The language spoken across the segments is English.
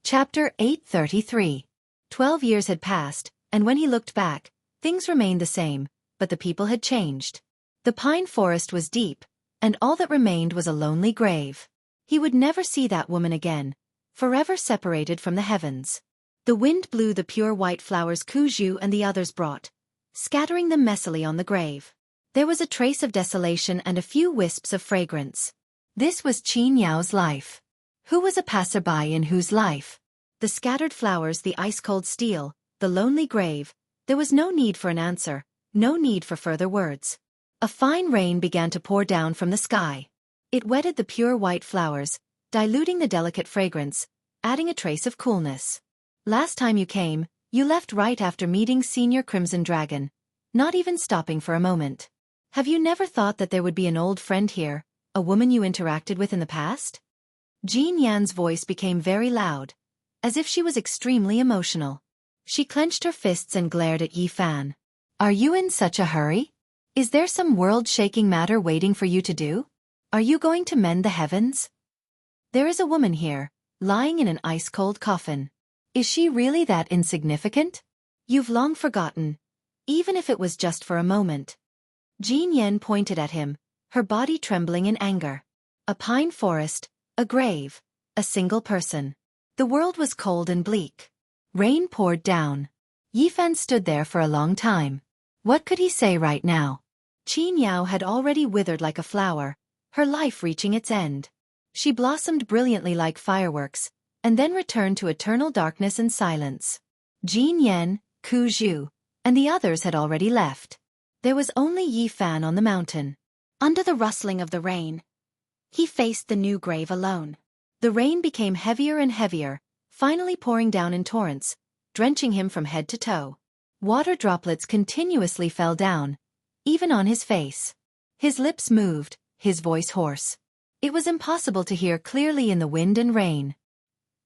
Chapter 833. 12 years had passed, and when he looked back, things remained the same, but the people had changed. The pine forest was deep, and all that remained was a lonely grave. He would never see that woman again, forever separated from the heavens. The wind blew the pure white flowers Kuju and the others brought, scattering them messily on the grave. There was a trace of desolation and a few wisps of fragrance. This was Qin Yao's life. Who was a passerby in whose life? The scattered flowers, the ice-cold steel, the lonely grave. There was no need for an answer, no need for further words. A fine rain began to pour down from the sky. It wetted the pure white flowers, diluting the delicate fragrance, adding a trace of coolness. Last time you came, you left right after meeting Senior Crimson Dragon, not even stopping for a moment. Have you never thought that there would be an old friend here, a woman you interacted with in the past? Jean Yan's voice became very loud, as if she was extremely emotional. She clenched her fists and glared at Yi Fan. Are you in such a hurry? Is there some world-shaking matter waiting for you to do? Are you going to mend the heavens? There is a woman here, lying in an ice-cold coffin. Is she really that insignificant? You've long forgotten, even if it was just for a moment. Jean Yan pointed at him, her body trembling in anger. A pine forest, a grave, a single person. The world was cold and bleak. Rain poured down. Yi Fan stood there for a long time. What could he say right now? Qin Yao had already withered like a flower, her life reaching its end. She blossomed brilliantly like fireworks, and then returned to eternal darkness and silence. Jin Yan, Ku Zhu, and the others had already left. There was only Yi Fan on the mountain. Under the rustling of the rain, he faced the new grave alone. The rain became heavier and heavier, finally pouring down in torrents, drenching him from head to toe. Water droplets continuously fell down, even on his face. His lips moved, his voice hoarse. It was impossible to hear clearly in the wind and rain.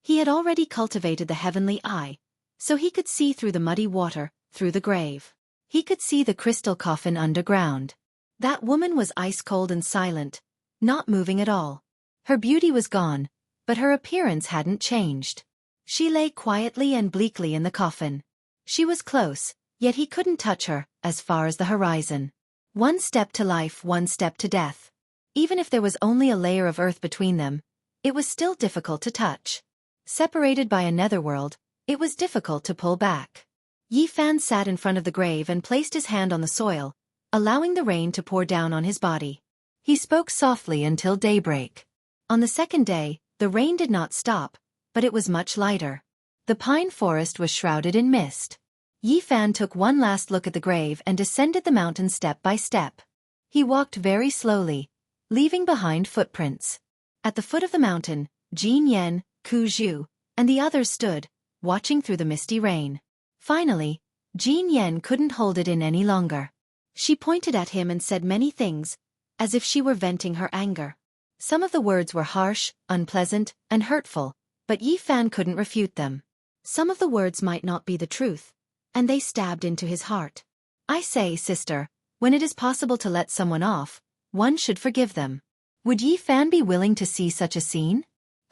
He had already cultivated the heavenly eye, so he could see through the muddy water, through the grave. He could see the crystal coffin underground. That woman was ice-cold and silent, not moving at all. Her beauty was gone, but her appearance hadn't changed. She lay quietly and bleakly in the coffin. She was close, yet he couldn't touch her, as far as the horizon. One step to life, one step to death. Even if there was only a layer of earth between them, it was still difficult to touch. Separated by a netherworld, it was difficult to pull back. Yi Fan sat in front of the grave and placed his hand on the soil, allowing the rain to pour down on his body. He spoke softly until daybreak. On the second day, the rain did not stop, but it was much lighter. The pine forest was shrouded in mist. Yi Fan took one last look at the grave and descended the mountain step by step. He walked very slowly, leaving behind footprints. At the foot of the mountain, Jin Yan, Ku Zhu, and the others stood, watching through the misty rain. Finally, Jin Yan couldn't hold it in any longer. She pointed at him and said many things, as if she were venting her anger. Some of the words were harsh, unpleasant, and hurtful, but Yi Fan couldn't refute them. Some of the words might not be the truth, and they stabbed into his heart. I say, sister, when it is possible to let someone off, one should forgive them. Would Yi Fan be willing to see such a scene?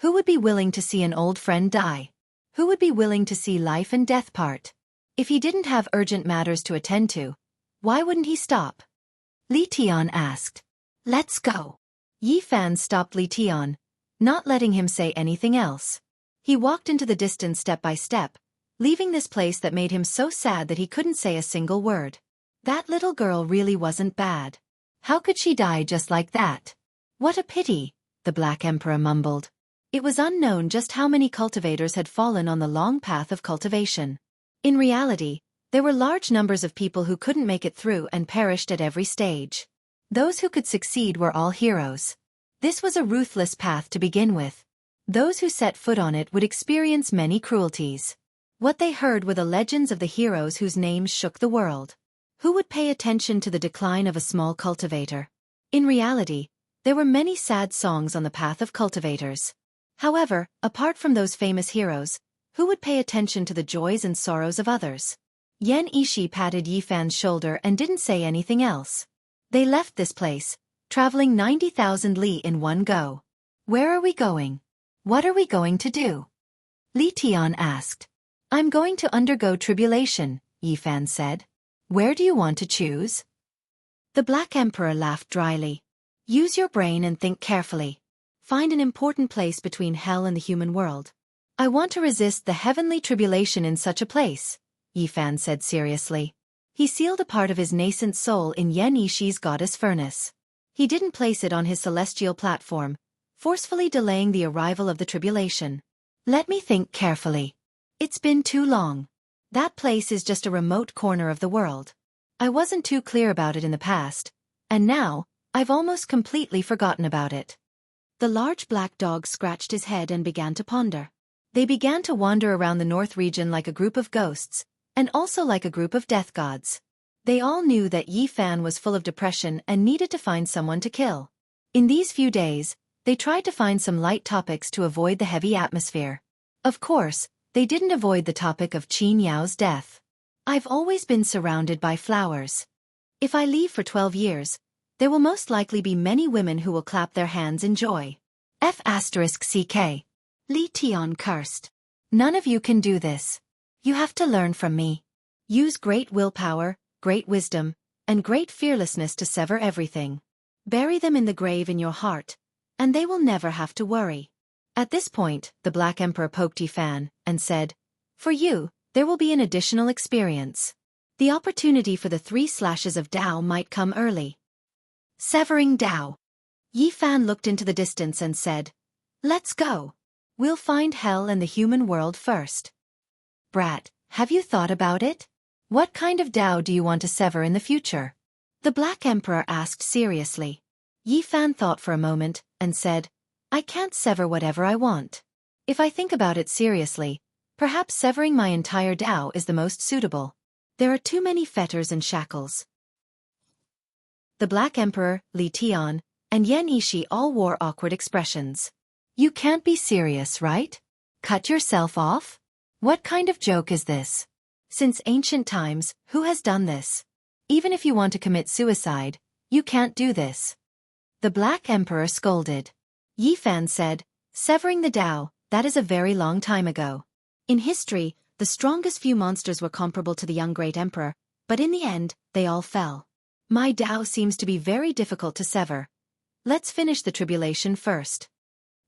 Who would be willing to see an old friend die? Who would be willing to see life and death part? If he didn't have urgent matters to attend to, why wouldn't he stop? Li Tian asked. Let's go. Yi Fan stopped Li Tian, not letting him say anything else. He walked into the distance step by step, leaving this place that made him so sad that he couldn't say a single word. That little girl really wasn't bad. How could she die just like that? What a pity, the Black Emperor mumbled. It was unknown just how many cultivators had fallen on the long path of cultivation. In reality, there were large numbers of people who couldn't make it through and perished at every stage. Those who could succeed were all heroes. This was a ruthless path to begin with. Those who set foot on it would experience many cruelties. What they heard were the legends of the heroes whose names shook the world. Who would pay attention to the decline of a small cultivator? In reality, there were many sad songs on the path of cultivators. However, apart from those famous heroes, who would pay attention to the joys and sorrows of others? Yan Ishi patted Yi Fan's shoulder and didn't say anything else. They left this place, traveling 90,000 li in one go. Where are we going? What are we going to do? Li Tian asked. I'm going to undergo tribulation, Yi Fan said. Where do you want to choose? The Black Emperor laughed dryly. Use your brain and think carefully. Find an important place between hell and the human world. I want to resist the heavenly tribulation in such a place, Yi Fan said seriously. He sealed a part of his nascent soul in Yan Yishi's goddess furnace. He didn't place it on his celestial platform, forcefully delaying the arrival of the tribulation. Let me think carefully. It's been too long. That place is just a remote corner of the world. I wasn't too clear about it in the past, and now, I've almost completely forgotten about it. The large black dog scratched his head and began to ponder. They began to wander around the north region like a group of ghosts, and also like a group of death gods. They all knew that Yi Fan was full of depression and needed to find someone to kill. In these few days, they tried to find some light topics to avoid the heavy atmosphere. Of course, they didn't avoid the topic of Qin Yao's death. I've always been surrounded by flowers. If I leave for 12 years, there will most likely be many women who will clap their hands in joy. F***CK. Li Tian cursed. None of you can do this. You have to learn from me. Use great willpower, great wisdom, and great fearlessness to sever everything. Bury them in the grave in your heart, and they will never have to worry. At this point, the Black Emperor poked Yi Fan and said, For you, there will be an additional experience. The opportunity for the 3 slashes of Tao might come early. Severing Tao. Yi Fan looked into the distance and said, Let's go. We'll find hell and the human world first. Brat, have you thought about it? What kind of Tao do you want to sever in the future? The Black Emperor asked seriously. Yi Fan thought for a moment and said, I can't sever whatever I want. If I think about it seriously, perhaps severing my entire Tao is the most suitable. There are too many fetters and shackles. The Black Emperor, Li Tian, and Yan Yishi all wore awkward expressions. You can't be serious, right? Cut yourself off? What kind of joke is this? Since ancient times, who has done this? Even if you want to commit suicide, you can't do this. The Black Emperor scolded. Yi Fan said, Severing the Tao, that is a very long time ago. In history, the strongest few monsters were comparable to the young great emperor, but in the end, they all fell. My Tao seems to be very difficult to sever. Let's finish the tribulation first.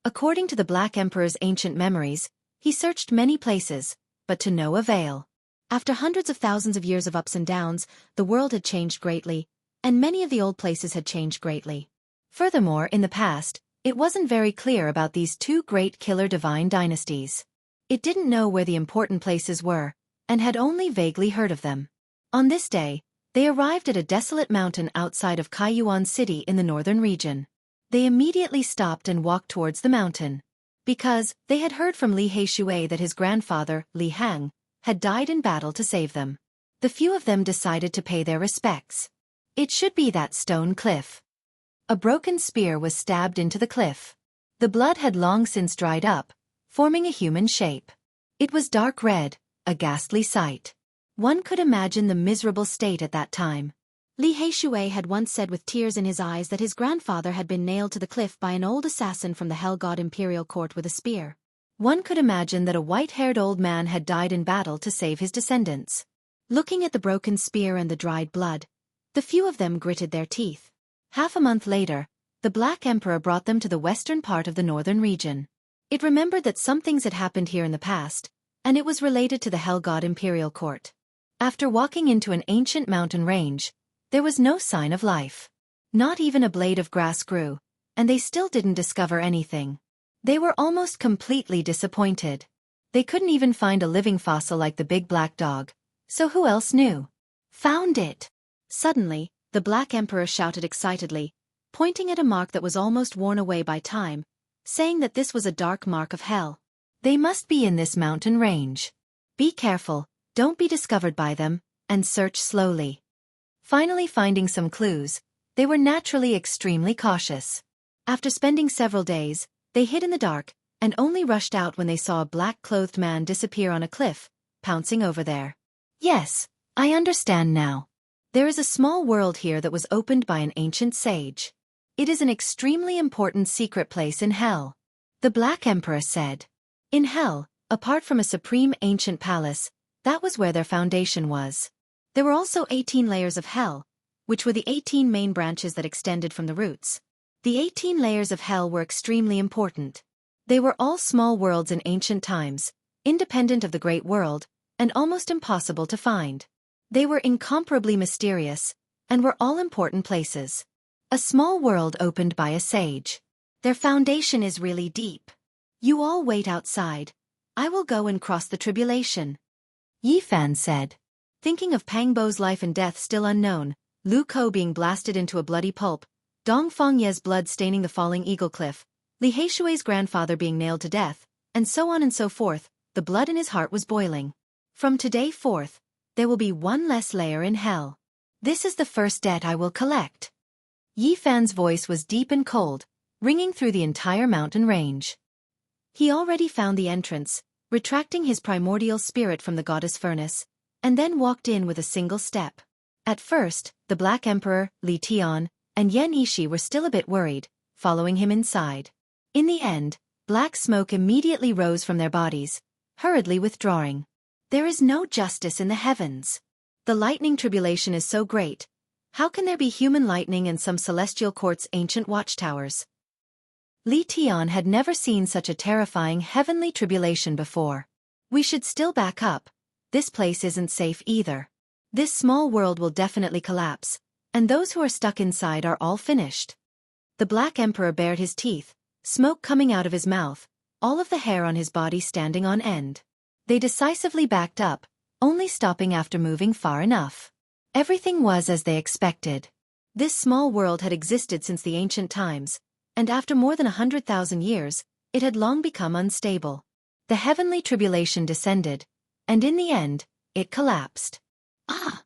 According to the Black Emperor's ancient memories, he searched many places, but to no avail. After hundreds of thousands of years of ups and downs, the world had changed greatly, and many of the old places had changed greatly. Furthermore, in the past, it wasn't very clear about these 2 great killer divine dynasties. It didn't know where the important places were, and had only vaguely heard of them. On this day, they arrived at a desolate mountain outside of Kaiyuan City in the northern region. They immediately stopped and walked towards the mountain. Because they had heard from Li Heishui that his grandfather, Li Hang, had died in battle to save them. The few of them decided to pay their respects. It should be that stone cliff. A broken spear was stabbed into the cliff. The blood had long since dried up, forming a human shape. It was dark red, a ghastly sight. One could imagine the miserable state at that time. Li Heishui had once said with tears in his eyes that his grandfather had been nailed to the cliff by an old assassin from the Hell God Imperial Court with a spear. One could imagine that a white-haired old man had died in battle to save his descendants. Looking at the broken spear and the dried blood, the few of them gritted their teeth. Half a month later, the Black Emperor brought them to the western part of the northern region. It remembered that some things had happened here in the past, and it was related to the Hell God Imperial Court. After walking into an ancient mountain range, there was no sign of life. Not even a blade of grass grew, and they still didn't discover anything. They were almost completely disappointed. They couldn't even find a living fossil like the big black dog, so who else knew? Found it! Suddenly, the Black Emperor shouted excitedly, pointing at a mark that was almost worn away by time, saying that this was a dark mark of hell. They must be in this mountain range. Be careful, don't be discovered by them, and search slowly. Finally finding some clues, they were naturally extremely cautious. After spending several days, they hid in the dark, and only rushed out when they saw a black-clothed man disappear on a cliff, pouncing over there. Yes, I understand now. There is a small world here that was opened by an ancient sage. It is an extremely important secret place in hell. The Black Emperor said. In hell, Apart from a supreme ancient palace, that was where their foundation was. There were also 18 layers of hell, which were the 18 main branches that extended from the roots. The 18 layers of hell were extremely important. They were all small worlds in ancient times, independent of the great world, and almost impossible to find. They were incomparably mysterious, and were all important places. A small world opened by a sage. Their foundation is really deep. You all wait outside. I will go and cross the tribulation. Yi Fan said. Thinking of Pang Bo's life and death still unknown, Lu Ko being blasted into a bloody pulp, Dong Fengye's blood staining the falling eagle cliff, Li Heishui's grandfather being nailed to death, and so on and so forth, the blood in his heart was boiling. From today forth, there will be one less layer in hell. This is the first debt I will collect. Yi Fan's voice was deep and cold, ringing through the entire mountain range. He already found the entrance, retracting his primordial spirit from the goddess furnace, and then walked in with a single step. At first, the Black Emperor, Li Tian, and Yan Yishi were still a bit worried, following him inside. In the end, black smoke immediately rose from their bodies, hurriedly withdrawing. There is no justice in the heavens. The lightning tribulation is so great. How can there be human lightning in some celestial court's ancient watchtowers? Li Tian had never seen such a terrifying heavenly tribulation before. We should still back up. This place isn't safe either. This small world will definitely collapse, and those who are stuck inside are all finished. The Black Emperor bared his teeth, smoke coming out of his mouth, all of the hair on his body standing on end. They decisively backed up, only stopping after moving far enough. Everything was as they expected. This small world had existed since the ancient times, and after more than 100,000 years, it had long become unstable. The heavenly tribulation descended, and in the end, it collapsed. Ah!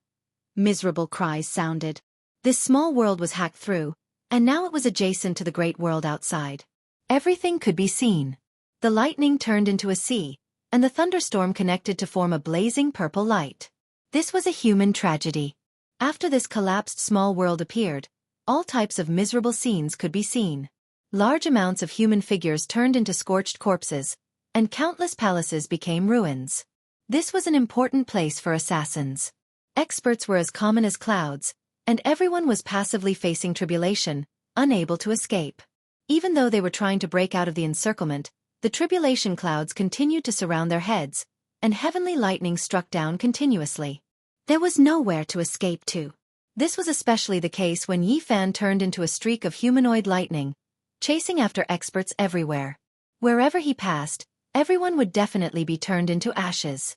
Miserable cries sounded. This small world was hacked through, and now it was adjacent to the great world outside. Everything could be seen. The lightning turned into a sea, and the thunderstorm connected to form a blazing purple light. This was a human tragedy. After this collapsed small world appeared, all types of miserable scenes could be seen. Large amounts of human figures turned into scorched corpses, and countless palaces became ruins. This was an important place for assassins. Experts were as common as clouds, and everyone was passively facing tribulation, unable to escape. Even though they were trying to break out of the encirclement, the tribulation clouds continued to surround their heads, and heavenly lightning struck down continuously. There was nowhere to escape to. This was especially the case when Yi Fan turned into a streak of humanoid lightning, chasing after experts everywhere. Wherever he passed, everyone would definitely be turned into ashes.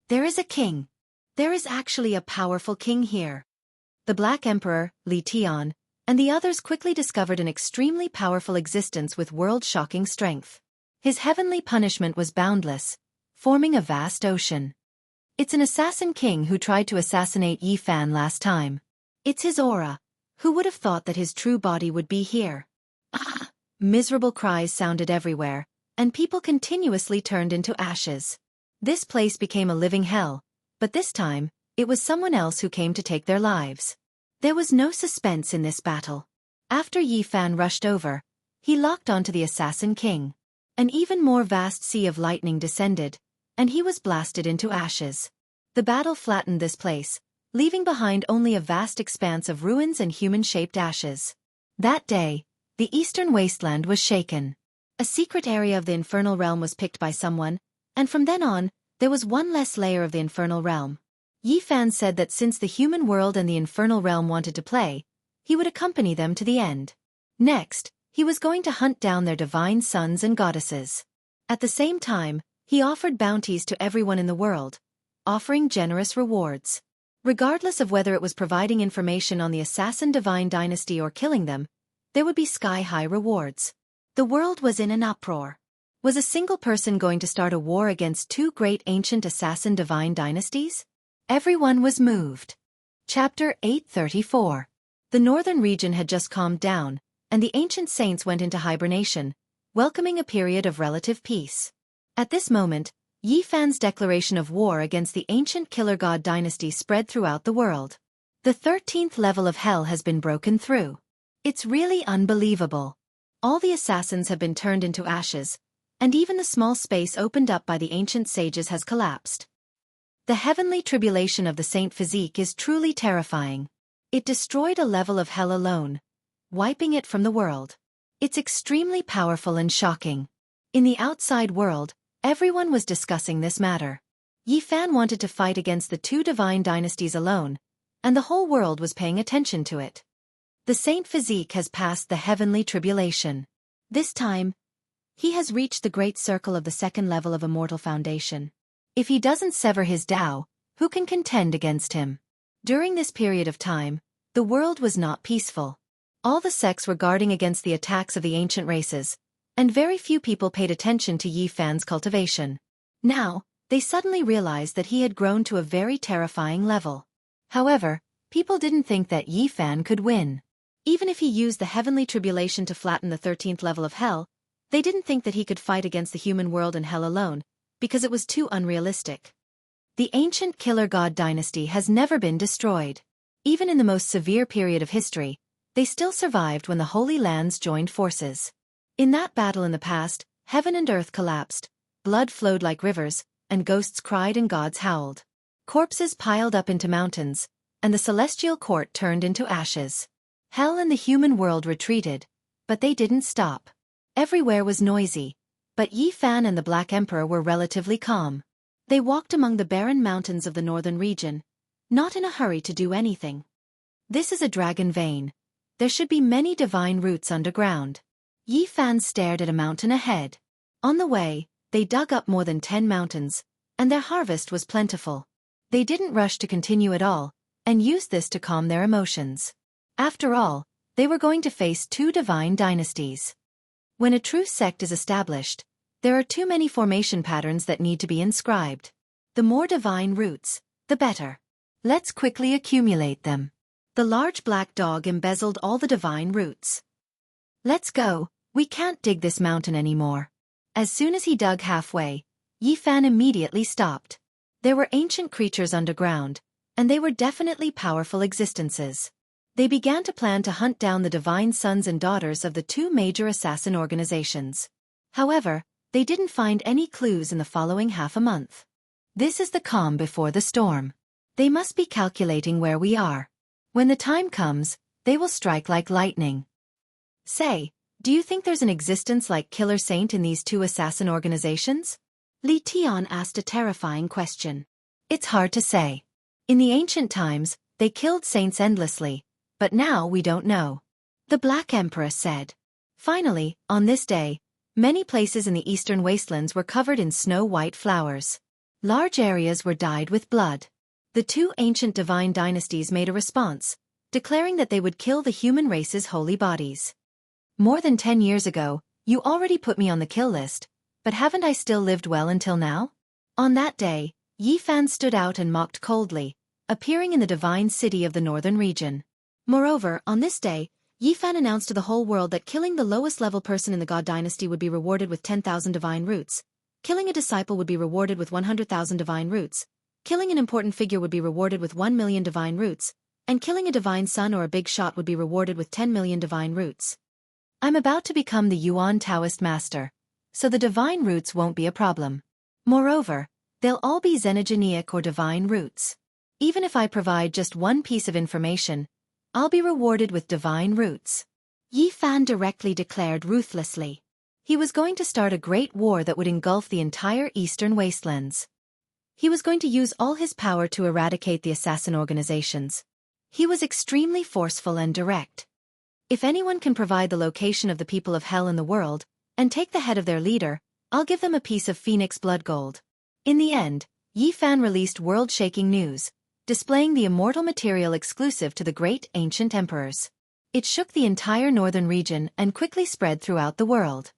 There is a king. There is actually a powerful king here. The Black Emperor, Li Tian, and the others quickly discovered an extremely powerful existence with world-shocking strength. His heavenly punishment was boundless, forming a vast ocean. It's an assassin king who tried to assassinate Yi Fan last time. It's his aura. Who would have thought that his true body would be here? Ah! Miserable cries sounded everywhere, and people continuously turned into ashes. This place became a living hell, but this time, it was someone else who came to take their lives. There was no suspense in this battle. After Yi Fan rushed over, he locked onto the assassin king. An even more vast sea of lightning descended, and he was blasted into ashes. The battle flattened this place, leaving behind only a vast expanse of ruins and human-shaped ashes. That day, the eastern wasteland was shaken. A secret area of the infernal realm was picked by someone, and from then on, there was one less layer of the infernal realm. Yi Fan said that since the human world and the infernal realm wanted to play, he would accompany them to the end. Next, he was going to hunt down their divine sons and goddesses. At the same time, he offered bounties to everyone in the world, offering generous rewards. Regardless of whether it was providing information on the assassin divine dynasty or killing them, there would be sky-high rewards. The world was in an uproar. Was a single person going to start a war against two great ancient assassin divine dynasties? Everyone was moved. Chapter 834. The northern region had just calmed down, and the ancient saints went into hibernation, welcoming a period of relative peace. At this moment, Yi Fan's declaration of war against the ancient killer god dynasty spread throughout the world. The 13th level of hell has been broken through. It's really unbelievable. All the assassins have been turned into ashes, and even the small space opened up by the ancient sages has collapsed. The heavenly tribulation of the saint physique is truly terrifying. It destroyed a level of hell alone, wiping it from the world. It's extremely powerful and shocking. In the outside world, everyone was discussing this matter. Yi Fan wanted to fight against the two divine dynasties alone, and the whole world was paying attention to it. The saint physique has passed the heavenly tribulation. This time, he has reached the great circle of the second level of immortal foundation. If he doesn't sever his Tao, who can contend against him? During this period of time, the world was not peaceful. All the sects were guarding against the attacks of the ancient races, and very few people paid attention to Yi Fan's cultivation. Now, they suddenly realized that he had grown to a very terrifying level. However, people didn't think that Yi Fan could win. Even if he used the heavenly tribulation to flatten the 13th level of hell, they didn't think that he could fight against the human world and hell alone, because it was too unrealistic. The ancient killer god dynasty has never been destroyed. Even in the most severe period of history, they still survived when the Holy Lands joined forces. In that battle in the past, heaven and earth collapsed, blood flowed like rivers, and ghosts cried and gods howled. Corpses piled up into mountains, and the celestial court turned into ashes. Hell and the human world retreated, but they didn't stop. Everywhere was noisy, but Yi Fan and the Black Emperor were relatively calm. They walked among the barren mountains of the northern region, not in a hurry to do anything. This is a dragon vein. There should be many divine roots underground. Yi Fan stared at a mountain ahead. On the way, they dug up more than 10 mountains, and their harvest was plentiful. They didn't rush to continue at all, and used this to calm their emotions. After all, they were going to face two divine dynasties. When a true sect is established, there are too many formation patterns that need to be inscribed. The more divine roots, the better. Let's quickly accumulate them. The large black dog embezzled all the divine roots. Let's go, we can't dig this mountain anymore. As soon as he dug halfway, Yi Fan immediately stopped. There were ancient creatures underground, and they were definitely powerful existences. They began to plan to hunt down the divine sons and daughters of the two major assassin organizations. However, they didn't find any clues in the following half a month. This is the calm before the storm. They must be calculating where we are. When the time comes, they will strike like lightning. Say, do you think there's an existence like Killer Saint in these two assassin organizations? Li Tian asked a terrifying question. It's hard to say. In the ancient times, they killed saints endlessly, but now we don't know. The Black Emperor said. Finally, on this day, many places in the eastern wastelands were covered in snow-white flowers. Large areas were dyed with blood. The two ancient divine dynasties made a response, declaring that they would kill the human race's holy bodies. More than 10 years ago, you already put me on the kill list, but haven't I still lived well until now? On that day, Yi Fan stood out and mocked coldly, appearing in the divine city of the northern region. Moreover, on this day, Yi Fan announced to the whole world that killing the lowest level person in the god dynasty would be rewarded with 10,000 divine roots, killing a disciple would be rewarded with 100,000 divine roots, killing an important figure would be rewarded with 1 million divine roots, and killing a divine son or a big shot would be rewarded with 10 million divine roots. I'm about to become the Yuan Taoist master, so the divine roots won't be a problem. Moreover, they'll all be xenogeneic or divine roots. Even if I provide just one piece of information, I'll be rewarded with divine roots. Yi Fan directly declared ruthlessly. He was going to start a great war that would engulf the entire eastern wastelands. He was going to use all his power to eradicate the assassin organizations. He was extremely forceful and direct. If anyone can provide the location of the people of hell in the world, and take the head of their leader, I'll give them a piece of phoenix blood gold. In the end, Yi Fan released world-shaking news, displaying the immortal material exclusive to the great ancient emperors. It shook the entire northern region and quickly spread throughout the world.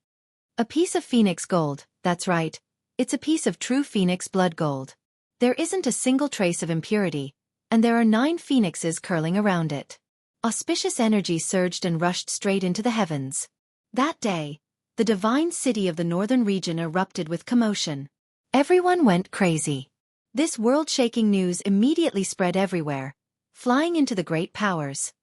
A piece of phoenix gold, that's right. It's a piece of true phoenix blood gold. There isn't a single trace of impurity, and there are 9 phoenixes curling around it. Auspicious energy surged and rushed straight into the heavens. That day, the divine city of the northern region erupted with commotion. Everyone went crazy. This world-shaking news immediately spread everywhere, flying into the great powers.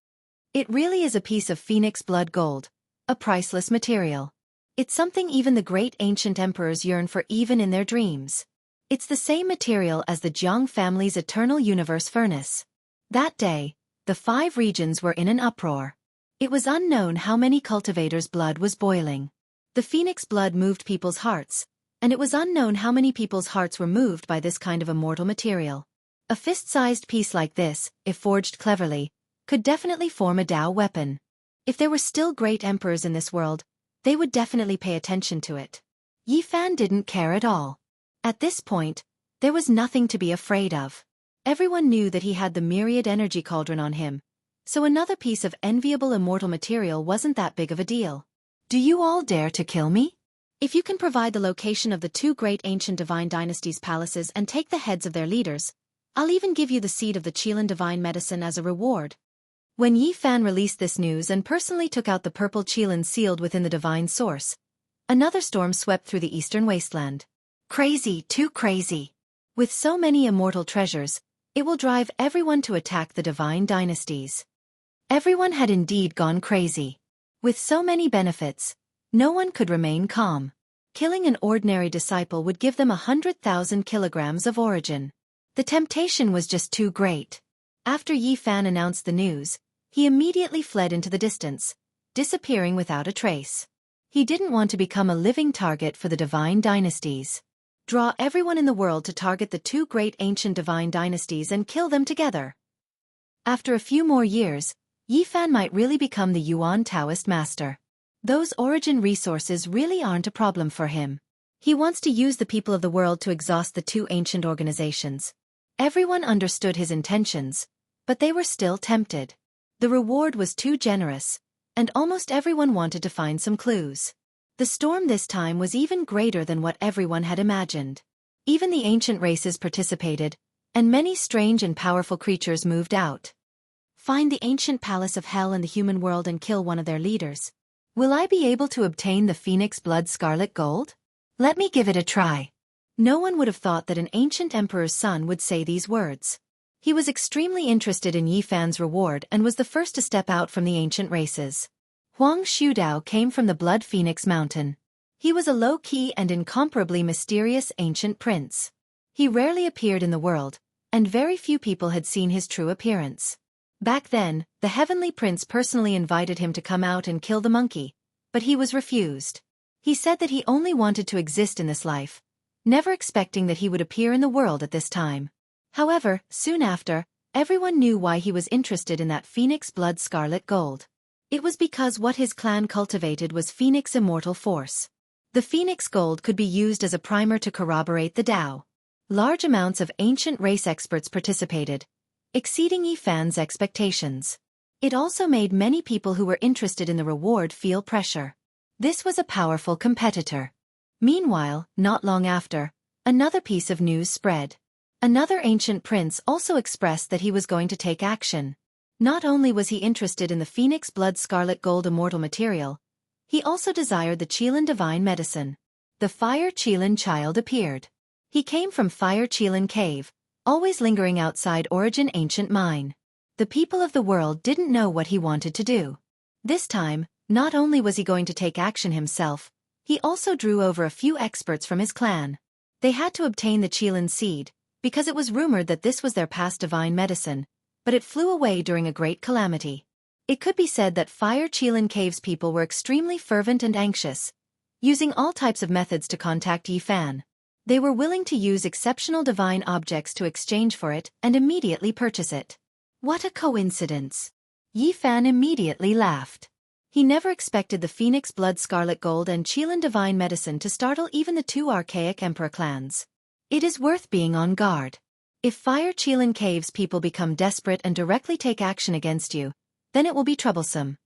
It really is a piece of phoenix blood gold, a priceless material. It's something even the great ancient emperors yearn for even in their dreams. It's the same material as the Jiang family's eternal universe furnace. That day, the 5 regions were in an uproar. It was unknown how many cultivators' blood was boiling. The phoenix blood moved people's hearts, and it was unknown how many people's hearts were moved by this kind of immortal material. A fist-sized piece like this, if forged cleverly, could definitely form a Dao weapon. If there were still great emperors in this world, they would definitely pay attention to it. Yi Fan didn't care at all. At this point, there was nothing to be afraid of. Everyone knew that he had the myriad energy cauldron on him, so another piece of enviable immortal material wasn't that big of a deal. Do you all dare to kill me? If you can provide the location of the 2 great ancient divine dynasties' palaces and take the heads of their leaders, I'll even give you the seed of the Qilin divine medicine as a reward. When Yi Fan released this news and personally took out the purple Qilin sealed within the divine source, another storm swept through the eastern wasteland. Crazy, too crazy. With so many immortal treasures, it will drive everyone to attack the divine dynasties. Everyone had indeed gone crazy. With so many benefits, no one could remain calm. Killing an ordinary disciple would give them 100,000 kilograms of origin. The temptation was just too great. After Yi Fan announced the news, he immediately fled into the distance, disappearing without a trace. He didn't want to become a living target for the divine dynasties. Draw everyone in the world to target the 2 great ancient divine dynasties and kill them together. After a few more years, Yi Fan might really become the Yuan Taoist master. Those origin resources really aren't a problem for him. He wants to use the people of the world to exhaust the 2 ancient organizations. Everyone understood his intentions, but they were still tempted. The reward was too generous, and almost everyone wanted to find some clues. The storm this time was even greater than what everyone had imagined. Even the ancient races participated, and many strange and powerful creatures moved out. Find the ancient palace of hell in the human world and kill one of their leaders. Will I be able to obtain the phoenix blood scarlet gold? Let me give it a try. No one would have thought that an ancient emperor's son would say these words. He was extremely interested in Yi Fan's reward and was the first to step out from the ancient races. Huang Shudao came from the Blood Phoenix Mountain. He was a low-key and incomparably mysterious ancient prince. He rarely appeared in the world, and very few people had seen his true appearance. Back then, the Heavenly Prince personally invited him to come out and kill the monkey, but he was refused. He said that he only wanted to exist in this life, never expecting that he would appear in the world at this time. However, soon after, everyone knew why he was interested in that phoenix blood scarlet gold. It was because what his clan cultivated was phoenix immortal force. The phoenix gold could be used as a primer to corroborate the Tao. Large amounts of ancient race experts participated, exceeding Yi Fan's expectations. It also made many people who were interested in the reward feel pressure. This was a powerful competitor. Meanwhile, not long after, another piece of news spread. Another ancient prince also expressed that he was going to take action. Not only was he interested in the phoenix blood scarlet gold immortal material, he also desired the Qilin divine medicine. The Fire Qilin child appeared. He came from Fire Qilin cave, always lingering outside Origin ancient mine. The people of the world didn't know what he wanted to do. This time, not only was he going to take action himself, he also drew over a few experts from his clan. They had to obtain the Qilin seed, because it was rumored that this was their past divine medicine, but it flew away during a great calamity. It could be said that Fire Qilin Cave's people were extremely fervent and anxious, using all types of methods to contact Yi Fan. They were willing to use exceptional divine objects to exchange for it and immediately purchase it. What a coincidence! Yi Fan immediately laughed. He never expected the Phoenix Blood Scarlet Gold and Qilin Divine Medicine to startle even the 2 archaic emperor clans. It is worth being on guard. If Fire Qilin Cave's people become desperate and directly take action against you, then it will be troublesome.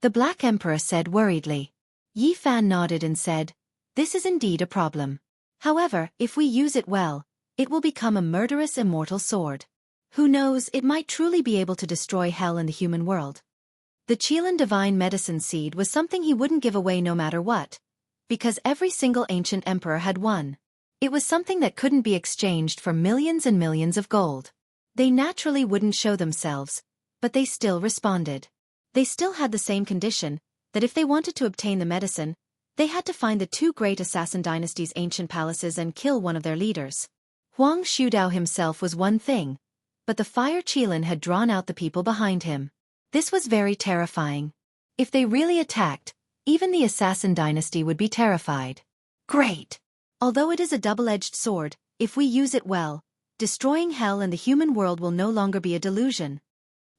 The Black Emperor said worriedly. Yi Fan nodded and said, "This is indeed a problem. However, if we use it well, it will become a murderous immortal sword. Who knows, it might truly be able to destroy hell in the human world." The Qilin Divine Medicine Seed was something he wouldn't give away no matter what, because every single ancient emperor had one. It was something that couldn't be exchanged for millions and millions of gold. They naturally wouldn't show themselves, but they still responded. They still had the same condition, that if they wanted to obtain the medicine, They had to find the two great assassin dynasties' ancient palaces and kill one of their leaders. Huang Shudao himself was one thing, but the fire Qilin had drawn out the people behind him. This was very terrifying. If they really attacked, even the assassin dynasty would be terrified. Great! Although it is a double-edged sword, if we use it well, destroying hell and the human world will no longer be a delusion.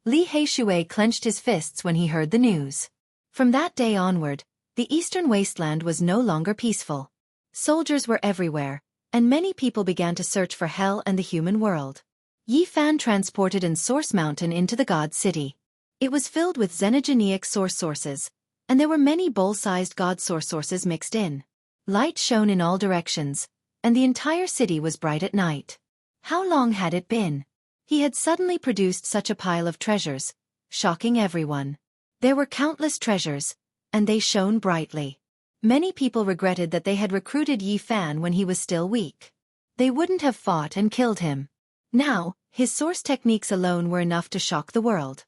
Li Heishui clenched his fists when he heard the news. From that day onward, the eastern wasteland was no longer peaceful. Soldiers were everywhere, and many people began to search for hell and the human world. Yi Fan transported in Source Mountain into the God City. It was filled with xenogenic source sources, and there were many bowl-sized god source sources mixed in. Light shone in all directions, and the entire city was bright at night. How long had it been? He had suddenly produced such a pile of treasures, shocking everyone. There were countless treasures, and they shone brightly. Many people regretted that they had recruited Yi Fan when he was still weak. They wouldn't have fought and killed him. Now, his source techniques alone were enough to shock the world.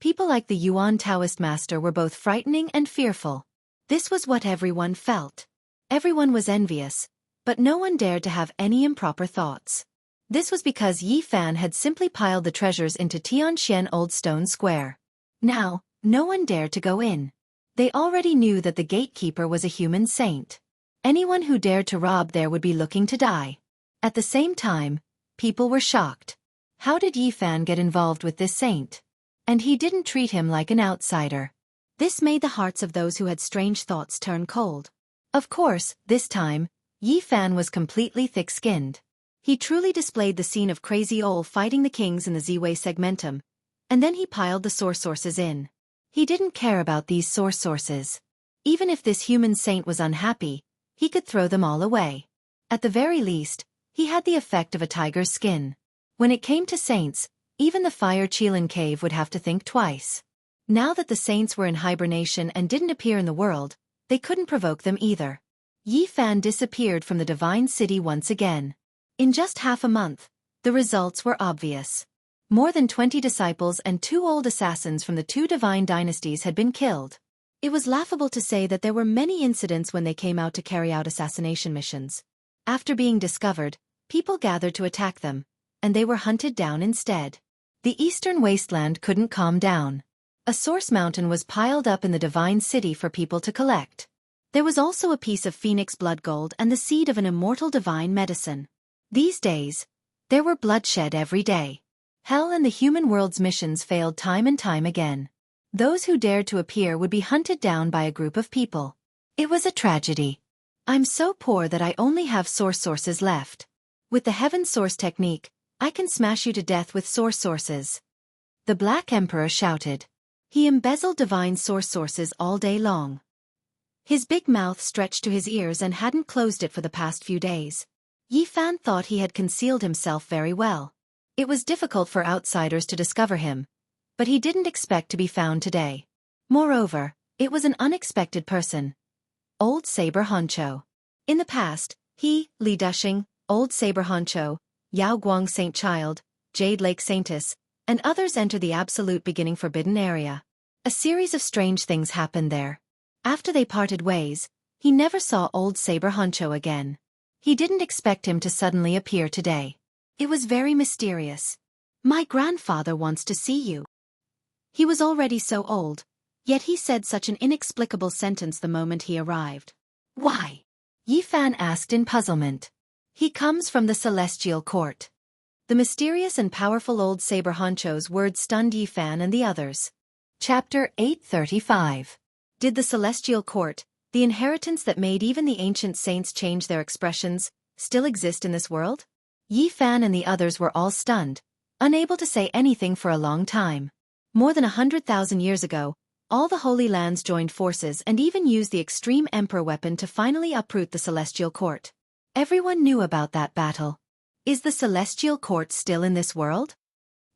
People like the Yuan Taoist master were both frightening and fearful. This was what everyone felt. Everyone was envious, but no one dared to have any improper thoughts. This was because Yi Fan had simply piled the treasures into Tianxian Old Stone Square. Now, no one dared to go in. They already knew that the gatekeeper was a human saint. Anyone who dared to rob there would be looking to die. At the same time, people were shocked. How did Yi Fan get involved with this saint? And he didn't treat him like an outsider. This made the hearts of those who had strange thoughts turn cold. Of course, this time, Yi Fan was completely thick-skinned. He truly displayed the scene of Crazy Ol fighting the kings in the Z-Way segmentum, and then he piled the source sources in. He didn't care about these source sources. Even if this human saint was unhappy, he could throw them all away. At the very least, he had the effect of a tiger's skin. When it came to saints, even the fire Qilin cave would have to think twice. Now that the saints were in hibernation and didn't appear in the world, they couldn't provoke them either. Yi Fan disappeared from the divine city once again. In just half a month, the results were obvious. More than 20 disciples and 2 old assassins from the 2 divine dynasties had been killed. It was laughable to say that there were many incidents when they came out to carry out assassination missions. After being discovered, people gathered to attack them, and they were hunted down instead. The eastern wasteland couldn't calm down. A source mountain was piled up in the divine city for people to collect. There was also a piece of phoenix blood gold and the seed of an immortal divine medicine. These days, there were bloodshed every day. Hell and the human world's missions failed time and time again. Those who dared to appear would be hunted down by a group of people. It was a tragedy. I'm so poor that I only have source sources left. With the heaven source technique, I can smash you to death with source sources. The Black Emperor shouted. He embezzled divine source sources all day long. His big mouth stretched to his ears and hadn't closed it for the past few days. Yi Fan thought he had concealed himself very well. It was difficult for outsiders to discover him, but he didn't expect to be found today. Moreover, it was an unexpected person. Old Saber Honcho. In the past, he, Li Dushing, Old Saber Honcho, Yao Guang Saint Child, Jade Lake Saintess, and others entered the absolute beginning forbidden area. A series of strange things happened there. After they parted ways, he never saw Old Saber Honcho again. He didn't expect him to suddenly appear today. It was very mysterious. My grandfather wants to see you. He was already so old, yet he said such an inexplicable sentence the moment he arrived. Why? Yi Fan asked in puzzlement. He comes from the Celestial Court. The mysterious and powerful Old Saber Honcho's words stunned Yi Fan and the others. Chapter 835. Did the Celestial Court, the inheritance that made even the ancient saints change their expressions, still exist in this world? Yi Fan and the others were all stunned, unable to say anything for a long time. More than 100,000 years ago, all the Holy Lands joined forces and even used the extreme Emperor weapon to finally uproot the Celestial Court. Everyone knew about that battle. Is the Celestial Court still in this world?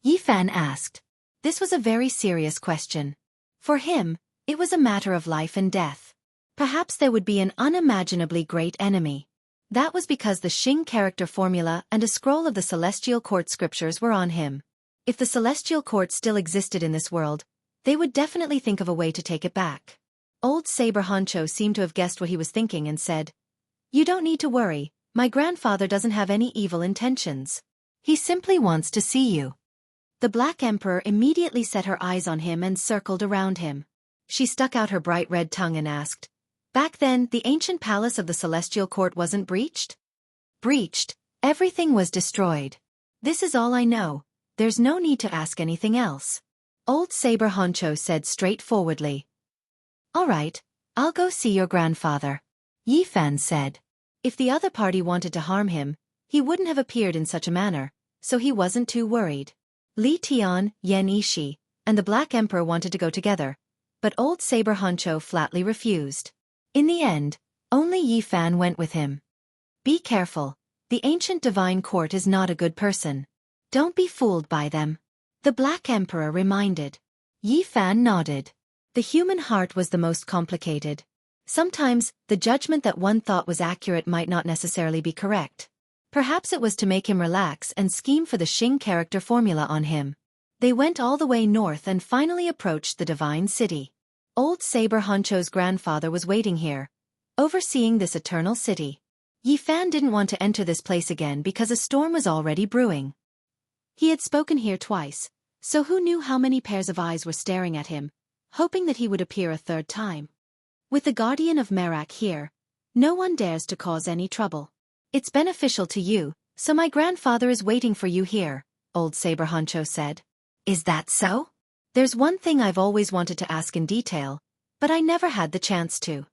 Yi Fan asked. This was a very serious question. For him, it was a matter of life and death. Perhaps there would be an unimaginably great enemy. That was because the Xing character formula and a scroll of the Celestial Court scriptures were on him. If the Celestial Court still existed in this world, they would definitely think of a way to take it back. Old Saber Honcho seemed to have guessed what he was thinking and said, "You don't need to worry, my grandfather doesn't have any evil intentions. He simply wants to see you." The Black Emperor immediately set her eyes on him and circled around him. She stuck out her bright red tongue and asked, "Back then, the ancient palace of the Celestial Court wasn't breached?" "Breached. Everything was destroyed. This is all I know. There's no need to ask anything else," Old Saber Honcho said straightforwardly. "All right, I'll go see your grandfather," Yi Fan said. If the other party wanted to harm him, he wouldn't have appeared in such a manner, so he wasn't too worried. Li Tian, Yan Yishi, and the Black Emperor wanted to go together, but Old Saber Honcho flatly refused. In the end, only Yi Fan went with him. "Be careful. The ancient divine court is not a good person. Don't be fooled by them," the Black Emperor reminded. Yi Fan nodded. The human heart was the most complicated. Sometimes, the judgment that one thought was accurate might not necessarily be correct. Perhaps it was to make him relax and scheme for the Xing character formula on him. They went all the way north and finally approached the Divine City. Old Saber Honcho's grandfather was waiting here, overseeing this eternal city. Yi Fan didn't want to enter this place again because a storm was already brewing. He had spoken here twice, so who knew how many pairs of eyes were staring at him, hoping that he would appear a third time. With the Guardian of Merak here, no one dares to cause any trouble. "It's beneficial to you, so my grandfather is waiting for you here," Old Saber Honcho said. "Is that so? There's one thing I've always wanted to ask in detail, but I never had the chance to."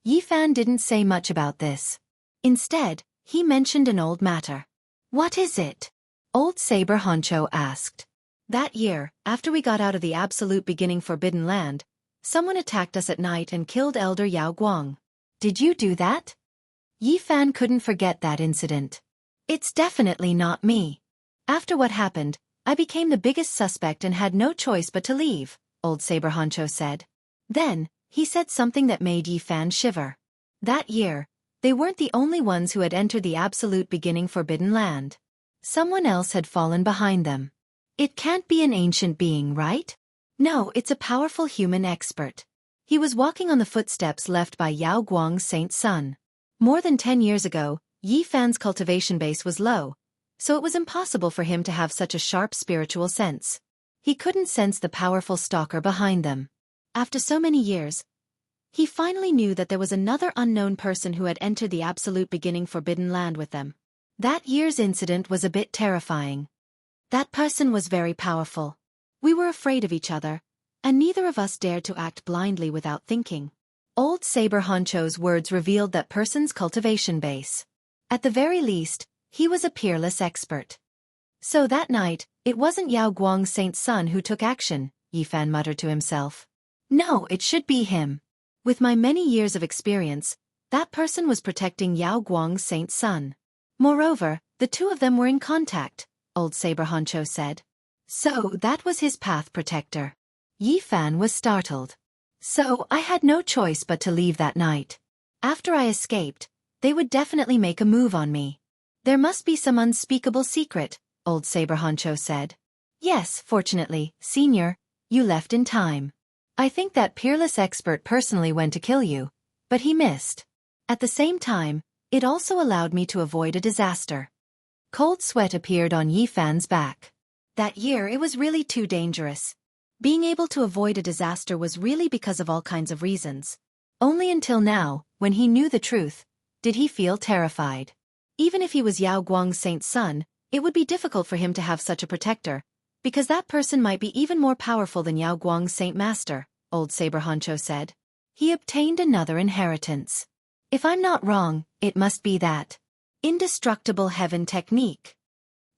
Yi Fan didn't say much about this. Instead, he mentioned an old matter. "What is it?" Old Saber Honcho asked. "That year, after we got out of the absolute beginning Forbidden Land, someone attacked us at night and killed Elder Yao Guang. Did you do that?" Yi Fan couldn't forget that incident. "It's definitely not me. After what happened, I became the biggest suspect and had no choice but to leave," Old Saber Honcho said. Then, he said something that made Yi Fan shiver. That year, they weren't the only ones who had entered the absolute beginning Forbidden Land. Someone else had fallen behind them. "It can't be an ancient being, right?" "No, it's a powerful human expert. He was walking on the footsteps left by Yao Guang's saint son. More than 10 years ago, Yi Fan's cultivation base was low, so it was impossible for him to have such a sharp spiritual sense. He couldn't sense the powerful stalker behind them. After so many years, he finally knew that there was another unknown person who had entered the absolute beginning Forbidden Land with them. That year's incident was a bit terrifying. That person was very powerful. We were afraid of each other, and neither of us dared to act blindly without thinking." Old Saber Honcho's words revealed that person's cultivation base. At the very least, he was a peerless expert. "So that night, it wasn't Yao Guang's saint son who took action," Yi Fan muttered to himself. "No, it should be him. With my many years of experience, that person was protecting Yao Guang's saint son. Moreover, the two of them were in contact," Old Saber Honcho said. "So that was his path protector." Yi Fan was startled. "So I had no choice but to leave that night. After I escaped, they would definitely make a move on me. There must be some unspeakable secret," Old Saber Honcho said. "Yes, fortunately, Senior, you left in time. I think that peerless expert personally went to kill you, but he missed. At the same time, it also allowed me to avoid a disaster." Cold sweat appeared on Yi Fan's back. That year it was really too dangerous. Being able to avoid a disaster was really because of all kinds of reasons. Only until now, when he knew the truth, did he feel terrified. Even if he was Yao Guang's saint's son, it would be difficult for him to have such a protector, because that person might be even more powerful than Yao Guang's saint master, Old Saber Honcho said. He obtained another inheritance. If I'm not wrong, it must be that indestructible heaven technique.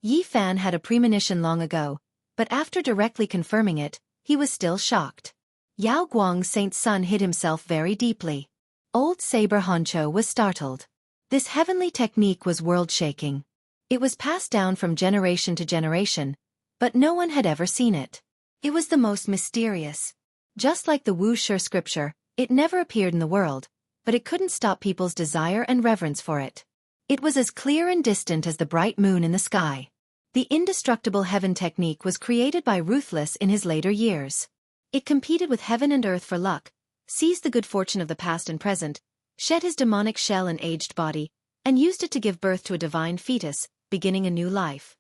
Yi Fan had a premonition long ago, but after directly confirming it, he was still shocked. Yao Guang's saint's son hid himself very deeply. Old Saber Honcho was startled. This heavenly technique was world-shaking. It was passed down from generation to generation, but no one had ever seen it. It was the most mysterious. Just like the Wuxia scripture, it never appeared in the world, but it couldn't stop people's desire and reverence for it. It was as clear and distant as the bright moon in the sky. The indestructible heaven technique was created by Ruthless in his later years. It competed with heaven and earth for luck, seized the good fortune of the past and present, shed his demonic shell and aged body, and used it to give birth to a divine fetus, beginning a new life.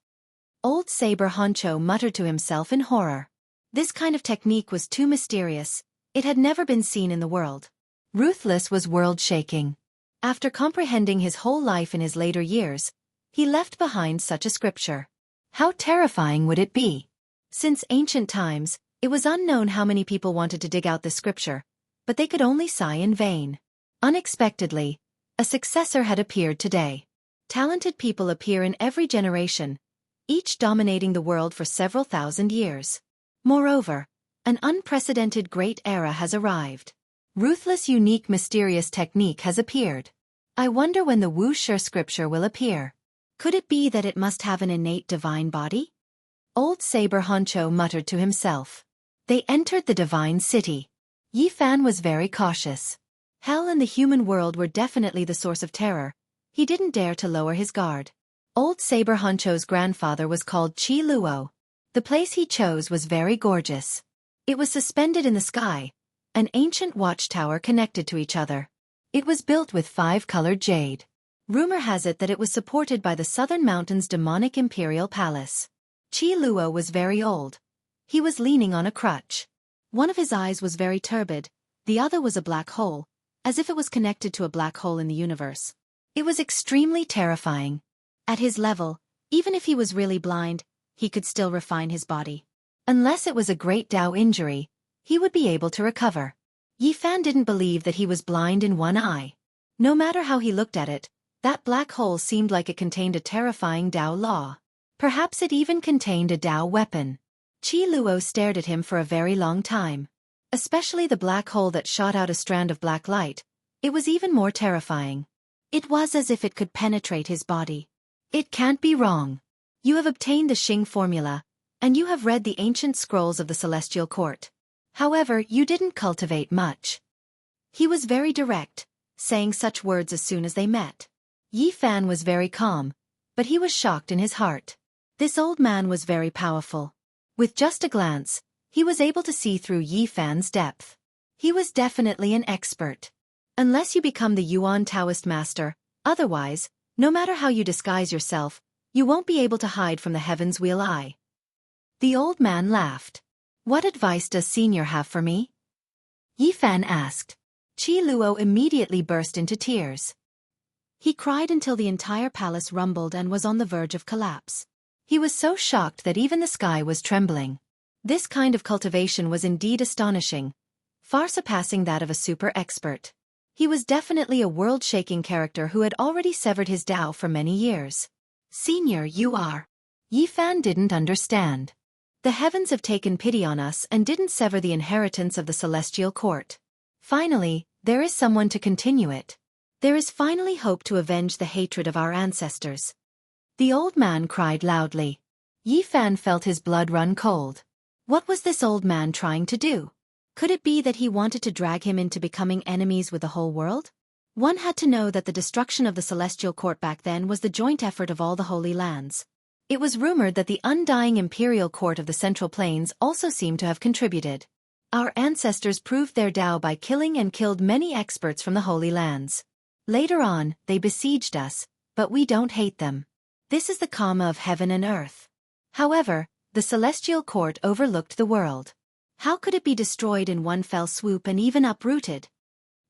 Old Saber Honcho muttered to himself in horror. This kind of technique was too mysterious. It had never been seen in the world. Ruthless was world-shaking. After comprehending his whole life in his later years, he left behind such a scripture. How terrifying would it be? Since ancient times, it was unknown how many people wanted to dig out this scripture, but they could only sigh in vain. Unexpectedly, a successor had appeared today. Talented people appear in every generation, each dominating the world for several thousand years. Moreover, an unprecedented great era has arrived. Ruthless, unique, mysterious technique has appeared. I wonder when the Wuxia scripture will appear. Could it be that it must have an innate divine body? Old Saber Honcho muttered to himself. They entered the divine city. Yi Fan was very cautious. Hell and the human world were definitely the source of terror. He didn't dare to lower his guard. Old Saber Honcho's grandfather was called Qi Luo. The place he chose was very gorgeous. It was suspended in the sky, an ancient watchtower connected to each other. It was built with 5-colored jade. Rumor has it that it was supported by the Southern Mountains' demonic imperial palace. Qi Luo was very old. He was leaning on a crutch. One of his eyes was very turbid, the other was a black hole, as if it was connected to a black hole in the universe. It was extremely terrifying. At his level, even if he was really blind, he could still refine his body. Unless it was a great Dao injury, he would be able to recover. Yi Fan didn't believe that he was blind in one eye. No matter how he looked at it, that black hole seemed like it contained a terrifying Dao law. Perhaps it even contained a Dao weapon. Qi Luo stared at him for a very long time. Especially the black hole that shot out a strand of black light. It was even more terrifying. It was as if it could penetrate his body. It can't be wrong. You have obtained the Xing formula, and you have read the ancient scrolls of the Celestial Court. However, you didn't cultivate much. He was very direct, saying such words as soon as they met. Yi Fan was very calm, but he was shocked in his heart. This old man was very powerful. With just a glance, he was able to see through Yi Fan's depth. He was definitely an expert. Unless you become the Yuan Taoist master, otherwise, no matter how you disguise yourself, you won't be able to hide from the Heaven's Wheel Eye. The old man laughed. What advice does Senior have for me? Yi Fan asked. Qi Luo immediately burst into tears. He cried until the entire palace rumbled and was on the verge of collapse. He was so shocked that even the sky was trembling. This kind of cultivation was indeed astonishing, far surpassing that of a super expert. He was definitely a world-shaking character who had already severed his Dao for many years. Senior, you are. Yi Fan didn't understand. The heavens have taken pity on us and didn't sever the inheritance of the Celestial Court. Finally, there is someone to continue it. There is finally hope to avenge the hatred of our ancestors. The old man cried loudly. Yi Fan felt his blood run cold. What was this old man trying to do? Could it be that he wanted to drag him into becoming enemies with the whole world? One had to know that the destruction of the Celestial Court back then was the joint effort of all the Holy Lands. It was rumored that the undying Imperial Court of the Central Plains also seemed to have contributed. Our ancestors proved their Dao by killing and killed many experts from the Holy Lands. Later on, they besieged us, but we don't hate them. This is the karma of heaven and earth. However, the Celestial Court overlooked the world. How could it be destroyed in one fell swoop and even uprooted?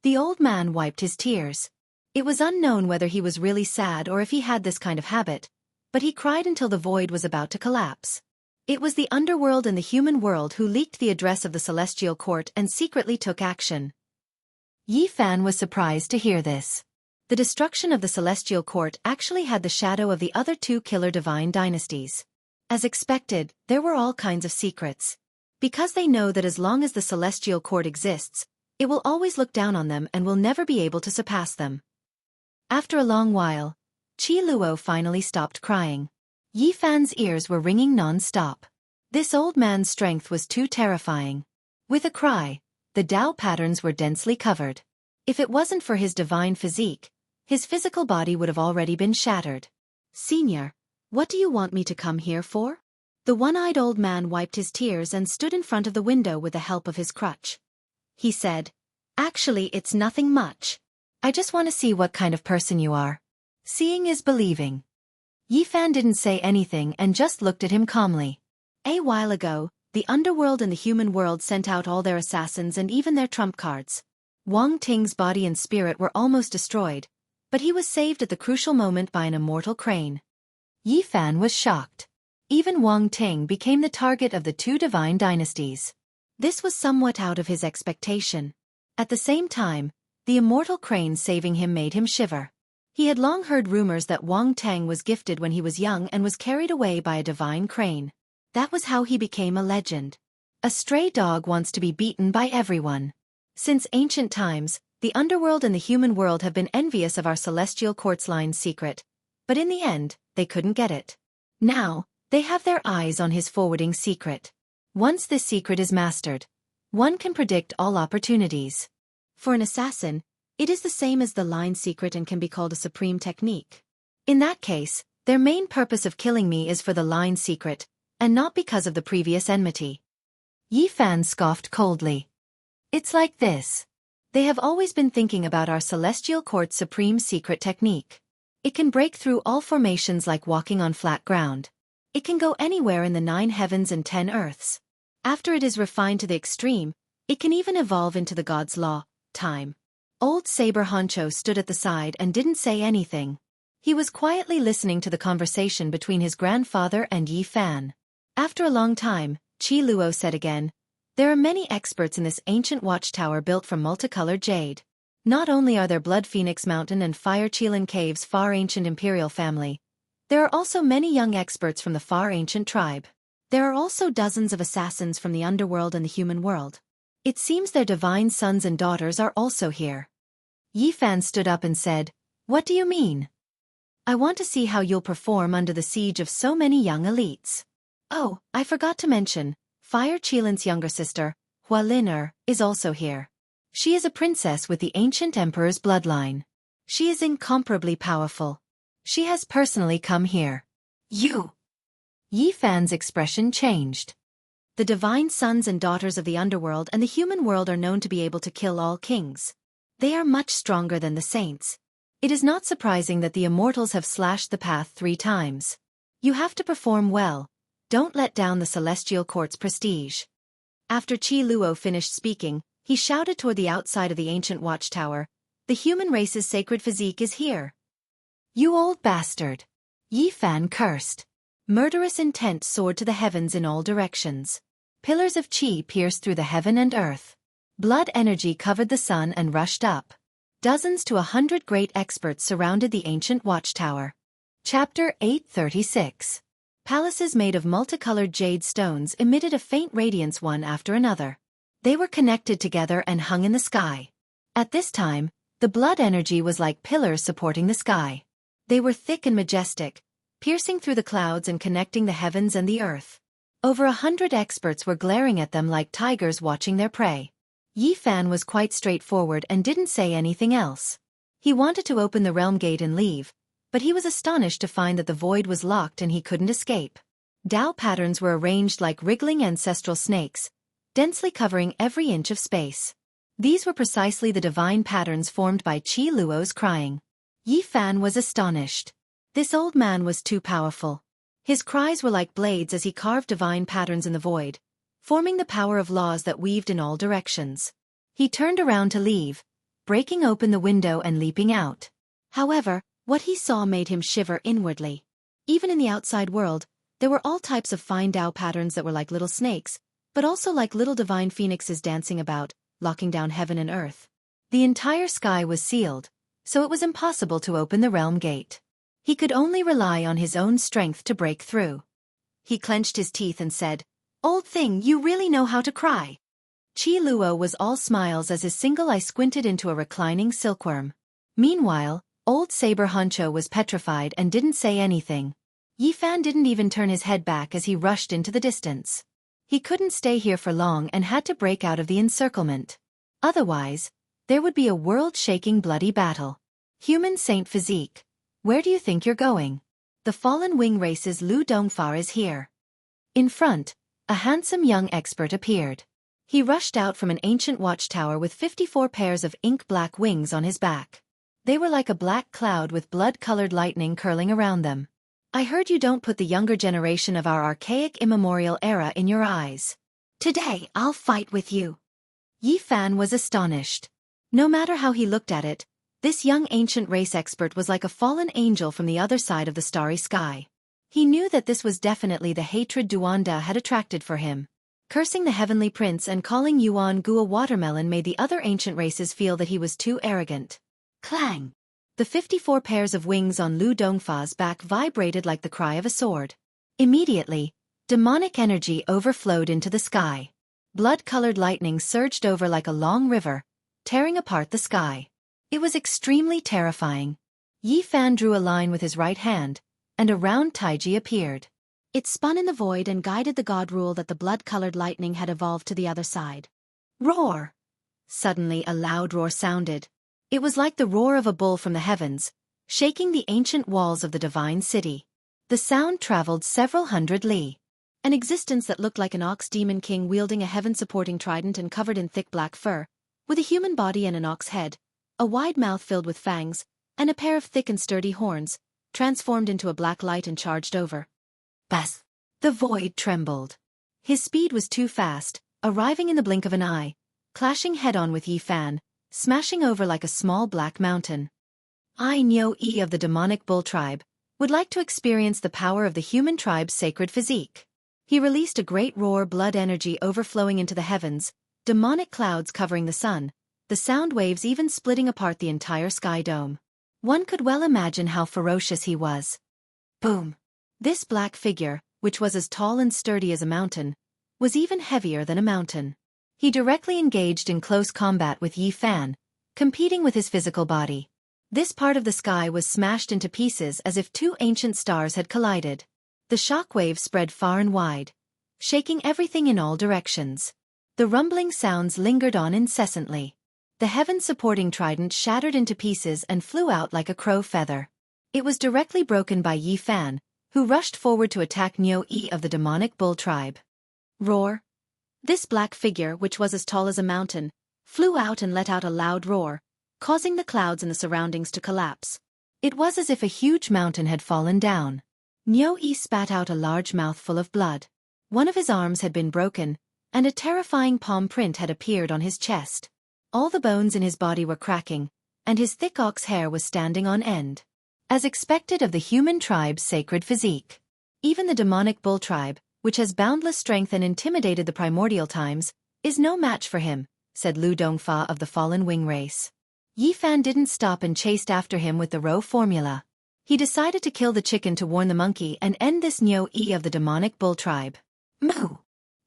The old man wiped his tears. It was unknown whether he was really sad or if he had this kind of habit, but he cried until the void was about to collapse. It was the underworld and the human world who leaked the address of the Celestial Court and secretly took action. Yi Fan was surprised to hear this. The destruction of the Celestial Court actually had the shadow of the other 2 killer divine dynasties. As expected, there were all kinds of secrets. Because they know that as long as the Celestial Court exists, it will always look down on them and will never be able to surpass them. After a long while, Qi Luo finally stopped crying. Yi Fan's ears were ringing non-stop. This old man's strength was too terrifying. With a cry, the Dao patterns were densely covered. If it wasn't for his divine physique, his physical body would have already been shattered. Senior, what do you want me to come here for? The one-eyed old man wiped his tears and stood in front of the window with the help of his crutch. He said, Actually, it's nothing much. I just want to see what kind of person you are. Seeing is believing. Yi Fan didn't say anything and just looked at him calmly. A while ago, the underworld and the human world sent out all their assassins and even their trump cards. Wang Ting's body and spirit were almost destroyed, but he was saved at the crucial moment by an immortal crane. Yi Fan was shocked. Even Wang Ting became the target of the two divine dynasties. This was somewhat out of his expectation. At the same time, the immortal crane saving him made him shiver. He had long heard rumors that Wang Tang was gifted when he was young and was carried away by a divine crane. That was how he became a legend. A stray dog wants to be beaten by everyone. Since ancient times, the underworld and the human world have been envious of our celestial court's line's secret, but in the end, they couldn't get it. Now, they have their eyes on his forwarding secret. Once this secret is mastered, one can predict all opportunities. For an assassin, it is the same as the line secret and can be called a supreme technique. In that case, their main purpose of killing me is for the line secret, and not because of the previous enmity. Yi Fan scoffed coldly. It's like this. They have always been thinking about our celestial court's supreme secret technique. It can break through all formations like walking on flat ground. It can go anywhere in the 9 heavens and 10 earths. After it is refined to the extreme, it can even evolve into the god's law, time. Old Saber Honcho stood at the side and didn't say anything. He was quietly listening to the conversation between his grandfather and Yi Fan. After a long time, Qi Luo said again, "There are many experts in this ancient watchtower built from multicolored jade. Not only are there Blood Phoenix Mountain and Fire Qilin Caves far ancient imperial family, there are also many young experts from the far ancient tribe. There are also dozens of assassins from the underworld and the human world. It seems their divine sons and daughters are also here." Yi Fan stood up and said, "What do you mean? I want to see how you'll perform under the siege of so many young elites. Oh, I forgot to mention, Fire Qilin's younger sister, Hua Lin is also here. She is a princess with the ancient emperor's bloodline. She is incomparably powerful. She has personally come here." "You!" Yi Fan's expression changed. The divine sons and daughters of the underworld and the human world are known to be able to kill all kings. They are much stronger than the saints. It is not surprising that the immortals have slashed the path 3 times. You have to perform well. Don't let down the celestial court's prestige. After Qi Luo finished speaking, he shouted toward the outside of the ancient watchtower, "The human race's sacred physique is here." "You old bastard!" Yi Fan cursed. Murderous intent soared to the heavens in all directions. Pillars of qi pierced through the heaven and earth. Blood energy covered the sun and rushed up. Dozens to 100 great experts surrounded the ancient watchtower. Chapter 836. Palaces made of multicolored jade stones emitted a faint radiance one after another. They were connected together and hung in the sky. At this time, the blood energy was like pillars supporting the sky. They were thick and majestic, piercing through the clouds and connecting the heavens and the earth. Over 100 experts were glaring at them like tigers watching their prey. Yi Fan was quite straightforward and didn't say anything else. He wanted to open the realm gate and leave, but he was astonished to find that the void was locked and he couldn't escape. Dao patterns were arranged like wriggling ancestral snakes, densely covering every inch of space. These were precisely the divine patterns formed by Qi Luo's crying. Yi Fan was astonished. This old man was too powerful. His cries were like blades as he carved divine patterns in the void, forming the power of laws that weaved in all directions. He turned around to leave, breaking open the window and leaping out. However, what he saw made him shiver inwardly. Even in the outside world, there were all types of fine Dao patterns that were like little snakes, but also like little divine phoenixes dancing about, locking down heaven and earth. The entire sky was sealed, so it was impossible to open the realm gate. He could only rely on his own strength to break through. He clenched his teeth and said, "Old thing, you really know how to cry." Qi Luo was all smiles as his single eye squinted into a reclining silkworm. Meanwhile, old Saber Honcho was petrified and didn't say anything. Yi Fan didn't even turn his head back as he rushed into the distance. He couldn't stay here for long and had to break out of the encirclement. Otherwise, there would be a world-shaking bloody battle. Human Saint Physique. Where do you think you're going? The fallen wing race's Lu Dongfa is here. In front, a handsome young expert appeared. He rushed out from an ancient watchtower with 54 pairs of ink-black wings on his back. They were like a black cloud with blood-colored lightning curling around them. I heard you don't put the younger generation of our archaic immemorial era in your eyes. Today I'll fight with you. Yi Fan was astonished. No matter how he looked at it, this young ancient race expert was like a fallen angel from the other side of the starry sky. He knew that this was definitely the hatred Duanda had attracted for him. Cursing the heavenly prince and calling Yuan Gu a watermelon made the other ancient races feel that he was too arrogant. Clang! The 54 pairs of wings on Lu Dongfa's back vibrated like the cry of a sword. Immediately, demonic energy overflowed into the sky. Blood-colored lightning surged over like a long river, tearing apart the sky. It was extremely terrifying. Yi Fan drew a line with his right hand, and a round taiji appeared. It spun in the void and guided the god rule that the blood-colored lightning had evolved to the other side. Roar! Suddenly a loud roar sounded. It was like the roar of a bull from the heavens, shaking the ancient walls of the divine city. The sound traveled several hundred li. An existence that looked like an ox demon king wielding a heaven-supporting trident and covered in thick black fur, with a human body and an ox head, a wide mouth filled with fangs, and a pair of thick and sturdy horns, transformed into a black light and charged over. Bas! The void trembled. His speed was too fast, arriving in the blink of an eye, clashing head-on with Yi Fan, smashing over like a small black mountain. I, Nyo Yi of the demonic bull tribe, would like to experience the power of the human tribe's sacred physique. He released a great roar, blood energy overflowing into the heavens, demonic clouds covering the sun, the sound waves even splitting apart the entire sky dome. One could well imagine how ferocious he was. Boom! This black figure, which was as tall and sturdy as a mountain, was even heavier than a mountain. He directly engaged in close combat with Yi Fan, competing with his physical body. This part of the sky was smashed into pieces as if two ancient stars had collided. The shock wave spread far and wide, shaking everything in all directions. The rumbling sounds lingered on incessantly. The heaven-supporting trident shattered into pieces and flew out like a crow feather. It was directly broken by Yi Fan, who rushed forward to attack Nyo Yi of the demonic bull tribe. Roar! This black figure, which was as tall as a mountain, flew out and let out a loud roar, causing the clouds in the surroundings to collapse. It was as if a huge mountain had fallen down. Nyo Yi spat out a large mouthful of blood. One of his arms had been broken, and a terrifying palm print had appeared on his chest. All the bones in his body were cracking, and his thick ox hair was standing on end. As expected of the human tribe's sacred physique. Even the demonic bull tribe, which has boundless strength and intimidated the primordial times, is no match for him, said Lu Dongfa of the fallen wing race. Yi Fan didn't stop and chased after him with the row formula. He decided to kill the chicken to warn the monkey and end this Nyo Yi of the demonic bull tribe. Moo!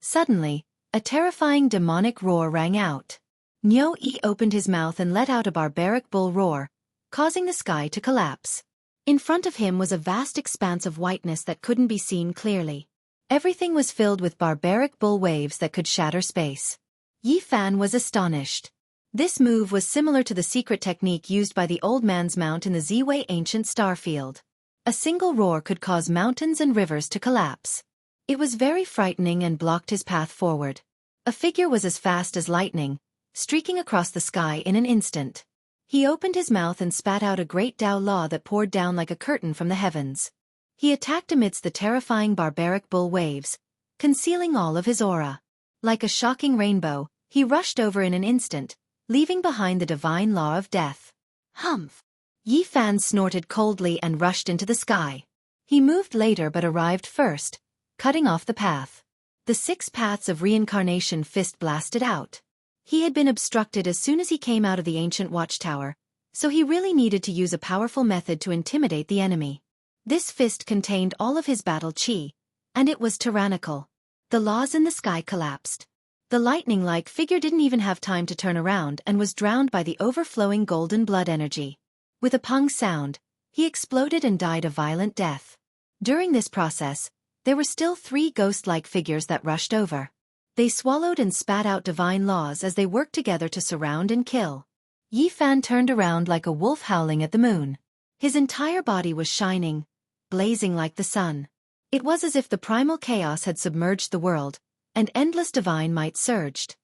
Suddenly, a terrifying demonic roar rang out. Nyo Yi opened his mouth and let out a barbaric bull roar, causing the sky to collapse. In front of him was a vast expanse of whiteness that couldn't be seen clearly. Everything was filled with barbaric bull waves that could shatter space. Yi Fan was astonished. This move was similar to the secret technique used by the old man's mount in the Ziwei ancient star field. A single roar could cause mountains and rivers to collapse. It was very frightening and blocked his path forward. A figure was as fast as lightning, streaking across the sky in an instant. He opened his mouth and spat out a great Dao Law that poured down like a curtain from the heavens. He attacked amidst the terrifying barbaric bull waves, concealing all of his aura. Like a shocking rainbow, he rushed over in an instant, leaving behind the divine law of death. Humph! Yi Fan snorted coldly and rushed into the sky. He moved later but arrived first, cutting off the path. The 6 paths of reincarnation fist blasted out. He had been obstructed as soon as he came out of the ancient watchtower, so he really needed to use a powerful method to intimidate the enemy. This fist contained all of his battle chi, and it was tyrannical. The laws in the sky collapsed. The lightning-like figure didn't even have time to turn around and was drowned by the overflowing golden blood energy. With a pung sound, he exploded and died a violent death. During this process, there were still 3 ghost-like figures that rushed over. They swallowed and spat out divine laws as they worked together to surround and kill. Yi Fan turned around like a wolf howling at the moon. His entire body was shining, blazing like the sun. It was as if the primal chaos had submerged the world, and endless divine might surged.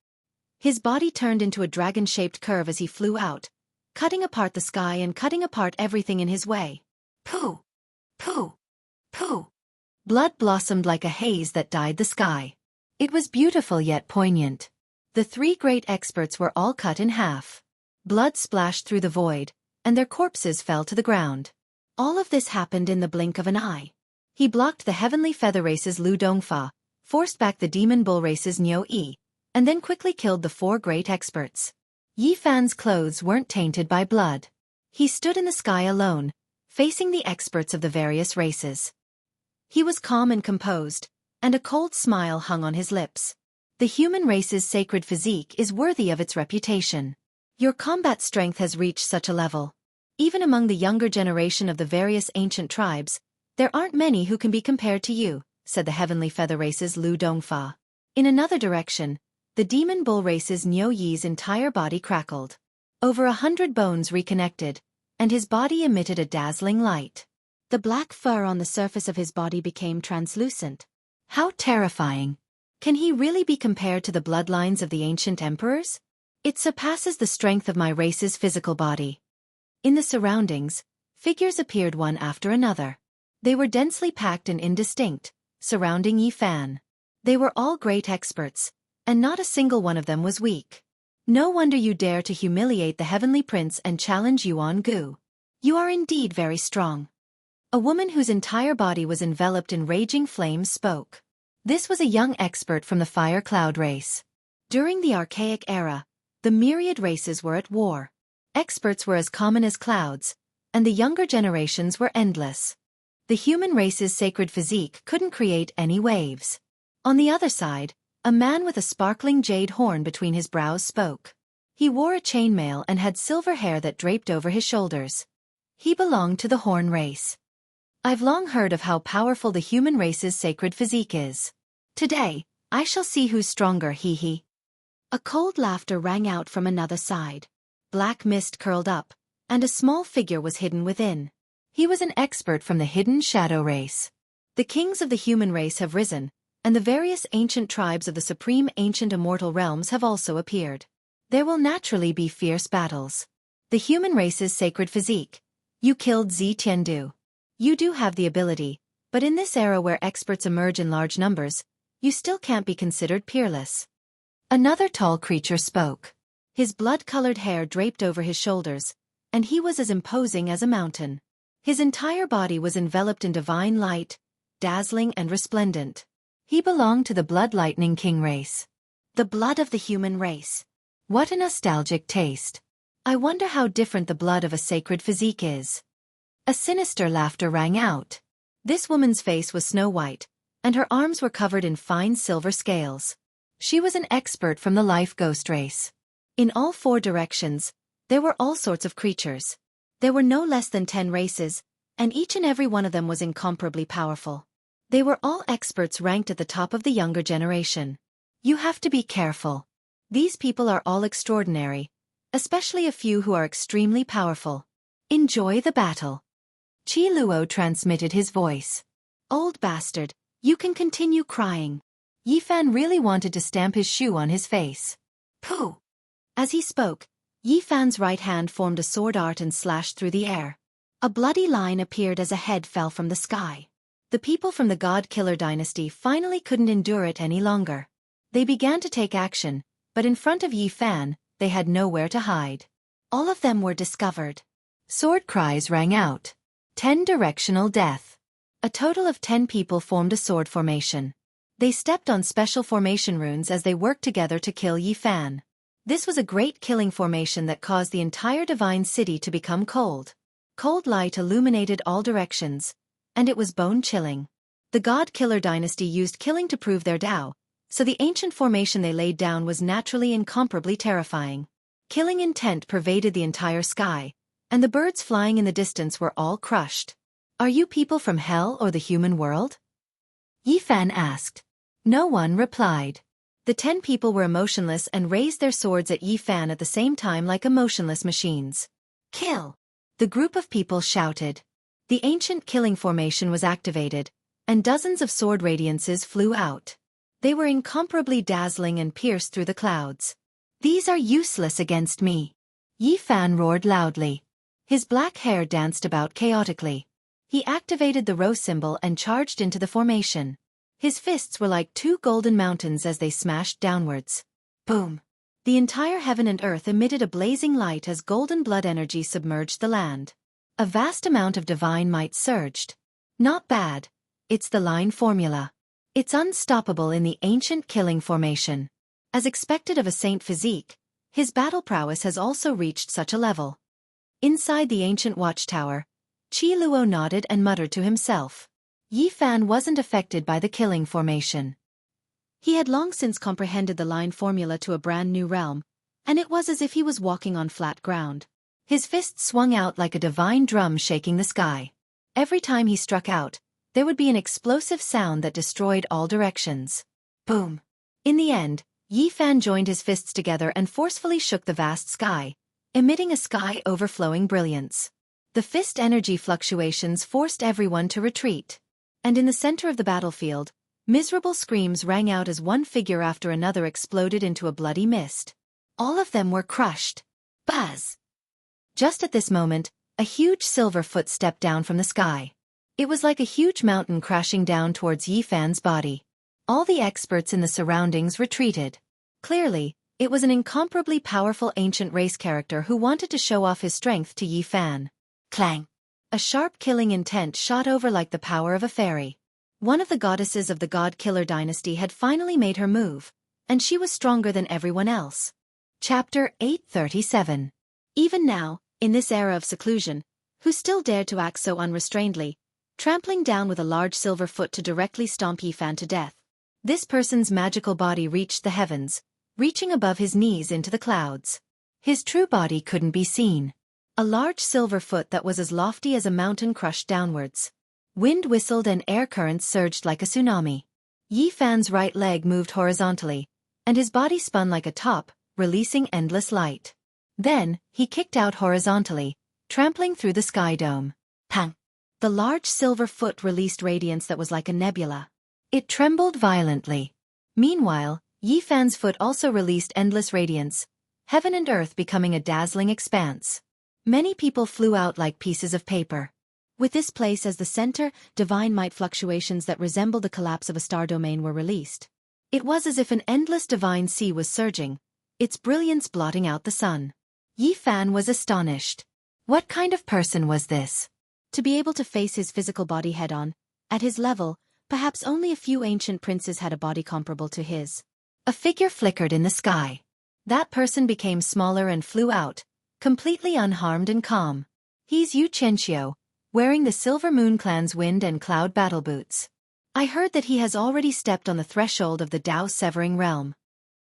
His body turned into a dragon-shaped curve as he flew out, cutting apart the sky and cutting apart everything in his way. Pooh! Pooh! Pooh! Blood blossomed like a haze that dyed the sky. It was beautiful yet poignant. The three great experts were all cut in half. Blood splashed through the void, and their corpses fell to the ground. All of this happened in the blink of an eye. He blocked the heavenly feather race's Lu Dongfa, forced back the demon bull race's Niu Yi, and then quickly killed the four great experts. Yi Fan's clothes weren't tainted by blood. He stood in the sky alone, facing the experts of the various races. He was calm and composed, and a cold smile hung on his lips. The human race's sacred physique is worthy of its reputation. Your combat strength has reached such a level. Even among the younger generation of the various ancient tribes, there aren't many who can be compared to you, said the heavenly feather race's Lu Dongfa. In another direction, the demon bull race's Niu Yi's entire body crackled. Over 100 bones reconnected, and his body emitted a dazzling light. The black fur on the surface of his body became translucent. How terrifying! Can he really be compared to the bloodlines of the ancient emperors? It surpasses the strength of my race's physical body. In the surroundings, figures appeared one after another. They were densely packed and indistinct, surrounding Yi Fan. They were all great experts, and not a single one of them was weak. No wonder you dare to humiliate the heavenly prince and challenge Yuan Gu. You are indeed very strong. A woman whose entire body was enveloped in raging flames spoke. This was a young expert from the Fire Cloud race. During the Archaic era, the myriad races were at war. Experts were as common as clouds, and the younger generations were endless. The human race's sacred physique couldn't create any waves. On the other side, a man with a sparkling jade horn between his brows spoke. He wore a chainmail and had silver hair that draped over his shoulders. He belonged to the horn race. I've long heard of how powerful the human race's sacred physique is. Today, I shall see who's stronger, hee. A cold laughter rang out from another side. Black mist curled up, and a small figure was hidden within. He was an expert from the hidden shadow race. The kings of the human race have risen, and the various ancient tribes of the supreme ancient immortal realms have also appeared. There will naturally be fierce battles. The human race's sacred physique. You killed Zi Tiandu. You do have the ability, but in this era where experts emerge in large numbers, you still can't be considered peerless. Another tall creature spoke. His blood-colored hair draped over his shoulders, and he was as imposing as a mountain. His entire body was enveloped in divine light, dazzling and resplendent. He belonged to the Blood Lightning King race. The blood of the human race. What a nostalgic taste. I wonder how different the blood of a sacred physique is. A sinister laughter rang out. This woman's face was snow-white, and her arms were covered in fine silver scales. She was an expert from the life ghost race. In all four directions, there were all sorts of creatures. There were no less than 10 races, and each and every one of them was incomparably powerful. They were all experts ranked at the top of the younger generation. You have to be careful. These people are all extraordinary, especially a few who are extremely powerful. Enjoy the battle. Qi Luo transmitted his voice. Old bastard, you can continue crying. Yi Fan really wanted to stamp his shoe on his face. Pooh! As he spoke, Yi Fan's right hand formed a sword art and slashed through the air. A bloody line appeared as a head fell from the sky. The people from the God Killer dynasty finally couldn't endure it any longer. They began to take action, but in front of Yi Fan, they had nowhere to hide. All of them were discovered. Sword cries rang out. 10 directional death. A total of 10 people formed a sword formation. They stepped on special formation runes as they worked together to kill Yi Fan. This was a great killing formation that caused the entire divine city to become cold. Cold light illuminated all directions, and it was bone-chilling. The God Killer dynasty used killing to prove their Tao, so the ancient formation they laid down was naturally incomparably terrifying. Killing intent pervaded the entire sky, and the birds flying in the distance were all crushed. Are you people from hell or the human world? Yi Fan asked. No one replied. The 10 people were emotionless and raised their swords at Yi Fan at the same time like emotionless machines. Kill! The group of people shouted. The ancient killing formation was activated, and dozens of sword radiances flew out. They were incomparably dazzling and pierced through the clouds. These are useless against me. Yi Fan roared loudly. His black hair danced about chaotically. He activated the row symbol and charged into the formation. His fists were like two golden mountains as they smashed downwards. Boom! The entire heaven and earth emitted a blazing light as golden blood energy submerged the land. A vast amount of divine might surged. Not bad. It's the line formula. It's unstoppable in the ancient killing formation. As expected of a saint physique, his battle prowess has also reached such a level. Inside the ancient watchtower, Qi Luo nodded and muttered to himself. Yi Fan wasn't affected by the killing formation. He had long since comprehended the line formula to a brand new realm, and it was as if he was walking on flat ground. His fists swung out like a divine drum shaking the sky. Every time he struck out, there would be an explosive sound that destroyed all directions. Boom! In the end, Yi Fan joined his fists together and forcefully shook the vast sky, emitting a sky-overflowing brilliance. The fist energy fluctuations forced everyone to retreat. And in the center of the battlefield, miserable screams rang out as one figure after another exploded into a bloody mist. All of them were crushed. Buzz! Just at this moment, a huge silver foot stepped down from the sky. It was like a huge mountain crashing down towards Yi Fan's body. All the experts in the surroundings retreated. Clearly, it was an incomparably powerful ancient race character who wanted to show off his strength to Yi Fan. Clang! A sharp killing intent shot over like the power of a fairy. One of the goddesses of the God-Killer dynasty had finally made her move, and she was stronger than everyone else. Chapter 837. Even now, in this era of seclusion, who still dared to act so unrestrainedly, trampling down with a large silver foot to directly stomp Yi Fan to death. This person's magical body reached the heavens, reaching above his knees into the clouds. His true body couldn't be seen. A large silver foot that was as lofty as a mountain crushed downwards. Wind whistled and air currents surged like a tsunami. Yi Fan's right leg moved horizontally, and his body spun like a top, releasing endless light. Then, he kicked out horizontally, trampling through the sky dome. Pang! The large silver foot released radiance that was like a nebula. It trembled violently. Meanwhile, Yi Fan's foot also released endless radiance, heaven and earth becoming a dazzling expanse. Many people flew out like pieces of paper. With this place as the center, divine might fluctuations that resembled the collapse of a star domain were released. It was as if an endless divine sea was surging, its brilliance blotting out the sun. Yi Fan was astonished. What kind of person was this? To be able to face his physical body head-on, at his level, perhaps only a few ancient princes had a body comparable to his. A figure flickered in the sky. That person became smaller and flew out, completely unharmed and calm. He's Xianxia, wearing the Silver Moon Clan's wind and cloud battle boots. I heard that he has already stepped on the threshold of the Dao-severing realm.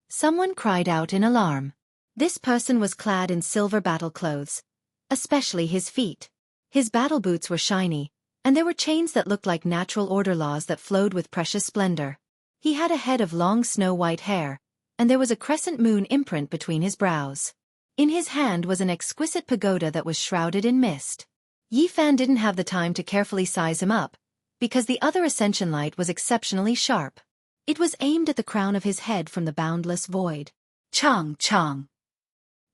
Someone cried out in alarm. This person was clad in silver battle clothes, especially his feet. His battle boots were shiny, and there were chains that looked like natural order laws that flowed with precious splendor. He had a head of long snow-white hair, and there was a crescent moon imprint between his brows. In his hand was an exquisite pagoda that was shrouded in mist. Yi Fan didn't have the time to carefully size him up, because the other ascension light was exceptionally sharp. It was aimed at the crown of his head from the boundless void. Chong chong!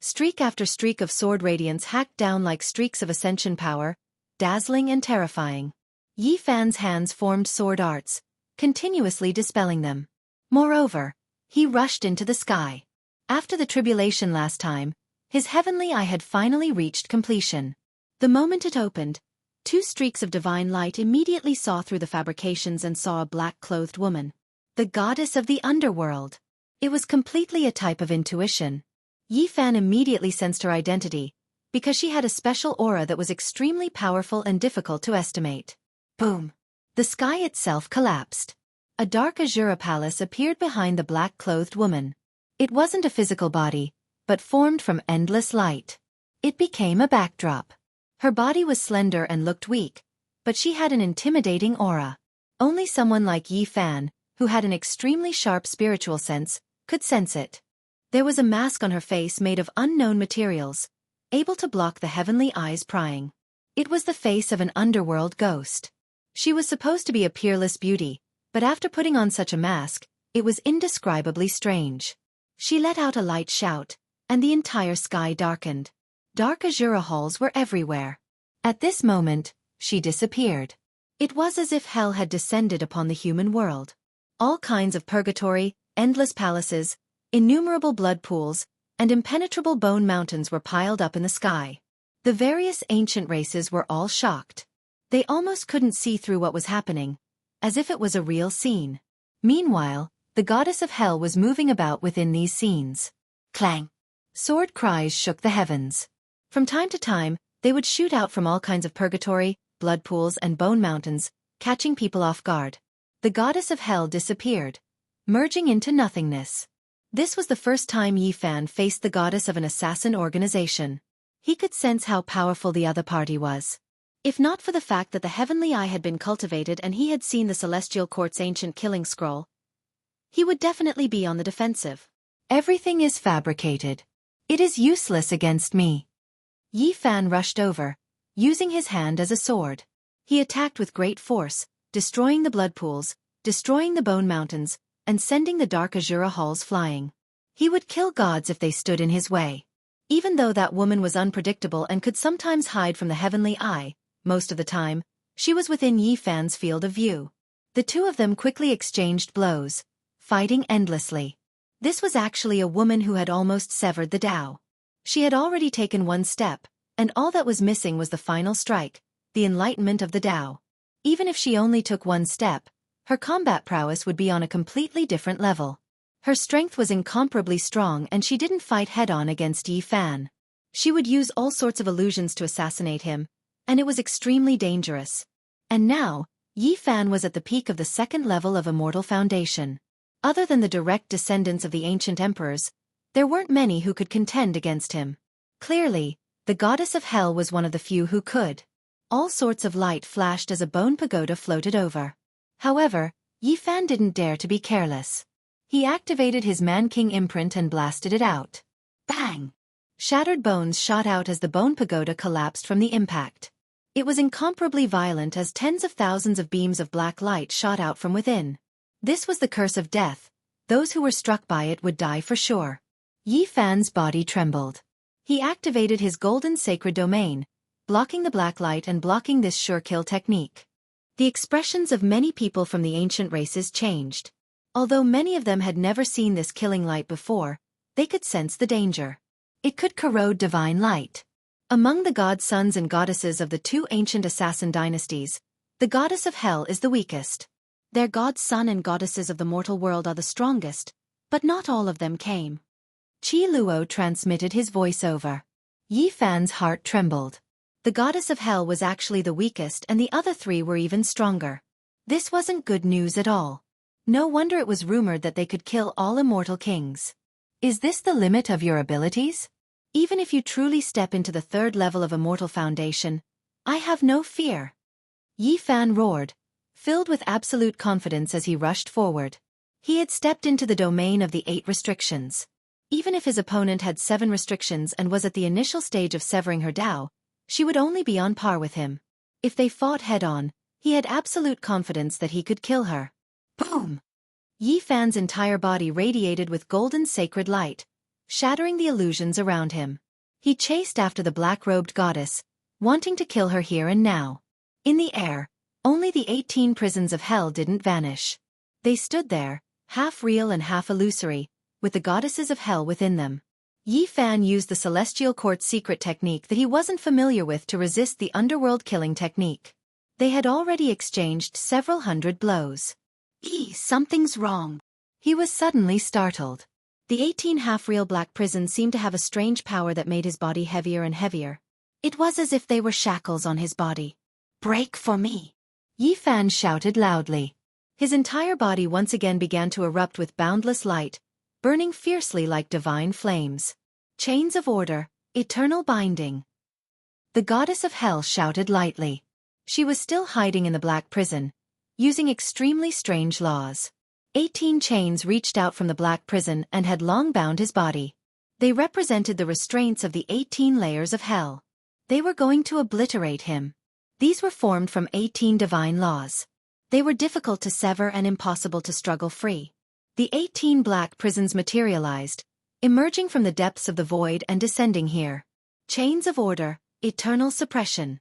Streak after streak of sword radiance hacked down like streaks of ascension power, dazzling and terrifying. Yi Fan's hands formed sword arts, continuously dispelling them. Moreover, he rushed into the sky. After the tribulation last time, his heavenly eye had finally reached completion. The moment it opened, two streaks of divine light immediately saw through the fabrications and saw a black-clothed woman. The goddess of the underworld. It was completely a type of intuition. Yi Fan immediately sensed her identity, because she had a special aura that was extremely powerful and difficult to estimate. Boom! The sky itself collapsed. A dark azure palace appeared behind the black-clothed woman. It wasn't a physical body, but formed from endless light. It became a backdrop. Her body was slender and looked weak, but she had an intimidating aura. Only someone like Yi Fan, who had an extremely sharp spiritual sense, could sense it. There was a mask on her face made of unknown materials, able to block the heavenly eyes prying. It was the face of an underworld ghost. She was supposed to be a peerless beauty, but after putting on such a mask, it was indescribably strange. She let out a light shout, and the entire sky darkened. Dark azure halls were everywhere. At this moment, she disappeared. It was as if hell had descended upon the human world. All kinds of purgatory, endless palaces, innumerable blood pools, and impenetrable bone mountains were piled up in the sky. The various ancient races were all shocked. They almost couldn't see through what was happening, as if it was a real scene. Meanwhile, the goddess of hell was moving about within these scenes. Clang! Sword cries shook the heavens. From time to time, they would shoot out from all kinds of purgatory, blood pools and bone mountains, catching people off guard. The goddess of hell disappeared, merging into nothingness. This was the first time Yi Fan faced the goddess of an assassin organization. He could sense how powerful the other party was. If not for the fact that the heavenly eye had been cultivated and he had seen the celestial court's ancient killing scroll, he would definitely be on the defensive. Everything is fabricated. It is useless against me. Yi Fan rushed over, using his hand as a sword. He attacked with great force, destroying the blood pools, destroying the bone mountains, and sending the dark azure halls flying. He would kill gods if they stood in his way. Even though that woman was unpredictable and could sometimes hide from the heavenly eye, most of the time, she was within Yi Fan's field of view. The two of them quickly exchanged blows, fighting endlessly. This was actually a woman who had almost severed the Tao. She had already taken one step, and all that was missing was the final strike, the enlightenment of the Tao. Even if she only took one step, her combat prowess would be on a completely different level. Her strength was incomparably strong and she didn't fight head-on against Yi Fan. She would use all sorts of illusions to assassinate him, and it was extremely dangerous. And now, Yi Fan was at the peak of the second level of Immortal Foundation. Other than the direct descendants of the ancient emperors, there weren't many who could contend against him. Clearly, the goddess of hell was one of the few who could. All sorts of light flashed as a bone pagoda floated over. However, Yi Fan didn't dare to be careless. He activated his Man-King imprint and blasted it out. Bang! Shattered bones shot out as the bone pagoda collapsed from the impact. It was incomparably violent as tens of thousands of beams of black light shot out from within. This was the curse of death. Those who were struck by it would die for sure. Yi Fan's body trembled. He activated his golden sacred domain, blocking the black light and blocking this sure kill technique. The expressions of many people from the ancient races changed. Although many of them had never seen this killing light before, they could sense the danger. It could corrode divine light. Among the god-sons and goddesses of the two ancient assassin dynasties, the goddess of hell is the weakest. Their god-son and goddesses of the mortal world are the strongest, but not all of them came. Qi Luo transmitted his voice over. Yi Fan's heart trembled. The goddess of hell was actually the weakest and the other three were even stronger. This wasn't good news at all. No wonder it was rumored that they could kill all immortal kings. Is this the limit of your abilities? Even if you truly step into the third level of Immortal Foundation, I have no fear. Yi Fan roared, filled with absolute confidence as he rushed forward. He had stepped into the domain of the 8 restrictions. Even if his opponent had 7 restrictions and was at the initial stage of severing her Tao, she would only be on par with him. If they fought head-on, he had absolute confidence that he could kill her. Boom! Yi Fan's entire body radiated with golden sacred light, shattering the illusions around him. He chased after the black-robed goddess, wanting to kill her here and now. In the air, only the 18 prisons of hell didn't vanish. They stood there, half real and half illusory, with the goddesses of hell within them. Yi Fan used the Celestial Court's secret technique that he wasn't familiar with to resist the underworld killing technique. They had already exchanged several hundred blows. Something's wrong. He was suddenly startled. The 18 half-real black prisons seemed to have a strange power that made his body heavier and heavier. It was as if they were shackles on his body. Break for me! Yi Fan shouted loudly. His entire body once again began to erupt with boundless light, burning fiercely like divine flames. Chains of order, eternal binding. The goddess of hell shouted lightly. She was still hiding in the black prison, using extremely strange laws. 18 chains reached out from the black prison and had long bound his body. They represented the restraints of the 18 layers of hell. They were going to obliterate him. These were formed from 18 divine laws. They were difficult to sever and impossible to struggle free. The 18 black prisons materialized, emerging from the depths of the void and descending here. Chains of order, eternal suppression.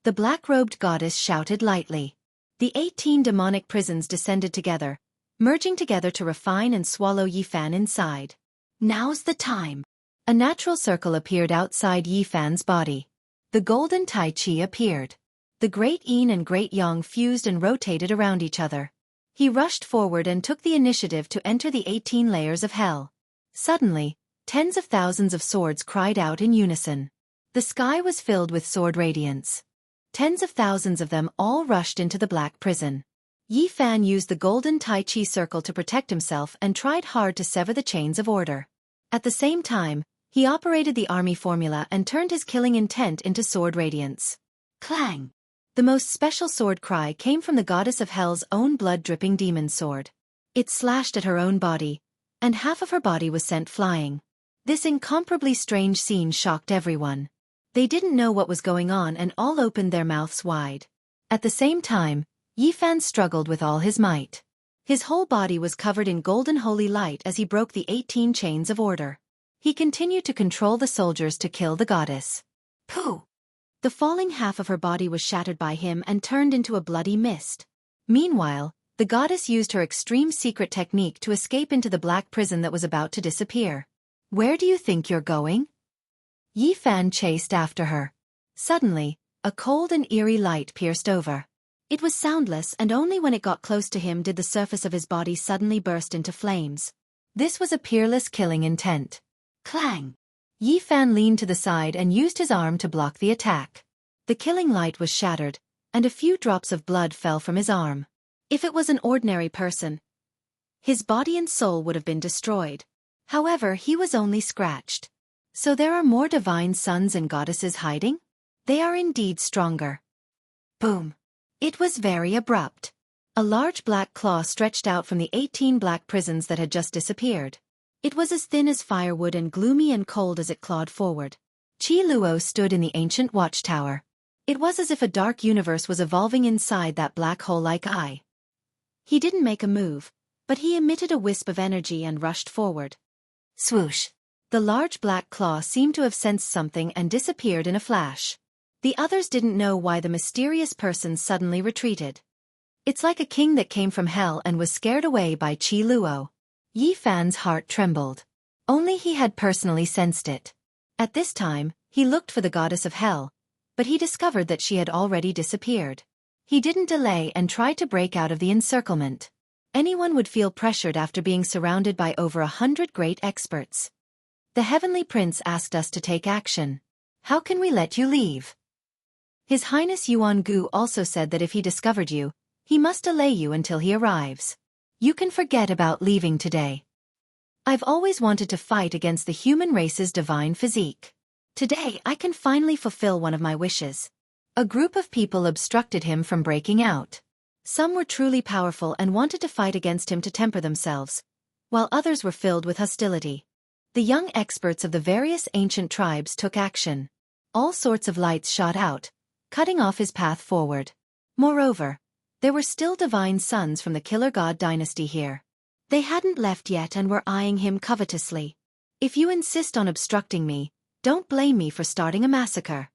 The black-robed goddess shouted lightly. The 18 demonic prisons descended together, merging together to refine and swallow Yifan inside. Now's the time. A natural circle appeared outside Yifan's body. The golden Tai Chi appeared. The Great Yin and Great Yang fused and rotated around each other. He rushed forward and took the initiative to enter the 18 layers of hell. Suddenly, tens of thousands of swords cried out in unison. The sky was filled with sword radiance. Tens of thousands of them all rushed into the black prison. Yifan used the golden Tai Chi circle to protect himself and tried hard to sever the chains of order. At the same time, he operated the army formula and turned his killing intent into sword radiance. Clang! The most special sword cry came from the goddess of hell's own blood-dripping demon sword. It slashed at her own body, and half of her body was sent flying. This incomparably strange scene shocked everyone. They didn't know what was going on and all opened their mouths wide. At the same time, Yifan struggled with all his might. His whole body was covered in golden holy light as he broke the 18 chains of order. He continued to control the soldiers to kill the goddess. Pooh! The falling half of her body was shattered by him and turned into a bloody mist. Meanwhile, the goddess used her extreme secret technique to escape into the black prison that was about to disappear. Where do you think you're going? Yifan chased after her. Suddenly, a cold and eerie light pierced over. It was soundless, and only when it got close to him did the surface of his body suddenly burst into flames. This was a peerless killing intent. Clang! Yifan leaned to the side and used his arm to block the attack. The killing light was shattered, and a few drops of blood fell from his arm. If it was an ordinary person, his body and soul would have been destroyed. However, he was only scratched. So there are more divine sons and goddesses hiding? They are indeed stronger. Boom! It was very abrupt. A large black claw stretched out from the 18 black prisons that had just disappeared. It was as thin as firewood and gloomy and cold as it clawed forward. Qi Luo stood in the ancient watchtower. It was as if a dark universe was evolving inside that black hole-like eye. He didn't make a move, but he emitted a wisp of energy and rushed forward. Swoosh! The large black claw seemed to have sensed something and disappeared in a flash. The others didn't know why the mysterious person suddenly retreated. It's like a king that came from hell and was scared away by Qi Luo. Yifan's heart trembled. Only he had personally sensed it. At this time, he looked for the goddess of hell, but he discovered that she had already disappeared. He didn't delay and tried to break out of the encirclement. Anyone would feel pressured after being surrounded by over 100 great experts. The Heavenly Prince asked us to take action. How can we let you leave? His Highness Yuan Gu also said that if he discovered you, he must delay you until he arrives. You can forget about leaving today. I've always wanted to fight against the human race's divine physique. Today I can finally fulfill one of my wishes. A group of people obstructed him from breaking out. Some were truly powerful and wanted to fight against him to temper themselves, while others were filled with hostility. The young experts of the various ancient tribes took action. All sorts of lights shot out, cutting off his path forward. Moreover, there were still divine sons from the Killer God dynasty here. They hadn't left yet and were eyeing him covetously. If you insist on obstructing me, don't blame me for starting a massacre.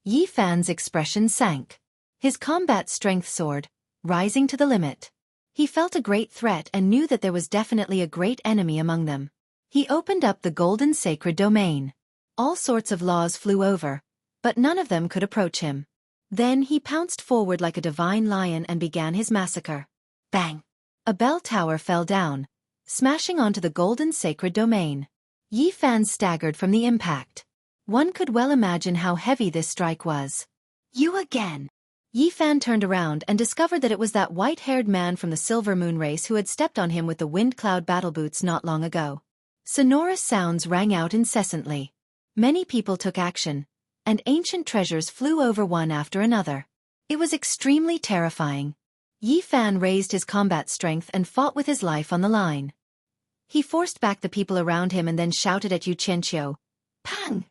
Yifan's expression sank. His combat strength soared, rising to the limit. He felt a great threat and knew that there was definitely a great enemy among them. He opened up the golden sacred domain. All sorts of laws flew over, but none of them could approach him. Then he pounced forward like a divine lion and began his massacre. Bang! A bell tower fell down, smashing onto the golden sacred domain. Yifan staggered from the impact. One could well imagine how heavy this strike was. You again! Yifan turned around and discovered that it was that white-haired man from the Silver Moon race who had stepped on him with the Wind Cloud battle boots not long ago. Sonorous sounds rang out incessantly. Many people took action, and ancient treasures flew over one after another. It was extremely terrifying. Yifan raised his combat strength and fought with his life on the line. He forced back the people around him and then shouted at Xianxia. Pang!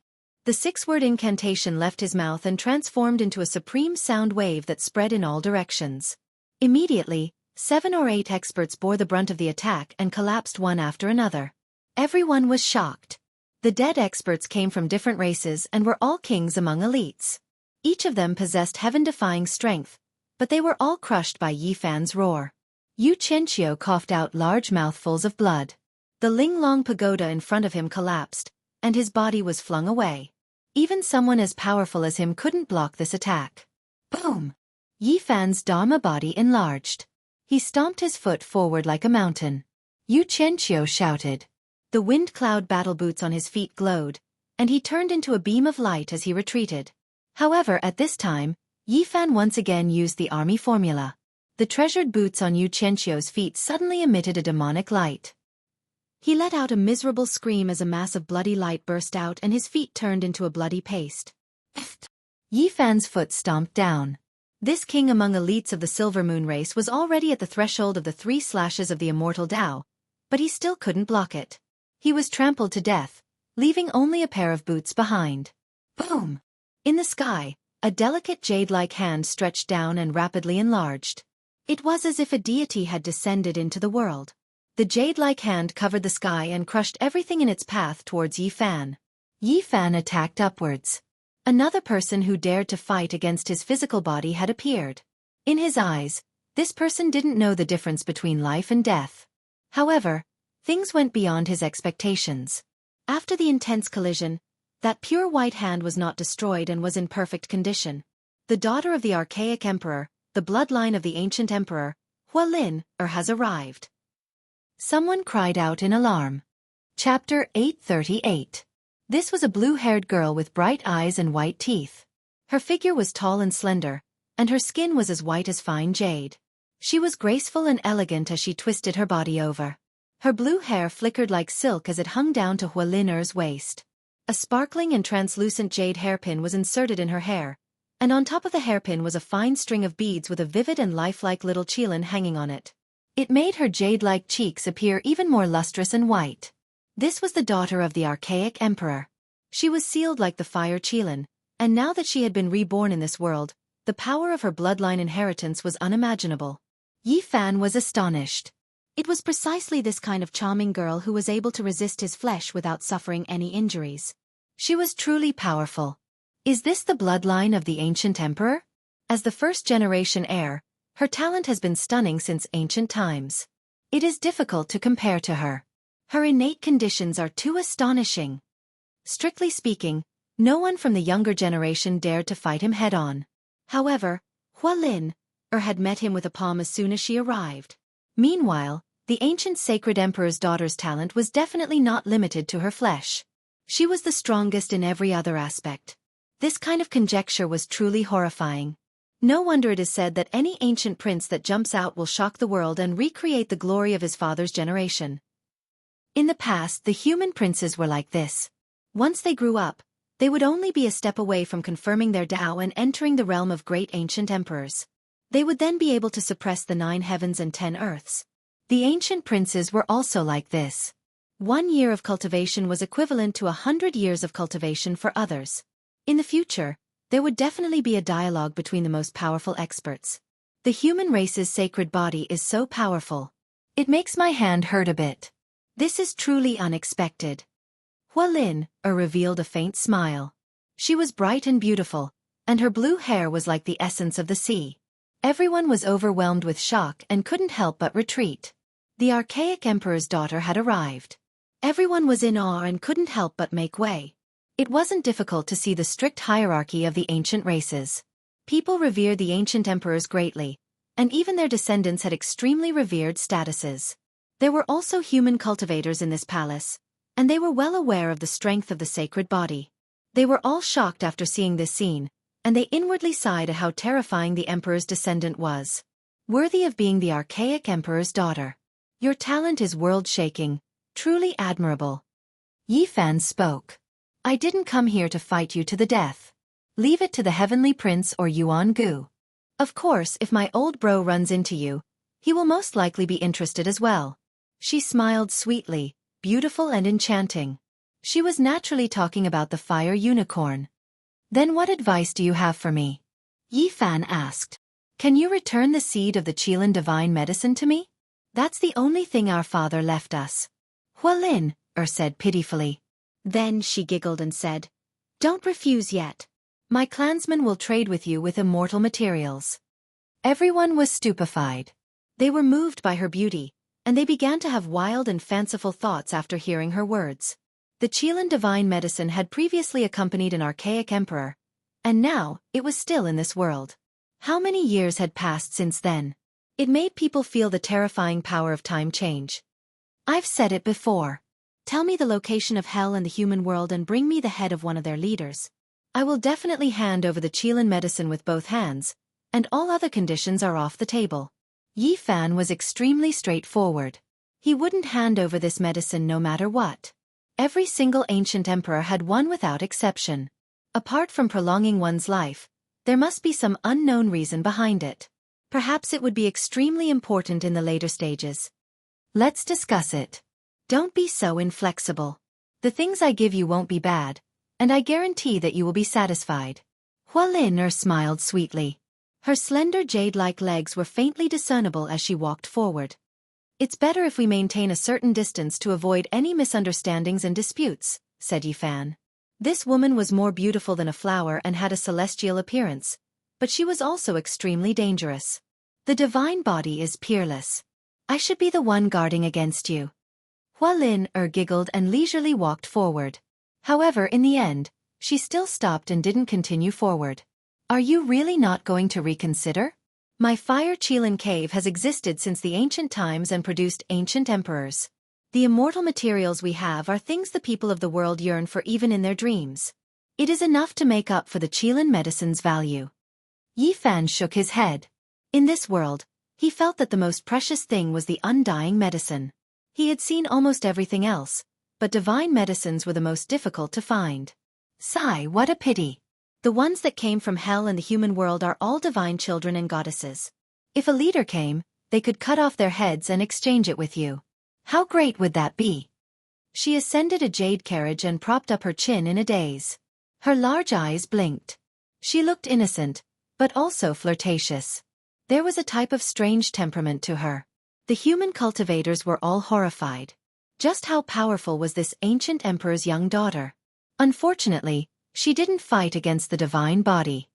The 6-word incantation left his mouth and transformed into a supreme sound wave that spread in all directions. Immediately, 7 or 8 experts bore the brunt of the attack and collapsed one after another. Everyone was shocked. The dead experts came from different races and were all kings among elites. Each of them possessed heaven-defying strength, but they were all crushed by Yi Fan's roar. Xianxia coughed out large mouthfuls of blood. The Linglong pagoda in front of him collapsed, and his body was flung away. Even someone as powerful as him couldn't block this attack. Boom! Yi Fan's Dharma body enlarged. He stomped his foot forward like a mountain. Xianxia shouted. The wind cloud battle boots on his feet glowed, and he turned into a beam of light as he retreated. However, at this time, Yi Fan once again used the army formula. The treasured boots on Xianxia's feet suddenly emitted a demonic light. He let out a miserable scream as a mass of bloody light burst out and his feet turned into a bloody paste. Yi Fan's foot stomped down. This king among elites of the Silver Moon race was already at the threshold of the 3 slashes of the immortal Tao, but he still couldn't block it. He was trampled to death, leaving only a pair of boots behind. Boom! In the sky, a delicate jade-like hand stretched down and rapidly enlarged. It was as if a deity had descended into the world. The jade-like hand covered the sky and crushed everything in its path towards Yi Fan. Yi Fan attacked upwards. Another person who dared to fight against his physical body had appeared. In his eyes, this person didn't know the difference between life and death. However, things went beyond his expectations. After the intense collision, that pure white hand was not destroyed and was in perfect condition. The daughter of the archaic emperor, the bloodline of the ancient emperor, Hualin, has arrived. Someone cried out in alarm. Chapter 838. This was a blue-haired girl with bright eyes and white teeth. Her figure was tall and slender, and her skin was as white as fine jade. She was graceful and elegant as she twisted her body over. Her blue hair flickered like silk as it hung down to Hualin's waist. A sparkling and translucent jade hairpin was inserted in her hair, and on top of the hairpin was a fine string of beads with a vivid and lifelike little qilin hanging on it. It made her jade-like cheeks appear even more lustrous and white. This was the daughter of the archaic emperor. She was sealed like the fire qilin, and now that she had been reborn in this world, the power of her bloodline inheritance was unimaginable. Yi Fan was astonished. It was precisely this kind of charming girl who was able to resist his flesh without suffering any injuries. She was truly powerful. Is this the bloodline of the ancient emperor? As the first-generation heir, her talent has been stunning since ancient times. It is difficult to compare to her. Her innate conditions are too astonishing. Strictly speaking, no one from the younger generation dared to fight him head-on. However, Hualin had met him with a palm as soon as she arrived. Meanwhile, the ancient sacred emperor's daughter's talent was definitely not limited to her flesh. She was the strongest in every other aspect. This kind of conjecture was truly horrifying. No wonder it is said that any ancient prince that jumps out will shock the world and recreate the glory of his father's generation. In the past, the human princes were like this. Once they grew up, they would only be a step away from confirming their Tao and entering the realm of great ancient emperors. They would then be able to suppress the 9 heavens and 10 earths. The ancient princes were also like this. 1 year of cultivation was equivalent to 100 years of cultivation for others. In the future, there would definitely be a dialogue between the most powerful experts. The human race's sacred body is so powerful. It makes my hand hurt a bit. This is truly unexpected. Hualin revealed a faint smile. She was bright and beautiful, and her blue hair was like the essence of the sea. Everyone was overwhelmed with shock and couldn't help but retreat. The archaic emperor's daughter had arrived. Everyone was in awe and couldn't help but make way. It wasn't difficult to see the strict hierarchy of the ancient races. People revered the ancient emperors greatly, and even their descendants had extremely revered statuses. There were also human cultivators in this palace, and they were well aware of the strength of the sacred body. They were all shocked after seeing this scene, and they inwardly sighed at how terrifying the emperor's descendant was. Worthy of being the archaic emperor's daughter. Your talent is world-shaking, truly admirable. Yi Fan spoke. I didn't come here to fight you to the death. Leave it to the heavenly prince or Yuan Gu. Of course, if my old bro runs into you, he will most likely be interested as well. She smiled sweetly, beautiful and enchanting. She was naturally talking about the fire unicorn. Then what advice do you have for me? Yi Fan asked. Can you return the seed of the Qilin divine medicine to me? That's the only thing our father left us. Hualin, said pitifully. Then she giggled and said, Don't refuse yet. My clansmen will trade with you with immortal materials. Everyone was stupefied. They were moved by her beauty, and they began to have wild and fanciful thoughts after hearing her words. The Qilin divine medicine had previously accompanied an archaic emperor, and now it was still in this world. How many years had passed since then? It made people feel the terrifying power of time change. I've said it before. Tell me the location of hell and the human world and bring me the head of one of their leaders. I will definitely hand over the Qilin medicine with both hands, and all other conditions are off the table. Yi Fan was extremely straightforward. He wouldn't hand over this medicine no matter what. Every single ancient emperor had one without exception. Apart from prolonging one's life, there must be some unknown reason behind it. Perhaps it would be extremely important in the later stages. Let's discuss it. Don't be so inflexible. The things I give you won't be bad, and I guarantee that you will be satisfied. Hualin smiled sweetly. Her slender jade-like legs were faintly discernible as she walked forward. It's better if we maintain a certain distance to avoid any misunderstandings and disputes, said Yi Fan. This woman was more beautiful than a flower and had a celestial appearance, but she was also extremely dangerous. The divine body is peerless. I should be the one guarding against you. Hualin giggled and leisurely walked forward. However, in the end, she still stopped and didn't continue forward. Are you really not going to reconsider? My fire Qilin cave has existed since the ancient times and produced ancient emperors. The immortal materials we have are things the people of the world yearn for even in their dreams. It is enough to make up for the Qilin medicine's value. Yi Fan shook his head. In this world, he felt that the most precious thing was the undying medicine. He had seen almost everything else, but divine medicines were the most difficult to find. Sigh, what a pity. The ones that came from hell and the human world are all divine children and goddesses. If a leader came, they could cut off their heads and exchange it with you. How great would that be? She ascended a jade carriage and propped up her chin in a daze. Her large eyes blinked. She looked innocent, but also flirtatious. There was a type of strange temperament to her. The human cultivators were all horrified. Just how powerful was this ancient emperor's young daughter? Unfortunately, she didn't fight against the divine body.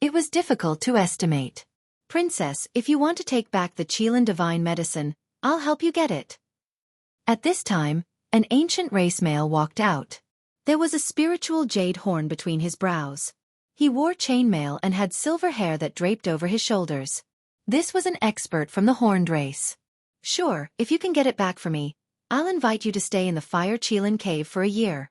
It was difficult to estimate. Princess, if you want to take back the Qilin divine medicine, I'll help you get it. At this time, an ancient race male walked out. There was a spiritual jade horn between his brows. He wore chainmail and had silver hair that draped over his shoulders. This was an expert from the horned race. Sure, if you can get it back for me, I'll invite you to stay in the fire Qilin cave for a year.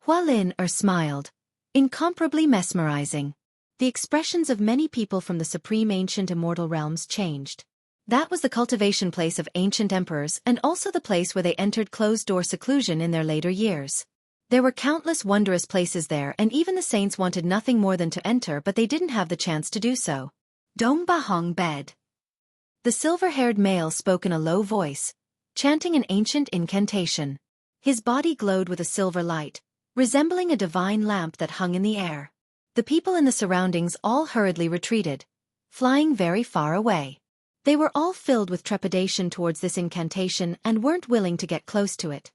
Hualin smiled. Incomparably mesmerizing. The expressions of many people from the supreme ancient immortal realms changed. That was the cultivation place of ancient emperors and also the place where they entered closed-door seclusion in their later years. There were countless wondrous places there and even the saints wanted nothing more than to enter but they didn't have the chance to do so. Dong Bahong bed. The silver-haired male spoke in a low voice, chanting an ancient incantation. His body glowed with a silver light, resembling a divine lamp that hung in the air. The people in the surroundings all hurriedly retreated, flying very far away. They were all filled with trepidation towards this incantation and weren't willing to get close to it.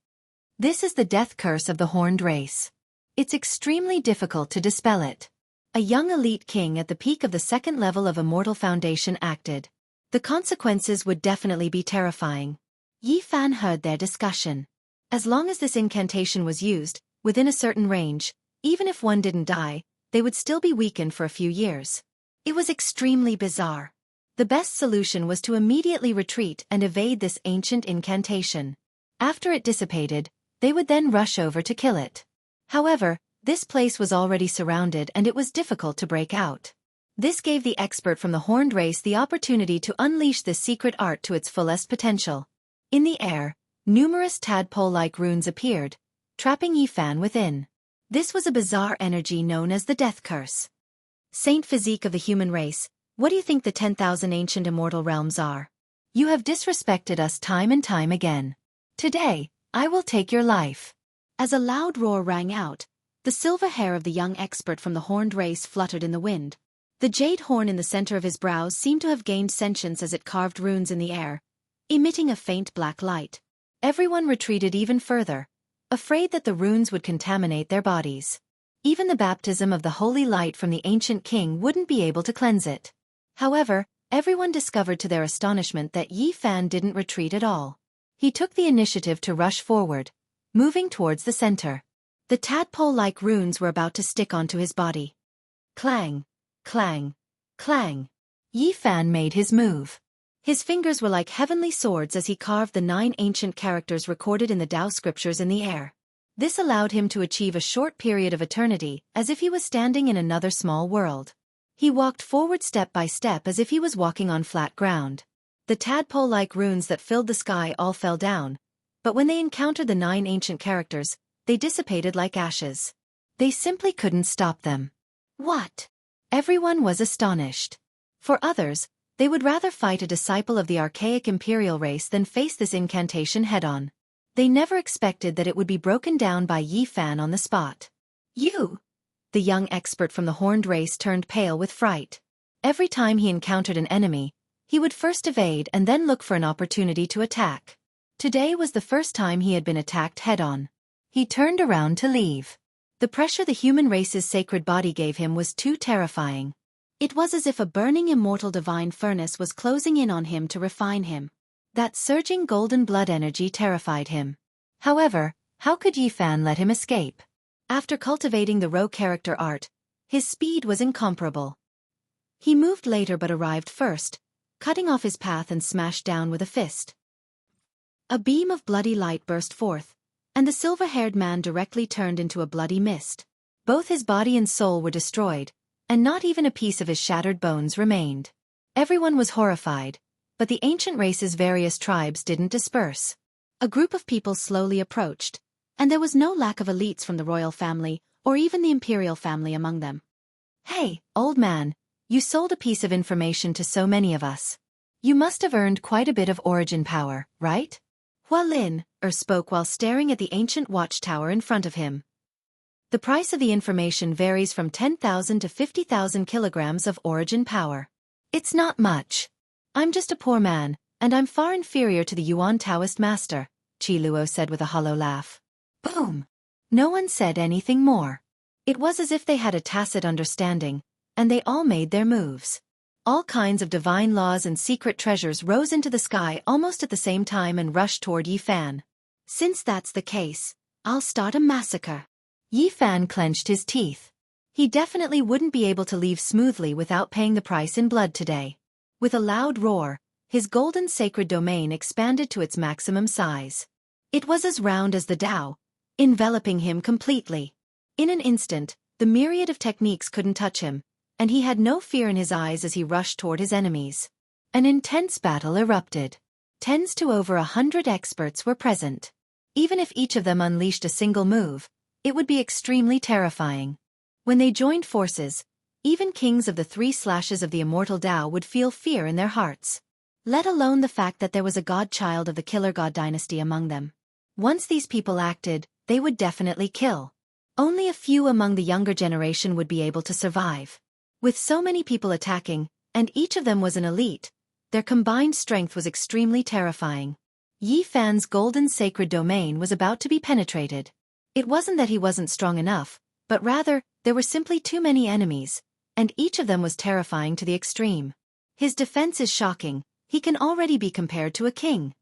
This is the death curse of the horned race. It's extremely difficult to dispel it. A young elite king at the peak of the second level of Immortal Foundation acted. The consequences would definitely be terrifying. Yi Fan heard their discussion. As long as this incantation was used, within a certain range, even if one didn't die, they would still be weakened for a few years. It was extremely bizarre. The best solution was to immediately retreat and evade this ancient incantation. After it dissipated, they would then rush over to kill it. However, this place was already surrounded and it was difficult to break out. This gave the expert from the horned race the opportunity to unleash this secret art to its fullest potential. In the air, numerous tadpole-like runes appeared, trapping Yi Fan within. This was a bizarre energy known as the death curse. Saint Physique of the human race, what do you think the 10,000 ancient immortal realms are? You have disrespected us time and time again. Today, I will take your life. As a loud roar rang out, the silver hair of the young expert from the horned race fluttered in the wind. The jade horn in the center of his brows seemed to have gained sentience as it carved runes in the air, emitting a faint black light. Everyone retreated even further, afraid that the runes would contaminate their bodies. Even the baptism of the holy light from the ancient king wouldn't be able to cleanse it. However, everyone discovered to their astonishment that Yi Fan didn't retreat at all. He took the initiative to rush forward, moving towards the center. The tadpole-like runes were about to stick onto his body. Clang, clang, clang. Yi Fan made his move. His fingers were like heavenly swords as he carved the 9 ancient characters recorded in the Tao scriptures in the air. This allowed him to achieve a short period of eternity, as if he was standing in another small world. He walked forward step by step as if he was walking on flat ground. The tadpole-like runes that filled the sky all fell down, but when they encountered the 9 ancient characters, they dissipated like ashes. They simply couldn't stop them. What? Everyone was astonished. For others, they would rather fight a disciple of the archaic imperial race than face this incantation head-on. They never expected that it would be broken down by Yi Fan on the spot. You! The young expert from the horned race turned pale with fright. Every time he encountered an enemy, he would first evade and then look for an opportunity to attack. Today was the first time he had been attacked head-on. He turned around to leave. The pressure the human race's sacred body gave him was too terrifying. It was as if a burning immortal divine furnace was closing in on him to refine him. That surging golden blood energy terrified him. However, how could Yi Fan let him escape? After cultivating the Ro character art, his speed was incomparable. He moved later but arrived first, cutting off his path and smashed down with a fist. A beam of bloody light burst forth, and the silver-haired man directly turned into a bloody mist. Both his body and soul were destroyed, and not even a piece of his shattered bones remained. Everyone was horrified, but the ancient race's various tribes didn't disperse. A group of people slowly approached, and there was no lack of elites from the royal family or even the imperial family among them. Hey, old man, you sold a piece of information to so many of us. You must have earned quite a bit of origin power, right? Hua Lin spoke while staring at the ancient watchtower in front of him. The price of the information varies from 10,000 to 50,000 kilograms of origin power. It's not much. I'm just a poor man, and I'm far inferior to the Yuan Taoist master, Qi Luo said with a hollow laugh. Boom! No one said anything more. It was as if they had a tacit understanding, and they all made their moves. All kinds of divine laws and secret treasures rose into the sky almost at the same time and rushed toward Yi Fan. Since that's the case, I'll start a massacre. Yi Fan clenched his teeth. He definitely wouldn't be able to leave smoothly without paying the price in blood today. With a loud roar, his golden sacred domain expanded to its maximum size. It was as round as the Tao, enveloping him completely. In an instant, the myriad of techniques couldn't touch him, and he had no fear in his eyes as he rushed toward his enemies. An intense battle erupted. Tens to over 100 experts were present. Even if each of them unleashed a single move, it would be extremely terrifying. When they joined forces, even kings of the 3 slashes of the immortal Tao would feel fear in their hearts. Let alone the fact that there was a godchild of the Killer God dynasty among them. Once these people acted, they would definitely kill. Only a few among the younger generation would be able to survive. With so many people attacking, and each of them was an elite, their combined strength was extremely terrifying. Yi Fan's golden sacred domain was about to be penetrated. It wasn't that he wasn't strong enough, but rather, there were simply too many enemies, and each of them was terrifying to the extreme. His defense is shocking, he can already be compared to a king.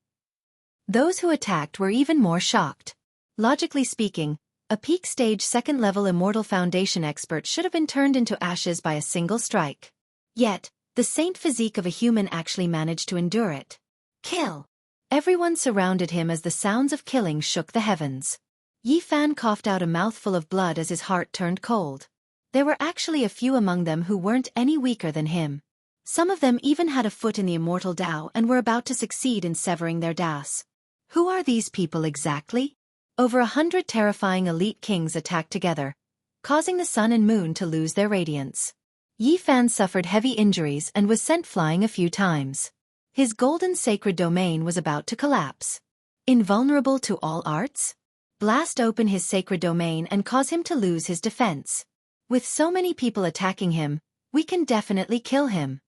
Those who attacked were even more shocked. Logically speaking, a peak stage 2nd level immortal foundation expert should have been turned into ashes by a single strike. Yet, the saint physique of a human actually managed to endure it. Kill! Everyone surrounded him as the sounds of killing shook the heavens. Yi Fan coughed out a mouthful of blood as his heart turned cold. There were actually a few among them who weren't any weaker than him. Some of them even had a foot in the immortal Tao and were about to succeed in severing their das. Who are these people exactly? Over 100 terrifying elite kings attacked together, causing the sun and moon to lose their radiance. Yi Fan suffered heavy injuries and was sent flying a few times. His golden sacred domain was about to collapse. Invulnerable to all arts? Blast open his sacred domain and cause him to lose his defense. With so many people attacking him, We can definitely kill him.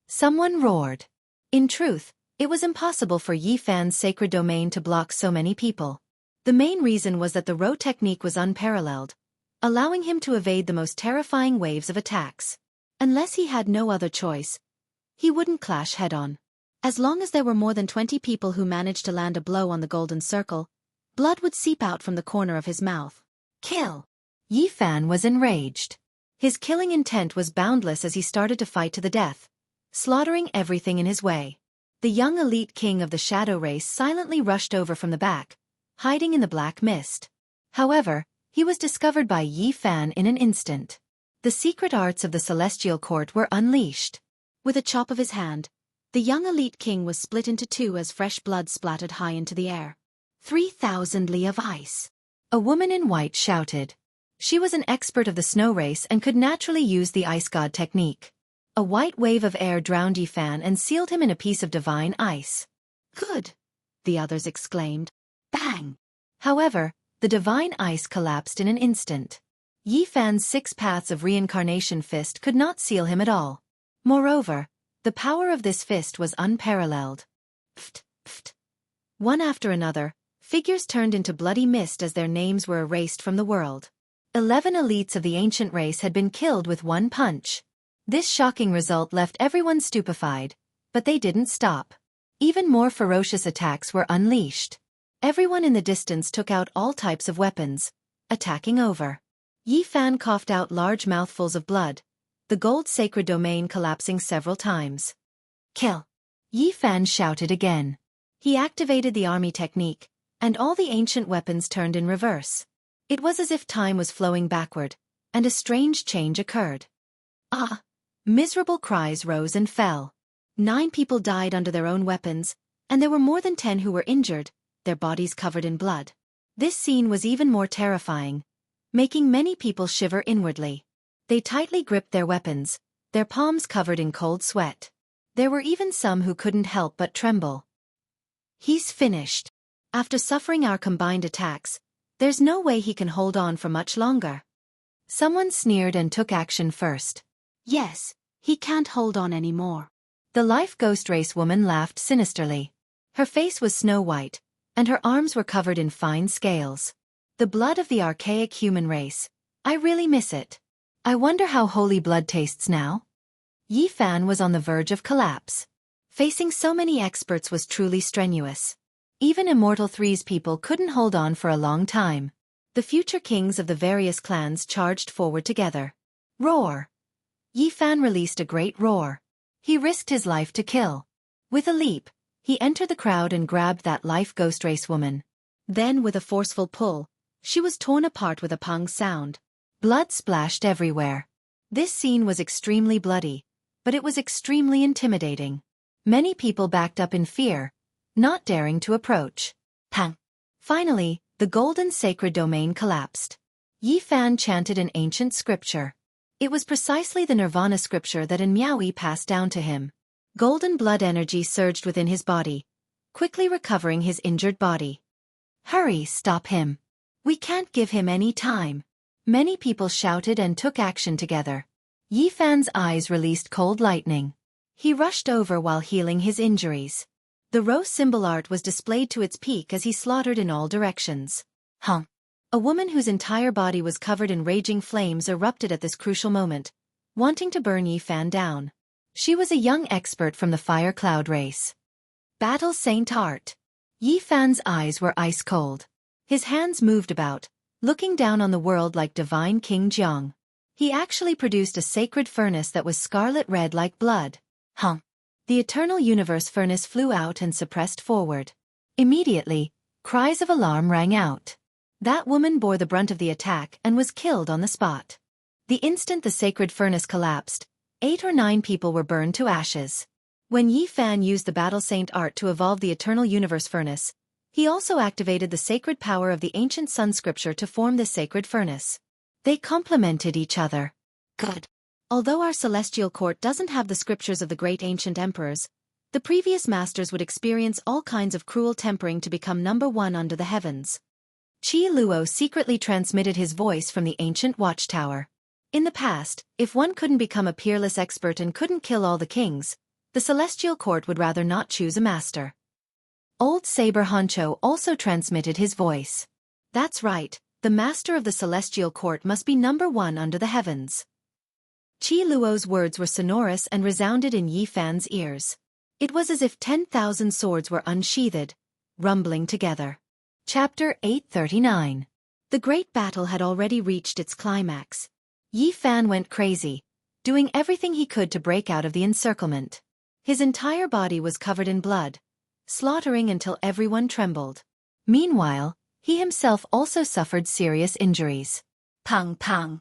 Someone roared. In truth, it was impossible for Yi Fan's sacred domain to block so many people. The main reason was that the row technique was unparalleled, allowing him to evade the most terrifying waves of attacks. Unless he had no other choice, he wouldn't clash head-on. As long as there were more than 20 people who managed to land a blow on the golden circle, blood would seep out from the corner of his mouth. Kill! Yi Fan was enraged. His killing intent was boundless as he started to fight to the death, slaughtering everything in his way. The young elite king of the shadow race silently rushed over from the back, hiding in the black mist. However, he was discovered by Yi Fan in an instant. The secret arts of the celestial court were unleashed. With a chop of his hand, the young elite king was split into two as fresh blood splattered high into the air. 3,000 li of ice. A woman in white shouted. She was an expert of the snow race and could naturally use the ice god technique. A white wave of air drowned Yi Fan and sealed him in a piece of divine ice. Good! The others exclaimed. Bang! However, the divine ice collapsed in an instant. Yi Fan's 6 paths of reincarnation fist could not seal him at all. Moreover, the power of this fist was unparalleled. Pft, pft. One after another, figures turned into bloody mist as their names were erased from the world. 11 elites of the ancient race had been killed with one punch. This shocking result left everyone stupefied, but they didn't stop. Even more ferocious attacks were unleashed. Everyone in the distance took out all types of weapons, attacking over. Yi Fan coughed out large mouthfuls of blood, the gold sacred domain collapsing several times. Kill! Yi Fan shouted again. He activated the army technique, and all the ancient weapons turned in reverse. It was as if time was flowing backward, and a strange change occurred. Ah! Miserable cries rose and fell. 9 people died under their own weapons, and there were more than 10 who were injured, their bodies covered in blood. This scene was even more terrifying, making many people shiver inwardly. They tightly gripped their weapons, their palms covered in cold sweat. There were even some who couldn't help but tremble. He's finished. After suffering our combined attacks, there's no way he can hold on for much longer. Someone sneered and took action first. Yes, he can't hold on anymore. The life ghost race woman laughed sinisterly. Her face was snow-white, and her arms were covered in fine scales. The blood of the archaic human race. I really miss it. I wonder how holy blood tastes now? Yi Fan was on the verge of collapse. Facing so many experts was truly strenuous. Even Immortal 3's people couldn't hold on for a long time. The future kings of the various clans charged forward together. Roar! Yi Fan released a great roar. He risked his life to kill. With a leap, he entered the crowd and grabbed that life ghost race woman. Then with a forceful pull, she was torn apart with a pang sound. Blood splashed everywhere. This scene was extremely bloody, but it was extremely intimidating. Many people backed up in fear, not daring to approach. Pang! Finally, the golden sacred domain collapsed. Yi Fan chanted an ancient scripture. It was precisely the Nirvana scripture that in Miaoyi passed down to him. Golden blood energy surged within his body, quickly recovering his injured body. Hurry, stop him. We can't give him any time. Many people shouted and took action together. Yi Fan's eyes released cold lightning. He rushed over while healing his injuries. The rose symbol art was displayed to its peak as he slaughtered in all directions. A woman whose entire body was covered in raging flames erupted at this crucial moment, wanting to burn Yi Fan down. She was a young expert from the Fire Cloud race. Battle Saint Art. Yi Fan's eyes were ice cold. His hands moved about, looking down on the world like divine King Jianghu. He actually produced a sacred furnace that was scarlet red like blood. The eternal universe furnace flew out and suppressed forward. Immediately, cries of alarm rang out. That woman bore the brunt of the attack and was killed on the spot. The instant the sacred furnace collapsed, 8 or 9 people were burned to ashes. When Yi Fan used the Battle Saint art to evolve the eternal universe furnace, he also activated the sacred power of the ancient sun scripture to form this sacred furnace. They complemented each other. Good. Although our celestial court doesn't have the scriptures of the great ancient emperors, the previous masters would experience all kinds of cruel tempering to become number 1 under the heavens. Qi Luo secretly transmitted his voice from the ancient watchtower. In the past, if one couldn't become a peerless expert and couldn't kill all the kings, the celestial court would rather not choose a master. Old Saber Honcho also transmitted his voice. That's right, the master of the celestial court must be number one under the heavens. Qi Luo's words were sonorous and resounded in Yi Fan's ears. It was as if 10,000 swords were unsheathed, rumbling together. Chapter 839. The great battle had already reached its climax. Yi Fan went crazy, doing everything he could to break out of the encirclement. His entire body was covered in blood, slaughtering until everyone trembled. Meanwhile, he himself also suffered serious injuries. Pang pang.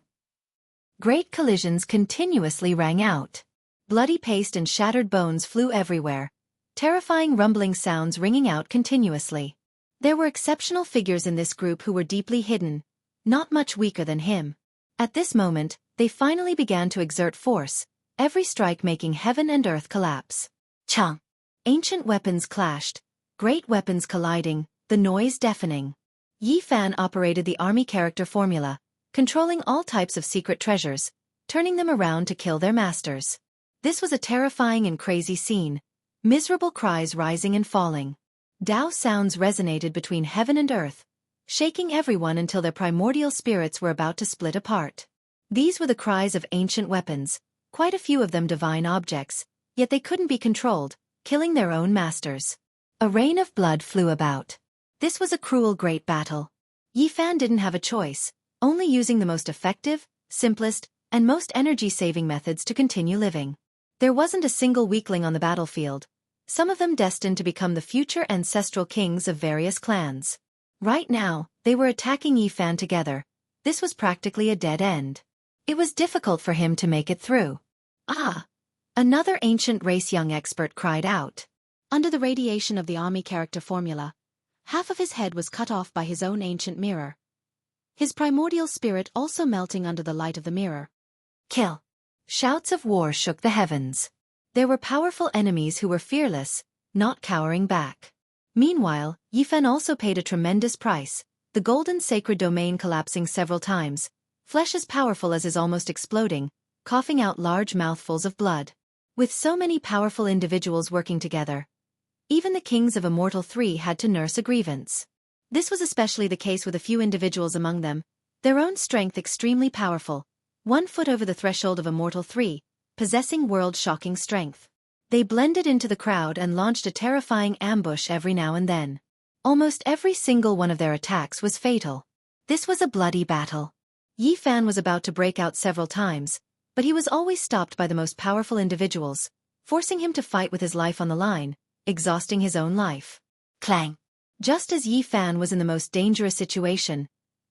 Great collisions continuously rang out. Bloody paste and shattered bones flew everywhere, terrifying rumbling sounds ringing out continuously. There were exceptional figures in this group who were deeply hidden, not much weaker than him. At this moment, they finally began to exert force, every strike making heaven and earth collapse. Chang! Ancient weapons clashed, great weapons colliding, the noise deafening. Yi Fan operated the army character formula, controlling all types of secret treasures, turning them around to kill their masters. This was a terrifying and crazy scene, miserable cries rising and falling. Tao sounds resonated between heaven and earth, shaking everyone until their primordial spirits were about to split apart. These were the cries of ancient weapons, quite a few of them divine objects, yet they couldn't be controlled, killing their own masters. A rain of blood flew about. This was a cruel great battle. Yi Fan didn't have a choice, only using the most effective, simplest, and most energy-saving methods to continue living. There wasn't a single weakling on the battlefield, some of them destined to become the future ancestral kings of various clans. Right now, they were attacking Yi Fan together. This was practically a dead end. It was difficult for him to make it through. Ah! Another ancient race young expert cried out. Under the radiation of the army character formula, half of his head was cut off by his own ancient mirror. His primordial spirit also melting under the light of the mirror. Kill! Shouts of war shook the heavens. There were powerful enemies who were fearless, not cowering back. Meanwhile, Yi Fan also paid a tremendous price, the golden sacred domain collapsing several times, flesh as powerful as his almost exploding, coughing out large mouthfuls of blood. With so many powerful individuals working together, even the kings of Immortal 3 had to nurse a grievance. This was especially the case with a few individuals among them, their own strength extremely powerful, 1 foot over the threshold of Immortal 3, possessing world-shocking strength. They blended into the crowd and launched a terrifying ambush every now and then. Almost every single one of their attacks was fatal. This was a bloody battle. Yi Fan was about to break out several times, but he was always stopped by the most powerful individuals, forcing him to fight with his life on the line, exhausting his own life. Clang! Just as Yi Fan was in the most dangerous situation,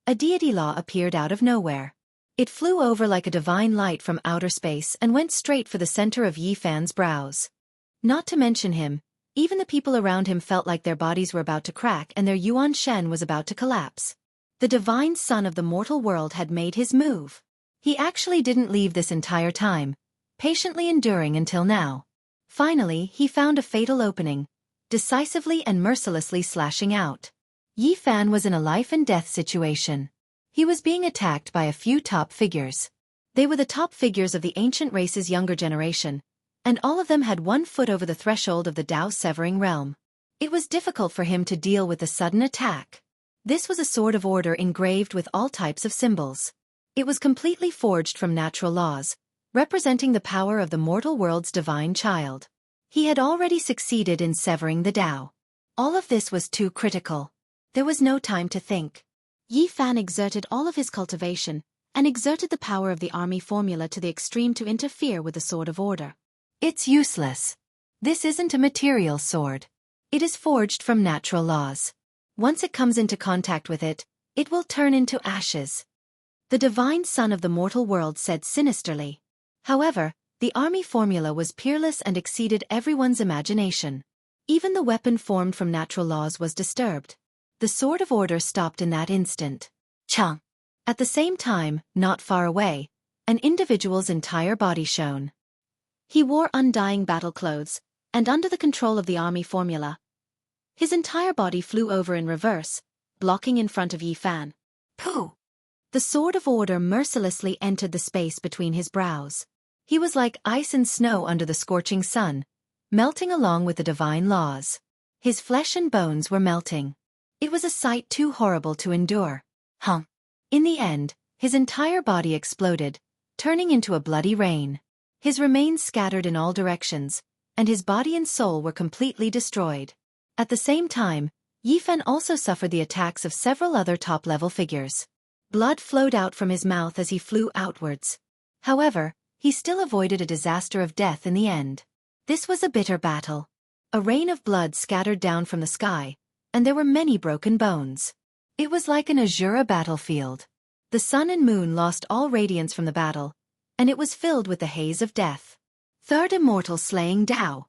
a deity law appeared out of nowhere. It flew over like a divine light from outer space and went straight for the center of Yi Fan's brows. Not to mention him, even the people around him felt like their bodies were about to crack and their Yuan Shen was about to collapse. The divine son of the mortal world had made his move. He actually didn't leave this entire time, patiently enduring until now. Finally, he found a fatal opening, decisively and mercilessly slashing out. Yi Fan was in a life-and-death situation. He was being attacked by a few top figures. They were the top figures of the ancient race's younger generation, and all of them had 1 foot over the threshold of the Tao-severing realm. It was difficult for him to deal with the sudden attack. This was a sword of order engraved with all types of symbols. It was completely forged from natural laws, representing the power of the mortal world's divine child. He had already succeeded in severing the Tao. All of this was too critical. There was no time to think. Yi Fan exerted all of his cultivation, and exerted the power of the army formula to the extreme to interfere with the sword of order. It's useless. This isn't a material sword. It is forged from natural laws. Once it comes into contact with it, it will turn into ashes. The divine son of the mortal world said sinisterly. However, the army formula was peerless and exceeded everyone's imagination. Even the weapon formed from natural laws was disturbed. The sword of order stopped in that instant. Chang! At the same time, not far away, an individual's entire body shone. He wore undying battle clothes, and under the control of the army formula, his entire body flew over in reverse, blocking in front of Yi Fan. Pooh! The sword of order mercilessly entered the space between his brows. He was like ice and snow under the scorching sun, melting along with the divine laws. His flesh and bones were melting. It was a sight too horrible to endure. In the end, his entire body exploded, turning into a bloody rain. His remains scattered in all directions, and his body and soul were completely destroyed. At the same time, Yi Fan also suffered the attacks of several other top-level figures. Blood flowed out from his mouth as he flew outwards. However, he still avoided a disaster of death in the end. This was a bitter battle. A rain of blood scattered down from the sky, and there were many broken bones. It was like an azure battlefield. The sun and moon lost all radiance from the battle, and it was filled with the haze of death. Third immortal slaying Dao.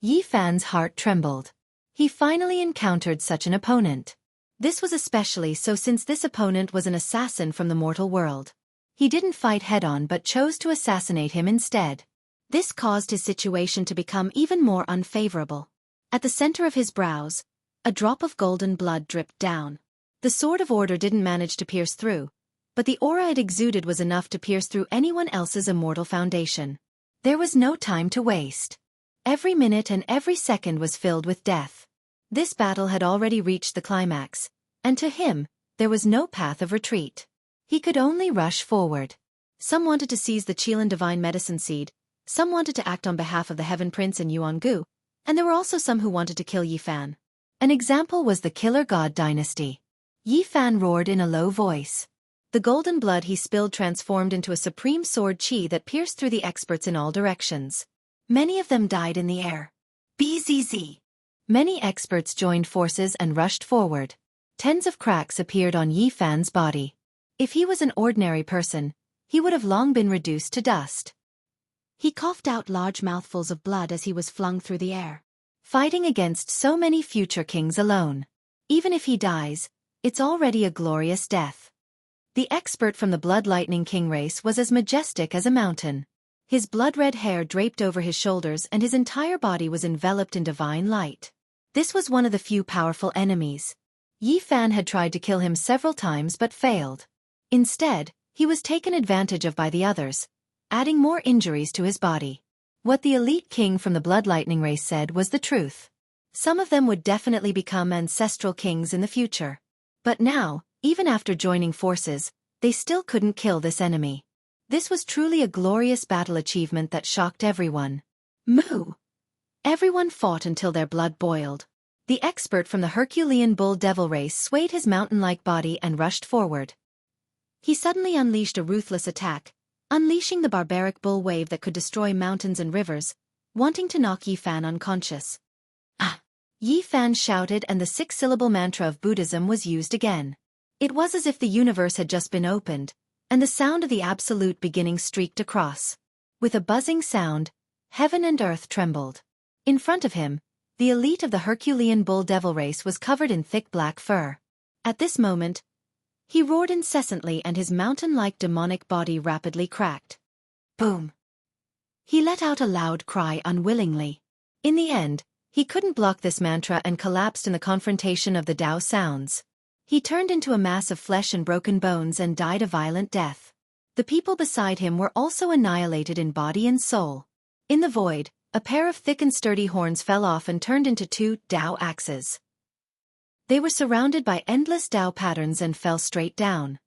Yi Fan's heart trembled. He finally encountered such an opponent. This was especially so since this opponent was an assassin from the mortal world. He didn't fight head-on but chose to assassinate him instead. This caused his situation to become even more unfavorable. At the center of his brows, a drop of golden blood dripped down. The sword of order didn't manage to pierce through, but the aura it exuded was enough to pierce through anyone else's immortal foundation. There was no time to waste. Every minute and every second was filled with death. This battle had already reached the climax, and to him, there was no path of retreat. He could only rush forward. Some wanted to seize the Qilan divine medicine seed, some wanted to act on behalf of the Heaven Prince and Yuangu, and there were also some who wanted to kill Yi Fan. An example was the Killer God dynasty. Yi Fan roared in a low voice. The golden blood he spilled transformed into a supreme sword qi that pierced through the experts in all directions. Many of them died in the air. Bzz. Many experts joined forces and rushed forward. Tens of cracks appeared on Yi Fan's body. If he was an ordinary person, he would have long been reduced to dust. He coughed out large mouthfuls of blood as he was flung through the air. Fighting against so many future kings alone. Even if he dies, it's already a glorious death. The expert from the Blood Lightning King race was as majestic as a mountain. His blood-red hair draped over his shoulders and his entire body was enveloped in divine light. This was one of the few powerful enemies. Yi Fan had tried to kill him several times but failed. Instead, he was taken advantage of by the others, adding more injuries to his body. What the elite king from the Blood Lightning race said was the truth. Some of them would definitely become ancestral kings in the future. But now, even after joining forces, they still couldn't kill this enemy. This was truly a glorious battle achievement that shocked everyone. Moo! Everyone fought until their blood boiled. The expert from the Herculean Bull Devil race swayed his mountain-like body and rushed forward. He suddenly unleashed a ruthless attack, unleashing the barbaric bull wave that could destroy mountains and rivers, wanting to knock Yi Fan unconscious. Ah! Yi Fan shouted and the six-syllable mantra of Buddhism was used again. It was as if the universe had just been opened, and the sound of the absolute beginning streaked across. With a buzzing sound, heaven and earth trembled. In front of him, the elite of the Herculean Bull Devil race was covered in thick black fur. At this moment, he roared incessantly and his mountain-like demonic body rapidly cracked. Boom! He let out a loud cry unwillingly. In the end, he couldn't block this mantra and collapsed in the confrontation of the Tao sounds. He turned into a mass of flesh and broken bones and died a violent death. The people beside him were also annihilated in body and soul. In the void, a pair of thick and sturdy horns fell off and turned into two Tao axes. They were surrounded by endless Tao patterns and fell straight down.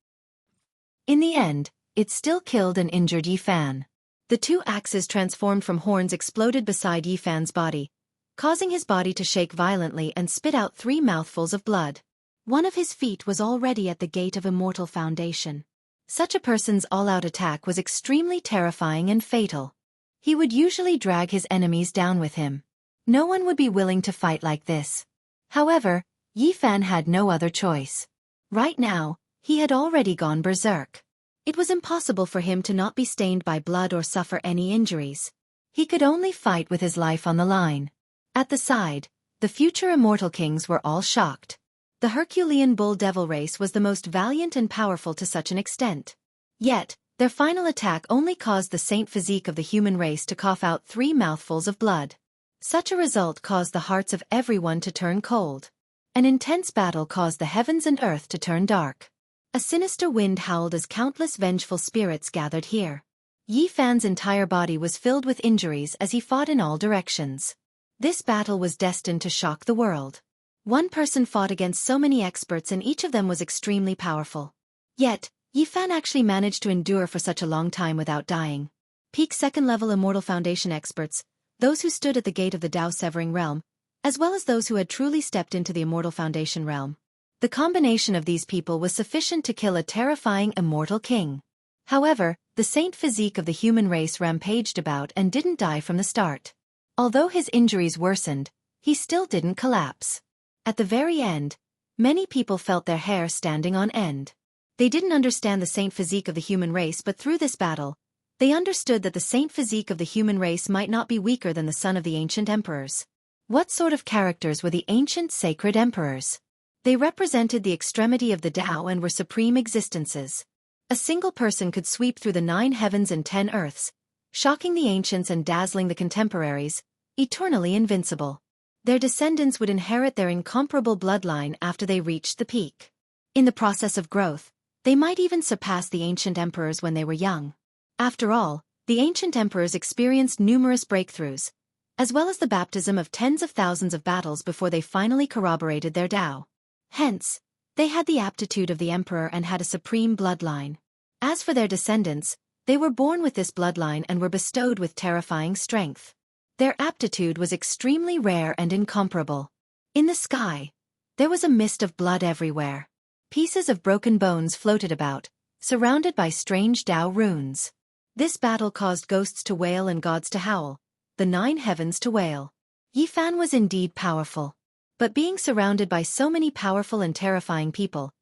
In the end, it still killed and injured Yi Fan. The two axes transformed from horns exploded beside Yi Fan's body, causing his body to shake violently and spit out 3 mouthfuls of blood. One of his feet was already at the gate of immortal foundation. Such a person's all-out attack was extremely terrifying and fatal. He would usually drag his enemies down with him. No one would be willing to fight like this. However, Yi Fan had no other choice. Right now, he had already gone berserk. It was impossible for him to not be stained by blood or suffer any injuries. He could only fight with his life on the line. At the side, the future immortal kings were all shocked. The Herculean Bull Devil race was the most valiant and powerful to such an extent. Yet, their final attack only caused the saint physique of the human race to cough out 3 mouthfuls of blood. Such a result caused the hearts of everyone to turn cold. An intense battle caused the heavens and earth to turn dark. A sinister wind howled as countless vengeful spirits gathered here. Yi Fan's entire body was filled with injuries as he fought in all directions. This battle was destined to shock the world. One person fought against so many experts and each of them was extremely powerful. Yet, Yi Fan actually managed to endure for such a long time without dying. Peak second-level Immortal Foundation experts, those who stood at the gate of the Tao-severing realm, as well as those who had truly stepped into the Immortal Foundation realm. The combination of these people was sufficient to kill a terrifying immortal king. However, the saint physique of the human race rampaged about and didn't die from the start. Although his injuries worsened, he still didn't collapse. At the very end, many people felt their hair standing on end. They didn't understand the saint physique of the human race, but through this battle, they understood that the saint physique of the human race might not be weaker than the son of the ancient emperors. What sort of characters were the ancient sacred emperors? They represented the extremity of the Tao and were supreme existences. A single person could sweep through the 9 heavens and 10 earths, shocking the ancients and dazzling the contemporaries, eternally invincible. Their descendants would inherit their incomparable bloodline after they reached the peak. In the process of growth, they might even surpass the ancient emperors when they were young. After all, the ancient emperors experienced numerous breakthroughs, as well as the baptism of tens of thousands of battles before they finally corroborated their Tao. Hence, they had the aptitude of the emperor and had a supreme bloodline. As for their descendants, they were born with this bloodline and were bestowed with terrifying strength. Their aptitude was extremely rare and incomparable. In the sky, there was a mist of blood everywhere. Pieces of broken bones floated about, surrounded by strange Tao runes. This battle caused ghosts to wail and gods to howl, the 9 heavens to wail. Yi Fan was indeed powerful. But being surrounded by so many powerful and terrifying people,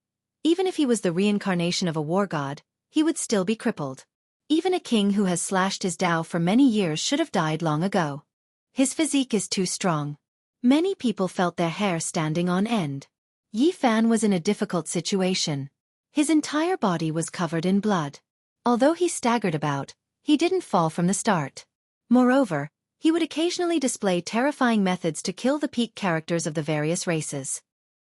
even if he was the reincarnation of a war god, he would still be crippled. Even a king who has slashed his Tao for many years should have died long ago. His physique is too strong. Many people felt their hair standing on end. Yi Fan was in a difficult situation. His entire body was covered in blood. Although he staggered about, he didn't fall from the start. Moreover, he would occasionally display terrifying methods to kill the peak characters of the various races.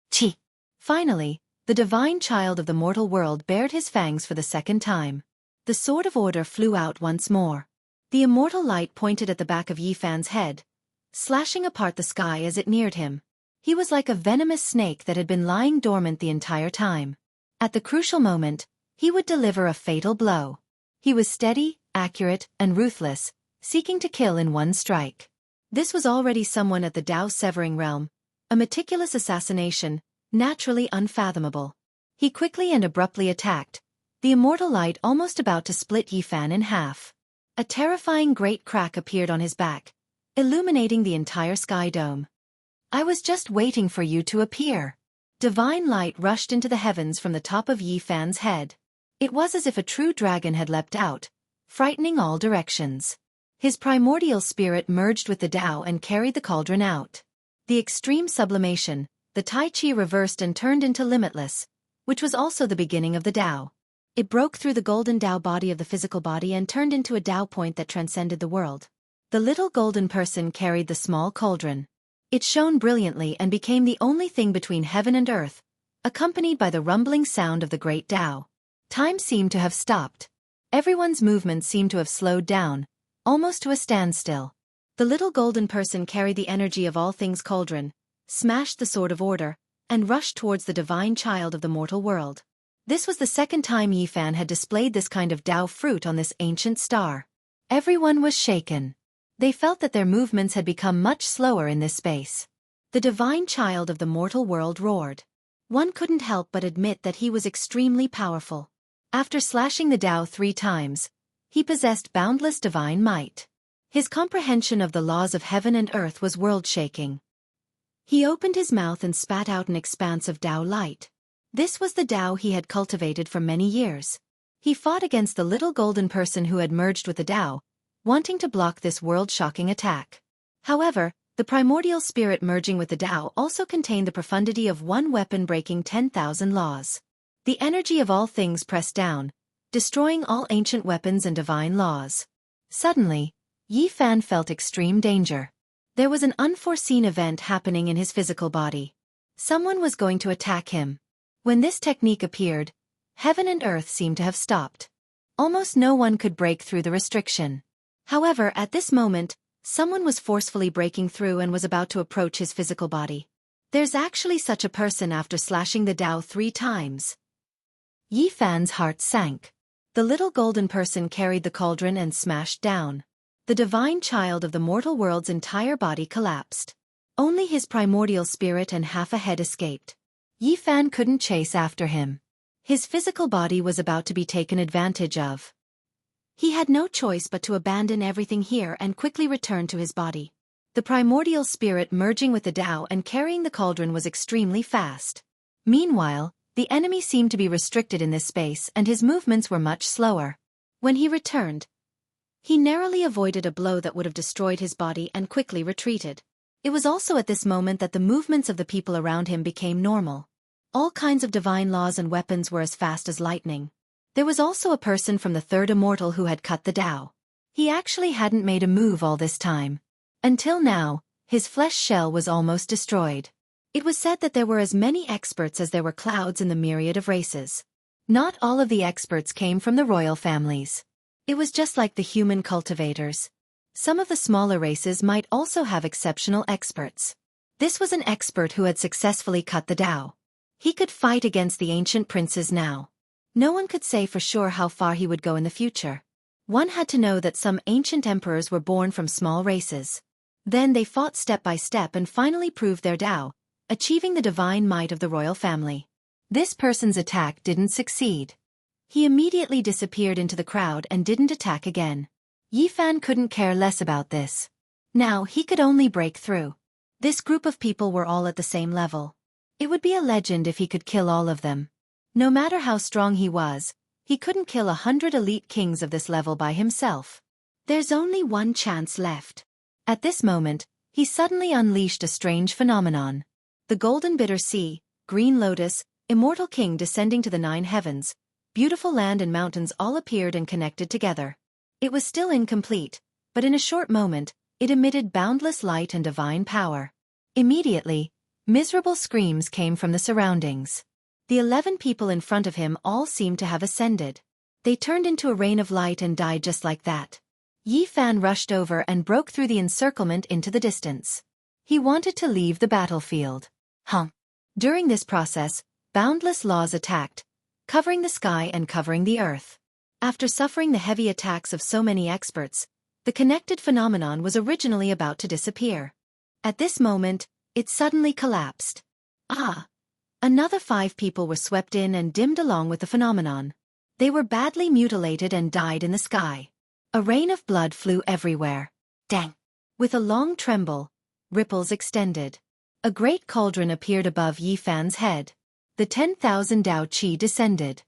Chi. Finally, the divine child of the mortal world bared his fangs for the second time. The sword of order flew out once more. The immortal light pointed at the back of Yi Fan's head, slashing apart the sky as it neared him. He was like a venomous snake that had been lying dormant the entire time. At the crucial moment, he would deliver a fatal blow. He was steady, accurate, and ruthless, seeking to kill in one strike. This was already someone at the Tao-severing realm, a meticulous assassination, naturally unfathomable. He quickly and abruptly attacked, the immortal light almost about to split Yi Fan in half. A terrifying great crack appeared on his back, illuminating the entire sky dome. I was just waiting for you to appear. Divine light rushed into the heavens from the top of Yi Fan's head. It was as if a true dragon had leapt out, frightening all directions. His primordial spirit merged with the Tao and carried the cauldron out. The extreme sublimation, the Tai Chi reversed and turned into limitless, which was also the beginning of the Tao. It broke through the golden Tao body of the physical body and turned into a Tao point that transcended the world. The little golden person carried the small cauldron. It shone brilliantly and became the only thing between heaven and earth, accompanied by the rumbling sound of the great Tao. Time seemed to have stopped. Everyone's movements seemed to have slowed down, almost to a standstill. The little golden person carried the energy of all things cauldron, smashed the sword of order, and rushed towards the divine child of the mortal world. This was the second time Yi Fan had displayed this kind of Tao fruit on this ancient star. Everyone was shaken. They felt that their movements had become much slower in this space. The divine child of the mortal world roared. One couldn't help but admit that he was extremely powerful. After slashing the Tao 3 times, he possessed boundless divine might. His comprehension of the laws of heaven and earth was world-shaking. He opened his mouth and spat out an expanse of Tao light. This was the Tao he had cultivated for many years. He fought against the little golden person who had merged with the Tao, wanting to block this world-shocking attack. However, the primordial spirit merging with the Tao also contained the profundity of one weapon breaking 10,000 laws. The energy of all things pressed down, destroying all ancient weapons and divine laws. Suddenly, Yi Fan felt extreme danger. There was an unforeseen event happening in his physical body. Someone was going to attack him. When this technique appeared, Heaven and earth seemed to have stopped. Almost no one could break through the restriction. However, at this moment, someone was forcefully breaking through and was about to approach his physical body. There's actually such a person after slashing the Tao 3 times. Yi Fan's heart sank. The little golden person carried the cauldron and smashed down. The divine child of the mortal world's entire body collapsed. Only his primordial spirit and half a head escaped. Yi Fan couldn't chase after him. His physical body was about to be taken advantage of. He had no choice but to abandon everything here and quickly return to his body. The primordial spirit merging with the Tao and carrying the cauldron was extremely fast. Meanwhile, the enemy seemed to be restricted in this space and his movements were much slower. When he returned, he narrowly avoided a blow that would have destroyed his body and quickly retreated. It was also at this moment that the movements of the people around him became normal. All kinds of divine laws and weapons were as fast as lightning. There was also a person from the third immortal who had cut the Tao. He actually hadn't made a move all this time. Until now, his flesh shell was almost destroyed. It was said that there were as many experts as there were clouds in the myriad of races. Not all of the experts came from the royal families. It was just like the human cultivators. Some of the smaller races might also have exceptional experts. This was an expert who had successfully cut the Tao. He could fight against the ancient princes now. No one could say for sure how far he would go in the future. One had to know that some ancient emperors were born from small races. Then they fought step by step and finally proved their Tao, achieving the divine might of the royal family. This person's attack didn't succeed. He immediately disappeared into the crowd and didn't attack again. Yi Fan couldn't care less about this. Now he could only break through. This group of people were all at the same level. It would be a legend if he could kill all of them. No matter how strong he was, he couldn't kill 100 elite kings of this level by himself. There's only one chance left. At this moment, he suddenly unleashed a strange phenomenon. The golden bitter sea, green lotus, immortal king descending to the 9 heavens, beautiful land and mountains all appeared and connected together. It was still incomplete, but in a short moment, it emitted boundless light and divine power. Immediately, miserable screams came from the surroundings. The 11 people in front of him all seemed to have ascended. They turned into a rain of light and died just like that. Yi Fan rushed over and broke through the encirclement into the distance. He wanted to leave the battlefield. During this process, boundless laws attacked, covering the sky and covering the earth. After suffering the heavy attacks of so many experts, the connected phenomenon was originally about to disappear. At this moment, it suddenly collapsed. Another 5 people were swept in and dimmed along with the phenomenon. They were badly mutilated and died in the sky. A rain of blood flew everywhere. Dang! With a long tremble, ripples extended. A great cauldron appeared above Yi Fan's head. The 10,000 Tao Qi descended.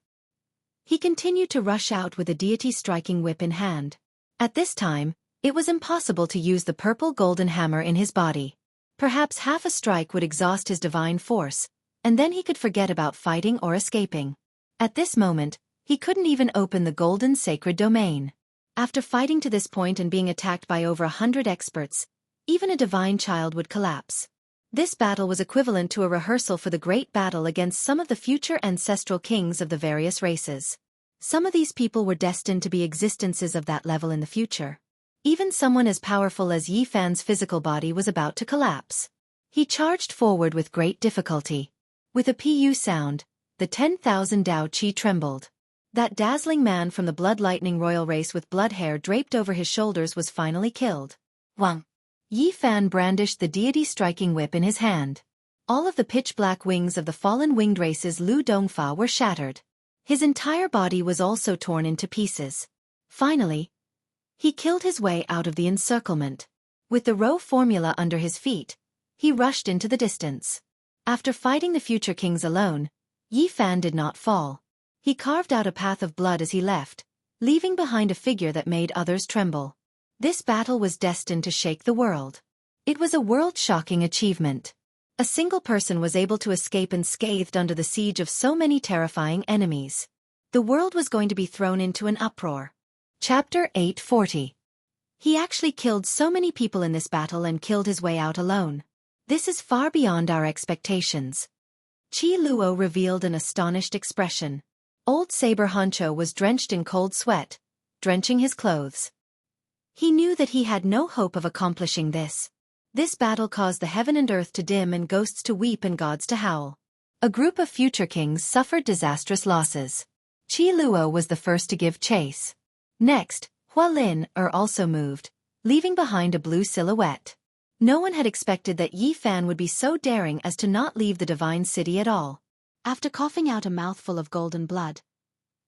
He continued to rush out with a deity striking whip in hand. At this time, it was impossible to use the purple golden hammer in his body. Perhaps half a strike would exhaust his divine force, and then he could forget about fighting or escaping. At this moment, he couldn't even open the golden sacred domain. After fighting to this point and being attacked by over 100 experts, even a divine child would collapse. This battle was equivalent to a rehearsal for the great battle against some of the future ancestral kings of the various races. Some of these people were destined to be existences of that level in the future. Even someone as powerful as Yi Fan's physical body was about to collapse. He charged forward with great difficulty. With a pu sound, the 10,000 Tao Qi trembled. That dazzling man from the blood lightning royal race with blood hair draped over his shoulders was finally killed. Wang! Yi Fan brandished the deity striking whip in his hand. All of the pitch-black wings of the fallen winged race's Lu Dongfa were shattered. His entire body was also torn into pieces. Finally, he killed his way out of the encirclement. With the Rho formula under his feet, he rushed into the distance. After fighting the future kings alone, Yi Fan did not fall. He carved out a path of blood as he left, leaving behind a figure that made others tremble. This battle was destined to shake the world. It was a world-shocking achievement. A single person was able to escape unscathed under the siege of so many terrifying enemies. The world was going to be thrown into an uproar. Chapter 840. He actually killed so many people in this battle and killed his way out alone. This is far beyond our expectations. Qi Luo revealed an astonished expression. Old Saber Honcho was drenched in cold sweat, drenching his clothes. He knew that he had no hope of accomplishing this. This battle caused the heaven and earth to dim and ghosts to weep and gods to howl. A group of future kings suffered disastrous losses. Qi Luo was the first to give chase. Next, Hua Lin also moved, leaving behind a blue silhouette. No one had expected that Yi Fan would be so daring as to not leave the divine city at all. After coughing out a mouthful of golden blood,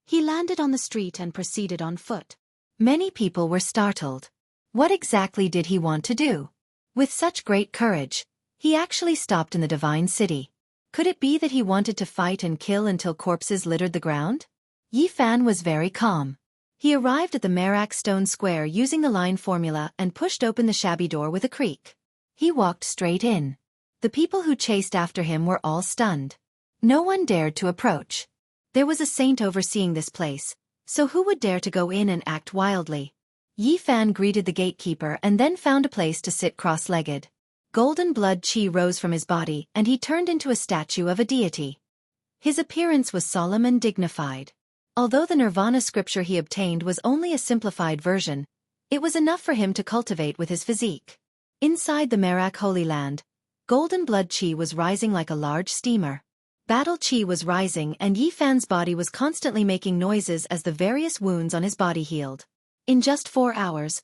he landed on the street and proceeded on foot. Many people were startled. What exactly did he want to do? With such great courage, he actually stopped in the divine city. Could it be that he wanted to fight and kill until corpses littered the ground? Yi Fan was very calm. He arrived at the Merak Stone Square using the line formula and pushed open the shabby door with a creak. He walked straight in. The people who chased after him were all stunned. No one dared to approach. There was a saint overseeing this place, so who would dare to go in and act wildly? Yi Fan greeted the gatekeeper and then found a place to sit cross-legged. Golden blood chi rose from his body and he turned into a statue of a deity. His appearance was solemn and dignified. Although the Nirvana scripture he obtained was only a simplified version, it was enough for him to cultivate with his physique. Inside the Merak Holy Land, golden blood chi was rising like a large steamer. Battle chi was rising and Yi Fan's body was constantly making noises as the various wounds on his body healed. In just 4 hours,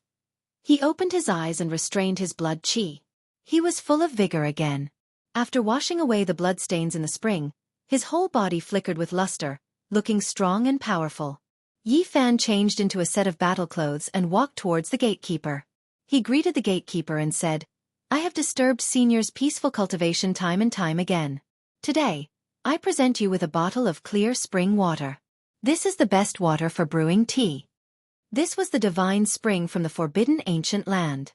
he opened his eyes and restrained his blood chi. He was full of vigor again. After washing away the bloodstains in the spring, his whole body flickered with luster, looking strong and powerful. Yi Fan changed into a set of battle clothes and walked towards the gatekeeper. He greeted the gatekeeper and said, "I have disturbed senior's peaceful cultivation time and time again. Today, I present you with a bottle of clear spring water. This is the best water for brewing tea." This was the divine spring from the forbidden ancient land.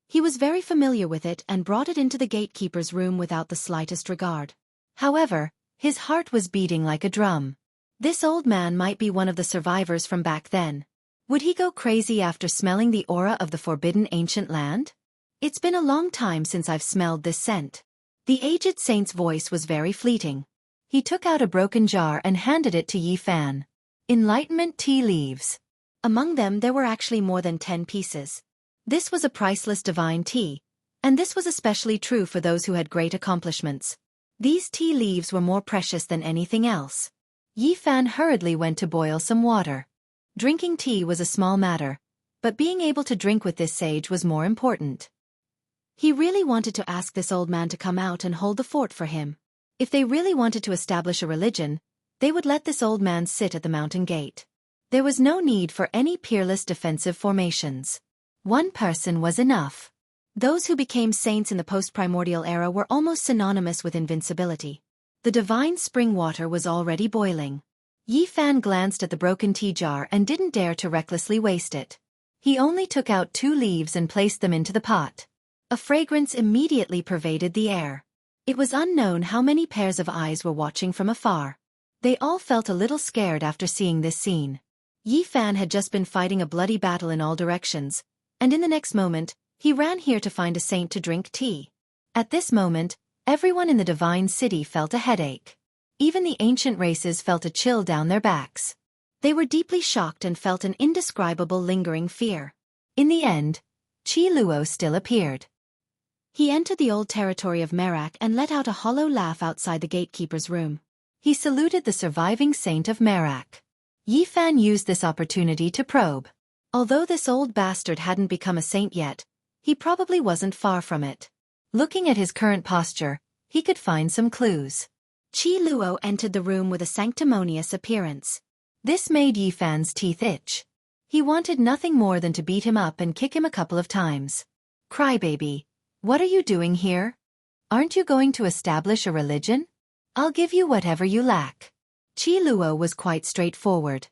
He was very familiar with it and brought it into the gatekeeper's room without the slightest regard. However, his heart was beating like a drum. This old man might be one of the survivors from back then. Would he go crazy after smelling the aura of the forbidden ancient land? It's been a long time since I've smelled this scent. The aged saint's voice was very fleeting. He took out a broken jar and handed it to Yi Fan. Enlightenment tea leaves. Among them there were actually more than 10 pieces. This was a priceless divine tea, and this was especially true for those who had great accomplishments. These tea leaves were more precious than anything else. Yi Fan hurriedly went to boil some water. Drinking tea was a small matter, but being able to drink with this sage was more important. He really wanted to ask this old man to come out and hold the fort for him. If they really wanted to establish a religion, they would let this old man sit at the mountain gate. There was no need for any peerless defensive formations. One person was enough. Those who became saints in the post-primordial era were almost synonymous with invincibility. The divine spring water was already boiling. Yi Fan glanced at the broken tea jar and didn't dare to recklessly waste it. He only took out 2 leaves and placed them into the pot. A fragrance immediately pervaded the air. It was unknown how many pairs of eyes were watching from afar. They all felt a little scared after seeing this scene. Yi Fan had just been fighting a bloody battle in all directions, and in the next moment, he ran here to find a saint to drink tea. At this moment, everyone in the divine city felt a headache. Even the ancient races felt a chill down their backs. They were deeply shocked and felt an indescribable lingering fear. In the end, Qi Luo still appeared. He entered the old territory of Merak and let out a hollow laugh outside the gatekeeper's room. He saluted the surviving saint of Merak. Yi Fan used this opportunity to probe. Although this old bastard hadn't become a saint yet, he probably wasn't far from it. Looking at his current posture, he could find some clues. Qi Luo entered the room with a sanctimonious appearance. This made Yi Fan's teeth itch. He wanted nothing more than to beat him up and kick him a couple of times. "Crybaby, what are you doing here? Aren't you going to establish a religion? I'll give you whatever you lack." Qi Luo was quite straightforward.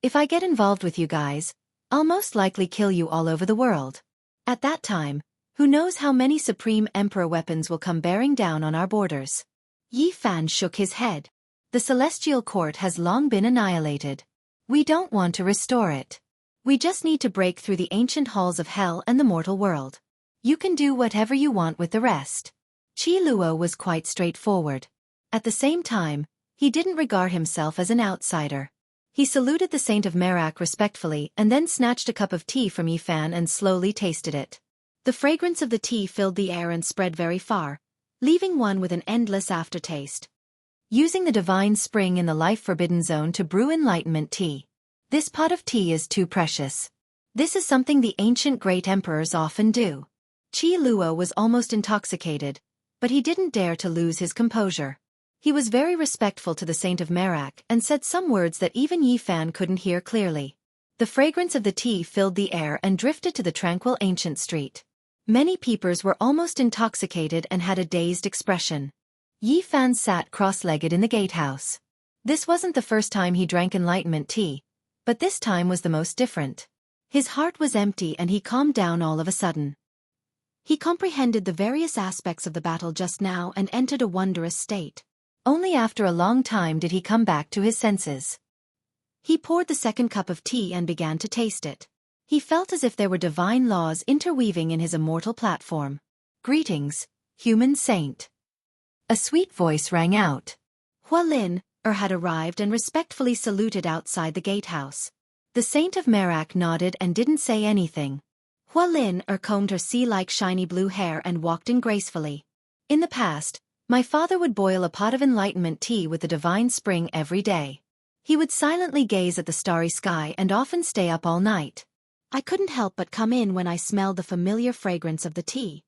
"If I get involved with you guys, I'll most likely kill you all over the world. At that time, who knows how many Supreme Emperor weapons will come bearing down on our borders." Yi Fan shook his head. "The celestial court has long been annihilated. We don't want to restore it. We just need to break through the ancient halls of hell and the mortal world. You can do whatever you want with the rest." Qi Luo was quite straightforward. At the same time, He didn't regard himself as an outsider. He saluted the Saint of Merak respectfully and then snatched a cup of tea from Yifan and slowly tasted it. The fragrance of the tea filled the air and spread very far, leaving one with an endless aftertaste. Using the divine spring in the life-forbidden zone to brew enlightenment tea. This pot of tea is too precious. This is something the ancient great emperors often do. Qi Luo was almost intoxicated, but he didn't dare to lose his composure. He was very respectful to the Saint of Merak and said some words that even Yifan couldn't hear clearly. The fragrance of the tea filled the air and drifted to the tranquil ancient street. Many peepers were almost intoxicated and had a dazed expression. Yifan sat cross-legged in the gatehouse. This wasn't the first time he drank enlightenment tea, but this time was the most different. His heart was empty and he calmed down all of a sudden. He comprehended the various aspects of the battle just now and entered a wondrous state. Only after a long time did he come back to his senses. He poured the second cup of tea and began to taste it. He felt as if there were divine laws interweaving in his immortal platform. "Greetings, human saint." A sweet voice rang out. Hualin had arrived and respectfully saluted outside the gatehouse. The Saint of Merak nodded and didn't say anything. Hualin combed her sea-like shiny blue hair and walked in gracefully. "In the past, my father would boil a pot of enlightenment tea with the divine spring every day. He would silently gaze at the starry sky and often stay up all night. I couldn't help but come in when I smelled the familiar fragrance of the tea."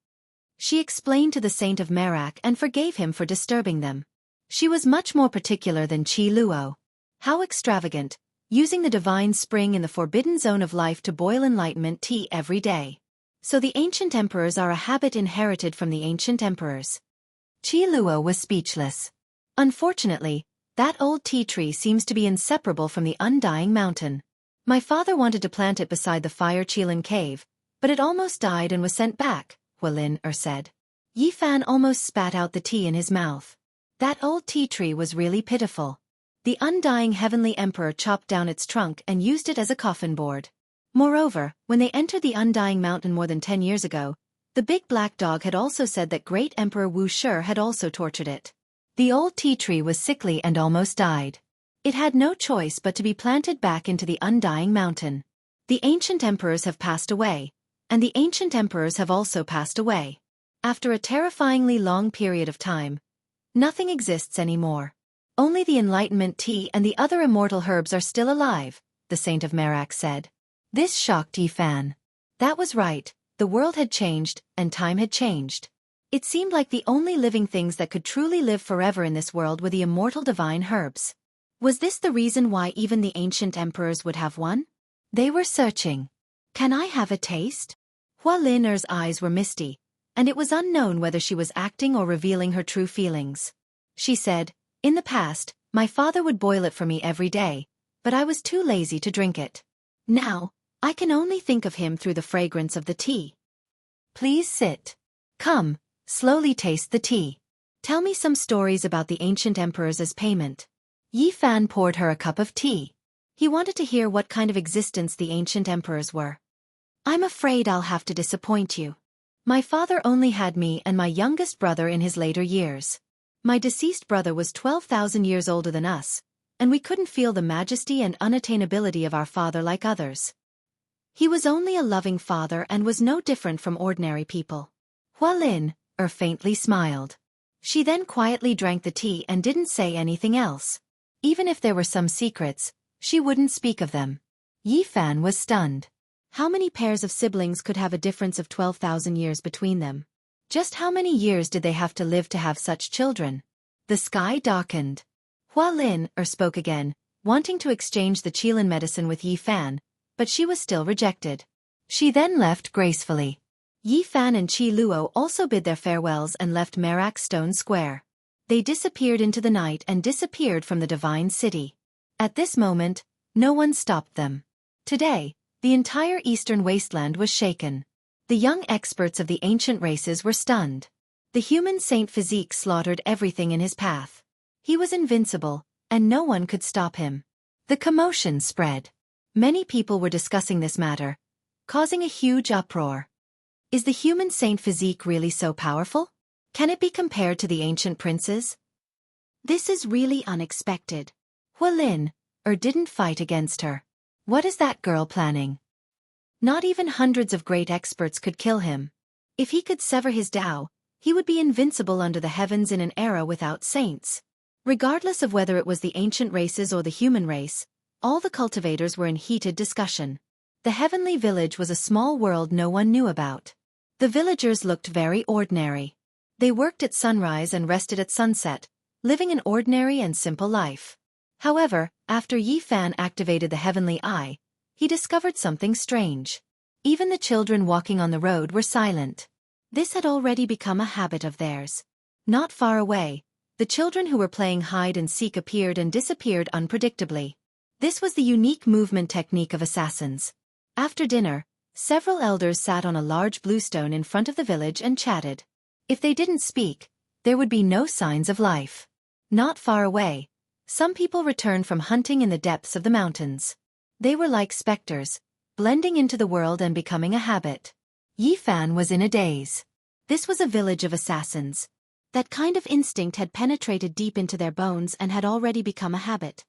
She explained to the Saint of Merak and forgave him for disturbing them. She was much more particular than Qi Luo. How extravagant, using the divine spring in the forbidden zone of life to boil enlightenment tea every day. So the ancient emperors are a habit inherited from the ancient emperors. Qi Luo was speechless. Unfortunately, that old tea tree seems to be inseparable from the undying mountain. My father wanted to plant it beside the Fire Qilin cave, but it almost died and was sent back, Hualin said. Yifan almost spat out the tea in his mouth. That old tea tree was really pitiful. The undying heavenly emperor chopped down its trunk and used it as a coffin board. Moreover, when they entered the undying mountain more than 10 years ago, the big black dog had also said that great Emperor Wuxia had also tortured it. The old tea tree was sickly and almost died. It had no choice but to be planted back into the undying mountain. The ancient emperors have passed away, and the ancient emperors have also passed away. After a terrifyingly long period of time, nothing exists anymore. Only the enlightenment tea and the other immortal herbs are still alive, the Saint of Merak said. This shocked Yifan. That was right, the world had changed, and time had changed. It seemed like the only living things that could truly live forever in this world were the immortal divine herbs. Was this the reason why even the ancient emperors would have one? They were searching. "Can I have a taste?" Hualin's eyes were misty, and it was unknown whether she was acting or revealing her true feelings. She said, "In the past, my father would boil it for me every day, but I was too lazy to drink it. Now, I can only think of him through the fragrance of the tea. Please sit. Come, slowly taste the tea. Tell me some stories about the ancient emperors as payment." Yifan poured her a cup of tea. He wanted to hear what kind of existence the ancient emperors were. "I'm afraid I'll have to disappoint you. My father only had me and my youngest brother in his later years. My deceased brother was 12,000 years older than us, and we couldn't feel the majesty and unattainability of our father like others. He was only a loving father and was no different from ordinary people." Hualin faintly smiled. She then quietly drank the tea and didn't say anything else. Even if there were some secrets, she wouldn't speak of them. Yifan was stunned. How many pairs of siblings could have a difference of 12,000 years between them? Just how many years did they have to live to have such children? The sky darkened. Hualin spoke again, wanting to exchange the Qilin medicine with Yifan, but she was still rejected. She then left gracefully. Yifan and Qi Luo also bid their farewells and left Merak Stone Square. They disappeared into the night and disappeared from the divine city. At this moment, no one stopped them. Today, the entire eastern wasteland was shaken. The young experts of the ancient races were stunned. The human saint physique slaughtered everything in his path. He was invincible, and no one could stop him. The commotion spread. Many people were discussing this matter, causing a huge uproar. Is the human saint physique really so powerful? Can it be compared to the ancient princes? This is really unexpected. Hualin, didn't fight against her. What is that girl planning? Not even hundreds of great experts could kill him. If he could sever his Tao, he would be invincible under the heavens in an era without saints. Regardless of whether it was the ancient races or the human race, all the cultivators were in heated discussion. The heavenly village was a small world no one knew about. The villagers looked very ordinary. They worked at sunrise and rested at sunset, living an ordinary and simple life. However, after Yi Fan activated the heavenly eye, he discovered something strange. Even the children walking on the road were silent. This had already become a habit of theirs. Not far away, the children who were playing hide and seek appeared and disappeared unpredictably. This was the unique movement technique of assassins. After dinner, several elders sat on a large blue stone in front of the village and chatted. If they didn't speak, there would be no signs of life. Not far away, some people returned from hunting in the depths of the mountains. They were like specters, blending into the world and becoming a habit. Yi Fan was in a daze. This was a village of assassins. That kind of instinct had penetrated deep into their bones and had already become a habit.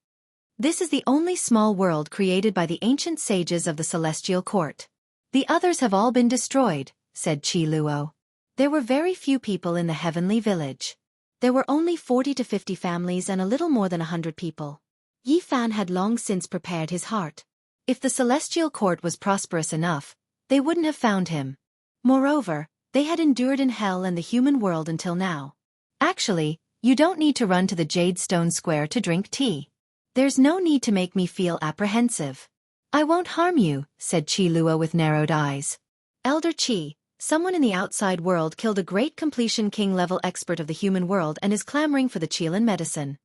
This is the only small world created by the ancient sages of the Celestial Court. The others have all been destroyed, said Qi Luo. There were very few people in the heavenly village. There were only 40 to 50 families and a little more than 100 people. Yi Fan had long since prepared his heart. If the Celestial Court was prosperous enough, they wouldn't have found him. Moreover, they had endured in hell and the human world until now. Actually, you don't need to run to the Jade Stone Square to drink tea. There's no need to make me feel apprehensive. I won't harm you, said Qi Luo with narrowed eyes. Elder Qi, someone in the outside world killed a great completion king-level expert of the human world and is clamoring for the Qilin medicine.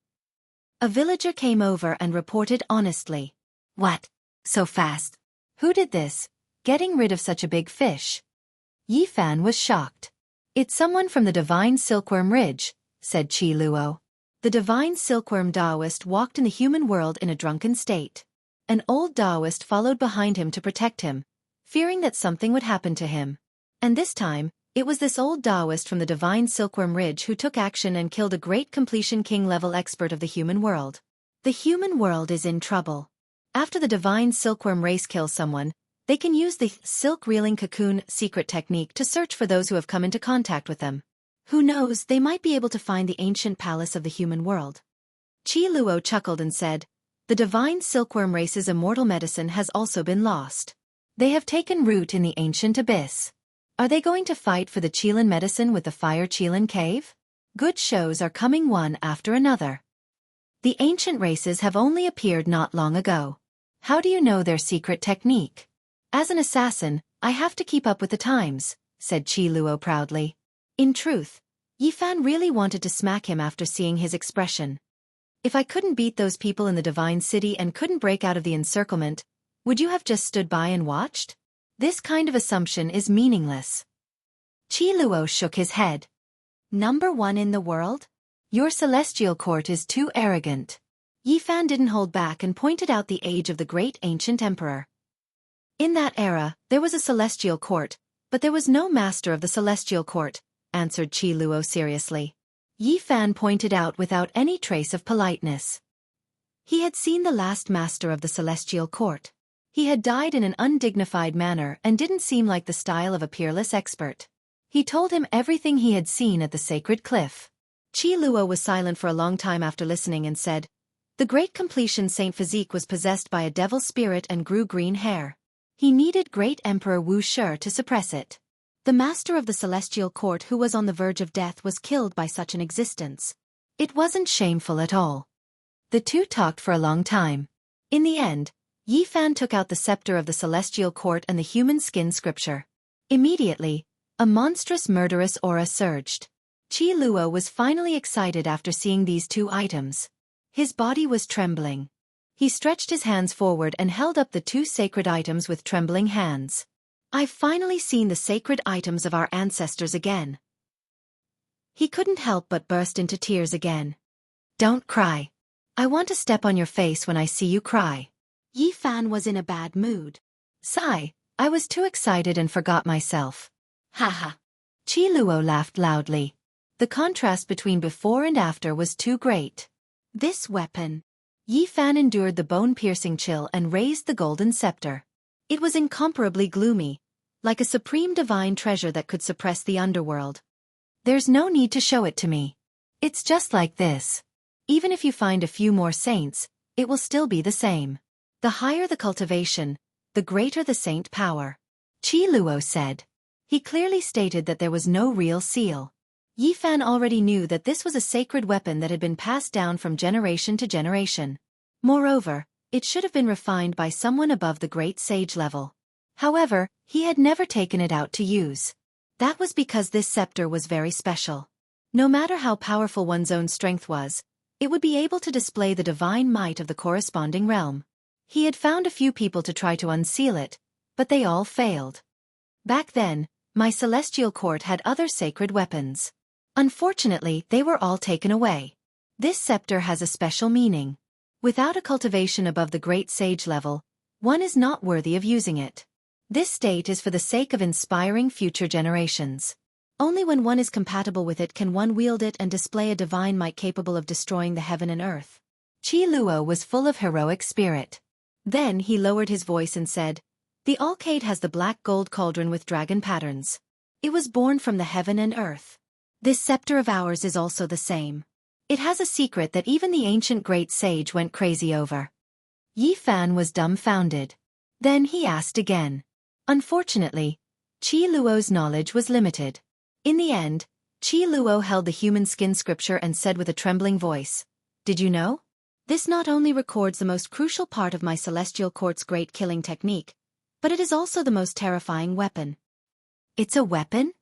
A villager came over and reported honestly. What? So fast? Who did this? Getting rid of such a big fish? Yi Fan was shocked. It's someone from the Divine Silkworm Ridge, said Qi Luo. The Divine Silkworm Taoist walked in the human world in a drunken state. An old Taoist followed behind him to protect him, fearing that something would happen to him. And this time, it was this old Taoist from the Divine Silkworm Ridge who took action and killed a great completion king-level expert of the human world. The human world is in trouble. After the Divine Silkworm race kills someone, they can use the silk reeling cocoon secret technique to search for those who have come into contact with them. Who knows, they might be able to find the ancient palace of the human world. Qi Luo chuckled and said, the Divine Silkworm race's immortal medicine has also been lost. They have taken root in the ancient abyss. Are they going to fight for the Qilin medicine with the Fire Qilin cave? Good shows are coming one after another. The ancient races have only appeared not long ago. How do you know their secret technique? As an assassin, I have to keep up with the times, said Qi Luo proudly. In truth, Yi Fan really wanted to smack him after seeing his expression. If I couldn't beat those people in the Divine City and couldn't break out of the encirclement, would you have just stood by and watched? This kind of assumption is meaningless. Qi Luo shook his head. Number one in the world? Your celestial court is too arrogant. Yi Fan didn't hold back and pointed out the age of the great ancient emperor. In that era, there was a celestial court, but there was no master of the celestial court, answered Qi Luo seriously. Yi Fan pointed out without any trace of politeness. He had seen the last master of the celestial court. He had died in an undignified manner and didn't seem like the style of a peerless expert. He told him everything he had seen at the sacred cliff. Qi Luo was silent for a long time after listening and said, the great completion Saint Physique was possessed by a devil spirit and grew green hair. He needed great Emperor Wuxia to suppress it. The master of the celestial court who was on the verge of death was killed by such an existence. It wasn't shameful at all. The two talked for a long time. In the end, Yi Fan took out the scepter of the celestial court and the human skin scripture. Immediately, a monstrous murderous aura surged. Qi Luo was finally excited after seeing these two items. His body was trembling. He stretched his hands forward and held up the two sacred items with trembling hands. I've finally seen the sacred items of our ancestors again. He couldn't help but burst into tears again. Don't cry. I want to step on your face when I see you cry. Yi Fan was in a bad mood. Sigh, I was too excited and forgot myself. Ha ha. Qi Luo laughed loudly. The contrast between before and after was too great. This weapon. Yi Fan endured the bone-piercing chill and raised the golden scepter. It was incomparably gloomy, like a supreme divine treasure that could suppress the underworld. There's no need to show it to me. It's just like this. Even if you find a few more saints, it will still be the same. The higher the cultivation, the greater the saint power. Qi Luo said. He clearly stated that there was no real seal. Yi Fan already knew that this was a sacred weapon that had been passed down from generation to generation. Moreover, it should have been refined by someone above the great sage level. However, he had never taken it out to use. That was because this scepter was very special. No matter how powerful one's own strength was, it would be able to display the divine might of the corresponding realm. He had found a few people to try to unseal it, but they all failed. Back then, my celestial court had other sacred weapons. Unfortunately, they were all taken away. This scepter has a special meaning. Without a cultivation above the great sage level, one is not worthy of using it. This state is for the sake of inspiring future generations. Only when one is compatible with it can one wield it and display a divine might capable of destroying the heaven and earth. Qi Luo was full of heroic spirit. Then he lowered his voice and said, "The Alcade has the black gold cauldron with dragon patterns. It was born from the heaven and earth. This scepter of ours is also the same. It has a secret that even the ancient great sage went crazy over." Yi Fan was dumbfounded. Then he asked again. Unfortunately, Qi Luo's knowledge was limited. In the end, Qi Luo held the human skin scripture and said with a trembling voice, "Did you know? This not only records the most crucial part of my celestial court's great killing technique, but it is also the most terrifying weapon." It's a weapon?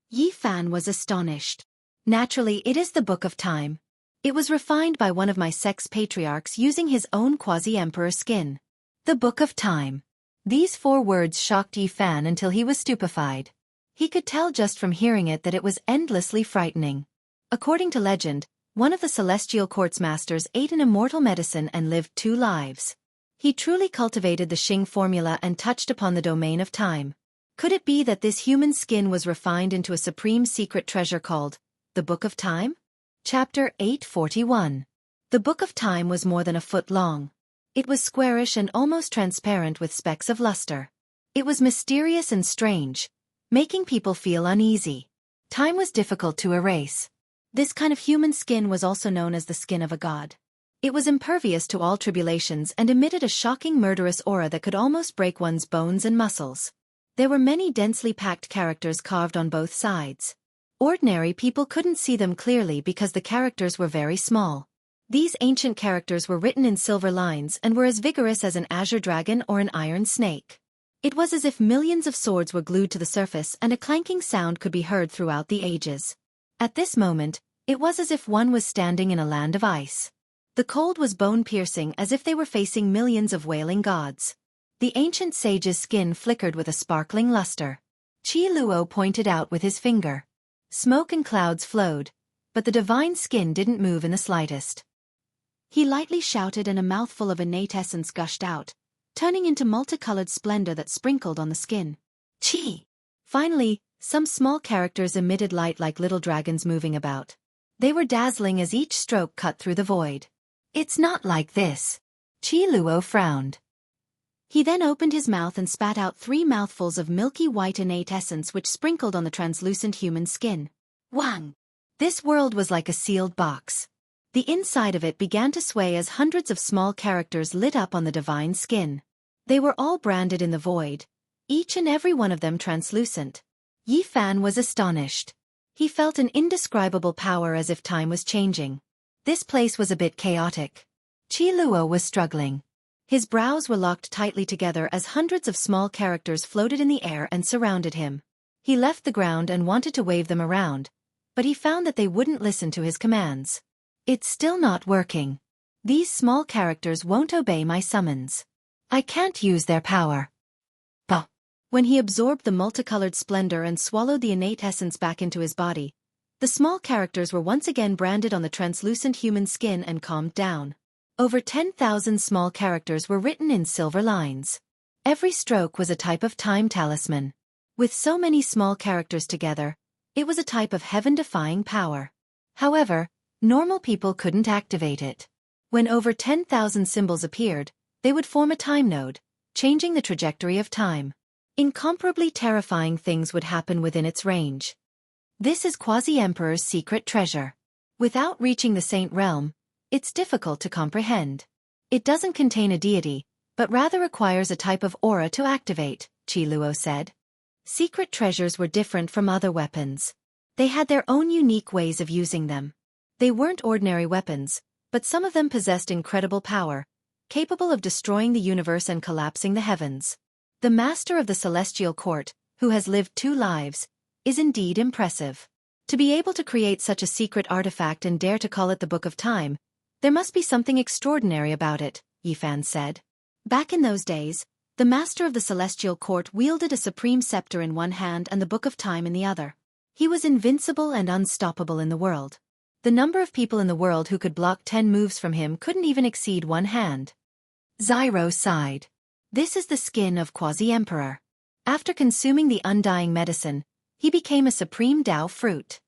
Yi Fan was astonished. Naturally, it is the Book of Time. It was refined by one of my sex patriarchs using his own quasi-emperor skin. The Book of Time. These 4 words shocked Yi Fan until he was stupefied. He could tell just from hearing it that it was endlessly frightening. According to legend, one of the celestial court's masters ate an immortal medicine and lived 2 lives. He truly cultivated the Xing formula and touched upon the domain of time. Could it be that this human skin was refined into a supreme secret treasure called the Book of Time? Chapter 841. The Book of Time was more than a foot long. It was squarish and almost transparent with specks of luster. It was mysterious and strange, making people feel uneasy. Time was difficult to erase. This kind of human skin was also known as the skin of a god. It was impervious to all tribulations and emitted a shocking murderous aura that could almost break one's bones and muscles. There were many densely packed characters carved on both sides. Ordinary people couldn't see them clearly because the characters were very small. These ancient characters were written in silver lines and were as vigorous as an azure dragon or an iron snake. It was as if millions of swords were glued to the surface and a clanking sound could be heard throughout the ages. At this moment, it was as if one was standing in a land of ice. The cold was bone-piercing as if they were facing millions of wailing gods. The ancient sage's skin flickered with a sparkling luster. Qi Luo pointed out with his finger. Smoke and clouds flowed, but the divine skin didn't move in the slightest. He lightly shouted and a mouthful of innate essence gushed out, turning into multicolored splendor that sprinkled on the skin. Qi! Finally, some small characters emitted light like little dragons moving about. They were dazzling as each stroke cut through the void. "It's not like this." Qi Luo frowned. He then opened his mouth and spat out 3 mouthfuls of milky white innate essence which sprinkled on the translucent human skin. Wang! This world was like a sealed box. The inside of it began to sway as hundreds of small characters lit up on the divine skin. They were all branded in the void, each and every one of them translucent. Yi Fan was astonished. He felt an indescribable power as if time was changing. This place was a bit chaotic. Qi Luo was struggling. His brows were locked tightly together as hundreds of small characters floated in the air and surrounded him. He left the ground and wanted to wave them around, but he found that they wouldn't listen to his commands. "It's still not working. These small characters won't obey my summons. I can't use their power." Bah! When he absorbed the multicolored splendor and swallowed the innate essence back into his body, the small characters were once again branded on the translucent human skin and calmed down. Over 10,000 small characters were written in silver lines. Every stroke was a type of time talisman. With so many small characters together, It was a type of heaven-defying power. However, normal people couldn't activate it. When over 10,000 symbols appeared, they would form a time node, changing the trajectory of time. Incomparably terrifying things would happen within its range. This is Quasi-Emperor's secret treasure. Without reaching the saint realm, it's difficult to comprehend. It doesn't contain a deity, but rather requires a type of aura to activate, Qi Luo said. Secret treasures were different from other weapons. They had their own unique ways of using them. They weren't ordinary weapons, but some of them possessed incredible power, capable of destroying the universe and collapsing the heavens. The master of the celestial court, who has lived 2 lives, is indeed impressive. To be able to create such a secret artifact and dare to call it the Book of Time, there must be something extraordinary about it, Yifan said. Back in those days, the master of the celestial court wielded a supreme scepter in one hand and the Book of Time in the other. He was invincible and unstoppable in the world. The number of people in the world who could block 10 moves from him couldn't even exceed one hand. Zyro sighed. This is the skin of Quasi-Emperor. After consuming the undying medicine, he became a supreme Dao fruit.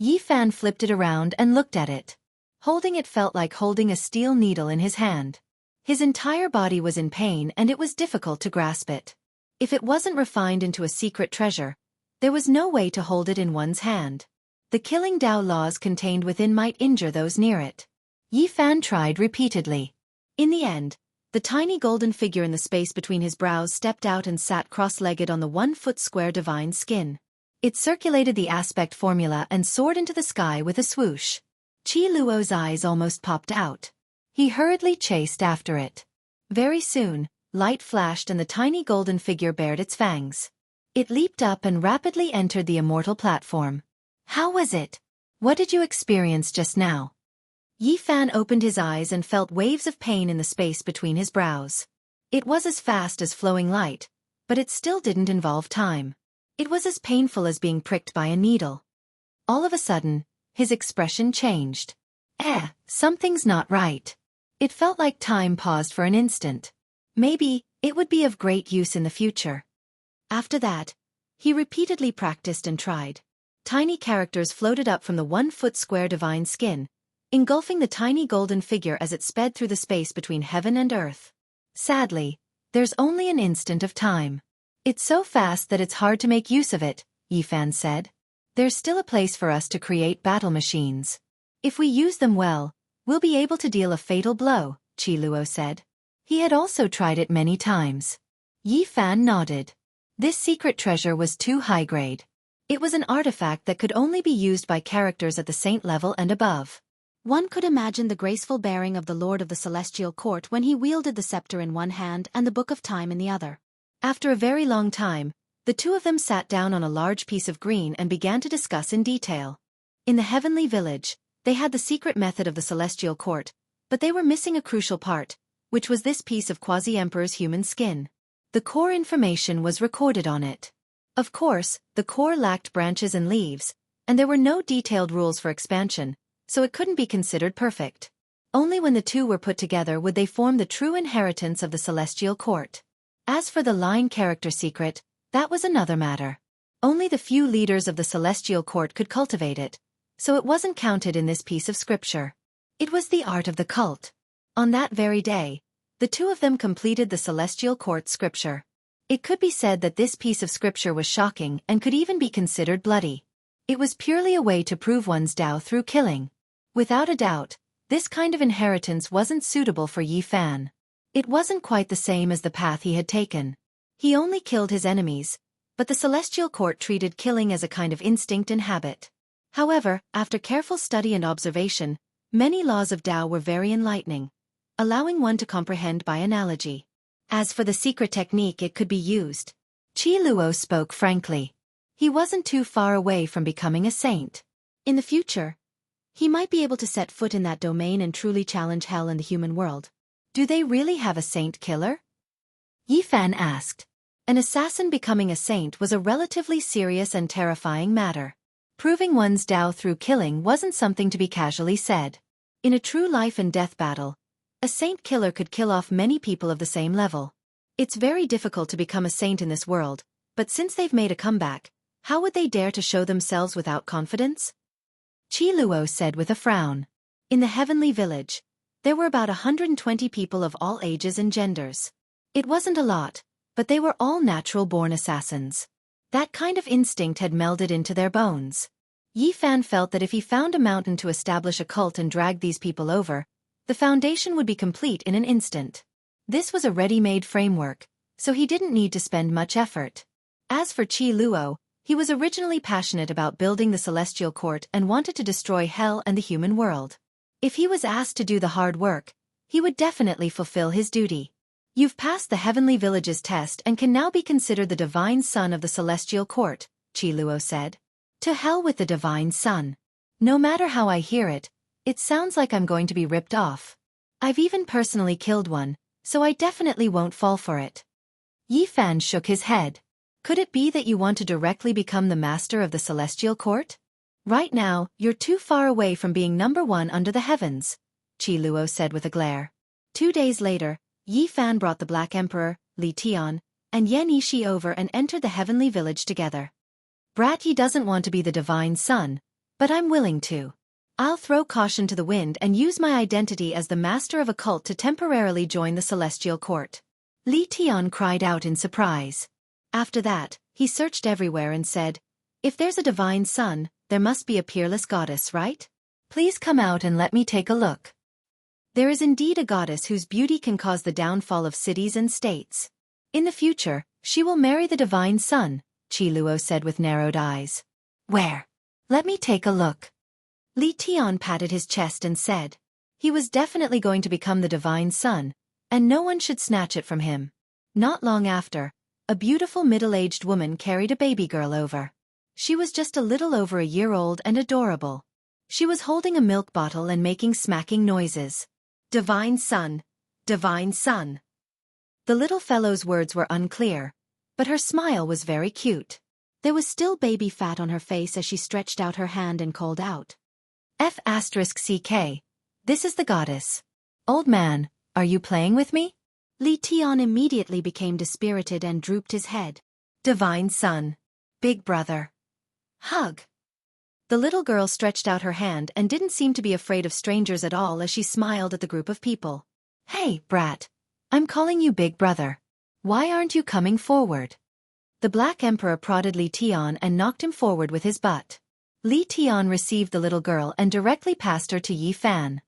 Yifan flipped it around and looked at it. Holding it felt like holding a steel needle in his hand. His entire body was in pain and it was difficult to grasp it. If it wasn't refined into a secret treasure, there was no way to hold it in one's hand. The killing Dao laws contained within might injure those near it. Yifan tried repeatedly. In the end, the tiny golden figure in the space between his brows stepped out and sat cross-legged on the 1-foot square divine skin. It circulated the aspect formula and soared into the sky with a swoosh. Qi Luo's eyes almost popped out. He hurriedly chased after it. Very soon, light flashed and the tiny golden figure bared its fangs. It leaped up and rapidly entered the immortal platform. How was it? What did you experience just now? Yifan opened his eyes and felt waves of pain in the space between his brows. It was as fast as flowing light, but it still didn't involve time. It was as painful as being pricked by a needle. All of a sudden, his expression changed. Something's not right. It felt like time paused for an instant. Maybe, it would be of great use in the future. After that, he repeatedly practiced and tried. Tiny characters floated up from the 1-foot square divine skin, engulfing the tiny golden figure as it sped through the space between heaven and earth. Sadly, there's only an instant of time. It's so fast that it's hard to make use of it, Yifan said. There's still a place for us to create battle machines. If we use them well, we'll be able to deal a fatal blow, Qi Luo said. He had also tried it many times. Yifan nodded. This secret treasure was too high grade. It was an artifact that could only be used by characters at the saint level and above. One could imagine the graceful bearing of the Lord of the Celestial Court when he wielded the scepter in one hand and the Book of Time in the other. After a very long time, the 2 of them sat down on a large piece of green and began to discuss in detail. In the heavenly village, they had the secret method of the Celestial Court, but they were missing a crucial part, which was this piece of Quasi-Emperor's human skin. The core information was recorded on it. Of course, the core lacked branches and leaves, and there were no detailed rules for expansion, so it couldn't be considered perfect. Only when the 2 were put together would they form the true inheritance of the Celestial Court. As for the line character secret, that was another matter. Only the few leaders of the Celestial Court could cultivate it, so it wasn't counted in this piece of scripture. It was the art of the cult. On that very day, the 2 of them completed the Celestial Court scripture. It could be said that this piece of scripture was shocking and could even be considered bloody. It was purely a way to prove one's Dao through killing. Without a doubt, this kind of inheritance wasn't suitable for Yifan. It wasn't quite the same as the path he had taken. He only killed his enemies, but the Celestial Court treated killing as a kind of instinct and habit. However, after careful study and observation, many laws of Dao were very enlightening, allowing one to comprehend by analogy. As for the secret technique, it could be used. Qi Luo spoke frankly. He wasn't too far away from becoming a saint. In the future, he might be able to set foot in that domain and truly challenge hell in the human world. Do they really have a saint killer? Yifan asked. An assassin becoming a saint was a relatively serious and terrifying matter. Proving one's Dao through killing wasn't something to be casually said. In a true life and death battle, a saint killer could kill off many people of the same level. It's very difficult to become a saint in this world, but since they've made a comeback, How would they dare to show themselves without confidence? Qi Luo said with a frown. In the heavenly village, there were about 120 people of all ages and genders. It wasn't a lot, but they were all natural-born assassins. That kind of instinct had melded into their bones. Yi Fan felt that if he found a mountain to establish a cult and drag these people over, the foundation would be complete in an instant. This was a ready-made framework, so he didn't need to spend much effort. As for Qi Luo, he was originally passionate about building the celestial court and wanted to destroy hell and the human world. If he was asked to do the hard work, he would definitely fulfill his duty. You've passed the heavenly village's test and can now be considered the divine son of the celestial court, Qi Luo said. To hell with the divine son. No matter how I hear it, it sounds like I'm going to be ripped off. I've even personally killed one, so I definitely won't fall for it. Yi Fan shook his head. Could it be that you want to directly become the master of the celestial court? Right now, you're too far away from being number one under the heavens, Qi Luo said with a glare. 2 days later, Yi Fan brought the Black Emperor, Li Tian, and Yan Yishi over and entered the heavenly village together. Brat Yi doesn't want to be the divine son, but I'm willing to. I'll throw caution to the wind and use my identity as the master of a cult to temporarily join the celestial court. Li Tian cried out in surprise. After that, he searched everywhere and said, if there's a divine son, there must be a peerless goddess, right? Please come out and let me take a look. There is indeed a goddess whose beauty can cause the downfall of cities and states. In the future, she will marry the divine son, Qi Luo said with narrowed eyes. Where? Let me take a look. Li Tian patted his chest and said. He was definitely going to become the divine son, and no one should snatch it from him. Not long after, a beautiful middle-aged woman carried a baby girl over. She was just a little over a year old and adorable. She was holding a milk bottle and making smacking noises. Divine son, divine son. The little fellow's words were unclear, but her smile was very cute. There was still baby fat on her face as she stretched out her hand and called out. F***CK. This is the goddess. Old man, are you playing with me? Li Tian immediately became dispirited and drooped his head. Divine son. Big brother. Hug. The little girl stretched out her hand and didn't seem to be afraid of strangers at all as she smiled at the group of people. Hey, brat. I'm calling you big brother. Why aren't you coming forward? The Black Emperor prodded Li Tian and knocked him forward with his butt. Li Tian received the little girl and directly passed her to Yi Fan.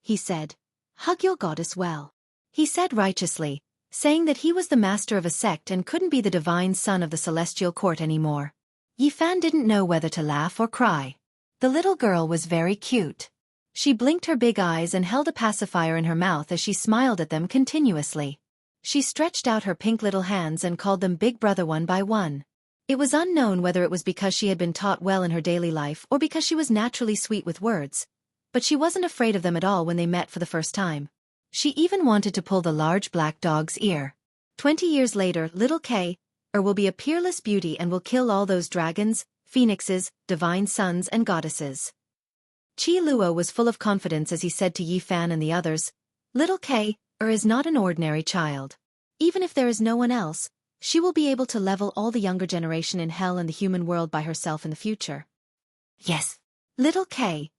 He said, hug your goddess well. He said righteously, saying that he was the master of a sect and couldn't be the divine son of the celestial court anymore. Yi Fan didn't know whether to laugh or cry. The little girl was very cute. She blinked her big eyes and held a pacifier in her mouth as she smiled at them continuously. She stretched out her pink little hands and called them big brother one by one. It was unknown whether it was because she had been taught well in her daily life or because she was naturally sweet with words, but she wasn't afraid of them at all when they met for the first time. She even wanted to pull the large black dog's ear. 20 years later, little K will be a peerless beauty and will kill all those dragons, phoenixes, divine sons and goddesses. Qi Luo was full of confidence as he said to Yi Fan and the others, little K is not an ordinary child. Even if there is no one else, she will be able to level all the younger generation in hell and the human world by herself in the future. Yes. Little K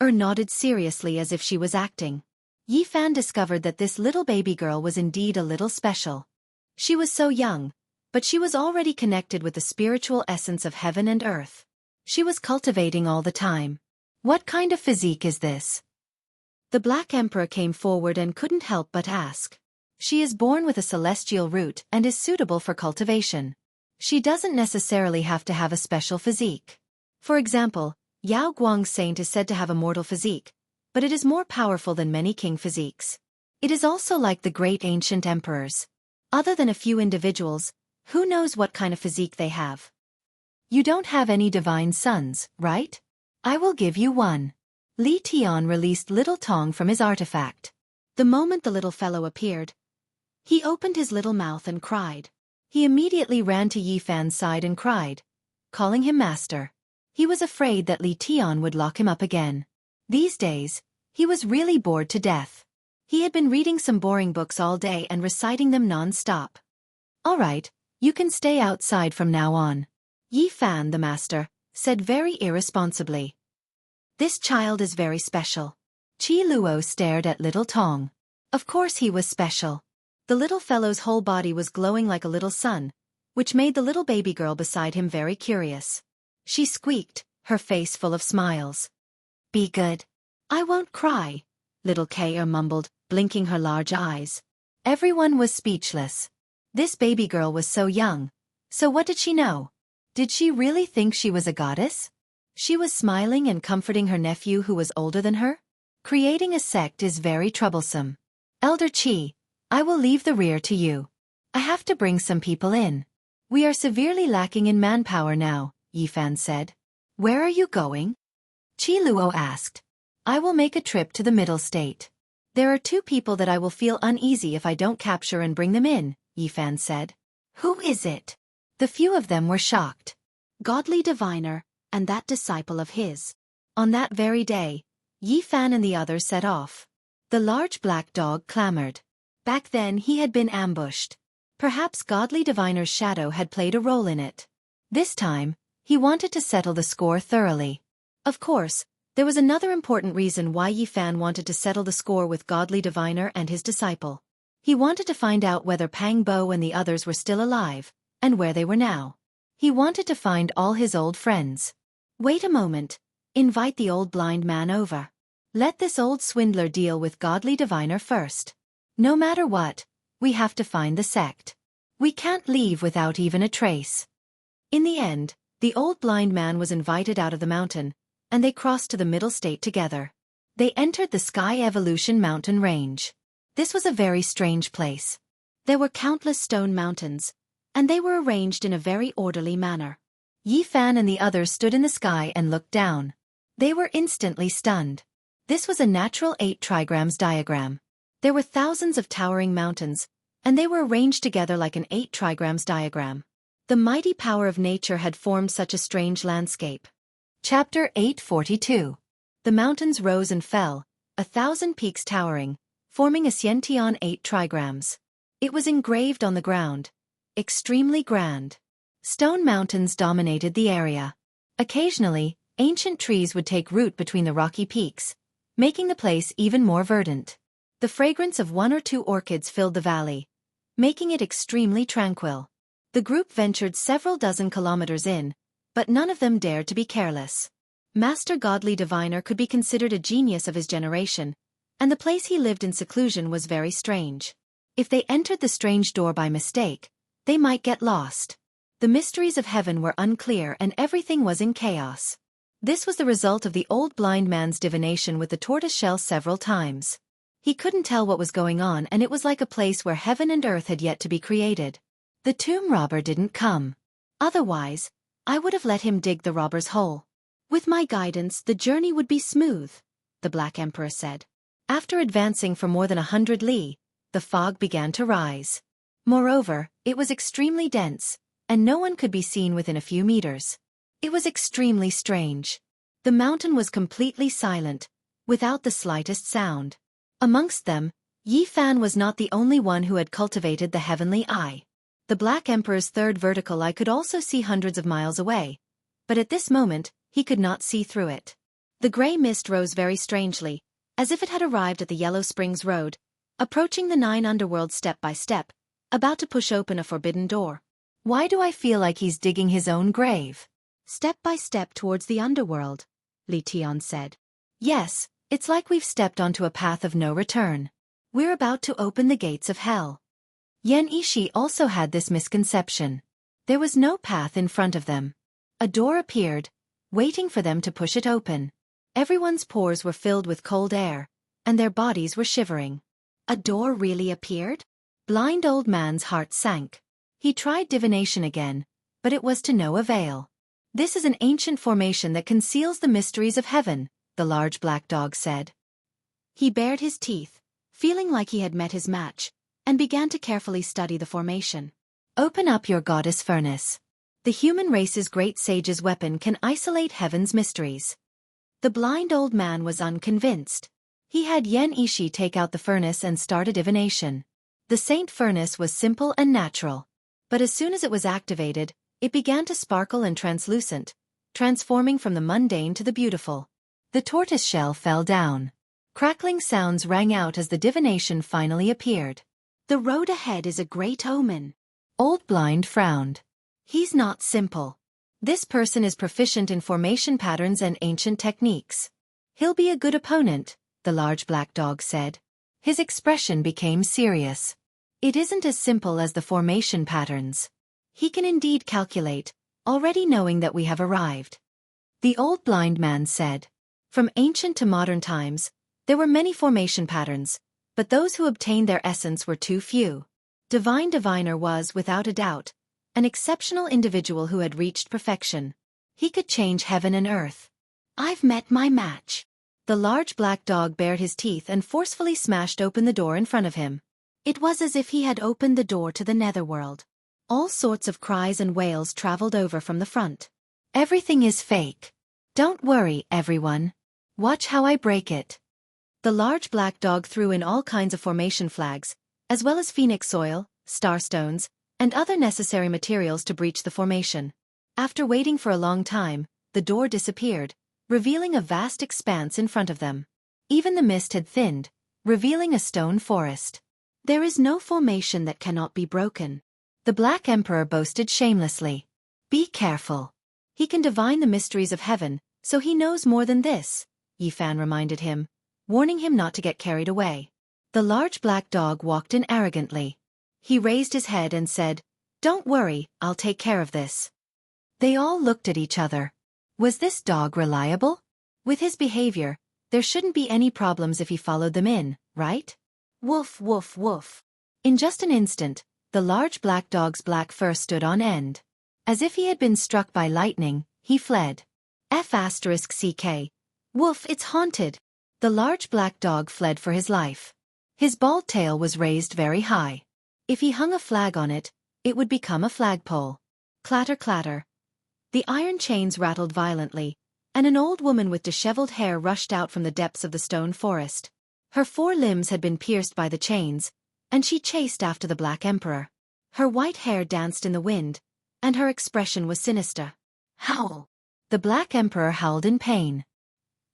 nodded seriously as if she was acting. Yi Fan discovered that this little baby girl was indeed a little special. She was so young, but she was already connected with the spiritual essence of heaven and earth. She was cultivating all the time. What kind of physique is this? The Black Emperor came forward and couldn't help but ask. She is born with a celestial root and is suitable for cultivation. She doesn't necessarily have to have a special physique. For example, Yao Guang's saint is said to have a mortal physique, but it is more powerful than many king physiques. It is also like the great ancient emperors. Other than a few individuals, who knows what kind of physique they have? You don't have any divine sons, right? I will give you one. Li Tian released little Tong from his artifact. The moment the little fellow appeared, he opened his little mouth and cried. He immediately ran to Yi Fan's side and cried, calling him master. He was afraid that Li Tian would lock him up again. These days, he was really bored to death. He had been reading some boring books all day and reciting them non-stop. All right, you can stay outside from now on. Yi Fan, the master, said very irresponsibly. This child is very special. Qi Luo stared at little Tong. Of course he was special. The little fellow's whole body was glowing like a little sun, which made the little baby girl beside him very curious. She squeaked, her face full of smiles. Be good. I won't cry, little Kaya mumbled, blinking her large eyes. Everyone was speechless. This baby girl was so young. So what did she know? Did she really think she was a goddess? She was smiling and comforting her nephew who was older than her. Creating a sect is very troublesome. Elder Qi, I will leave the rear to you. I have to bring some people in. We are severely lacking in manpower now, Yi Fan said. Where are you going? Qi Luo asked. I will make a trip to the middle state. There are 2 people that I will feel uneasy if I don't capture and bring them in, Yi Fan said. Who is it? The few of them were shocked. Godly diviner, and that disciple of his. On that very day, Yi Fan and the others set off. The large black dog clamored. Back then he had been ambushed. Perhaps Godly Diviner's shadow had played a role in it. This time, he wanted to settle the score thoroughly. Of course, there was another important reason why Yi Fan wanted to settle the score with Godly Diviner and his disciple. He wanted to find out whether Pang Bo and the others were still alive, and where they were now. He wanted to find all his old friends. Wait a moment. Invite the old blind man over. Let this old swindler deal with Godly Diviner first. No matter what, we have to find the sect. We can't leave without even a trace. In the end, the old blind man was invited out of the mountain, and they crossed to the middle state together. They entered the Sky Evolution mountain range. This was a very strange place. There were countless stone mountains, and they were arranged in a very orderly manner. Yi Fan and the others stood in the sky and looked down. They were instantly stunned. This was a natural 8 trigrams diagram. There were thousands of towering mountains, and they were arranged together like an 8 trigrams diagram. The mighty power of nature had formed such a strange landscape. Chapter 842. The mountains rose and fell, 1,000 peaks towering, forming a Xianxia 8 trigrams. It was engraved on the ground. Extremely grand. Stone mountains dominated the area. Occasionally, ancient trees would take root between the rocky peaks, making the place even more verdant. The fragrance of 1 or 2 orchids filled the valley, making it extremely tranquil. The group ventured several dozen kilometers in, but none of them dared to be careless. Master Godly Diviner could be considered a genius of his generation, and the place he lived in seclusion was very strange. If they entered the strange door by mistake, they might get lost. The mysteries of heaven were unclear and everything was in chaos. This was the result of the old blind man's divination with the tortoise shell several times. He couldn't tell what was going on, and it was like a place where heaven and earth had yet to be created. The tomb robber didn't come. Otherwise, I would have let him dig the robber's hole. With my guidance, the journey would be smooth, the Black Emperor said. After advancing for more than 100 li, the fog began to rise. Moreover, it was extremely dense, and no one could be seen within a few meters. It was extremely strange. The mountain was completely silent, without the slightest sound. Amongst them, Yi Fan was not the only one who had cultivated the heavenly eye. The Black Emperor's 3rd vertical eye could also see hundreds of miles away, but at this moment, he could not see through it. The gray mist rose very strangely, as if it had arrived at the Yellow Springs Road, approaching the 9 underworlds step by step, about to push open a forbidden door. Why do I feel like he's digging his own grave? Step by step towards the underworld, Li Tian said. Yes, it's like we've stepped onto a path of no return. We're about to open the gates of hell. Yan Yishi also had this misconception. There was no path in front of them. A door appeared, waiting for them to push it open. Everyone's pores were filled with cold air, and their bodies were shivering. A door really appeared? Blind old man's heart sank. He tried divination again, but it was to no avail. This is an ancient formation that conceals the mysteries of heaven, the large black dog said. He bared his teeth, feeling like he had met his match, and began to carefully study the formation. Open up your goddess furnace. The human race's great sage's weapon can isolate heaven's mysteries. The blind old man was unconvinced. He had Yan Yishi take out the furnace and start a divination. The saint furnace was simple and natural. But as soon as it was activated, It began to sparkle and translucent, transforming from the mundane to the beautiful. The tortoiseshell fell down. Crackling sounds rang out as the divination finally appeared. The road ahead is a great omen. Old Blind frowned. He's not simple. This person is proficient in formation patterns and ancient techniques. He'll be a good opponent, the large black dog said. His expression became serious. It isn't as simple as the formation patterns. He can indeed calculate, already knowing that we have arrived. The old blind man said. From ancient to modern times, there were many formation patterns, but those who obtained their essence were too few. Divine Diviner was, without a doubt, an exceptional individual who had reached perfection. He could change heaven and earth. I've met my match. The large black dog bared his teeth and forcefully smashed open the door in front of him. It was as if he had opened the door to the netherworld. All sorts of cries and wails traveled over from the front. Everything is fake. Don't worry, everyone. Watch how I break it. The large black dog threw in all kinds of formation flags, as well as phoenix soil, starstones, and other necessary materials to breach the formation. After waiting for a long time, the door disappeared, revealing a vast expanse in front of them. Even the mist had thinned, revealing a stone forest. There is no formation that cannot be broken. The Black Emperor boasted shamelessly. Be careful. He can divine the mysteries of heaven, so he knows more than this, Yifan reminded him, warning him not to get carried away. The large black dog walked in arrogantly. He raised his head and said, "Don't worry, I'll take care of this." They all looked at each other. Was this dog reliable? With his behavior, there shouldn't be any problems if he followed them in, right? Woof, woof, woof. In just an instant, the large black dog's black fur stood on end. As if he had been struck by lightning, he fled. F***ck. Woof, it's haunted. The large black dog fled for his life. His bald tail was raised very high. If he hung a flag on it, it would become a flagpole. Clatter, clatter. The iron chains rattled violently, and an old woman with disheveled hair rushed out from the depths of the stone forest. Her 4 limbs had been pierced by the chains, and she chased after the Black Emperor. Her white hair danced in the wind, and her expression was sinister. Howl! The Black Emperor howled in pain.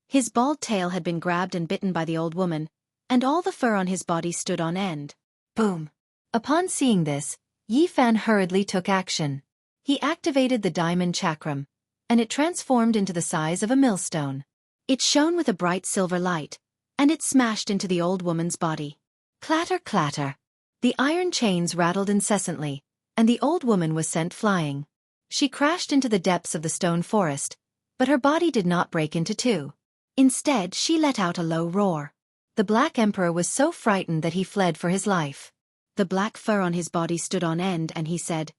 His bald tail had been grabbed and bitten by the old woman, and all the fur on his body stood on end. Boom! Upon seeing this, Yifan hurriedly took action. He activated the diamond chakram, and it transformed into the size of a millstone. It shone with a bright silver light, and it smashed into the old woman's body. Clatter, clatter. The iron chains rattled incessantly, and the old woman was sent flying. She crashed into the depths of the stone forest, but her body did not break into 2. Instead, she let out a low roar. The Black Emperor was so frightened that he fled for his life. The black fur on his body stood on end and he said,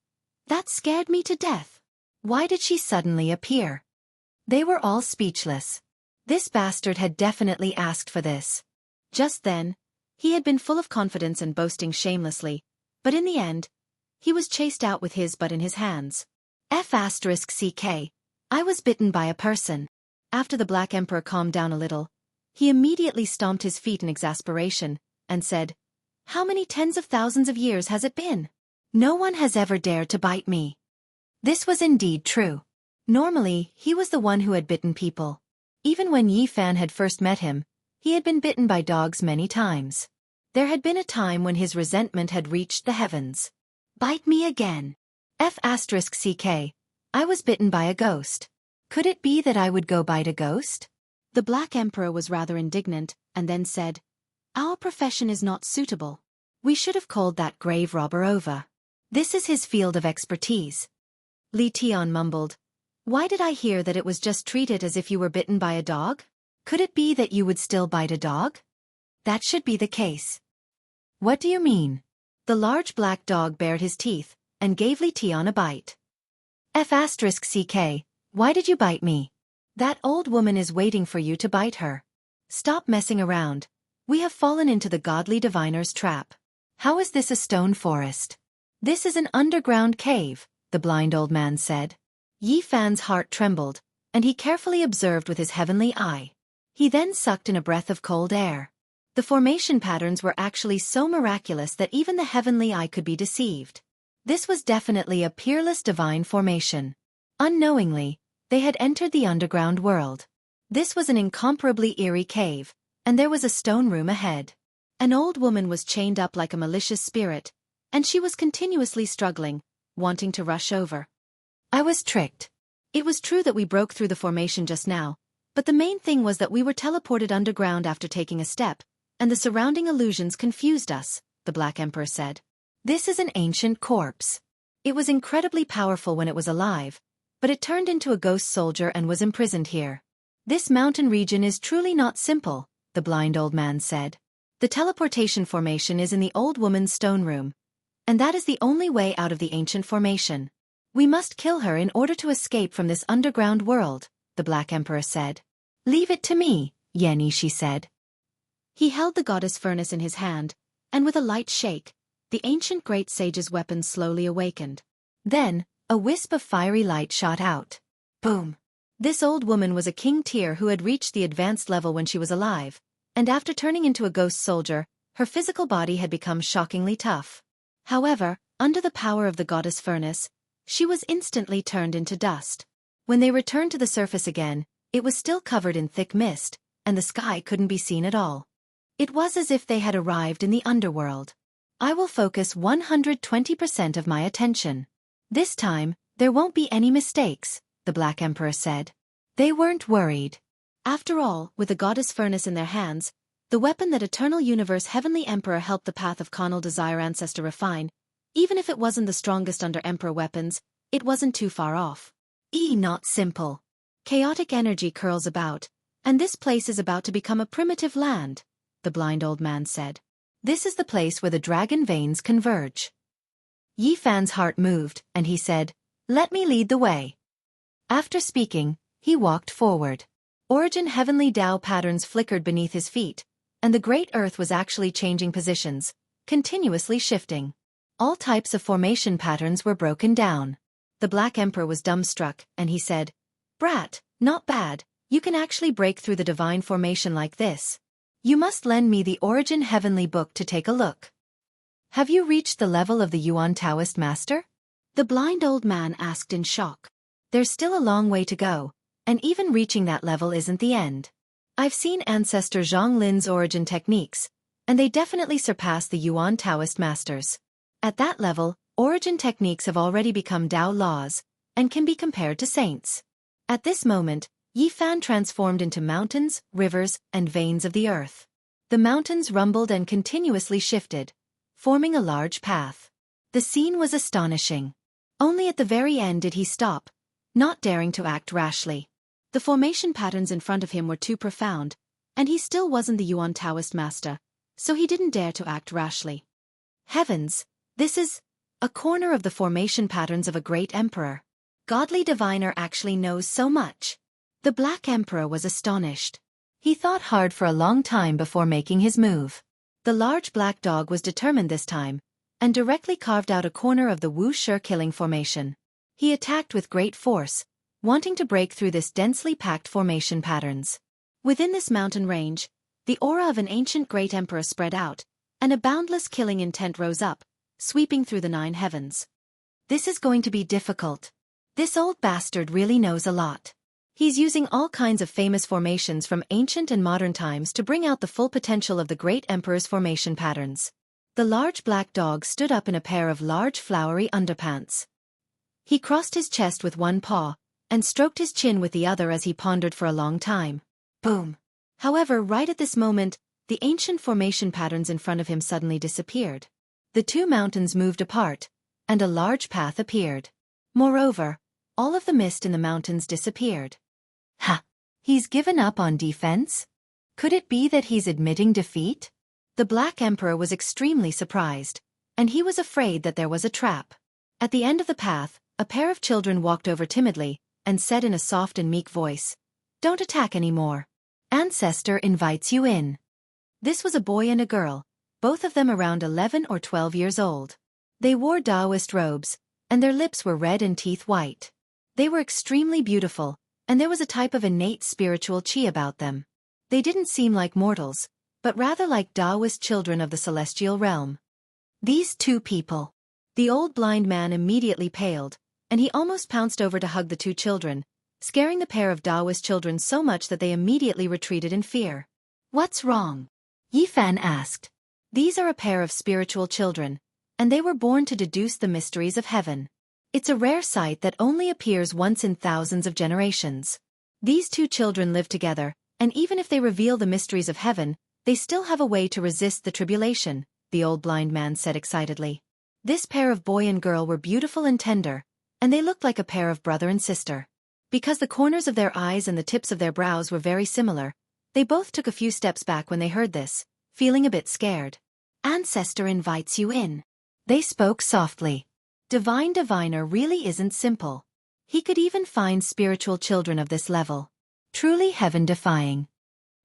"That scared me to death. Why did she suddenly appear?" They were all speechless. This bastard had definitely asked for this. Just then, he had been full of confidence and boasting shamelessly, but in the end, he was chased out with his butt in his hands. F***ck. I was bitten by a person. After the Black Emperor calmed down a little, he immediately stomped his feet in exasperation, and said, "How many tens of thousands of years has it been? No one has ever dared to bite me." This was indeed true. Normally, he was the one who had bitten people. Even when Yifan had first met him, he had been bitten by dogs many times. There had been a time when his resentment had reached the heavens. Bite me again. F***ck. I was bitten by a ghost. Could it be that I would go bite a ghost? The Black Emperor was rather indignant, and then said, "Our profession is not suitable. We should have called that grave robber over. This is his field of expertise." Li Tian mumbled, "Why did I hear that it was just treated as if you were bitten by a dog? Could it be that you would still bite a dog? That should be the case." "What do you mean?" The large black dog bared his teeth, and gave Li Tian a bite. F***ck. Why did you bite me? That old woman is waiting for you to bite her. Stop messing around. We have fallen into the godly diviner's trap. How is this a stone forest? This is an underground cave, the blind old man said. Yifan's heart trembled, and he carefully observed with his heavenly eye. He then sucked in a breath of cold air. The formation patterns were actually so miraculous that even the heavenly eye could be deceived. This was definitely a peerless divine formation. Unknowingly, they had entered the underground world. This was an incomparably eerie cave, and there was a stone room ahead. An old woman was chained up like a malicious spirit, and she was continuously struggling, wanting to rush over. I was tricked. It was true that we broke through the formation just now, but the main thing was that we were teleported underground after taking a step, and the surrounding illusions confused us, the Black Emperor said. This is an ancient corpse. It was incredibly powerful when it was alive, but it turned into a ghost soldier and was imprisoned here. This mountain region is truly not simple, the blind old man said. The teleportation formation is in the old woman's stone room, and that is the only way out of the ancient formation. We must kill her in order to escape from this underground world, the Black Emperor said. Leave it to me, Xianxia said. He held the goddess furnace in his hand, and with a light shake, the ancient great sage's weapons slowly awakened. Then, a wisp of fiery light shot out. Boom! This old woman was a king tier who had reached the advanced level when she was alive, and after turning into a ghost soldier, her physical body had become shockingly tough. However, under the power of the goddess furnace, she was instantly turned into dust. When they returned to the surface again, it was still covered in thick mist, and the sky couldn't be seen at all. It was as if they had arrived in the underworld. I will focus 120% of my attention. This time, there won't be any mistakes, the Black Emperor said. They weren't worried. After all, with the goddess furnace in their hands, the weapon that Eternal Universe Heavenly Emperor helped the path of carnal desire ancestor refine, even if it wasn't the strongest under Emperor weapons, it wasn't too far off. Not simple. Chaotic energy curls about, and this place is about to become a primitive land, the blind old man said. This is the place where the dragon veins converge. Yi Fan's heart moved, and he said, "Let me lead the way." After speaking, he walked forward. Origin heavenly Tao patterns flickered beneath his feet, and the great earth was actually changing positions, continuously shifting. All types of formation patterns were broken down. The Black Emperor was dumbstruck, and he said, "Brat, not bad, you can actually break through the divine formation like this. You must lend me the Origin Heavenly Book to take a look." Have you reached the level of the Yuan Taoist master? The blind old man asked in shock. There's still a long way to go, and even reaching that level isn't the end. I've seen Ancestor Zhang Lin's origin techniques, and they definitely surpass the Yuan Taoist masters. At that level, origin techniques have already become Tao laws, and can be compared to saints. At this moment, Yi Fan transformed into mountains, rivers, and veins of the earth. The mountains rumbled and continuously shifted, forming a large path. The scene was astonishing. Only at the very end did he stop, not daring to act rashly. The formation patterns in front of him were too profound, and he still wasn't the Yuan Taoist master, so he didn't dare to act rashly. Heavens, this is a corner of the formation patterns of a great emperor. Godly diviner actually knows so much. The Black Emperor was astonished. He thought hard for a long time before making his move. The large black dog was determined this time, and directly carved out a corner of the Wuxia killing formation. He attacked with great force, wanting to break through this densely packed formation patterns. Within this mountain range, the aura of an ancient great emperor spread out, and a boundless killing intent rose up, sweeping through the 9 heavens. This is going to be difficult. This old bastard really knows a lot. He's using all kinds of famous formations from ancient and modern times to bring out the full potential of the great emperor's formation patterns. The large black dog stood up in a pair of large flowery underpants. He crossed his chest with one paw, and stroked his chin with the other as he pondered for a long time. Boom! However, right at this moment, the ancient formation patterns in front of him suddenly disappeared. The 2 mountains moved apart, and a large path appeared. Moreover, all of the mist in the mountains disappeared. Ha! He's given up on defense? Could it be that he's admitting defeat? The Black Emperor was extremely surprised, and he was afraid that there was a trap. At the end of the path, a pair of children walked over timidly, and said in a soft and meek voice, "Don't attack anymore. Ancestor invites you in." This was a boy and a girl, both of them around 11 or 12 years old. They wore Taoist robes, and their lips were red and teeth white. They were extremely beautiful, and there was a type of innate spiritual chi about them. They didn't seem like mortals, but rather like Taoist children of the celestial realm. These 2 people. The old blind man immediately paled, and he almost pounced over to hug the two children, scaring the pair of Taoist children so much that they immediately retreated in fear. What's wrong? Yifan asked. These are a pair of spiritual children, and they were born to deduce the mysteries of heaven. It's a rare sight that only appears once in thousands of generations. These two children live together, and even if they reveal the mysteries of heaven, they still have a way to resist the tribulation, the old blind man said excitedly. This pair of boy and girl were beautiful and tender, and they looked like a pair of brother and sister. Because the corners of their eyes and the tips of their brows were very similar, they both took a few steps back when they heard this, feeling a bit scared. Ancestor invites you in. They spoke softly. Divine Diviner really isn't simple. He could even find spiritual children of this level. Truly heaven-defying.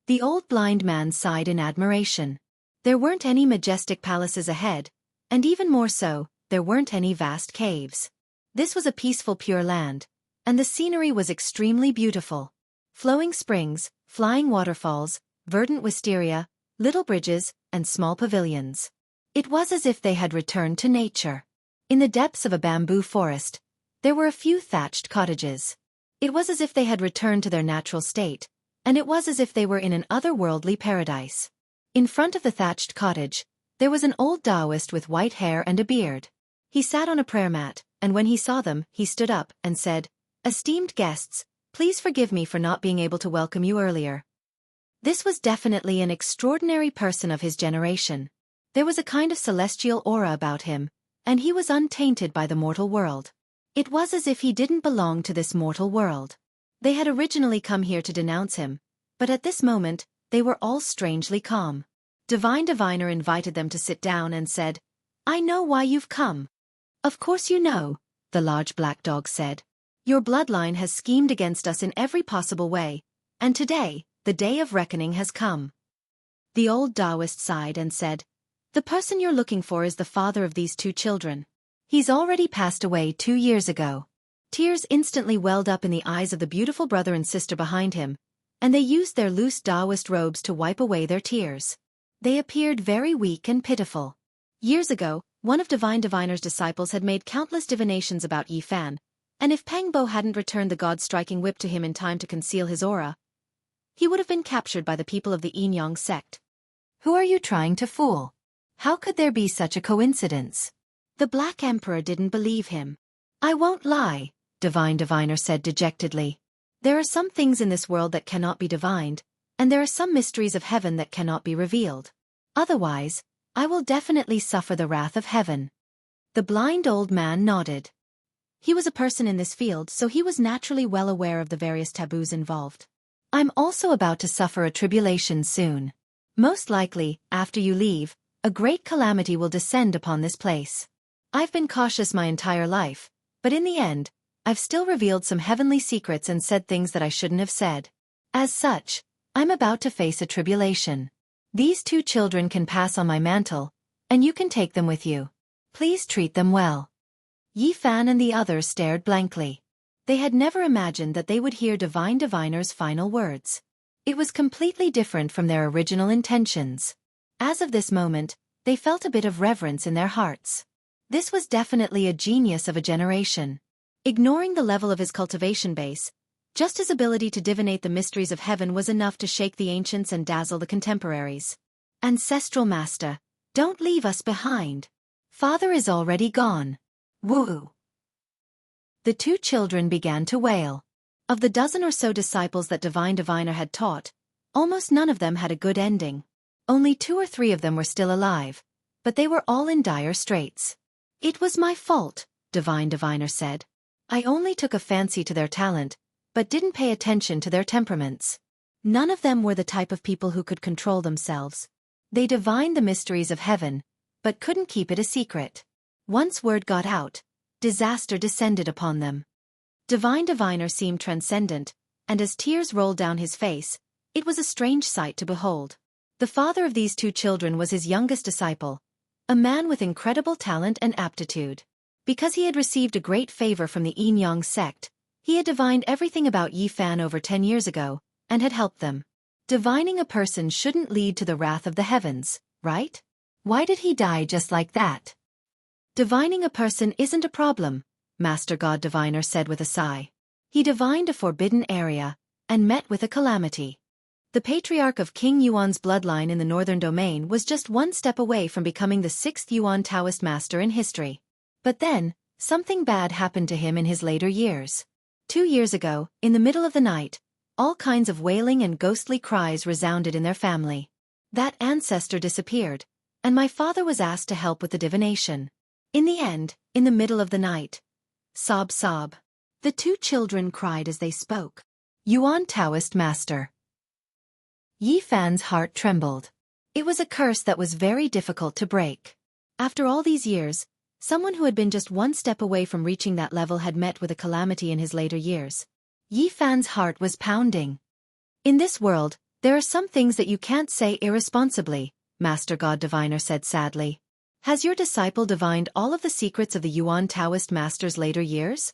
The old blind man sighed in admiration. There weren't any majestic palaces ahead, and even more so, there weren't any vast caves. This was a peaceful pure land, and the scenery was extremely beautiful. Flowing springs, flying waterfalls, verdant wisteria, little bridges, and small pavilions. It was as if they had returned to nature. In the depths of a bamboo forest, there were a few thatched cottages. It was as if they had returned to their natural state, and it was as if they were in an otherworldly paradise. In front of the thatched cottage, there was an old Taoist with white hair and a beard. He sat on a prayer mat, and when he saw them, he stood up and said, "Esteemed guests, please forgive me for not being able to welcome you earlier." This was definitely an extraordinary person of his generation. There was a kind of celestial aura about him, and he was untainted by the mortal world. It was as if he didn't belong to this mortal world. They had originally come here to denounce him, but at this moment, they were all strangely calm. Divine Diviner invited them to sit down and said, "I know why you've come." "Of course you know," the large black dog said. "Your bloodline has schemed against us in every possible way, and today, the day of reckoning has come." The old Taoist sighed and said, "The person you're looking for is the father of these two children. He's already passed away 2 years ago." Tears instantly welled up in the eyes of the beautiful brother and sister behind him, and they used their loose Taoist robes to wipe away their tears. They appeared very weak and pitiful. Years ago, one of Divine Diviner's disciples had made countless divinations about Yi Fan, and if Peng Bo hadn't returned the god-striking whip to him in time to conceal his aura, he would have been captured by the people of the Yin sect. "Who are you trying to fool? How could there be such a coincidence?" The Black Emperor didn't believe him. "I won't lie," Divine Diviner said dejectedly. "There are some things in this world that cannot be divined, and there are some mysteries of heaven that cannot be revealed. Otherwise, I will definitely suffer the wrath of heaven." The blind old man nodded. He was a person in this field, so he was naturally well aware of the various taboos involved. "I'm also about to suffer a tribulation soon. Most likely, after you leave, a great calamity will descend upon this place. I've been cautious my entire life, but in the end, I've still revealed some heavenly secrets and said things that I shouldn't have said. As such, I'm about to face a tribulation. These two children can pass on my mantle, and you can take them with you. Please treat them well." Yi Fan and the others stared blankly. They had never imagined that they would hear Divine Diviner's final words. It was completely different from their original intentions. As of this moment, they felt a bit of reverence in their hearts. This was definitely a genius of a generation. Ignoring the level of his cultivation base, just his ability to divinate the mysteries of heaven was enough to shake the ancients and dazzle the contemporaries. "Ancestral Master, don't leave us behind. Father is already gone. Woo!" The two children began to wail. Of the dozen or so disciples that Divine Diviner had taught, almost none of them had a good ending. Only 2 or 3 of them were still alive, but they were all in dire straits. "It was my fault," Divine Diviner said. "I only took a fancy to their talent, but didn't pay attention to their temperaments. None of them were the type of people who could control themselves. They divined the mysteries of heaven, but couldn't keep it a secret. Once word got out, disaster descended upon them." Divine Diviner seemed transcendent, and as tears rolled down his face, it was a strange sight to behold. The father of these two children was his youngest disciple, a man with incredible talent and aptitude. Because he had received a great favor from the Yin sect, he had divined everything about Yi Fan over 10 years ago, and had helped them. Divining a person shouldn't lead to the wrath of the heavens, right? Why did he die just like that? Divining a person isn't a problem, Master God Diviner said with a sigh. He divined a forbidden area, and met with a calamity. The patriarch of King Yuan's bloodline in the northern domain was just one step away from becoming the 6th Yuan Taoist master in history. But then, something bad happened to him in his later years. 2 years ago, in the middle of the night, all kinds of wailing and ghostly cries resounded in their family. That ancestor disappeared, and my father was asked to help with the divination. In the end, in the middle of the night. Sob sob. The 2 children cried as they spoke. Yuan Taoist master. Yi Fan's heart trembled. It was a curse that was very difficult to break. After all these years, someone who had been just one step away from reaching that level had met with a calamity in his later years. Yi Fan's heart was pounding. In this world, there are some things that you can't say irresponsibly, Master God Diviner said sadly. Has your disciple divined all of the secrets of the Yuan Taoist master's later years?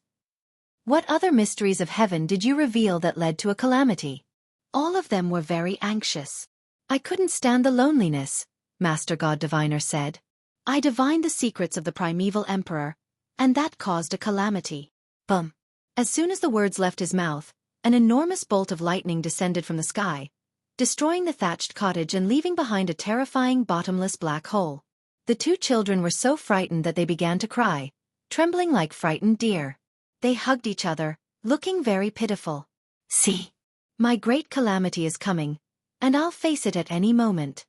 What other mysteries of heaven did you reveal that led to a calamity? All of them were very anxious. I couldn't stand the loneliness, Master God Diviner said. I divined the secrets of the primeval emperor, and that caused a calamity. Bum. As soon as the words left his mouth, an enormous bolt of lightning descended from the sky, destroying the thatched cottage and leaving behind a terrifying bottomless black hole. The 2 children were so frightened that they began to cry, trembling like frightened deer. They hugged each other, looking very pitiful. See, my great calamity is coming, and I'll face it at any moment.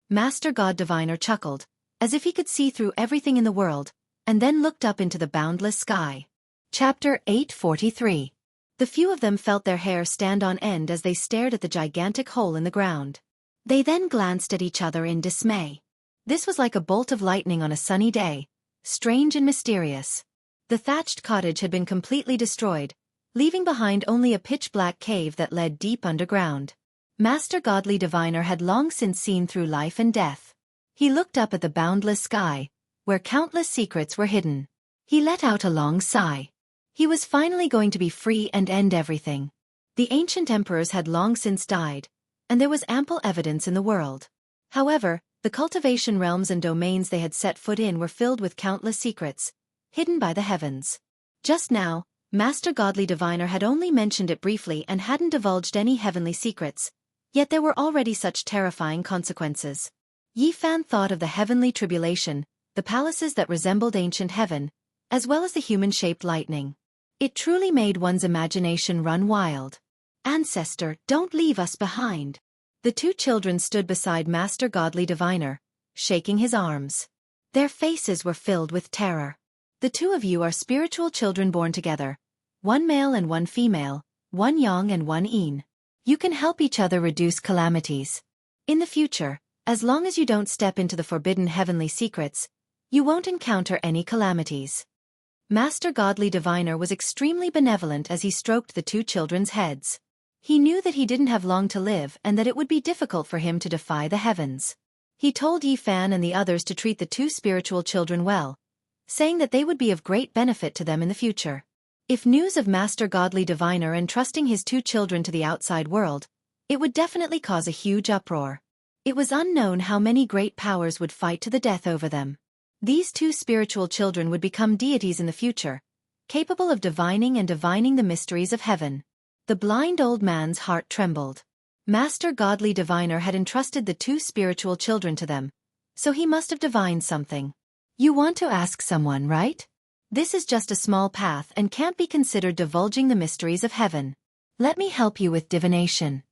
Master God Diviner chuckled, as if he could see through everything in the world, and then looked up into the boundless sky. Chapter 843. The few of them felt their hair stand on end as they stared at the gigantic hole in the ground. They then glanced at each other in dismay. This was like a bolt of lightning on a sunny day, strange and mysterious. The thatched cottage had been completely destroyed, leaving behind only a pitch-black cave that led deep underground. Master Godly Diviner had long since seen through life and death. He looked up at the boundless sky, where countless secrets were hidden. He let out a long sigh. He was finally going to be free and end everything. The ancient emperors had long since died, and there was ample evidence in the world. However, the cultivation realms and domains they had set foot in were filled with countless secrets, hidden by the heavens. Just now, Master Godly Diviner had only mentioned it briefly and hadn't divulged any heavenly secrets, yet there were already such terrifying consequences. Yi Fan thought of the heavenly tribulation, the palaces that resembled ancient heaven, as well as the human-shaped lightning. It truly made one's imagination run wild. Ancestor, don't leave us behind. The 2 children stood beside Master Godly Diviner, shaking his arms. Their faces were filled with terror. The 2 of you are spiritual children born together, one male and one female, one yang and one yin. You can help each other reduce calamities. In the future, as long as you don't step into the forbidden heavenly secrets, you won't encounter any calamities. Master Godly Diviner was extremely benevolent as he stroked the 2 children's heads. He knew that he didn't have long to live and that it would be difficult for him to defy the heavens. He told Yi Fan and the others to treat the 2 spiritual children well, saying that they would be of great benefit to them in the future. If news of Master Godly Diviner entrusting his 2 children to the outside world, it would definitely cause a huge uproar. It was unknown how many great powers would fight to the death over them. These 2 spiritual children would become deities in the future, capable of divining the mysteries of heaven. The blind old man's heart trembled. Master Godly Diviner had entrusted the 2 spiritual children to them, so he must have divined something. You want to ask someone, right? This is just a small path and can't be considered divulging the mysteries of heaven. Let me help you with divination.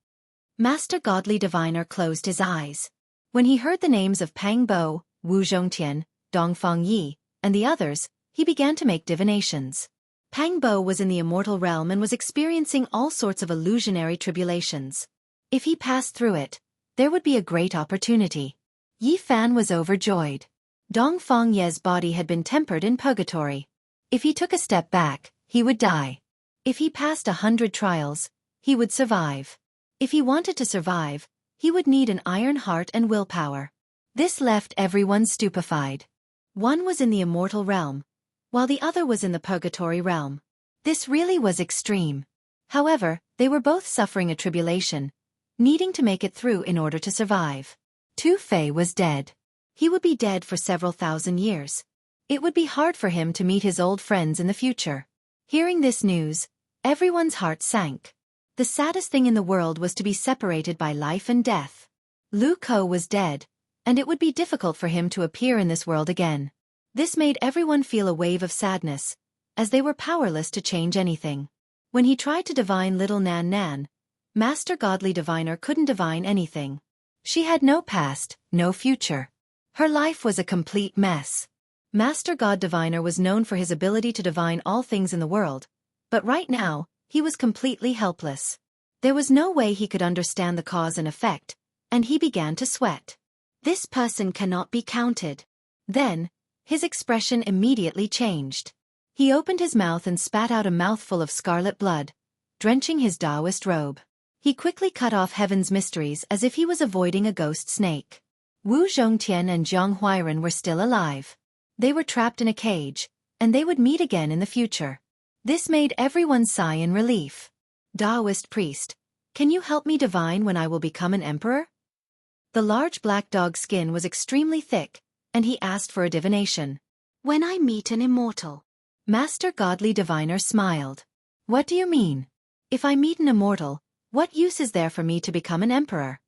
Master Godly Diviner closed his eyes. When he heard the names of Pang Bo, Wu Zhongtian, Dongfang Yi, and the others, he began to make divinations. Pang Bo was in the immortal realm and was experiencing all sorts of illusionary tribulations. If he passed through it, there would be a great opportunity. Yi Fan was overjoyed. Dongfang Ye's body had been tempered in purgatory. If he took a step back, he would die. If he passed 100 trials, he would survive. If he wanted to survive, he would need an iron heart and willpower. This left everyone stupefied. One was in the immortal realm, while the other was in the purgatory realm. This really was extreme. However, they were both suffering a tribulation, needing to make it through in order to survive. Tu Fei was dead. He would be dead for several thousand years. It would be hard for him to meet his old friends in the future. Hearing this news, everyone's heart sank. The saddest thing in the world was to be separated by life and death. Lu Ko was dead, and it would be difficult for him to appear in this world again. This made everyone feel a wave of sadness, as they were powerless to change anything. When he tried to divine little Nan Nan, Master Godly Diviner couldn't divine anything. She had no past, no future. Her life was a complete mess. Master God Diviner was known for his ability to divine all things in the world, but right now, he was completely helpless. There was no way he could understand the cause and effect, and he began to sweat. This person cannot be counted. Then, his expression immediately changed. He opened his mouth and spat out a mouthful of scarlet blood, drenching his Taoist robe. He quickly cut off heaven's mysteries as if he was avoiding a ghost snake. Wu Zhongtian and Jiang Huairen were still alive. They were trapped in a cage, and they would meet again in the future. This made everyone sigh in relief. Taoist priest, can you help me divine when I will become an emperor? The large black dog's skin was extremely thick, and he asked for a divination. When I meet an immortal. Master Godly Diviner smiled. What do you mean? If I meet an immortal, what use is there for me to become an emperor?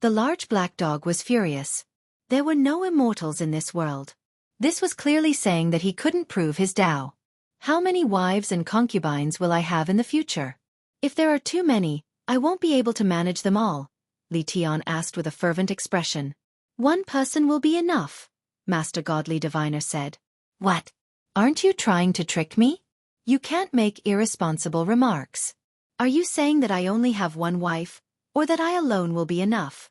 The large black dog was furious. There were no immortals in this world. This was clearly saying that he couldn't prove his Tao. How many wives and concubines will I have in the future? If there are too many, I won't be able to manage them all, Li Tian asked with a fervent expression. One person will be enough, Master Godly Diviner said. What? Aren't you trying to trick me? You can't make irresponsible remarks. Are you saying that I only have one wife, or that I alone will be enough?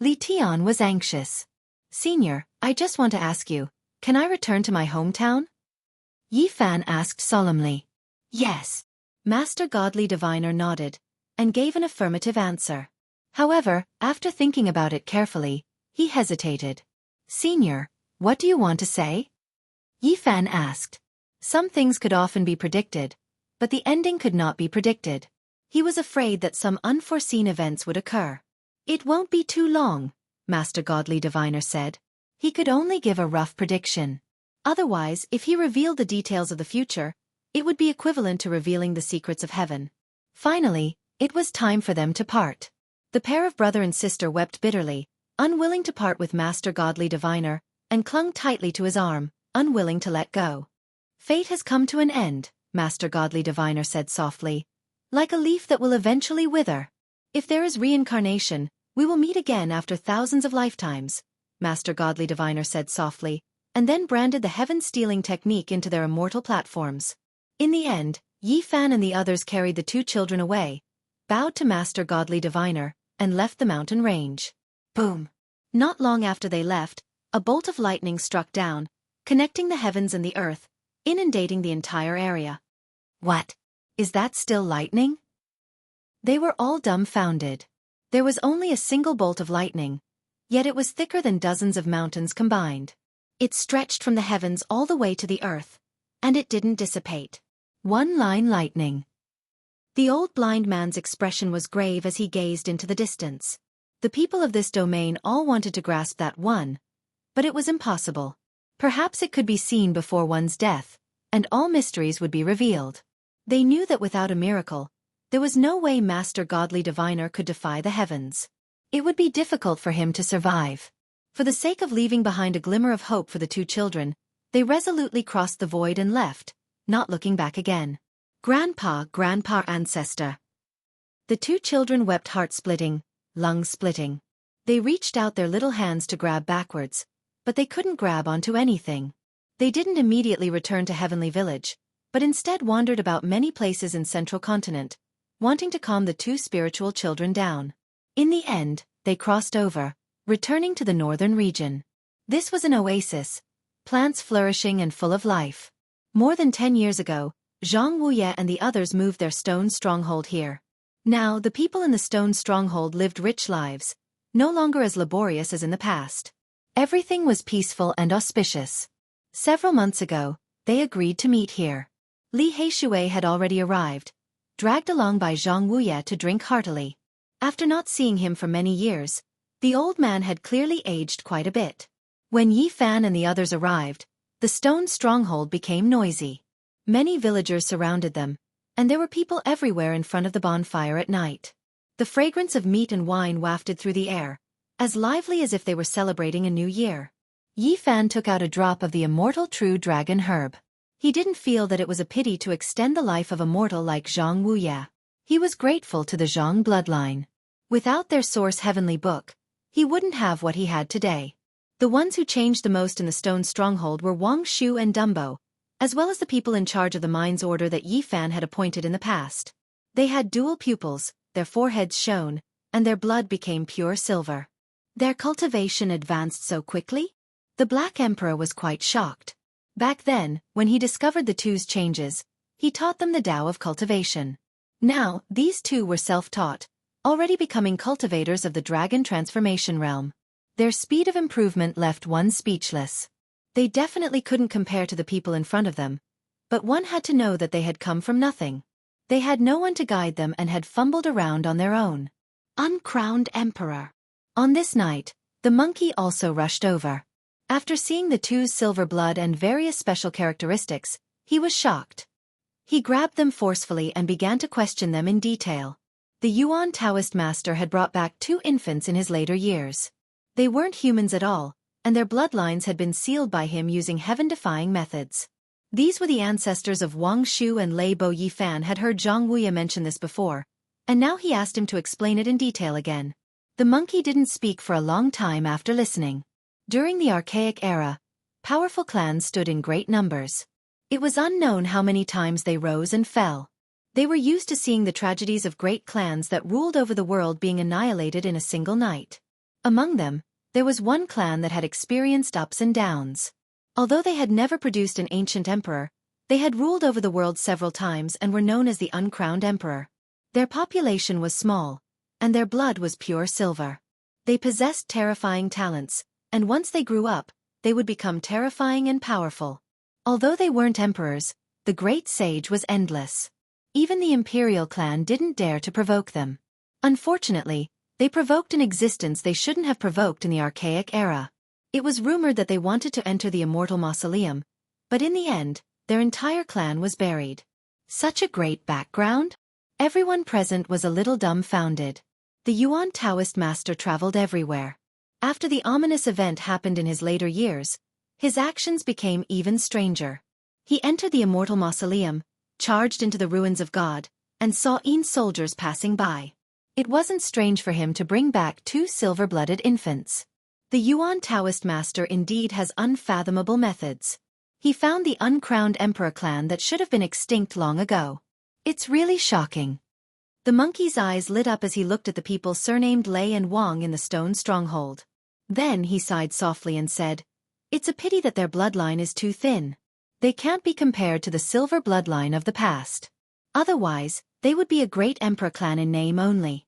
Li Tian was anxious. Senior, I just want to ask you, can I return to my hometown? Yi Fan asked solemnly. Yes. Master Godly Diviner nodded, and gave an affirmative answer. However, after thinking about it carefully, he hesitated. Senior, what do you want to say? Yi Fan asked. Some things could often be predicted, but the ending could not be predicted. He was afraid that some unforeseen events would occur. It won't be too long, Master Godly Diviner said. He could only give a rough prediction. Otherwise, if he revealed the details of the future, it would be equivalent to revealing the secrets of heaven. Finally, it was time for them to part. The pair of brother and sister wept bitterly, unwilling to part with Master Godly Diviner, and clung tightly to his arm, unwilling to let go. Fate has come to an end, Master Godly Diviner said softly, like a leaf that will eventually wither. If there is reincarnation, we will meet again after thousands of lifetimes, Master Godly Diviner said softly, and then branded the heaven-stealing technique into their immortal platforms. In the end, Yi Fan and the others carried the two children away, bowed to Master Godly Diviner, and left the mountain range. Boom! Not long after they left, a bolt of lightning struck down, connecting the heavens and the earth, inundating the entire area. What? Is that still lightning? They were all dumbfounded. There was only a single bolt of lightning, yet it was thicker than dozens of mountains combined. It stretched from the heavens all the way to the earth, and it didn't dissipate. One-line lightning. The old blind man's expression was grave as he gazed into the distance. The people of this domain all wanted to grasp that one, but it was impossible. Perhaps it could be seen before one's death, and all mysteries would be revealed. They knew that without a miracle, there was no way Master Godly Diviner could defy the heavens. It would be difficult for him to survive. For the sake of leaving behind a glimmer of hope for the two children, they resolutely crossed the void and left, not looking back again. Grandpa, ancestor. The two children wept heart-splitting, lung-splitting. They reached out their little hands to grab backwards, but they couldn't grab onto anything. They didn't immediately return to Heavenly Village, but instead wandered about many places in Central Continent, wanting to calm the two spiritual children down. In the end, they crossed over, returning to the northern region. This was an oasis, plants flourishing and full of life. More than 10 years ago, Jianghu and the others moved their stone stronghold here. Now, the people in the stone stronghold lived rich lives, no longer as laborious as in the past. Everything was peaceful and auspicious. Several months ago, they agreed to meet here. Li Heishui had already arrived, dragged along by Zhang Wuye to drink heartily. After not seeing him for many years, the old man had clearly aged quite a bit. When Yi Fan and the others arrived, the stone stronghold became noisy. Many villagers surrounded them, and there were people everywhere in front of the bonfire at night. The fragrance of meat and wine wafted through the air, as lively as if they were celebrating a new year. Yi Fan took out a drop of the immortal true dragon herb. He didn't feel that it was a pity to extend the life of a mortal like Wuxia. He was grateful to the Jiang bloodline. Without their source heavenly book, he wouldn't have what he had today. The ones who changed the most in the stone stronghold were Wang Shu and Dumbo, as well as the people in charge of the mines order that Yi Fan had appointed in the past. They had dual pupils, their foreheads shone, and their blood became pure silver. Their cultivation advanced so quickly? The Black Emperor was quite shocked. Back then, when he discovered the two's changes, he taught them the Tao of cultivation. Now, these two were self-taught, already becoming cultivators of the dragon transformation realm. Their speed of improvement left one speechless. They definitely couldn't compare to the people in front of them, but one had to know that they had come from nothing. They had no one to guide them and had fumbled around on their own. Uncrowned Emperor. On this night, the monkey also rushed over. After seeing the two's silver blood and various special characteristics, he was shocked. He grabbed them forcefully and began to question them in detail. The Yuan Taoist master had brought back two infants in his later years. They weren't humans at all, and their bloodlines had been sealed by him using heaven-defying methods. These were the ancestors of Wang Shu and Lei Bo. Yi Fan had heard Zhang Wuya mention this before, and now he asked him to explain it in detail again. The monkey didn't speak for a long time after listening. During the archaic era, powerful clans stood in great numbers. It was unknown how many times they rose and fell. They were used to seeing the tragedies of great clans that ruled over the world being annihilated in a single night. Among them, there was one clan that had experienced ups and downs. Although they had never produced an ancient emperor, they had ruled over the world several times and were known as the uncrowned emperor. Their population was small, and their blood was pure silver. They possessed terrifying talents, and once they grew up, they would become terrifying and powerful. Although they weren't emperors, the great sage was endless. Even the imperial clan didn't dare to provoke them. Unfortunately, they provoked an existence they shouldn't have provoked in the archaic era. It was rumored that they wanted to enter the immortal mausoleum, but in the end, their entire clan was buried. Such a great background? Everyone present was a little dumbfounded. The Yuan Taoist master traveled everywhere. After the ominous event happened in his later years, his actions became even stranger. He entered the immortal mausoleum, charged into the ruins of God, and saw soldiers passing by. It wasn't strange for him to bring back two silver-blooded infants. The Yuan Taoist master indeed has unfathomable methods. He found the uncrowned emperor clan that should have been extinct long ago. It's really shocking. The monkey's eyes lit up as he looked at the people surnamed Lei and Wang in the stone stronghold. Then he sighed softly and said, "It's a pity that their bloodline is too thin. They can't be compared to the silver bloodline of the past. Otherwise, they would be a great emperor clan in name only."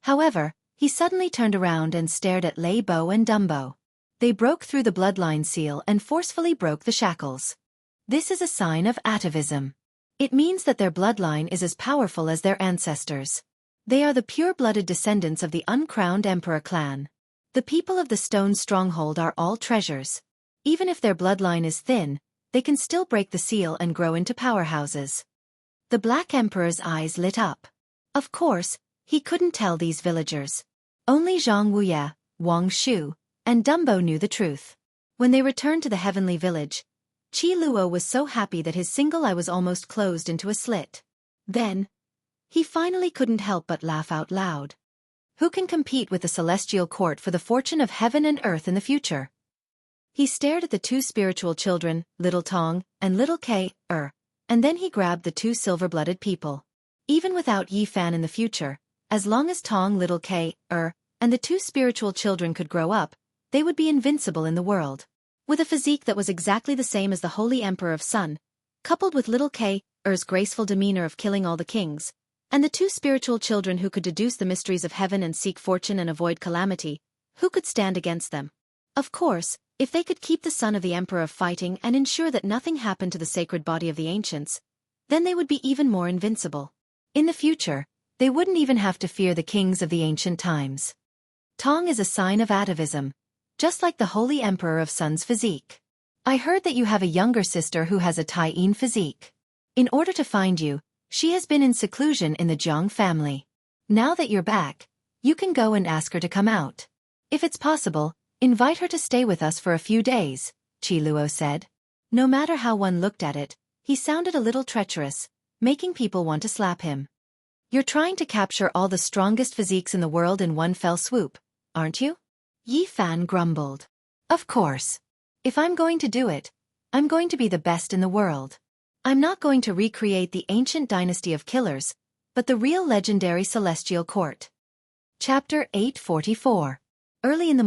However, he suddenly turned around and stared at Lei Bo and Dumbo. They broke through the bloodline seal and forcefully broke the shackles. This is a sign of atavism. It means that their bloodline is as powerful as their ancestors. They are the pure-blooded descendants of the uncrowned emperor clan. The people of the stone stronghold are all treasures. Even if their bloodline is thin, they can still break the seal and grow into powerhouses. The Black Emperor's eyes lit up. Of course, he couldn't tell these villagers. Only Zhang Wuya, Wang Shu, and Dumbo knew the truth. When they returned to the heavenly village, Qi Luo was so happy that his single eye was almost closed into a slit. Then, he finally couldn't help but laugh out loud. Who can compete with the celestial court for the fortune of heaven and earth in the future? He stared at the two spiritual children, Little Tong and Little K, and then he grabbed the two silver-blooded people. Even without Yi Fan in the future, as long as Tong, Little K, and the two spiritual children could grow up, they would be invincible in the world. With a physique that was exactly the same as the Holy Emperor of Sun, coupled with Little K's graceful demeanor of killing all the kings, and the two spiritual children who could deduce the mysteries of heaven and seek fortune and avoid calamity, who could stand against them? Of course, if they could keep the son of the Emperor fighting and ensure that nothing happened to the sacred body of the ancients, then they would be even more invincible. In the future, they wouldn't even have to fear the kings of the ancient times. Tong is a sign of atavism, just like the Holy Emperor of Sun's physique. I heard that you have a younger sister who has a Taiyin physique. In order to find you, she has been in seclusion in the Jiang family. Now that you're back, you can go and ask her to come out. If it's possible, invite her to stay with us for a few days, Qi Luo said. No matter how one looked at it, he sounded a little treacherous, making people want to slap him. You're trying to capture all the strongest physiques in the world in one fell swoop, aren't you? Yi Fan grumbled. Of course. If I'm going to do it, I'm going to be the best in the world. I'm not going to recreate the ancient dynasty of killers, but the real legendary celestial court. Chapter 844. Early in the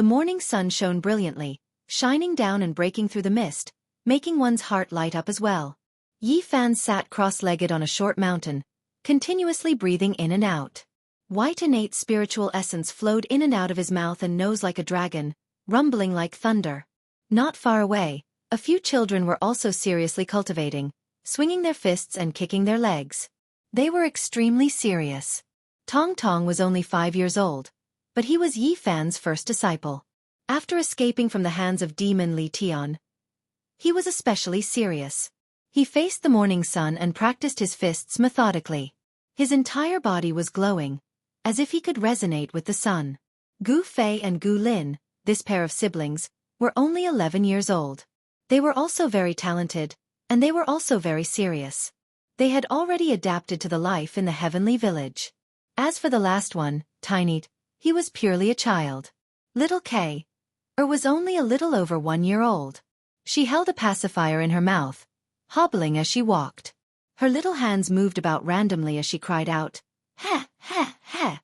morning sun shone brilliantly, shining down and breaking through the mist, making one's heart light up as well. Yi Fan sat cross-legged on a short mountain, continuously breathing in and out. White innate spiritual essence flowed in and out of his mouth and nose like a dragon, rumbling like thunder. Not far away, a few children were also seriously cultivating, swinging their fists and kicking their legs. They were extremely serious. Tong Tong was only 5 years old, but he was Yi Fan's first disciple. After escaping from the hands of demon Li Tian, he was especially serious. He faced the morning sun and practiced his fists methodically. His entire body was glowing, as if he could resonate with the sun. Gu Fei and Gu Lin, this pair of siblings, were only 11 years old. They were also very talented, and they were also very serious. They had already adapted to the life in the heavenly village. As for the last one, Tiny, he was purely a child. Little Kay was only a little over 1 year old. She held a pacifier in her mouth, hobbling as she walked. Her little hands moved about randomly as she cried out, "Ha, ha, ha."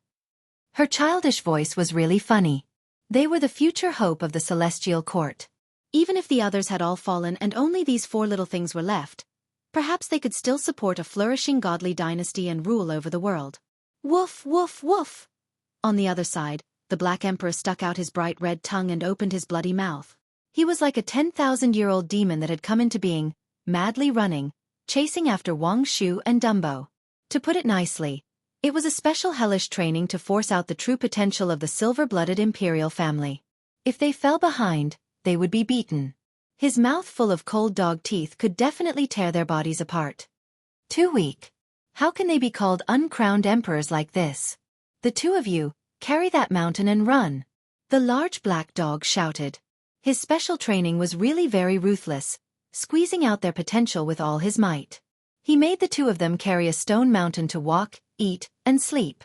Her childish voice was really funny. They were the future hope of the celestial court. Even if the others had all fallen and only these 4 little things were left, perhaps they could still support a flourishing godly dynasty and rule over the world. Woof, woof, woof. On the other side, the Black Emperor stuck out his bright red tongue and opened his bloody mouth. He was like a 10,000-year-old demon that had come into being, madly running, chasing after Wang Shu and Dumbo. To put it nicely, it was a special hellish training to force out the true potential of the silver-blooded imperial family. If they fell behind, they would be beaten. His mouth full of cold dog teeth could definitely tear their bodies apart. Too weak. How can they be called uncrowned emperors like this? The 2 of you, carry that mountain and run. The large black dog shouted. His special training was really very ruthless, squeezing out their potential with all his might. He made the 2 of them carry a stone mountain to walk, eat, and sleep.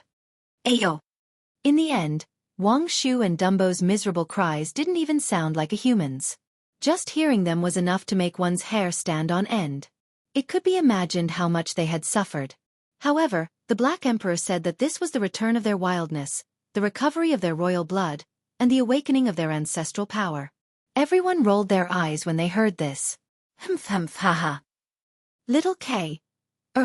Ayo! In the end, Wang Shu and Dumbo's miserable cries didn't even sound like a human's. Just hearing them was enough to make one's hair stand on end. It could be imagined how much they had suffered. However, the Black Emperor said that this was the return of their wildness, the recovery of their royal blood, and the awakening of their ancestral power. Everyone rolled their eyes when they heard this. Humph, haha. Little Kay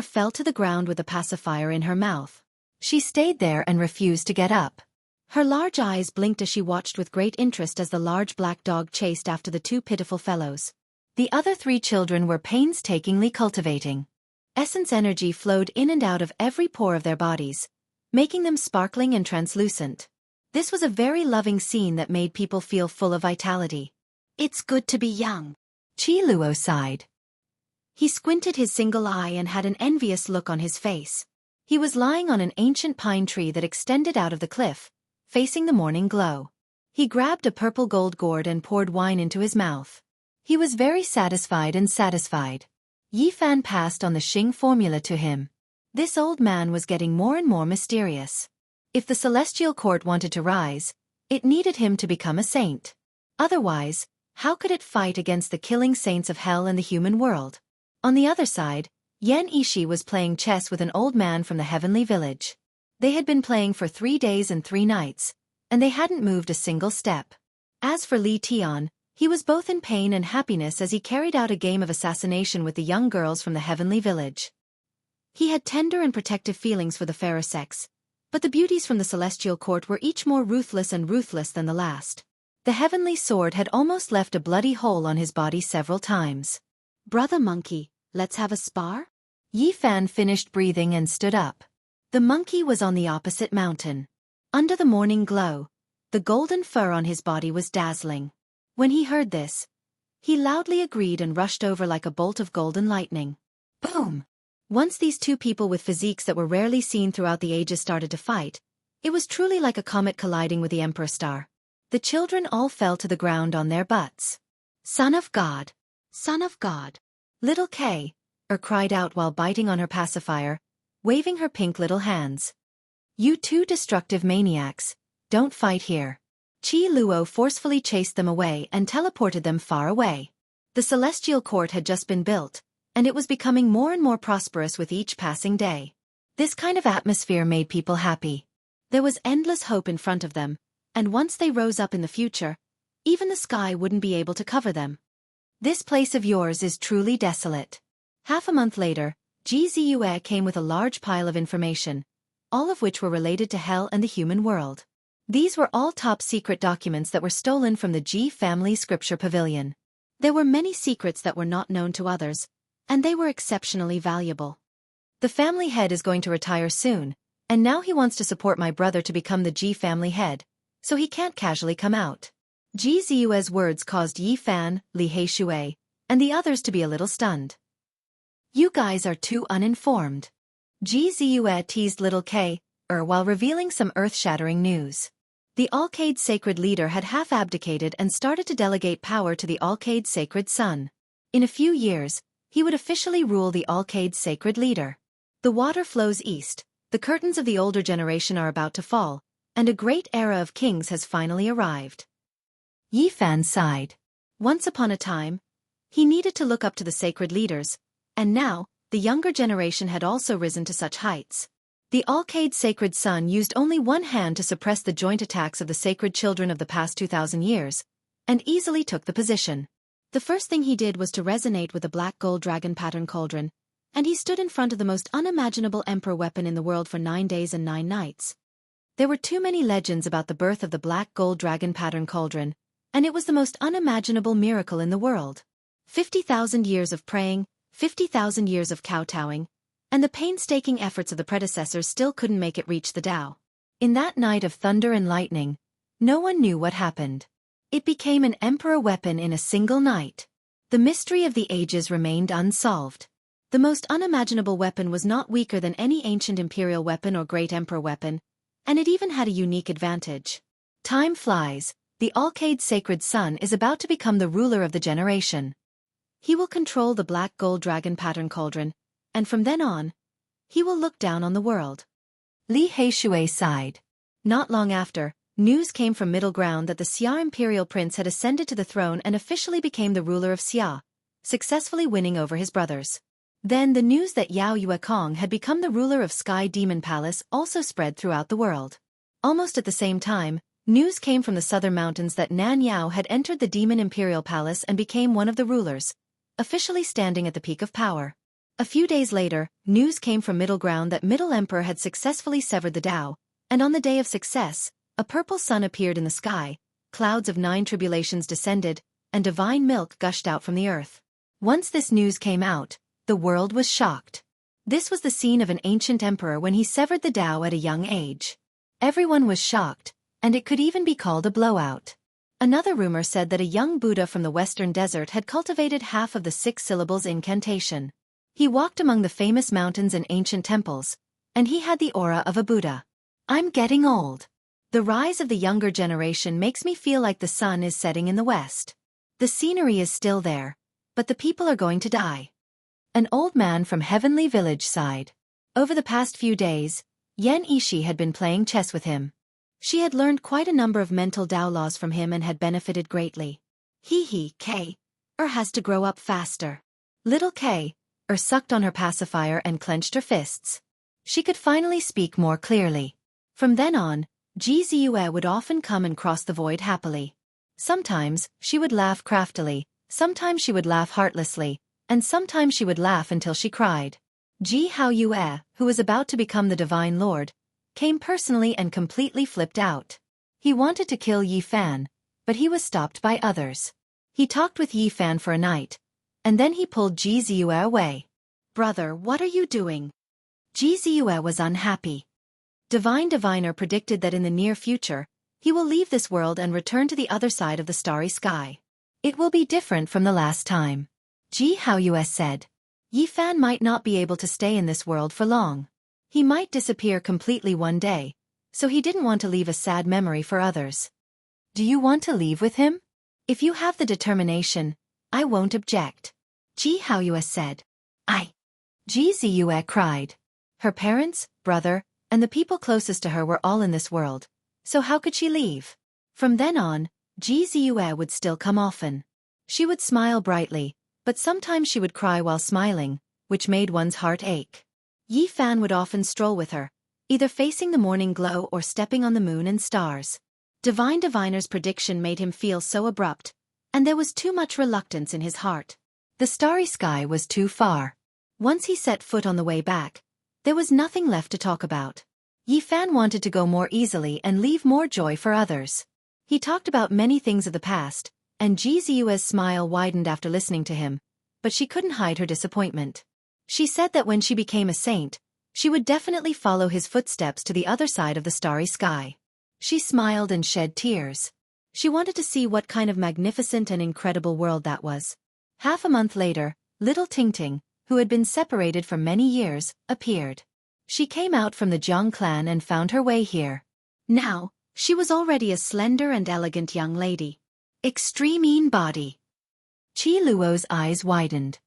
fell to the ground with a pacifier in her mouth. She stayed there and refused to get up. Her large eyes blinked as she watched with great interest as the large black dog chased after the 2 pitiful fellows. The other 3 children were painstakingly cultivating. Essence energy flowed in and out of every pore of their bodies, making them sparkling and translucent. This was a very loving scene that made people feel full of vitality. It's good to be young. Qi Luo sighed. He squinted his single eye and had an envious look on his face. He was lying on an ancient pine tree that extended out of the cliff, facing the morning glow. He grabbed a purple gold gourd and poured wine into his mouth. He was very satisfied and satisfied. Yi Fan passed on the Xing formula to him. This old man was getting more and more mysterious. If the celestial court wanted to rise, it needed him to become a saint. Otherwise, how could it fight against the killing saints of hell and the human world? On the other side, Yan Ishi was playing chess with an old man from the heavenly village. They had been playing for 3 days and 3 nights, and they hadn't moved a single step. As for Li Tian, he was both in pain and happiness as he carried out a game of assassination with the young girls from the heavenly village. He had tender and protective feelings for the fairer sex, but the beauties from the celestial court were each more ruthless and ruthless than the last. The heavenly sword had almost left a bloody hole on his body several times. Brother monkey, let's have a spar? Yi Fan finished breathing and stood up. The monkey was on the opposite mountain. Under the morning glow, the golden fur on his body was dazzling. When he heard this, He loudly agreed and rushed over like a bolt of golden lightning. Boom! Once these two people with physiques that were rarely seen throughout the ages started to fight, it was truly like a comet colliding with the Emperor star. The children all fell to the ground on their butts. Son of God! Son of God! Little Kay, cried out while biting on her pacifier, waving her pink little hands. You two destructive maniacs, don't fight here. Qi Luo forcefully chased them away and teleported them far away. The celestial court had just been built, and it was becoming more and more prosperous with each passing day. This kind of atmosphere made people happy. There was endless hope in front of them, and once they rose up in the future, even the sky wouldn't be able to cover them. This place of yours is truly desolate. Half a month later, Ji Ziyue came with a large pile of information, all of which were related to hell and the human world. These were all top-secret documents that were stolen from the Ji family scripture pavilion. There were many secrets that were not known to others, and they were exceptionally valuable. The family head is going to retire soon, and now he wants to support my brother to become the Ji family head, so he can't casually come out. Ji Ziyue's words caused Yi Fan, Li Heishui, and the others to be a little stunned. You guys are too uninformed. Ji Ziyue teased little Kay, while revealing some earth-shattering news. The Alcade Sacred Leader had half-abdicated and started to delegate power to the Alcade Sacred Son. In a few years, he would officially rule the Alcade Sacred Leader. The water flows east, the curtains of the older generation are about to fall, and a great era of kings has finally arrived. Yi Fan sighed. Once upon a time, he needed to look up to the sacred leaders, and now, the younger generation had also risen to such heights. The Alcade Sacred Son used only one hand to suppress the joint attacks of the sacred children of the past 2,000 years, and easily took the position. The first thing he did was to resonate with the black gold dragon pattern cauldron, and he stood in front of the most unimaginable emperor weapon in the world for 9 days and 9 nights. There were too many legends about the birth of the black gold dragon pattern cauldron, and it was the most unimaginable miracle in the world. 50,000 years of praying, 50,000 years of kowtowing, and the painstaking efforts of the predecessors still couldn't make it reach the Tao. In that night of thunder and lightning, no one knew what happened. It became an emperor weapon in a single night. The mystery of the ages remained unsolved. The most unimaginable weapon was not weaker than any ancient imperial weapon or great emperor weapon, and it even had a unique advantage. Time flies, the Alcade Sacred Son is about to become the ruler of the generation. He will control the black gold dragon pattern cauldron, and from then on, he will look down on the world. Li Heishui sighed. Not long after, news came from Middle Ground that the Xia imperial prince had ascended to the throne and officially became the ruler of Xia, successfully winning over his brothers. Then the news that Yao Yuekong had become the ruler of Sky Demon Palace also spread throughout the world. Almost at the same time, news came from the southern mountains that Nan Yao had entered the Demon Imperial Palace and became one of the rulers, officially standing at the peak of power. A few days later, news came from Middle Ground that Middle Emperor had successfully severed the Tao, and on the day of success, a purple sun appeared in the sky, clouds of 9 tribulations descended, and divine milk gushed out from the earth. Once this news came out, the world was shocked. This was the scene of an ancient emperor when he severed the Tao at a young age. Everyone was shocked, and it could even be called a blowout. Another rumor said that a young Buddha from the western desert had cultivated half of the 6 syllables incantation. He walked among the famous mountains and ancient temples, and he had the aura of a Buddha. I'm getting old. The rise of the younger generation makes me feel like the sun is setting in the west. The scenery is still there, but the people are going to die. An old man from Heavenly Village sighed. Over the past few days, Yan Ishi had been playing chess with him. She had learned quite a number of mental Tao laws from him and had benefited greatly. Kay has to grow up faster. Little Kay sucked on her pacifier and clenched her fists. She could finally speak more clearly. From then on, Ji Ziyue would often come and cross the void happily. Sometimes, she would laugh craftily, sometimes she would laugh heartlessly, and sometimes she would laugh until she cried. Ji Haoyue, who was about to become the Divine Lord, came personally and completely flipped out. He wanted to kill Yi Fan, but he was stopped by others. He talked with Yi Fan for a night, and then he pulled Ji Ziyue away. Brother, what are you doing? Ji Ziyue was unhappy. Divine Diviner predicted that in the near future, he will leave this world and return to the other side of the starry sky. It will be different from the last time. Jianghu said. Yi Fan might not be able to stay in this world for long. He might disappear completely one day, so he didn't want to leave a sad memory for others. Do you want to leave with him? If you have the determination, I won't object. Jianghu said. Ji Ziyue cried. Her parents, brother, and the people closest to her were all in this world, so how could she leave? From then on, Ji Ziyue would still come often. She would smile brightly, but sometimes she would cry while smiling, which made one's heart ache. Yi Fan would often stroll with her, either facing the morning glow or stepping on the moon and stars. Diviner's prediction made him feel so abrupt, and there was too much reluctance in his heart. The starry sky was too far. Once he set foot on the way back, there was nothing left to talk about. Yi Fan wanted to go more easily and leave more joy for others. He talked about many things of the past, and Ji Ziyue's smile widened after listening to him, but she couldn't hide her disappointment. She said that when she became a saint, she would definitely follow his footsteps to the other side of the starry sky. She smiled and shed tears. She wanted to see what kind of magnificent and incredible world that was. Half a month later, little Tingting, who had been separated for many years, appeared. She came out from the Jiang clan and found her way here. Now, she was already a slender and elegant young lady. Extreme body. Qi Luo's eyes widened.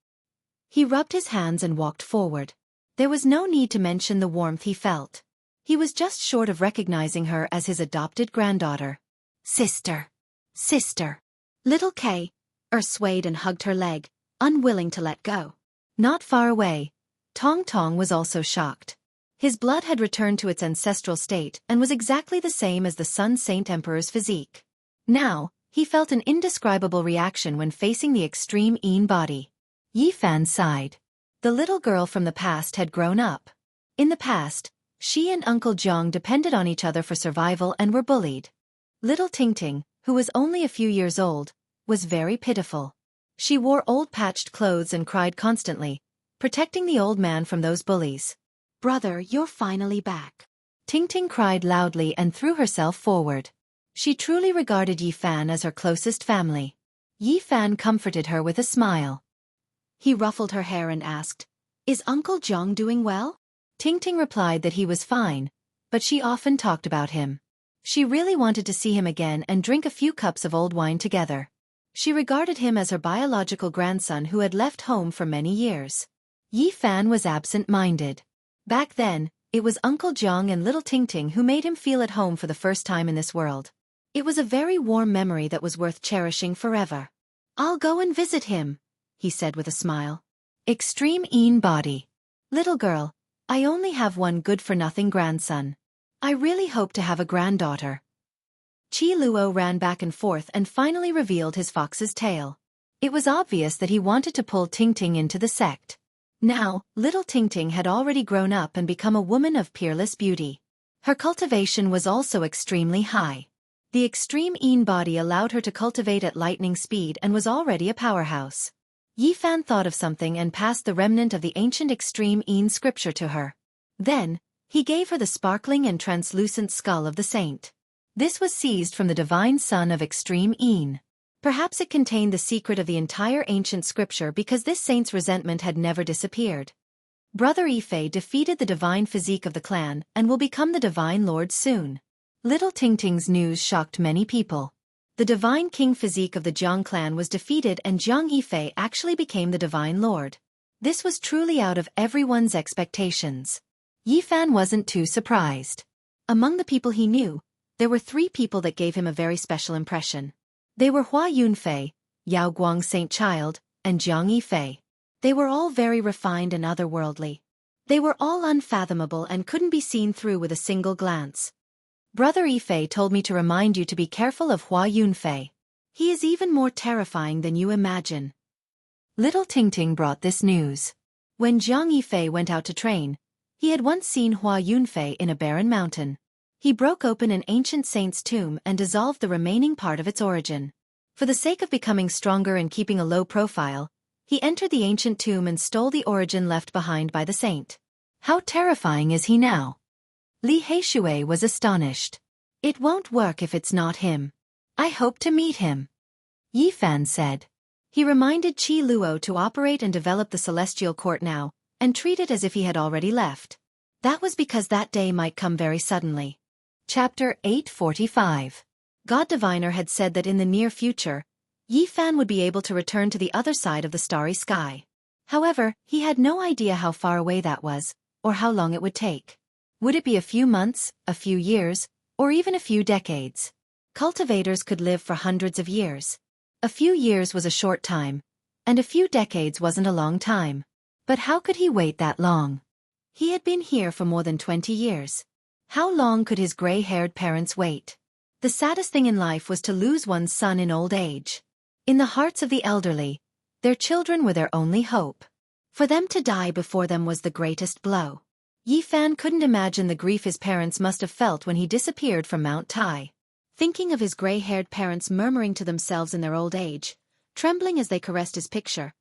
He rubbed his hands and walked forward. There was no need to mention the warmth he felt. He was just short of recognizing her as his adopted granddaughter. Sister. Little Kay swayed and hugged her leg, unwilling to let go. Not far away, Tong Tong was also shocked. His blood had returned to its ancestral state and was exactly the same as the Sun Saint Emperor's physique. Now, he felt an indescribable reaction when facing the extreme body. Yi Fan sighed. The little girl from the past had grown up. In the past, she and Uncle Jiang depended on each other for survival and were bullied. Little Tingting, who was only a few years old, was very pitiful. She wore old patched clothes and cried constantly, protecting the old man from those bullies. Brother, you're finally back. Tingting cried loudly and threw herself forward. She truly regarded Yi Fan as her closest family. Yi Fan comforted her with a smile. He ruffled her hair and asked, "Is Uncle Jiang doing well?" Tingting replied that he was fine, but she often talked about him. She really wanted to see him again and drink a few cups of old wine together. She regarded him as her biological grandson who had left home for many years. Yi Fan was absent-minded. Back then, it was Uncle Jiang and little Tingting who made him feel at home for the first time in this world. It was a very warm memory that was worth cherishing forever. "I'll go and visit him," he said with a smile. Extreme body. Little girl, I only have one good-for-nothing grandson. I really hope to have a granddaughter. Qi Luo ran back and forth and finally revealed his fox's tail. It was obvious that he wanted to pull Tingting into the sect. Now, little Tingting had already grown up and become a woman of peerless beauty. Her cultivation was also extremely high. The extreme body allowed her to cultivate at lightning speed and was already a powerhouse. Yi Fan thought of something and passed the remnant of the ancient extreme scripture to her. Then, he gave her the sparkling and translucent skull of the saint. This was seized from the divine son of extreme Perhaps it contained the secret of the entire ancient scripture because this saint's resentment had never disappeared. Brother Ife defeated the divine physique of the clan and will become the divine lord soon. Little Tingting's news shocked many people. The divine king physique of the Jiang clan was defeated and Jiang Ife actually became the divine lord. This was truly out of everyone's expectations. Yi Fan wasn't too surprised. Among the people he knew, there were 3 people that gave him a very special impression. They were Hua Yunfei, Yao Guang Saint Child, and Jiang Yifei. They were all very refined and otherworldly. They were all unfathomable and couldn't be seen through with a single glance. Brother Ife told me to remind you to be careful of Hua Yunfei. He is even more terrifying than you imagine. Little Tingting brought this news. When Jiang Yifei went out to train, he had once seen Hua Yunfei in a barren mountain. He broke open an ancient saint's tomb and dissolved the remaining part of its origin. For the sake of becoming stronger and keeping a low profile, he entered the ancient tomb and stole the origin left behind by the saint. How terrifying is he now? Li Heishui was astonished. It won't work if it's not him. I hope to meet him. Yi Fan said. He reminded Qi Luo to operate and develop the celestial court now, and treat it as if he had already left. That was because that day might come very suddenly. Chapter 845. God Diviner had said that in the near future, Yi Fan would be able to return to the other side of the starry sky. However, he had no idea how far away that was, or how long it would take. Would it be a few months, a few years, or even a few decades? Cultivators could live for hundreds of years. A few years was a short time, and a few decades wasn't a long time. But how could he wait that long? He had been here for more than 20 years. How long could his gray-haired parents wait? The saddest thing in life was to lose one's son in old age. In the hearts of the elderly, their children were their only hope. For them to die before them was the greatest blow. Yi Fan couldn't imagine the grief his parents must have felt when he disappeared from Mount Tai. Thinking of his gray-haired parents murmuring to themselves in their old age, trembling as they caressed his picture,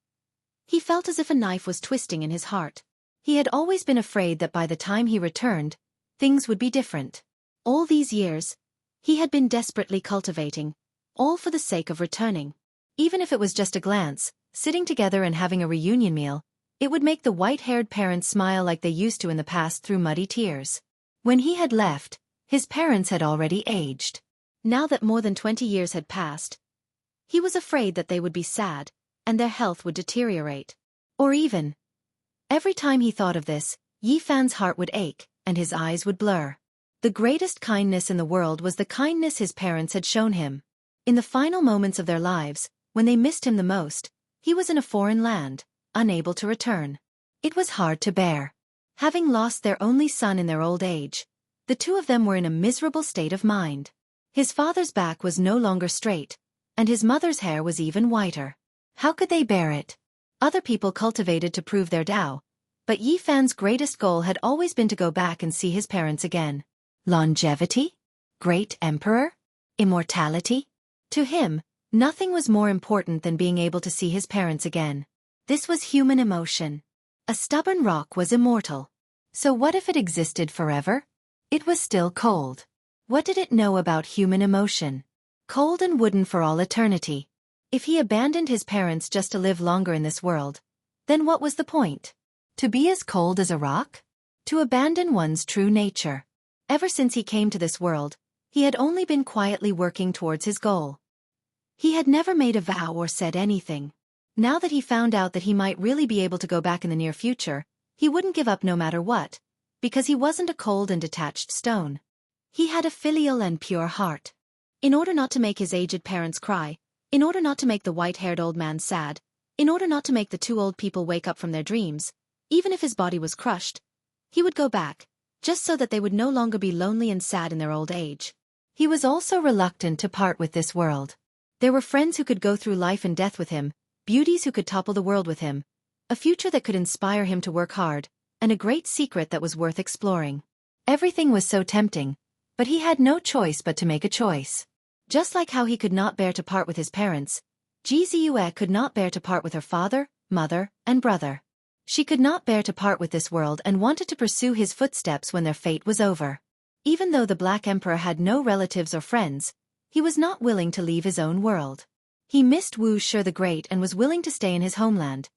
he felt as if a knife was twisting in his heart. He had always been afraid that by the time he returned, things would be different. All these years, he had been desperately cultivating, all for the sake of returning. Even if it was just a glance, sitting together and having a reunion meal, it would make the white-haired parents smile like they used to in the past through muddy tears. When he had left, his parents had already aged. Now that more than 20 years had passed, he was afraid that they would be sad, and their health would deteriorate. Or even, every time he thought of this, Yi Fan's heart would ache, and his eyes would blur. The greatest kindness in the world was the kindness his parents had shown him. In the final moments of their lives, when they missed him the most, he was in a foreign land, unable to return. It was hard to bear. Having lost their only son in their old age, the two of them were in a miserable state of mind. His father's back was no longer straight, and his mother's hair was even whiter. How could they bear it? Other people cultivated to prove their Tao, but Yi Fan's greatest goal had always been to go back and see his parents again. Longevity? Great emperor? Immortality? To him, nothing was more important than being able to see his parents again. This was human emotion. A stubborn rock was immortal. So what if it existed forever? It was still cold. What did it know about human emotion? Cold and wooden for all eternity. If he abandoned his parents just to live longer in this world, then what was the point? To be as cold as a rock? To abandon one's true nature. Ever since he came to this world, he had only been quietly working towards his goal. He had never made a vow or said anything. Now that he found out that he might really be able to go back in the near future, he wouldn't give up no matter what, because he wasn't a cold and detached stone. He had a filial and pure heart. In order not to make his aged parents cry, in order not to make the white-haired old man sad, in order not to make the two old people wake up from their dreams, even if his body was crushed, he would go back, just so that they would no longer be lonely and sad in their old age. He was also reluctant to part with this world. There were friends who could go through life and death with him, beauties who could topple the world with him, a future that could inspire him to work hard, and a great secret that was worth exploring. Everything was so tempting, but he had no choice but to make a choice. Just like how he could not bear to part with his parents, Jianghu could not bear to part with her father, mother, and brother. She could not bear to part with this world and wanted to pursue his footsteps when their fate was over. Even though the Black Emperor had no relatives or friends, he was not willing to leave his own world. He missed Wuxia the Great and was willing to stay in his homeland,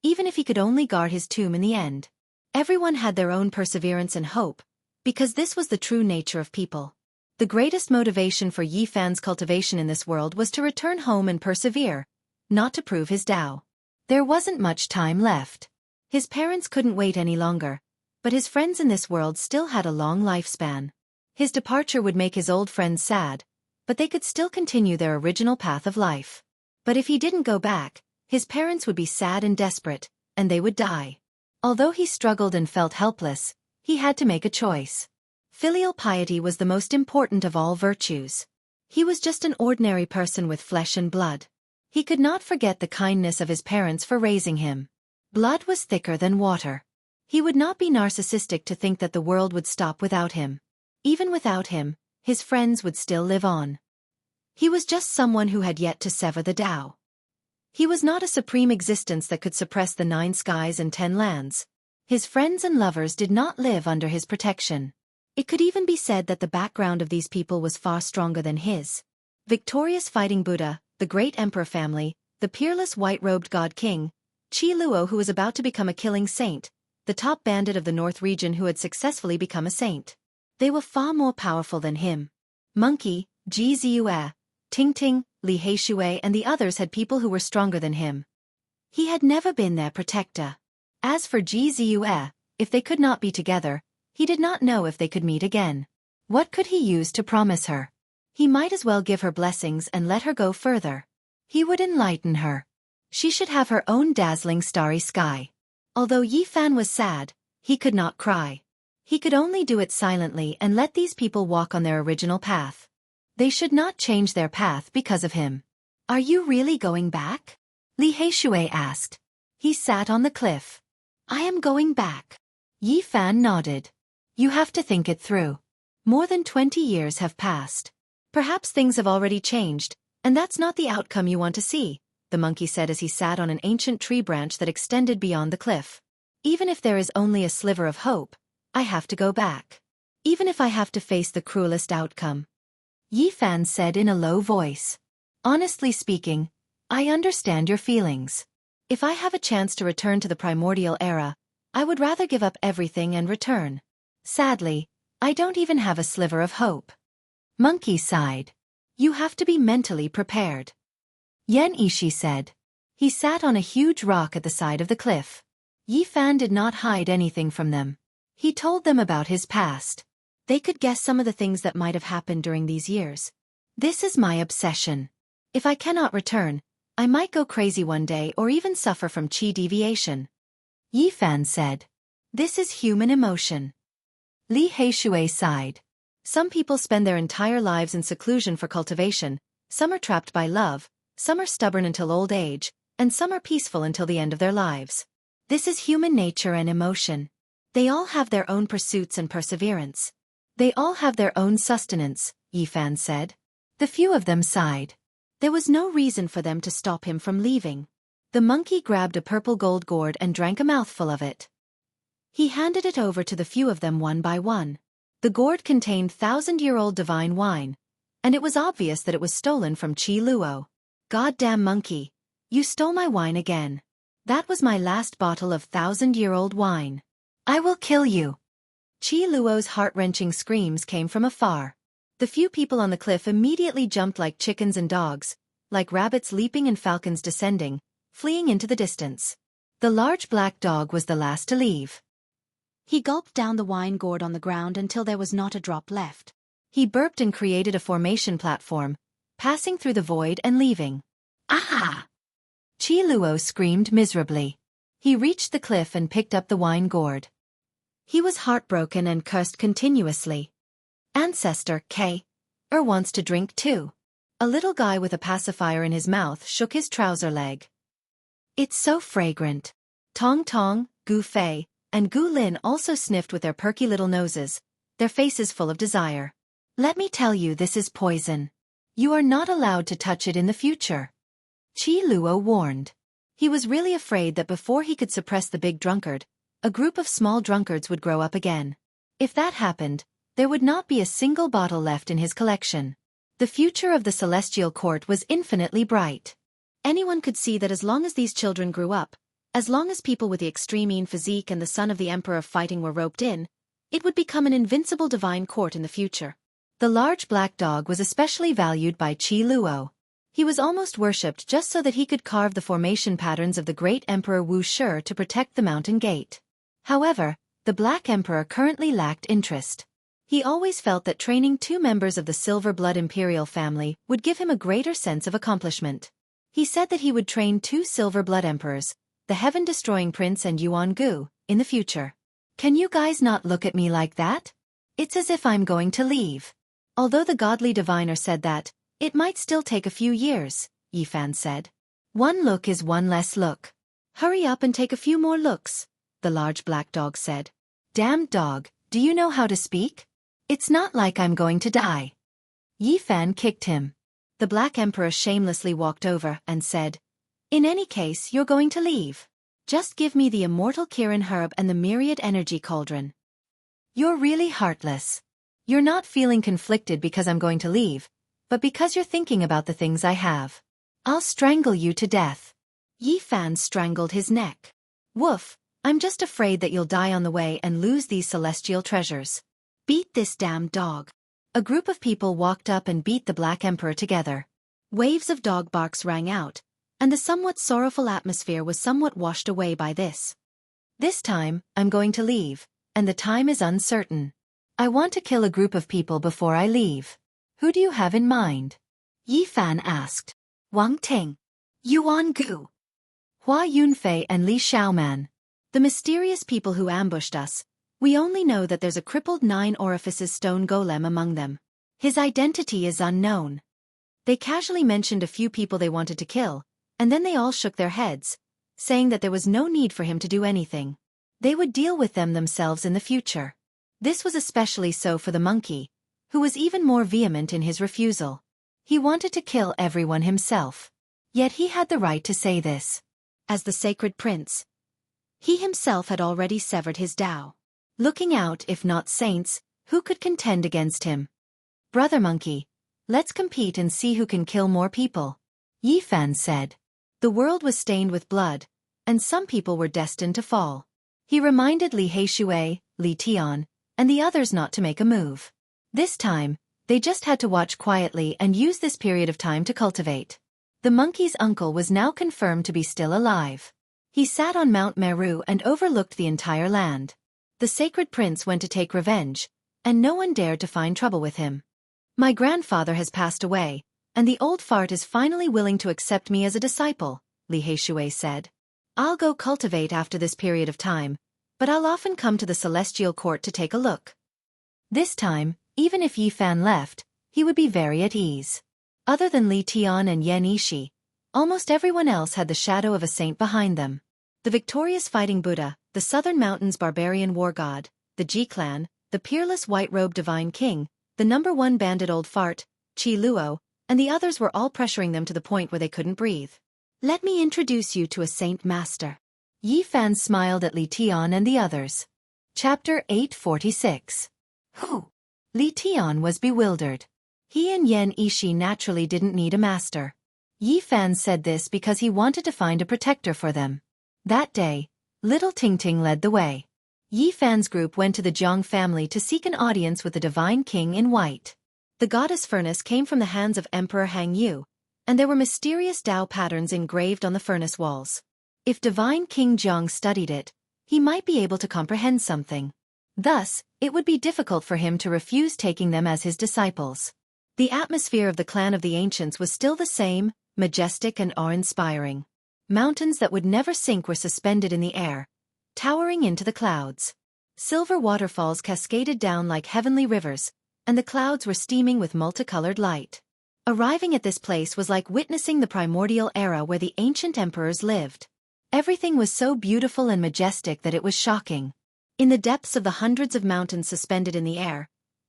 even if he could only guard his tomb in the end. Everyone had their own perseverance and hope, because this was the true nature of people. The greatest motivation for Yi Fan's cultivation in this world was to return home and persevere, not to prove his Tao. There wasn't much time left. His parents couldn't wait any longer, but his friends in this world still had a long lifespan. His departure would make his old friends sad, but they could still continue their original path of life. But if he didn't go back, his parents would be sad and desperate, and they would die. Although he struggled and felt helpless, he had to make a choice. Filial piety was the most important of all virtues. He was just an ordinary person with flesh and blood. He could not forget the kindness of his parents for raising him. Blood was thicker than water. He would not be narcissistic to think that the world would stop without him. Even without him, his friends would still live on. He was just someone who had yet to sever the Tao. He was not a supreme existence that could suppress the 9 skies and 10 lands. His friends and lovers did not live under his protection. It could even be said that the background of these people was far stronger than his. Victorious fighting Buddha, the great emperor family, the peerless white-robed god king, Qi Luo who was about to become a killing saint, the top bandit of the North region who had successfully become a saint. They were far more powerful than him. Monkey, Ji Ziyue, Ting Ting, Li Heishui and the others had people who were stronger than him. He had never been their protector. As for Ji Ziyue, if they could not be together, he did not know if they could meet again. What could he use to promise her? He might as well give her blessings and let her go further. He would enlighten her. She should have her own dazzling starry sky. Although Yi Fan was sad, he could not cry. He could only do it silently and let these people walk on their original path. They should not change their path because of him. Are you really going back? Li Heishui asked. He sat on the cliff. I am going back. Yi Fan nodded. You have to think it through. More than 20 years have passed. Perhaps things have already changed, and that's not the outcome you want to see, the monkey said as he sat on an ancient tree branch that extended beyond the cliff. Even if there is only a sliver of hope, I have to go back. Even if I have to face the cruelest outcome. Yi Fan said in a low voice. Honestly speaking, I understand your feelings. If I have a chance to return to the primordial era, I would rather give up everything and return. Sadly, I don't even have a sliver of hope. Monkey sighed. You have to be mentally prepared. Yan Ishi said. He sat on a huge rock at the side of the cliff. Yi Fan did not hide anything from them. He told them about his past. They could guess some of the things that might have happened during these years. This is my obsession. If I cannot return, I might go crazy one day or even suffer from qi deviation. Yi Fan said. This is human emotion. Li Heishui sighed. Some people spend their entire lives in seclusion for cultivation, some are trapped by love, some are stubborn until old age, and some are peaceful until the end of their lives. This is human nature and emotion. They all have their own pursuits and perseverance. They all have their own sustenance, Yi Fan said. The few of them sighed. There was no reason for them to stop him from leaving. The monkey grabbed a purple gold gourd and drank a mouthful of it. He handed it over to the few of them one by one. The gourd contained 1,000-year-old divine wine, and it was obvious that it was stolen from Qi Luo. Goddamn monkey, you stole my wine again. That was my last bottle of 1,000-year-old wine. I will kill you. Qi Luo's heart-wrenching screams came from afar. The few people on the cliff immediately jumped like chickens and dogs, like rabbits leaping and falcons descending, fleeing into the distance. The large black dog was the last to leave. He gulped down the wine gourd on the ground until there was not a drop left. He burped and created a formation platform, passing through the void and leaving. Ah! Qi Luo screamed miserably. He reached the cliff and picked up the wine gourd. He was heartbroken and cursed continuously. Ancestor K. Wants to drink too. A little guy with a pacifier in his mouth shook his trouser leg. It's so fragrant. Tong Tong, Gu Fei, and Gu Lin also sniffed with their perky little noses, their faces full of desire. Let me tell you, this is poison. You are not allowed to touch it in the future. Qi Luo warned. He was really afraid that before he could suppress the big drunkard, a group of small drunkards would grow up again. If that happened, there would not be a single bottle left in his collection. The future of the celestial court was infinitely bright. Anyone could see that as long as these children grew up, as long as people with the extreme physique and the son of the emperor of fighting were roped in, it would become an invincible divine court in the future. The large black dog was especially valued by Qi Luo. He was almost worshipped just so that he could carve the formation patterns of the great emperor Wuxia to protect the mountain gate. However, the black emperor currently lacked interest. He always felt that training 2 members of the silver blood imperial family would give him a greater sense of accomplishment. He said that he would train 2 silver blood emperors, the heaven-destroying prince and Yuan Gu, in the future. Can you guys not look at me like that? It's as if I'm going to leave. Although the godly diviner said that, it might still take a few years, Yi Fan said. One look is one less look. Hurry up and take a few more looks, the large black dog said. Damn dog, do you know how to speak? It's not like I'm going to die. Yi Fan kicked him. The black emperor shamelessly walked over and said, In any case, you're going to leave. Just give me the immortal Kirin herb and the myriad energy cauldron. You're really heartless. You're not feeling conflicted because I'm going to leave, but because you're thinking about the things I have. I'll strangle you to death. Yi Fan strangled his neck. Woof, I'm just afraid that you'll die on the way and lose these celestial treasures. Beat this damn dog. A group of people walked up and beat the Black Emperor together. Waves of dog barks rang out, and the somewhat sorrowful atmosphere was somewhat washed away by this. This time, I'm going to leave, and the time is uncertain. I want to kill a group of people before I leave. Who do you have in mind? Yi Fan asked. Wang Ting, Yuan Gu, Hua Yunfei and Li Xiaoman. The mysterious people who ambushed us. We only know that there's a crippled 9-orifices stone golem among them. His identity is unknown. They casually mentioned a few people they wanted to kill, and then they all shook their heads, saying that there was no need for him to do anything. They would deal with them themselves in the future. This was especially so for the monkey, who was even more vehement in his refusal. He wanted to kill everyone himself. Yet he had the right to say this. As the sacred prince, he himself had already severed his Tao. Looking out, if not saints, who could contend against him? Brother Monkey, let's compete and see who can kill more people, Yi Fan said. The world was stained with blood, and some people were destined to fall. He reminded Li Heishui, Li Tian, and the others not to make a move. This time, they just had to watch quietly and use this period of time to cultivate. The monkey's uncle was now confirmed to be still alive. He sat on Mount Meru and overlooked the entire land. The sacred prince went to take revenge, and no one dared to find trouble with him. My grandfather has passed away, and the old fart is finally willing to accept me as a disciple, Li Heishui said. I'll go cultivate after this period of time, but I'll often come to the celestial court to take a look. This time, even if Yi Fan left, he would be very at ease. Other than Li Tian and Yan Yishi, almost everyone else had the shadow of a saint behind them. The victorious fighting Buddha, the Southern Mountains barbarian war god, the Ji clan, the peerless white-robed divine king, the #1 bandit old fart, Qi Luo, and the others were all pressuring them to the point where they couldn't breathe. Let me introduce you to a saint master. Yi Fan smiled at Li Tian and the others. Chapter 846. Who? Li Tian was bewildered. He and Yan Yishi naturally didn't need a master. Yi Fan said this because he wanted to find a protector for them. That day, little Tingting led the way. Yi Fan's group went to the Jiang family to seek an audience with the divine king in white. The goddess furnace came from the hands of Emperor Hang Yu, and there were mysterious Tao patterns engraved on the furnace walls. If divine King Jiang studied it, he might be able to comprehend something. Thus, it would be difficult for him to refuse taking them as his disciples. The atmosphere of the clan of the ancients was still the same, majestic and awe-inspiring. Mountains that would never sink were suspended in the air, towering into the clouds. Silver waterfalls cascaded down like heavenly rivers, and the clouds were steaming with multicolored light. Arriving at this place was like witnessing the primordial era where the ancient emperors lived. Everything was so beautiful and majestic that it was shocking. In the depths of the hundreds of mountains suspended in the air,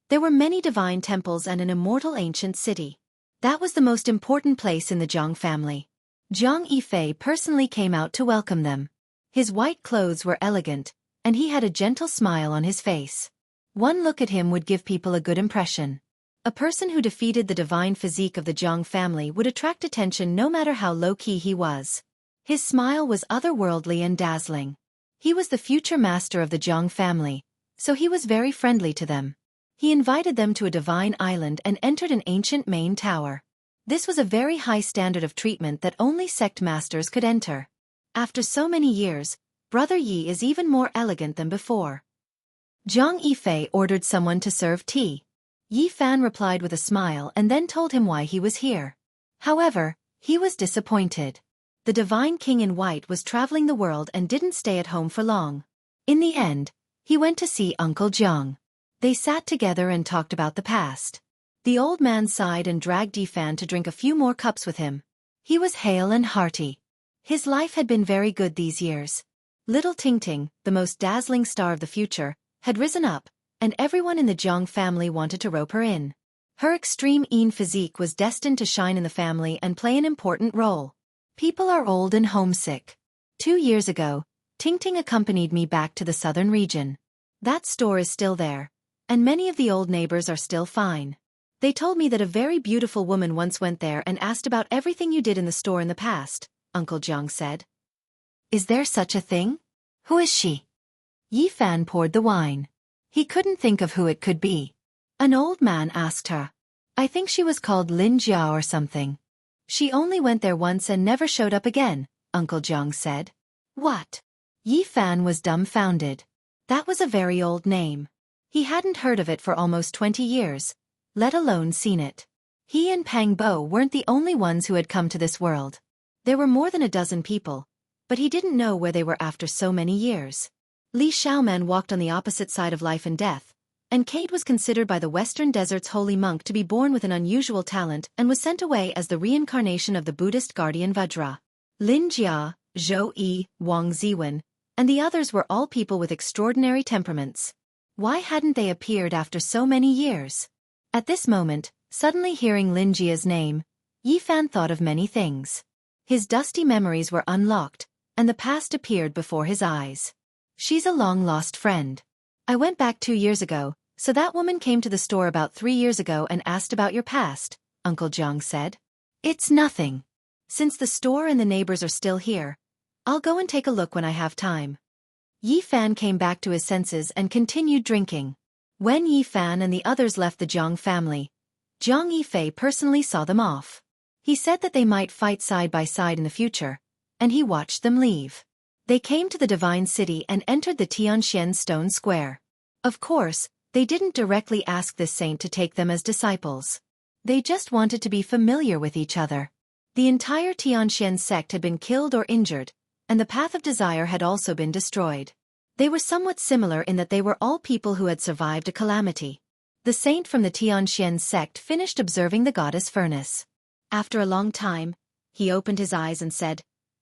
there were many divine temples and an immortal ancient city. That was the most important place in the Jiang family. Jiang Yifei personally came out to welcome them. His white clothes were elegant, and he had a gentle smile on his face. One look at him would give people a good impression. A person who defeated the divine physique of the Jiang family would attract attention no matter how low-key he was. His smile was otherworldly and dazzling. He was the future master of the Jiang family, so he was very friendly to them. He invited them to a divine island and entered an ancient main tower. This was a very high standard of treatment that only sect masters could enter. After so many years, Brother Yi is even more elegant than before. Jiang Yifei ordered someone to serve tea. Yi Fan replied with a smile and then told him why he was here. However, he was disappointed. The divine king in white was traveling the world and didn't stay at home for long. In the end, he went to see Uncle Jiang. They sat together and talked about the past. The old man sighed and dragged Yi Fan to drink a few more cups with him. He was hale and hearty. His life had been very good these years. Little Tingting, the most dazzling star of the future, had risen up, and everyone in the Jiang family wanted to rope her in. Her extreme physique was destined to shine in the family and play an important role. People are old and homesick. 2 years ago, Tingting accompanied me back to the southern region. That store is still there, and many of the old neighbors are still fine. They told me that a very beautiful woman once went there and asked about everything you did in the store in the past, Uncle Jiang said. Is there such a thing? Who is she? Yi Fan poured the wine. He couldn't think of who it could be. An old man asked her. I think she was called Lin Jia or something. She only went there once and never showed up again, Uncle Jiang said. What? Yi Fan was dumbfounded. That was a very old name. He hadn't heard of it for almost 20 years, let alone seen it. He and Pang Bo weren't the only ones who had come to this world. There were more than a dozen people, but he didn't know where they were after so many years. Li Xiaoman walked on the opposite side of life and death, and Kate was considered by the Western Desert's holy monk to be born with an unusual talent and was sent away as the reincarnation of the Buddhist guardian Vajra. Lin Jia, Zhou Yi, Wang Ziwen, and the others were all people with extraordinary temperaments. Why hadn't they appeared after so many years? At this moment, suddenly hearing Lin Jia's name, Yi Fan thought of many things. His dusty memories were unlocked, and the past appeared before his eyes. She's a long-lost friend. I went back 2 years ago, so that woman came to the store about 3 years ago and asked about your past, Uncle Jiang said. It's nothing. Since the store and the neighbors are still here, I'll go and take a look when I have time. Yi Fan came back to his senses and continued drinking. When Yi Fan and the others left the Jiang family, Jiang Yifei personally saw them off. He said that they might fight side by side in the future, and he watched them leave. They came to the Divine City and entered the Tianxian Stone Square. Of course, they didn't directly ask this saint to take them as disciples. They just wanted to be familiar with each other. The entire Tianxian sect had been killed or injured, and the path of desire had also been destroyed. They were somewhat similar in that they were all people who had survived a calamity. The saint from the Tianxian sect finished observing the goddess furnace. After a long time, he opened his eyes and said,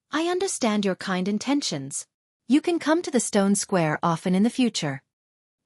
I understand your kind intentions. You can come to the stone square often in the future.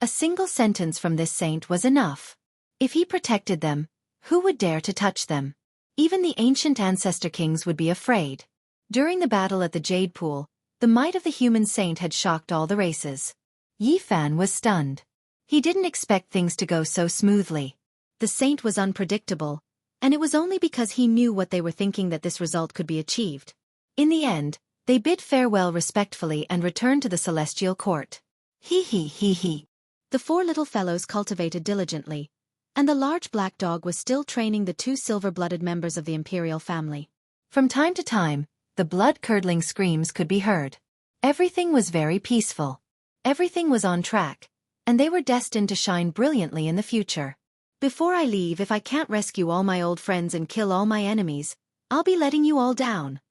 A single sentence from this saint was enough. If he protected them, who would dare to touch them? Even the ancient ancestor kings would be afraid. During the battle at the Jade Pool, the might of the human saint had shocked all the races. Yi Fan was stunned. He didn't expect things to go so smoothly. The saint was unpredictable, and it was only because he knew what they were thinking that this result could be achieved. In the end, they bid farewell respectfully and returned to the celestial court. He. The 4 little fellows cultivated diligently, and the large black dog was still training the 2 silver-blooded members of the imperial family. From time to time, the blood-curdling screams could be heard. Everything was very peaceful. Everything was on track, and they were destined to shine brilliantly in the future. Before I leave, if I can't rescue all my old friends and kill all my enemies, I'll be letting you all down,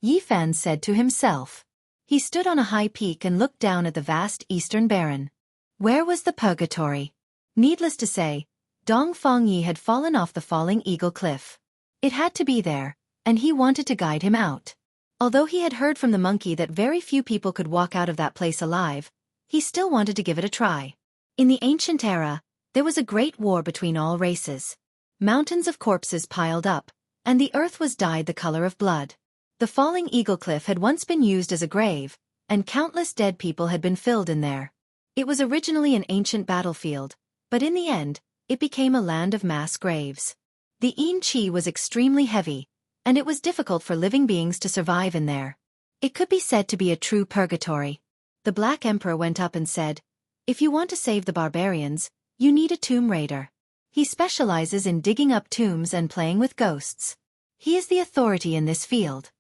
Yi Fan said to himself. He stood on a high peak and looked down at the vast eastern barren. Where was the purgatory? Needless to say, Dong Fangyi had fallen off the falling eagle cliff. It had to be there, and he wanted to guide him out. Although he had heard from the monkey that very few people could walk out of that place alive, he still wanted to give it a try. In the ancient era, there was a great war between all races. Mountains of corpses piled up, and the earth was dyed the color of blood. The falling eagle cliff had once been used as a grave, and countless dead people had been filled in there. It was originally an ancient battlefield, but in the end, it became a land of mass graves. The yin qi was extremely heavy, and it was difficult for living beings to survive in there. It could be said to be a true purgatory. The Black Emperor went up and said, If you want to save the barbarians, you need a tomb raider. He specializes in digging up tombs and playing with ghosts. He is the authority in this field.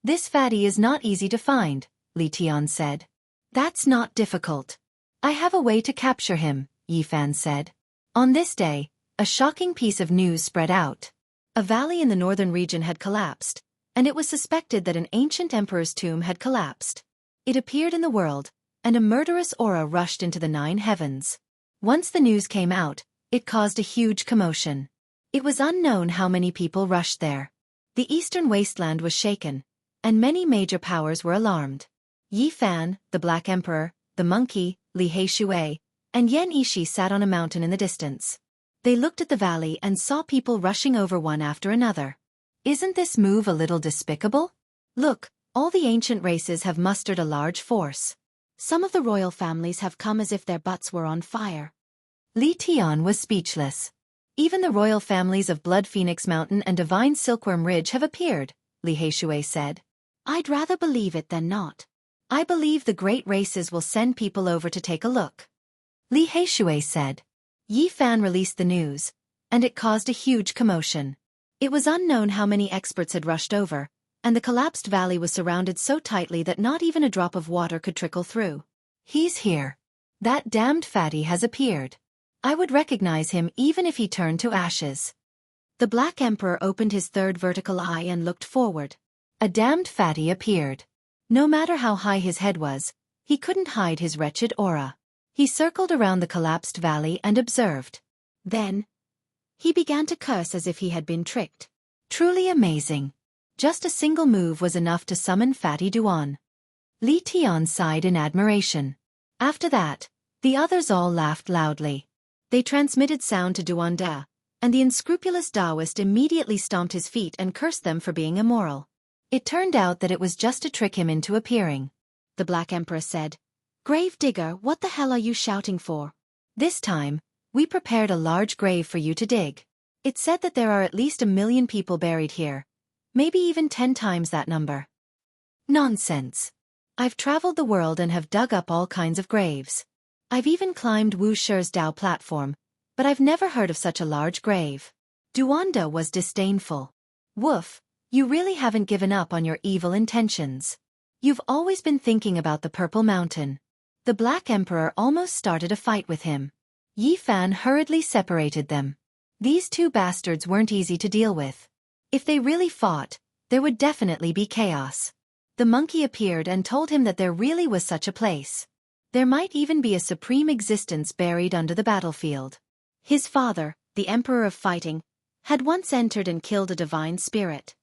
This fatty is not easy to find, Li Tian said. That's not difficult. I have a way to capture him, Yi Fan said. On this day, a shocking piece of news spread out. A valley in the northern region had collapsed, and it was suspected that an ancient emperor's tomb had collapsed. It appeared in the world, and a murderous aura rushed into the 9 heavens. Once the news came out, it caused a huge commotion. It was unknown how many people rushed there. The eastern wasteland was shaken, and many major powers were alarmed. Yi Fan, the Black Emperor, the monkey, Li Heishui, and Yan Yishi sat on a mountain in the distance. They looked at the valley and saw people rushing over one after another. Isn't this move a little despicable? Look, all the ancient races have mustered a large force. Some of the royal families have come as if their butts were on fire. Li Tian was speechless. Even the royal families of Blood Phoenix Mountain and Divine Silkworm Ridge have appeared, Li Heishui said. I'd rather believe it than not. I believe the great races will send people over to take a look, Li Heishui said. Yi Fan released the news, and it caused a huge commotion. It was unknown how many experts had rushed over, and the collapsed valley was surrounded so tightly that not even a drop of water could trickle through. He's here. That damned fatty has appeared. I would recognize him even if he turned to ashes. The Black Emperor opened his third vertical eye and looked forward. A damned fatty appeared. No matter how high his head was, he couldn't hide his wretched aura. He circled around the collapsed valley and observed. Then, he began to curse as if he had been tricked. Truly amazing. Just a single move was enough to summon Fatty Duan. Li Tian sighed in admiration. After that, the others all laughed loudly. They transmitted sound to Duan Da, and the unscrupulous Taoist immediately stomped his feet and cursed them for being immoral. It turned out that it was just to trick him into appearing. The Black Emperor said, "Grave digger, what the hell are you shouting for?" This time, we prepared a large grave for you to dig. It's said that there are at least 1 million people buried here. Maybe even 10 times that number. Nonsense. I've traveled the world and have dug up all kinds of graves. I've even climbed Wu Shi's Dao platform, but I've never heard of such a large grave. Duanda was disdainful. Woof, you really haven't given up on your evil intentions. You've always been thinking about the Purple Mountain. The Black Emperor almost started a fight with him. Yi Fan hurriedly separated them. These two bastards weren't easy to deal with. If they really fought, there would definitely be chaos. The monkey appeared and told him that there really was such a place. There might even be a supreme existence buried under the battlefield. His father, the Emperor of Fighting, had once entered and killed a divine spirit.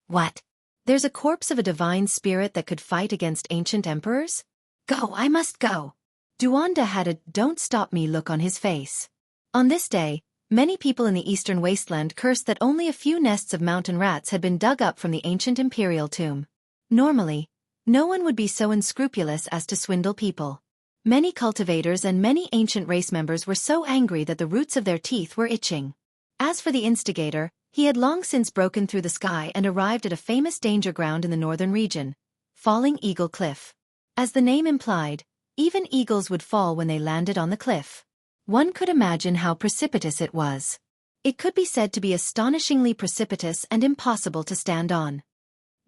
What? There's a corpse of a divine spirit that could fight against ancient emperors? Go, I must go. Duanda had a "don't stop me" look on his face. On this day, many people in the eastern wasteland cursed that only a few nests of mountain rats had been dug up from the ancient imperial tomb. Normally, no one would be so unscrupulous as to swindle people. Many cultivators and many ancient race members were so angry that the roots of their teeth were itching. As for the instigator, he had long since broken through the sky and arrived at a famous danger ground in the northern region, Falling Eagle Cliff. As the name implied, even eagles would fall when they landed on the cliff. One could imagine how precipitous it was. It could be said to be astonishingly precipitous and impossible to stand on.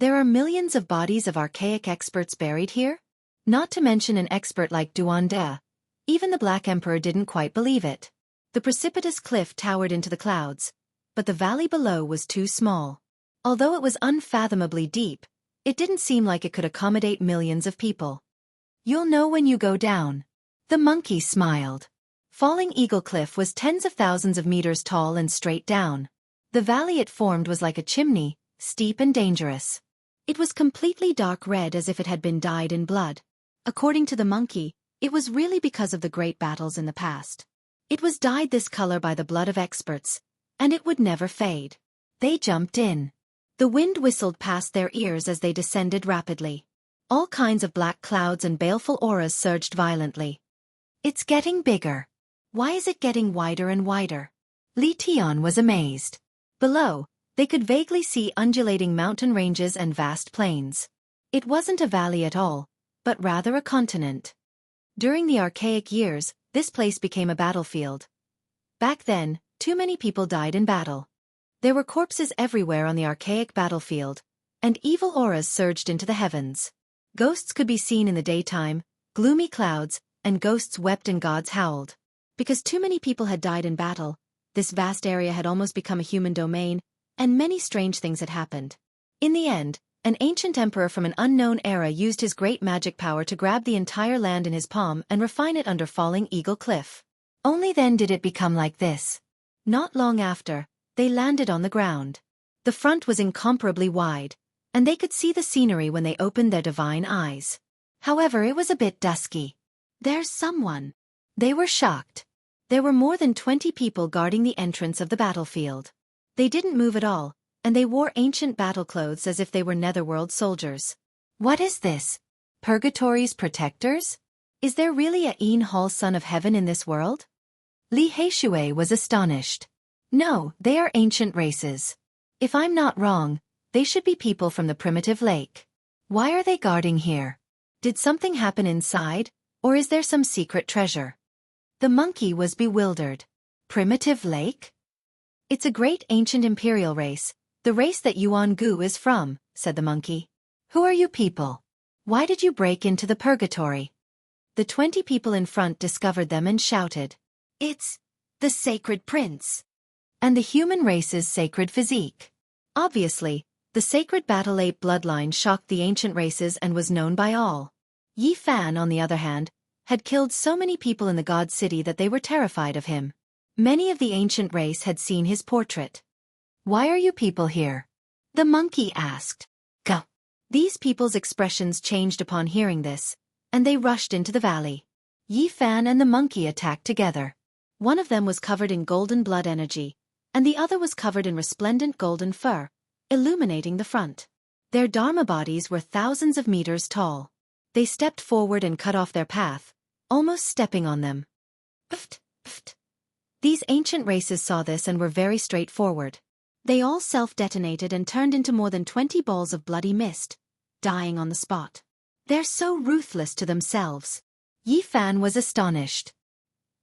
There are millions of bodies of archaic experts buried here? Not to mention an expert like Duanda. Even the Black Emperor didn't quite believe it. The precipitous cliff towered into the clouds, but the valley below was too small. Although it was unfathomably deep, it didn't seem like it could accommodate millions of people. You'll know when you go down. The monkey smiled. Falling Eagle Cliff was tens of thousands of meters tall and straight down. The valley it formed was like a chimney, steep and dangerous. It was completely dark red as if it had been dyed in blood. According to the monkey, it was really because of the great battles in the past. It was dyed this color by the blood of experts, and it would never fade. They jumped in. The wind whistled past their ears as they descended rapidly. All kinds of black clouds and baleful auras surged violently. It's getting bigger. Why is it getting wider and wider? Li Tian was amazed. Below, they could vaguely see undulating mountain ranges and vast plains. It wasn't a valley at all, but rather a continent. During the archaic years, this place became a battlefield. Back then, too many people died in battle. There were corpses everywhere on the archaic battlefield, and evil auras surged into the heavens. Ghosts could be seen in the daytime, gloomy clouds, and ghosts wept and gods howled. Because too many people had died in battle, this vast area had almost become a human domain, and many strange things had happened. In the end, an ancient emperor from an unknown era used his great magic power to grab the entire land in his palm and refine it under Falling Eagle Cliff. Only then did it become like this. Not long after, they landed on the ground. The front was incomparably wide, and they could see the scenery when they opened their divine eyes. However, it was a bit dusky. There's someone. They were shocked. There were more than 20 people guarding the entrance of the battlefield. They didn't move at all, and they wore ancient battle clothes as if they were netherworld soldiers. What is this? Purgatory's protectors? Is there really a Een Hall son of heaven in this world? Li Heishui was astonished. No, they are ancient races. If I'm not wrong, they should be people from the primitive lake. Why are they guarding here? Did something happen inside, or is there some secret treasure? The monkey was bewildered. Primitive lake? It's a great ancient imperial race, the race that Yuan-gu is from, said the monkey. Who are you people? Why did you break into the purgatory? The 20 people in front discovered them and shouted. It's the sacred prince. And the human race's sacred physique. Obviously, the sacred battle ape bloodline shocked the ancient races and was known by all. Yi Fan, on the other hand, had killed so many people in the god city that they were terrified of him. Many of the ancient race had seen his portrait. Why are you people here? The monkey asked. Go. These people's expressions changed upon hearing this, and they rushed into the valley. Yi Fan and the monkey attacked together. One of them was covered in golden blood energy, and the other was covered in resplendent golden fur, illuminating the front. Their dharma bodies were thousands of meters tall. They stepped forward and cut off their path, almost stepping on them. Pft, pft. These ancient races saw this and were very straightforward. They all self-detonated and turned into more than 20 balls of bloody mist, dying on the spot. They're so ruthless to themselves. Yi Fan was astonished.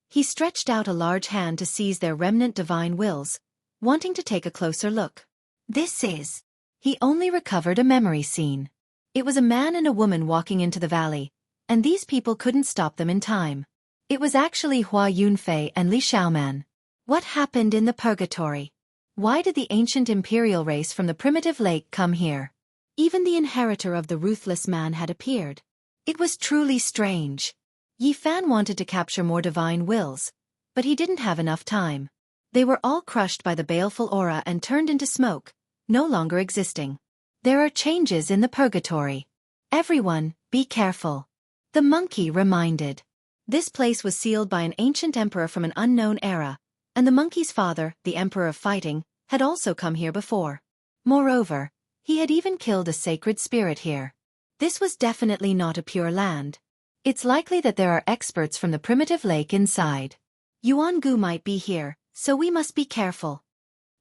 He stretched out a large hand to seize their remnant divine wills, wanting to take a closer look. This is... He only recovered a memory scene. It was a man and a woman walking into the valley, and these people couldn't stop them in time. It was actually Hua Yunfei and Li Xiaoman. What happened in the purgatory? Why did the ancient imperial race from the primitive lake come here? Even the inheritor of the ruthless man had appeared. It was truly strange. Yi Fan wanted to capture more divine wills, but he didn't have enough time. They were all crushed by the baleful aura and turned into smoke, no longer existing. There are changes in the purgatory. Everyone, be careful. The monkey reminded. This place was sealed by an ancient emperor from an unknown era, and the monkey's father, the emperor of fighting, had also come here before. Moreover, he had even killed a sacred spirit here. This was definitely not a pure land. It's likely that there are experts from the primitive lake inside. Yuan-gu might be here, so we must be careful.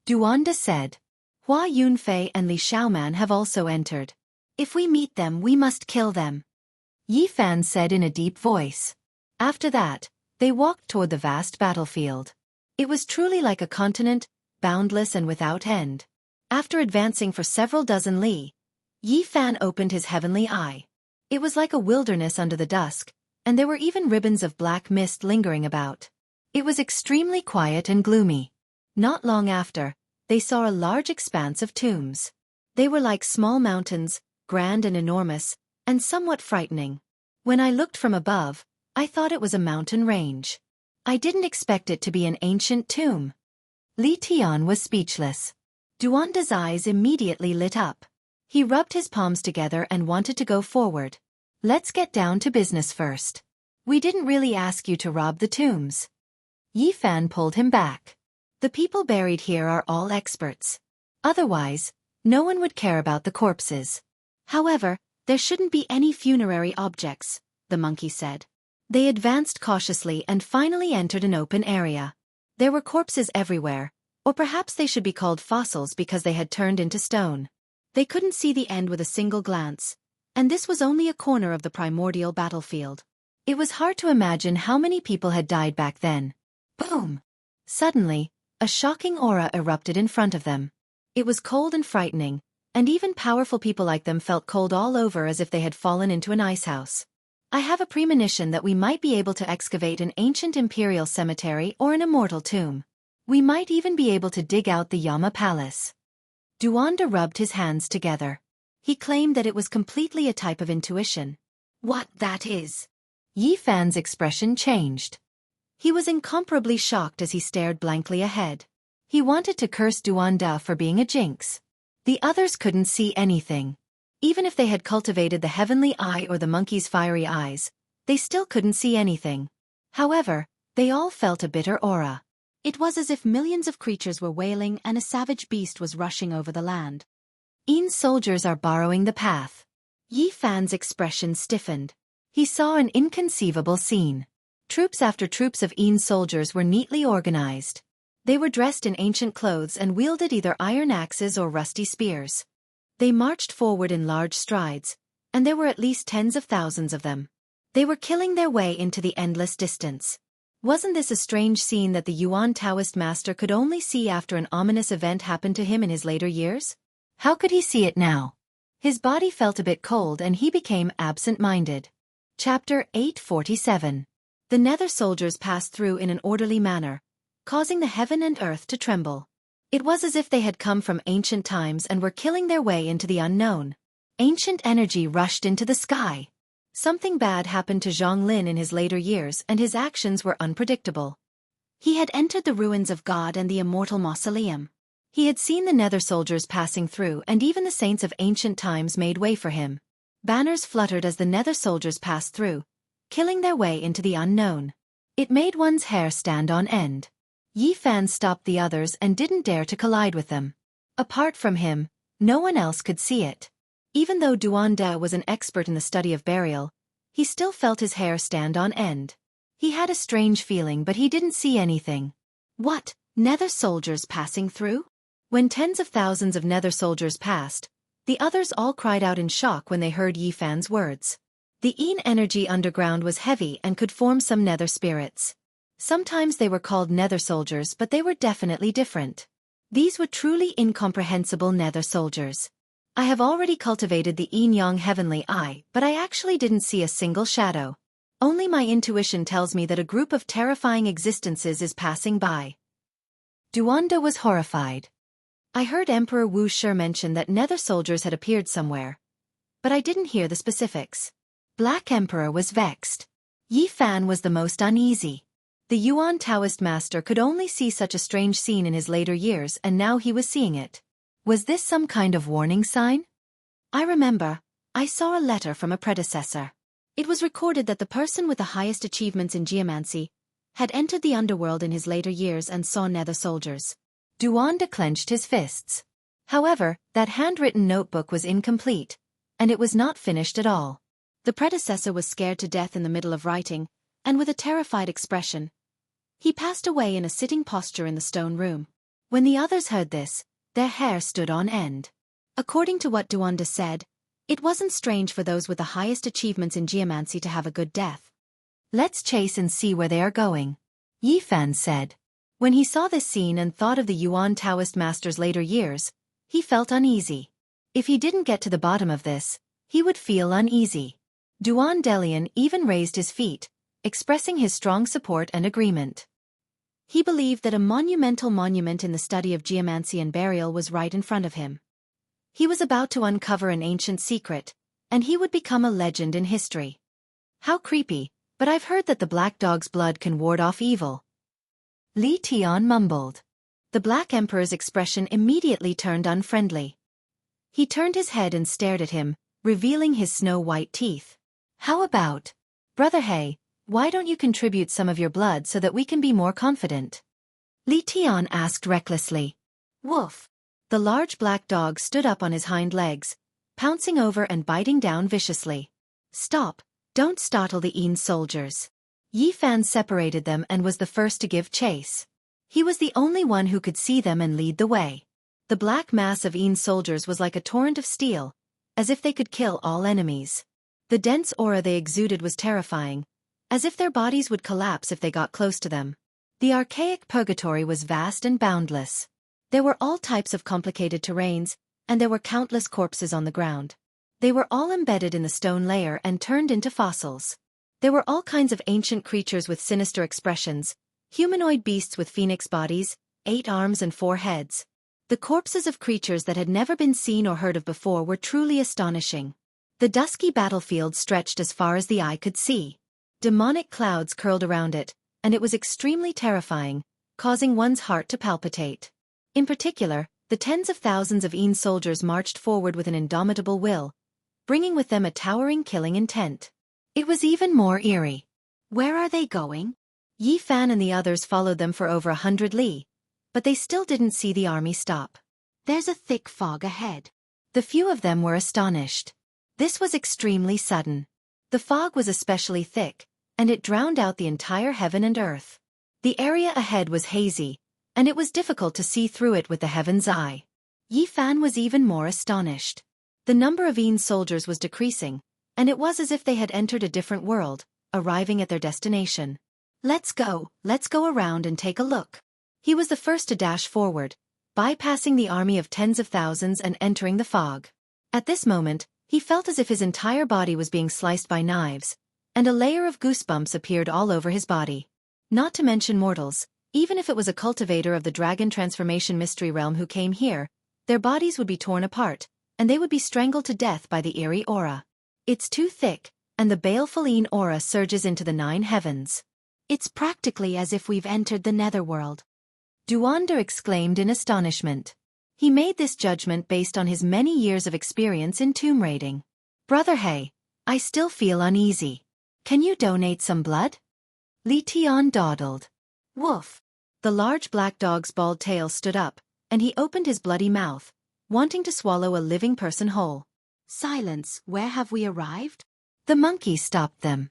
Duanda said. Hua Yunfei and Li Xiaoman have also entered. If we meet them, we must kill them. Yi Fan said in a deep voice. After that, they walked toward the vast battlefield. It was truly like a continent, boundless and without end. After advancing for several dozen li, Yi Fan opened his heavenly eye. It was like a wilderness under the dusk, and there were even ribbons of black mist lingering about. It was extremely quiet and gloomy. Not long after, they saw a large expanse of tombs. They were like small mountains, grand and enormous, and somewhat frightening. When I looked from above, I thought it was a mountain range. I didn't expect it to be an ancient tomb. Li Tian was speechless. Duanda's eyes immediately lit up. He rubbed his palms together and wanted to go forward. Let's get down to business first. We didn't really ask you to rob the tombs. Yi Fan pulled him back. The people buried here are all experts. Otherwise, no one would care about the corpses. However, there shouldn't be any funerary objects, the monkey said. They advanced cautiously and finally entered an open area. There were corpses everywhere, or perhaps they should be called fossils because they had turned into stone. They couldn't see the end with a single glance, and this was only a corner of the primordial battlefield. It was hard to imagine how many people had died back then. Boom! Suddenly, a shocking aura erupted in front of them. It was cold and frightening, and even powerful people like them felt cold all over as if they had fallen into an icehouse. I have a premonition that we might be able to excavate an ancient imperial cemetery or an immortal tomb. We might even be able to dig out the Yama Palace. Duanda rubbed his hands together. He claimed that it was completely a type of intuition. What that is? Yi Fan's expression changed. He was incomparably shocked as he stared blankly ahead. He wanted to curse Duanda for being a jinx. The others couldn't see anything. Even if they had cultivated the heavenly eye or the monkey's fiery eyes, they still couldn't see anything. However, they all felt a bitter aura. It was as if millions of creatures were wailing and a savage beast was rushing over the land. Yin soldiers are borrowing the path. Yi Fan's expression stiffened. He saw an inconceivable scene. Troops after troops of Yin soldiers were neatly organized. They were dressed in ancient clothes and wielded either iron axes or rusty spears. They marched forward in large strides, and there were at least tens of thousands of them. They were killing their way into the endless distance. Wasn't this a strange scene that the Yuan Taoist master could only see after an ominous event happened to him in his later years? How could he see it now? His body felt a bit cold and he became absent-minded. Chapter 847. The Nether soldiers passed through in an orderly manner, causing the heaven and earth to tremble. It was as if they had come from ancient times and were killing their way into the unknown. Ancient energy rushed into the sky. Something bad happened to Zhang Lin in his later years and his actions were unpredictable. He had entered the ruins of God and the immortal mausoleum. He had seen the Nether soldiers passing through and even the saints of ancient times made way for him. Banners fluttered as the Nether soldiers passed through, killing their way into the unknown. It made one's hair stand on end. Yi Fan stopped the others and didn't dare to collide with them. Apart from him, no one else could see it. Even though Duan Da was an expert in the study of burial, he still felt his hair stand on end. He had a strange feeling but he didn't see anything. What? Nether soldiers passing through? When tens of thousands of Nether soldiers passed, the others all cried out in shock when they heard Yi Fan's words. The Yin energy underground was heavy and could form some Nether spirits. Sometimes they were called Nether soldiers but they were definitely different. These were truly incomprehensible Nether soldiers. I have already cultivated the Yin-Yang heavenly eye, but I actually didn't see a single shadow. Only my intuition tells me that a group of terrifying existences is passing by. Duanda was horrified. I heard Emperor Wuxia mention that Nether soldiers had appeared somewhere, but I didn't hear the specifics. Black Emperor was vexed. Yi Fan was the most uneasy. The Yuan Taoist master could only see such a strange scene in his later years and now he was seeing it. Was this some kind of warning sign? I remember, I saw a letter from a predecessor. It was recorded that the person with the highest achievements in geomancy had entered the underworld in his later years and saw Nether soldiers. Duanda clenched his fists. However, that handwritten notebook was incomplete, and it was not finished at all. The predecessor was scared to death in the middle of writing, and with a terrified expression, he passed away in a sitting posture in the stone room. When the others heard this, their hair stood on end. According to what Duanda said, it wasn't strange for those with the highest achievements in geomancy to have a good death. Let's chase and see where they are going, Yi Fan said. When he saw this scene and thought of the Yuan Taoist master's later years, he felt uneasy. If he didn't get to the bottom of this, he would feel uneasy. Duan Delian even raised his feet, expressing his strong support and agreement. He believed that a monumental monument in the study of geomancy and burial was right in front of him. He was about to uncover an ancient secret, and he would become a legend in history. How creepy, but I've heard that the black dog's blood can ward off evil. Li Tian mumbled. The Black Emperor's expression immediately turned unfriendly. He turned his head and stared at him, revealing his snow-white teeth. How about, Brother He, why don't you contribute some of your blood so that we can be more confident? Li Tian asked recklessly. Woof. The large black dog stood up on his hind legs, pouncing over and biting down viciously. Stop, don't startle the Yin soldiers. Yi Fan separated them and was the first to give chase. He was the only one who could see them and lead the way. The black mass of Yin soldiers was like a torrent of steel, as if they could kill all enemies. The dense aura they exuded was terrifying, as if their bodies would collapse if they got close to them. The archaic purgatory was vast and boundless. There were all types of complicated terrains, and there were countless corpses on the ground. They were all embedded in the stone layer and turned into fossils. There were all kinds of ancient creatures with sinister expressions, humanoid beasts with phoenix bodies, 8 arms and 4 heads. The corpses of creatures that had never been seen or heard of before were truly astonishing. The dusky battlefield stretched as far as the eye could see. Demonic clouds curled around it, and it was extremely terrifying, causing one's heart to palpitate. In particular, the tens of thousands of Yin soldiers marched forward with an indomitable will, bringing with them a towering killing intent. It was even more eerie. Where are they going? Yi Fan and the others followed them for over 100 li, but they still didn't see the army stop. There's a thick fog ahead. The few of them were astonished. This was extremely sudden. The fog was especially thick, and it drowned out the entire heaven and earth. The area ahead was hazy, and it was difficult to see through it with the heaven's eye. Yi Fan was even more astonished. The number of Yi's soldiers was decreasing, and it was as if they had entered a different world, arriving at their destination. Let's go around and take a look. He was the first to dash forward, bypassing the army of tens of thousands and entering the fog. At this moment, he felt as if his entire body was being sliced by knives, and a layer of goosebumps appeared all over his body. Not to mention mortals, even if it was a cultivator of the dragon transformation mystery realm who came here, their bodies would be torn apart, and they would be strangled to death by the eerie aura. It's too thick, and the baleful Yin aura surges into the 9 heavens. It's practically as if we've entered the netherworld. Duanda exclaimed in astonishment. He made this judgment based on his many years of experience in tomb raiding. Brother He, I still feel uneasy. Can you donate some blood? Li Tian dawdled. Woof! The large black dog's bald tail stood up, and he opened his bloody mouth, wanting to swallow a living person whole. Silence, where have we arrived? The monkey stopped them.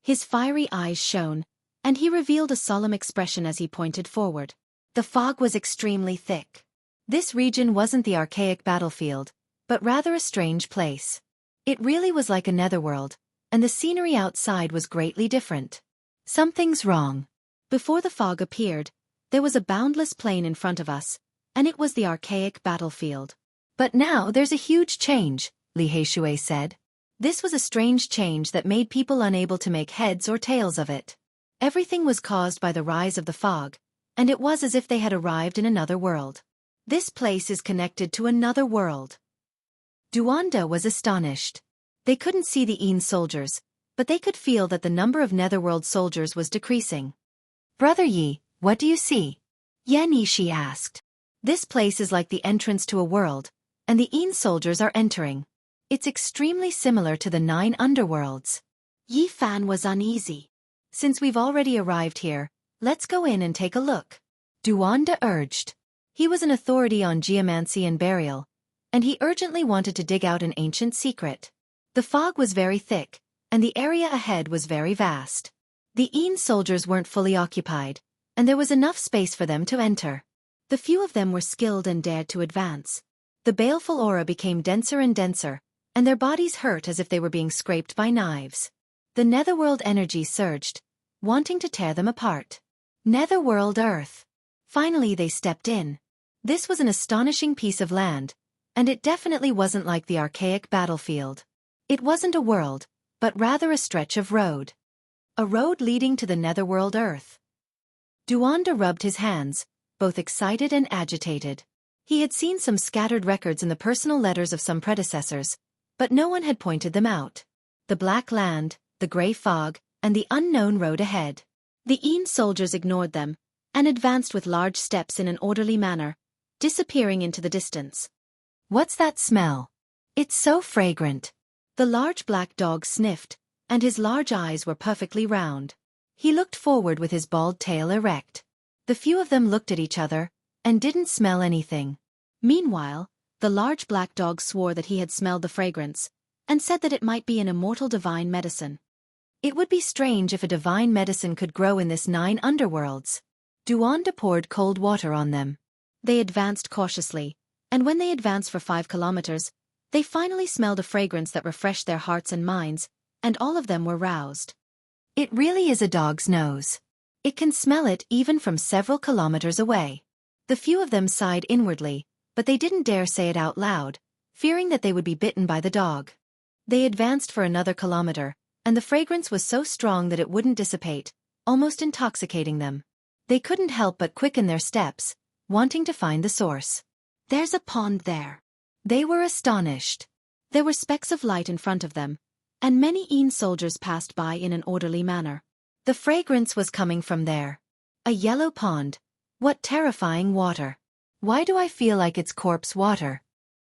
His fiery eyes shone, and he revealed a solemn expression as he pointed forward. The fog was extremely thick. This region wasn't the archaic battlefield, but rather a strange place. It really was like a netherworld, and the scenery outside was greatly different. Something's wrong. Before the fog appeared, there was a boundless plain in front of us, and it was the archaic battlefield. But now there's a huge change, Li Heishui said. This was a strange change that made people unable to make heads or tails of it. Everything was caused by the rise of the fog, and it was as if they had arrived in another world. This place is connected to another world. Duanda was astonished. They couldn't see the Yin soldiers, but they could feel that the number of netherworld soldiers was decreasing. Brother Yi, what do you see? Yan Yishi asked. This place is like the entrance to a world, and the Yin soldiers are entering. It's extremely similar to the 9 underworlds. Yi Fan was uneasy. Since we've already arrived here, let's go in and take a look. Duanda urged. He was an authority on geomancy and burial, and he urgently wanted to dig out an ancient secret. The fog was very thick, and the area ahead was very vast. The Yin soldiers weren't fully occupied, and there was enough space for them to enter. The few of them were skilled and dared to advance. The baleful aura became denser and denser, and their bodies hurt as if they were being scraped by knives. The netherworld energy surged, wanting to tear them apart. Netherworld Earth. Finally they stepped in. This was an astonishing piece of land, and it definitely wasn't like the archaic battlefield. It wasn't a world, but rather a stretch of road. A road leading to the netherworld Earth. Duanda rubbed his hands, both excited and agitated. He had seen some scattered records in the personal letters of some predecessors, but no one had pointed them out. The black land, the grey fog, and the unknown road ahead. The Yin soldiers ignored them, and advanced with large steps in an orderly manner, disappearing into the distance. What's that smell? It's so fragrant. The large black dog sniffed, and his large eyes were perfectly round. He looked forward with his bald tail erect. The few of them looked at each other, and didn't smell anything. Meanwhile, the large black dog swore that he had smelled the fragrance, and said that it might be an immortal divine medicine. It would be strange if a divine medicine could grow in this 9 underworlds. Duanda poured cold water on them. They advanced cautiously, and when they advanced for 5 kilometers, they finally smelled a fragrance that refreshed their hearts and minds, and all of them were roused. It really is a dog's nose. It can smell it even from several kilometers away. The few of them sighed inwardly, but they didn't dare say it out loud, fearing that they would be bitten by the dog. They advanced for another kilometer, and the fragrance was so strong that it wouldn't dissipate, almost intoxicating them. They couldn't help but quicken their steps, wanting to find the source. There's a pond there. They were astonished. There were specks of light in front of them, and many Yin soldiers passed by in an orderly manner. The fragrance was coming from there. A yellow pond. What terrifying water. Why do I feel like it's corpse water?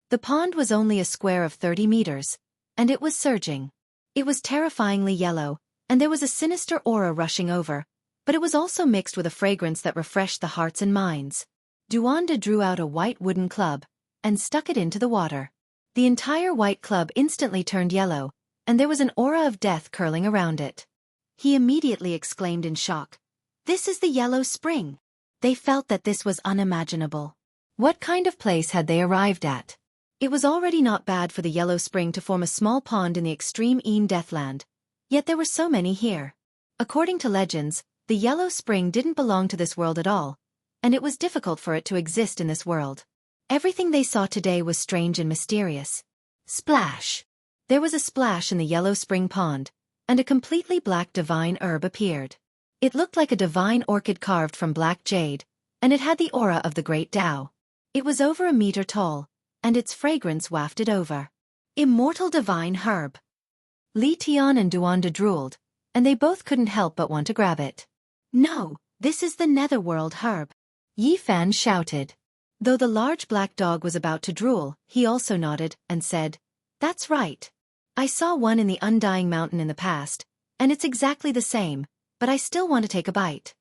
The pond was only a square of 30 meters, and it was surging. It was terrifyingly yellow, and there was a sinister aura rushing over, but it was also mixed with a fragrance that refreshed the hearts and minds. Duanda drew out a white wooden club, and stuck it into the water. The entire white club instantly turned yellow, and there was an aura of death curling around it. He immediately exclaimed in shock, "This is the yellow spring! They felt that this was unimaginable. What kind of place had they arrived at? It was already not bad for the Yellow Spring to form a small pond in the extreme Een Deathland, yet there were so many here. According to legends, the Yellow Spring didn't belong to this world at all, and it was difficult for it to exist in this world. Everything they saw today was strange and mysterious. Splash! There was a splash in the Yellow Spring pond, and a completely black divine herb appeared. It looked like a divine orchid carved from black jade, and it had the aura of the great Tao. It was over 1 meter tall, and its fragrance wafted over. Immortal divine herb. Li Tian and Duanda drooled, and they both couldn't help but want to grab it. No, this is the Netherworld herb. Yi Fan shouted. Though the large black dog was about to drool, he also nodded and said, "That's right. I saw one in the Undying Mountain in the past, and it's exactly the same, but I still want to take a bite."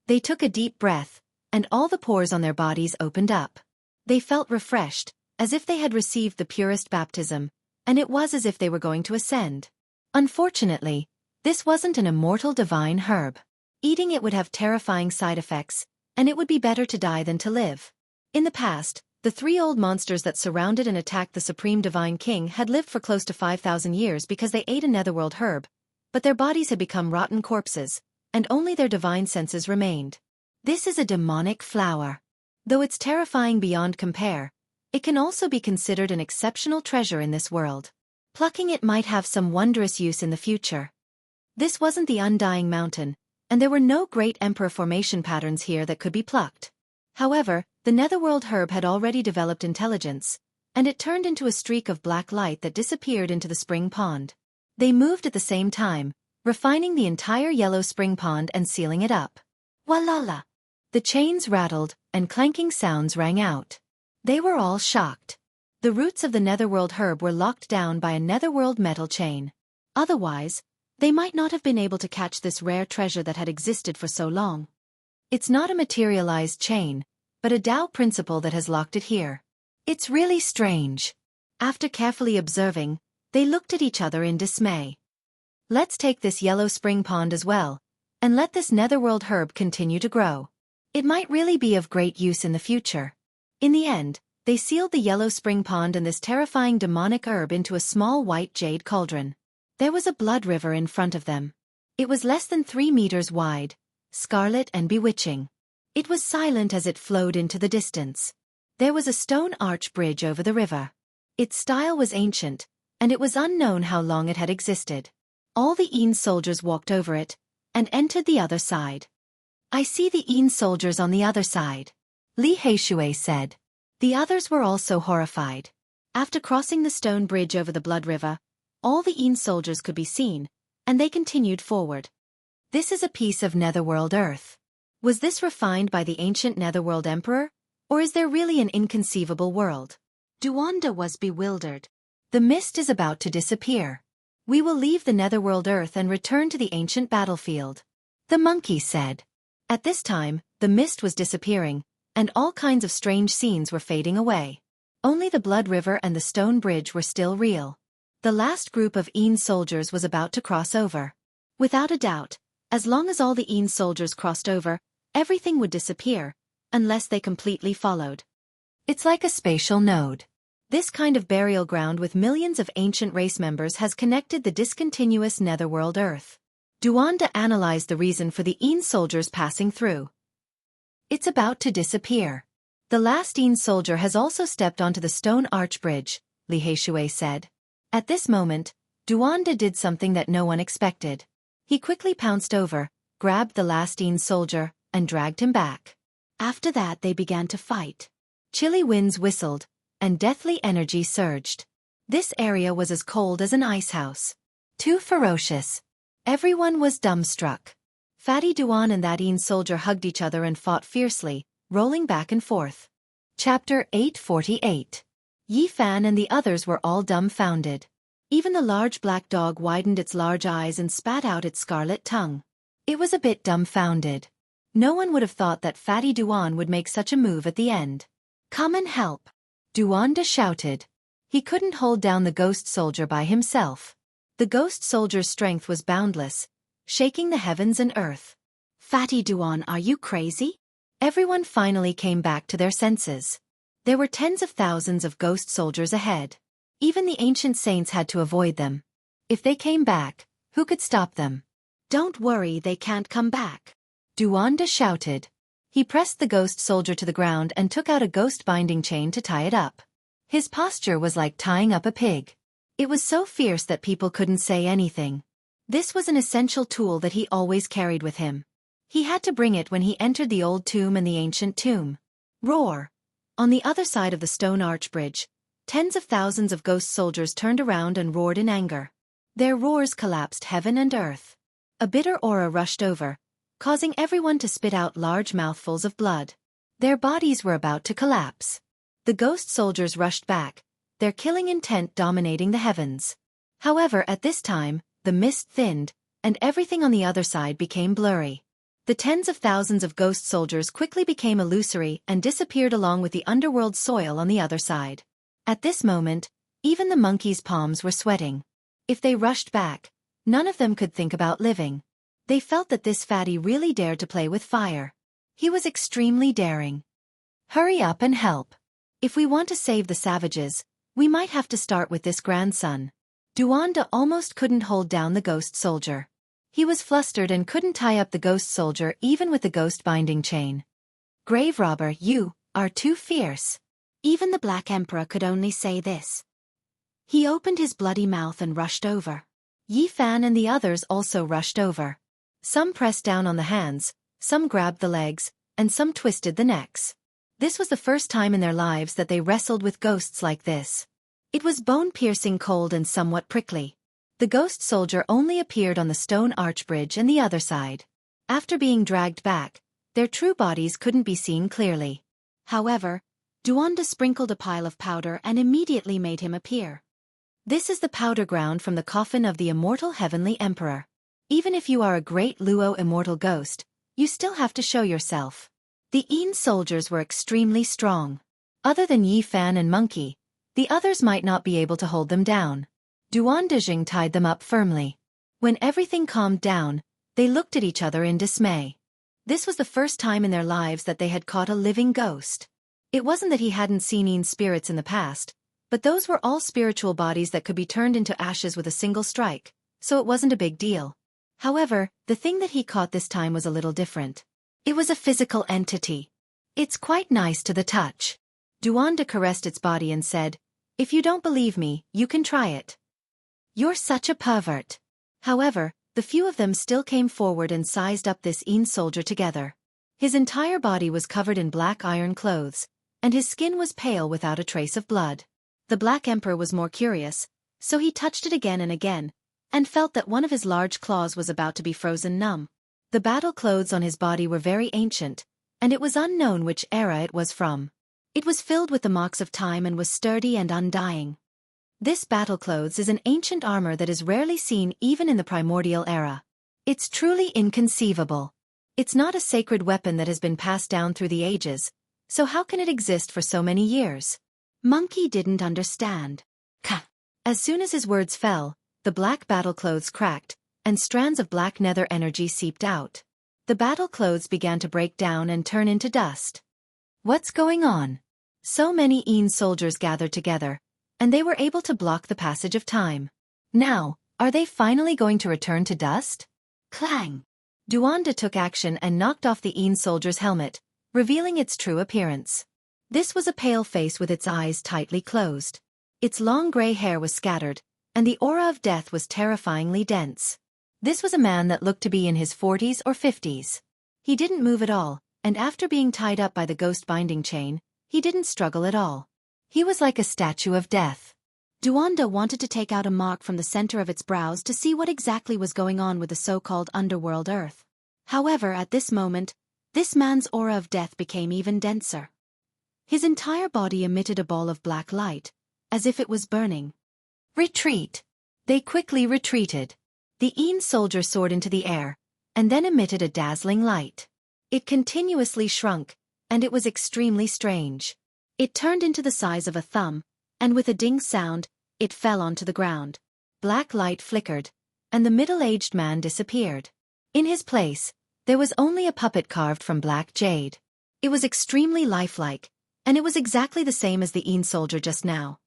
They took a deep breath, and all the pores on their bodies opened up. They felt refreshed, as if they had received the purest baptism, and it was as if they were going to ascend. Unfortunately, this wasn't an immortal divine herb. Eating it would have terrifying side effects, and it would be better to die than to live. In the past, the 3 old monsters that surrounded and attacked the Supreme Divine King had lived for close to 5,000 years because they ate a Netherworld herb, but their bodies had become rotten corpses, and only their divine senses remained. This is a demonic flower. Though it's terrifying beyond compare, it can also be considered an exceptional treasure in this world. Plucking it might have some wondrous use in the future. This wasn't the Undying Mountain, and there were no great emperor formation patterns here that could be plucked. However, the Netherworld herb had already developed intelligence, and it turned into a streak of black light that disappeared into the spring pond. They moved at the same time, refining the entire Yellow Spring pond and sealing it up. Walala! The chains rattled, and clanking sounds rang out. They were all shocked. The roots of the Netherworld herb were locked down by a Netherworld metal chain. Otherwise, they might not have been able to catch this rare treasure that had existed for so long. It's not a materialized chain, but a Tao principle that has locked it here. It's really strange. After carefully observing, they looked at each other in dismay. Let's take this Yellow Spring pond as well, and let this Netherworld herb continue to grow. It might really be of great use in the future. In the end, they sealed the Yellow Spring pond and this terrifying demonic herb into a small white jade cauldron. There was a blood river in front of them. It was less than 3 meters wide, scarlet and bewitching. It was silent as it flowed into the distance. There was a stone arch bridge over the river. Its style was ancient, and it was unknown how long it had existed. All the Een soldiers walked over it, and entered the other side. "I see the Een soldiers on the other side," Li Heishui said. The others were also horrified. After crossing the stone bridge over the blood river, all the Een soldiers could be seen, and they continued forward. This is a piece of Netherworld earth. Was this refined by the ancient Netherworld emperor, or is there really an inconceivable world? Duanda was bewildered. The mist is about to disappear. We will leave the Netherworld earth and return to the ancient battlefield, the monkey said. At this time, the mist was disappearing, and all kinds of strange scenes were fading away. Only the blood river and the stone bridge were still real. The last group of Een soldiers was about to cross over. Without a doubt, as long as all the Een soldiers crossed over, everything would disappear, unless they completely followed. It's like a spatial node. This kind of burial ground with millions of ancient race members has connected the discontinuous Netherworld earth. Duanda analyzed the reason for the Een soldiers passing through. It's about to disappear. The last Een soldier has also stepped onto the stone arch bridge, Li Heishui said. At this moment, Duanda did something that no one expected. He quickly pounced over, grabbed the last Een soldier, and dragged him back. After that they began to fight. Chilly winds whistled, and deathly energy surged. This area was as cold as an ice house. Too ferocious. Everyone was dumbstruck. Fatty Duan and that Een soldier hugged each other and fought fiercely, rolling back and forth. Chapter 848. Yi Fan and the others were all dumbfounded. Even the large black dog widened its large eyes and spat out its scarlet tongue. It was a bit dumbfounded. No one would have thought that Fatty Duan would make such a move at the end. "Come and help," Duanda shouted. He couldn't hold down the ghost soldier by himself. The ghost soldier's strength was boundless, shaking the heavens and earth. "Fatty Duan, are you crazy?" Everyone finally came back to their senses. There were tens of thousands of ghost soldiers ahead. Even the ancient saints had to avoid them. If they came back, who could stop them? Don't worry, they can't come back, Duanda shouted. He pressed the ghost soldier to the ground and took out a ghost binding chain to tie it up. His posture was like tying up a pig. It was so fierce that people couldn't say anything. This was an essential tool that he always carried with him. He had to bring it when he entered the old tomb and the ancient tomb. Roar! On the other side of the stone arch bridge, tens of thousands of ghost soldiers turned around and roared in anger. Their roars collapsed heaven and earth. A bitter aura rushed over, causing everyone to spit out large mouthfuls of blood. Their bodies were about to collapse. The ghost soldiers rushed back, their killing intent dominating the heavens. However, at this time, the mist thinned, and everything on the other side became blurry. The tens of thousands of ghost soldiers quickly became illusory and disappeared along with the underworld soil on the other side. At this moment, even the monkeys' palms were sweating. If they rushed back, none of them could think about living. They felt that this fatty really dared to play with fire. He was extremely daring. Hurry up and help. If we want to save the savages, we might have to start with this grandson. Duanda almost couldn't hold down the ghost soldier. He was flustered and couldn't tie up the ghost soldier even with the ghost binding chain. Grave robber, you are too fierce. Even the Black Emperor could only say this. He opened his bloody mouth and rushed over. Yi Fan and the others also rushed over. Some pressed down on the hands, some grabbed the legs, and some twisted the necks. This was the first time in their lives that they wrestled with ghosts like this. It was bone-piercing cold and somewhat prickly. The ghost soldier only appeared on the stone arch bridge and the other side. After being dragged back, their true bodies couldn't be seen clearly. However, Duanda sprinkled a pile of powder and immediately made him appear. This is the powder ground from the coffin of the immortal heavenly emperor. Even if you are a great Luo immortal ghost, you still have to show yourself. The Yin soldiers were extremely strong. Other than Yi Fan and Monkey, the others might not be able to hold them down. Duandajing tied them up firmly. When everything calmed down, they looked at each other in dismay. This was the first time in their lives that they had caught a living ghost. It wasn't that he hadn't seen Yin spirits in the past, but those were all spiritual bodies that could be turned into ashes with a single strike, so it wasn't a big deal. However, the thing that he caught this time was a little different. It was a physical entity. It's quite nice to the touch. Duanda caressed its body and said, "If you don't believe me, you can try it." You're such a pervert. However, the few of them still came forward and sized up this Yin soldier together. His entire body was covered in black iron clothes, and his skin was pale without a trace of blood. The Black Emperor was more curious, so he touched it again and again, and felt that one of his large claws was about to be frozen numb. The battle clothes on his body were very ancient, and it was unknown which era it was from. It was filled with the marks of time and was sturdy and undying. This battle clothes is an ancient armor that is rarely seen even in the primordial era. It's truly inconceivable. It's not a sacred weapon that has been passed down through the ages, so how can it exist for so many years? Monkey didn't understand. Ka! As soon as his words fell, the black battle clothes cracked, and strands of black nether energy seeped out. The battle clothes began to break down and turn into dust. What's going on? So many Yin soldiers gathered together, and they were able to block the passage of time. Now, are they finally going to return to dust? Clang! Duanda took action and knocked off the Yin soldier's helmet, revealing its true appearance. This was a pale face with its eyes tightly closed. Its long gray hair was scattered, and the aura of death was terrifyingly dense. This was a man that looked to be in his 40s or 50s. He didn't move at all, and after being tied up by the ghost binding chain, he didn't struggle at all. He was like a statue of death. Duanda wanted to take out a mark from the center of its brows to see what exactly was going on with the so-called underworld earth. However, at this moment, this man's aura of death became even denser. His entire body emitted a ball of black light, as if it was burning. Retreat! They quickly retreated. The Yin soldier soared into the air, and then emitted a dazzling light. It continuously shrunk, and it was extremely strange. It turned into the size of a thumb, and with a ding sound, it fell onto the ground. Black light flickered, and the middle-aged man disappeared. In his place, there was only a puppet carved from black jade. It was extremely lifelike, and it was exactly the same as the Een soldier just now.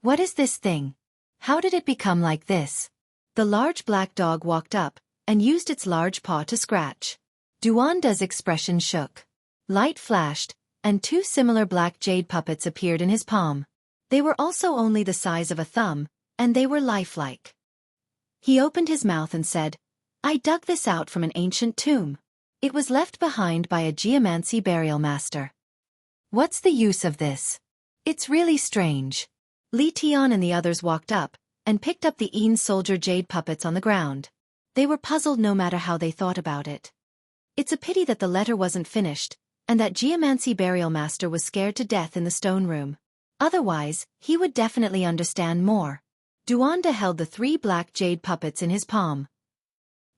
What is this thing? How did it become like this? The large black dog walked up and used its large paw to scratch. Duanda's expression shook. Light flashed, and two similar black jade puppets appeared in his palm. They were also only the size of a thumb, and they were lifelike. He opened his mouth and said, "I dug this out from an ancient tomb. It was left behind by a geomancy burial master." What's the use of this? It's really strange. Li Tian and the others walked up and picked up the Een soldier jade puppets on the ground. They were puzzled no matter how they thought about it. It's a pity that the letter wasn't finished, and that geomancy burial master was scared to death in the stone room. Otherwise, he would definitely understand more. Duanda held the three black jade puppets in his palm.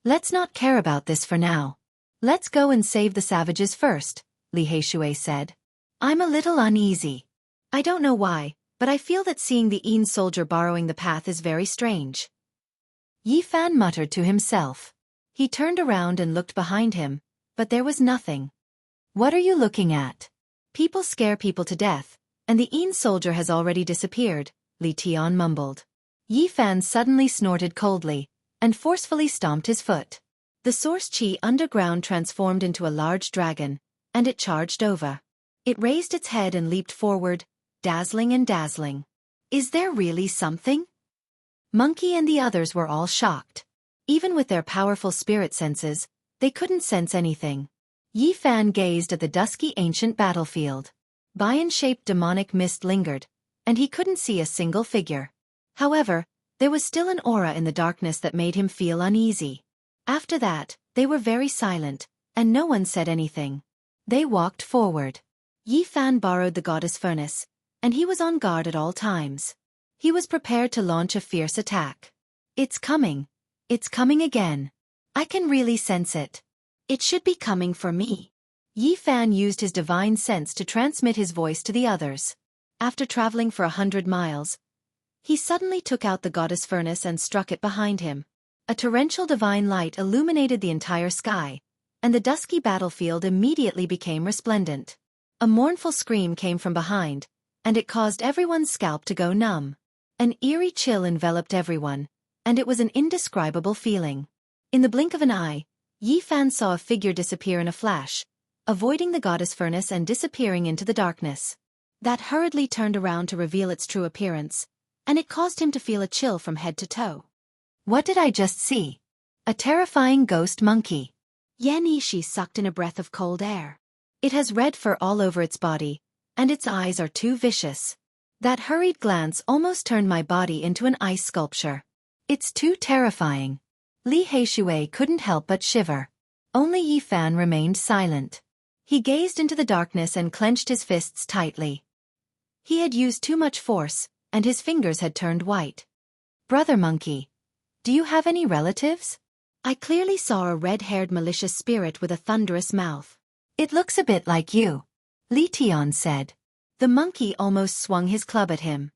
Let's not care about this for now. Let's go and save the savages first, Li Heishui said. I'm a little uneasy. I don't know why, but I feel that seeing the Een soldier borrowing the path is very strange. Yi Fan muttered to himself. He turned around and looked behind him, but there was nothing. What are you looking at? People scare people to death, and the Een soldier has already disappeared, Li Tian mumbled. Yi Fan suddenly snorted coldly, and forcefully stomped his foot. The source chi underground transformed into a large dragon, and it charged over. It raised its head and leaped forward, dazzling and dazzling. Is there really something? Monkey and the others were all shocked. Even with their powerful spirit senses, they couldn't sense anything. Yi Fan gazed at the dusky ancient battlefield. Lion-shaped demonic mist lingered, and he couldn't see a single figure. However, there was still an aura in the darkness that made him feel uneasy. After that, they were very silent, and no one said anything. They walked forward. Yi Fan borrowed the goddess furnace, and he was on guard at all times. He was prepared to launch a fierce attack. It's coming. It's coming again. I can really sense it. It should be coming for me. Yi Fan used his divine sense to transmit his voice to the others. After traveling for 100 miles, he suddenly took out the goddess furnace and struck it behind him. A torrential divine light illuminated the entire sky, and the dusky battlefield immediately became resplendent. A mournful scream came from behind, and it caused everyone's scalp to go numb. An eerie chill enveloped everyone, and it was an indescribable feeling. In the blink of an eye, Yi Fan saw a figure disappear in a flash, avoiding the goddess furnace and disappearing into the darkness. That hurriedly turned around to reveal its true appearance, and it caused him to feel a chill from head to toe. What did I just see? A terrifying ghost monkey. Xianxia sucked in a breath of cold air. It has red fur all over its body, and its eyes are too vicious. That hurried glance almost turned my body into an ice sculpture. It's too terrifying. Li Heishui couldn't help but shiver. Only Yi Fan remained silent. He gazed into the darkness and clenched his fists tightly. He had used too much force, and his fingers had turned white. Brother Monkey, do you have any relatives? I clearly saw a red-haired malicious spirit with a thunderous mouth. It looks a bit like you, Li Tian said. The monkey almost swung his club at him.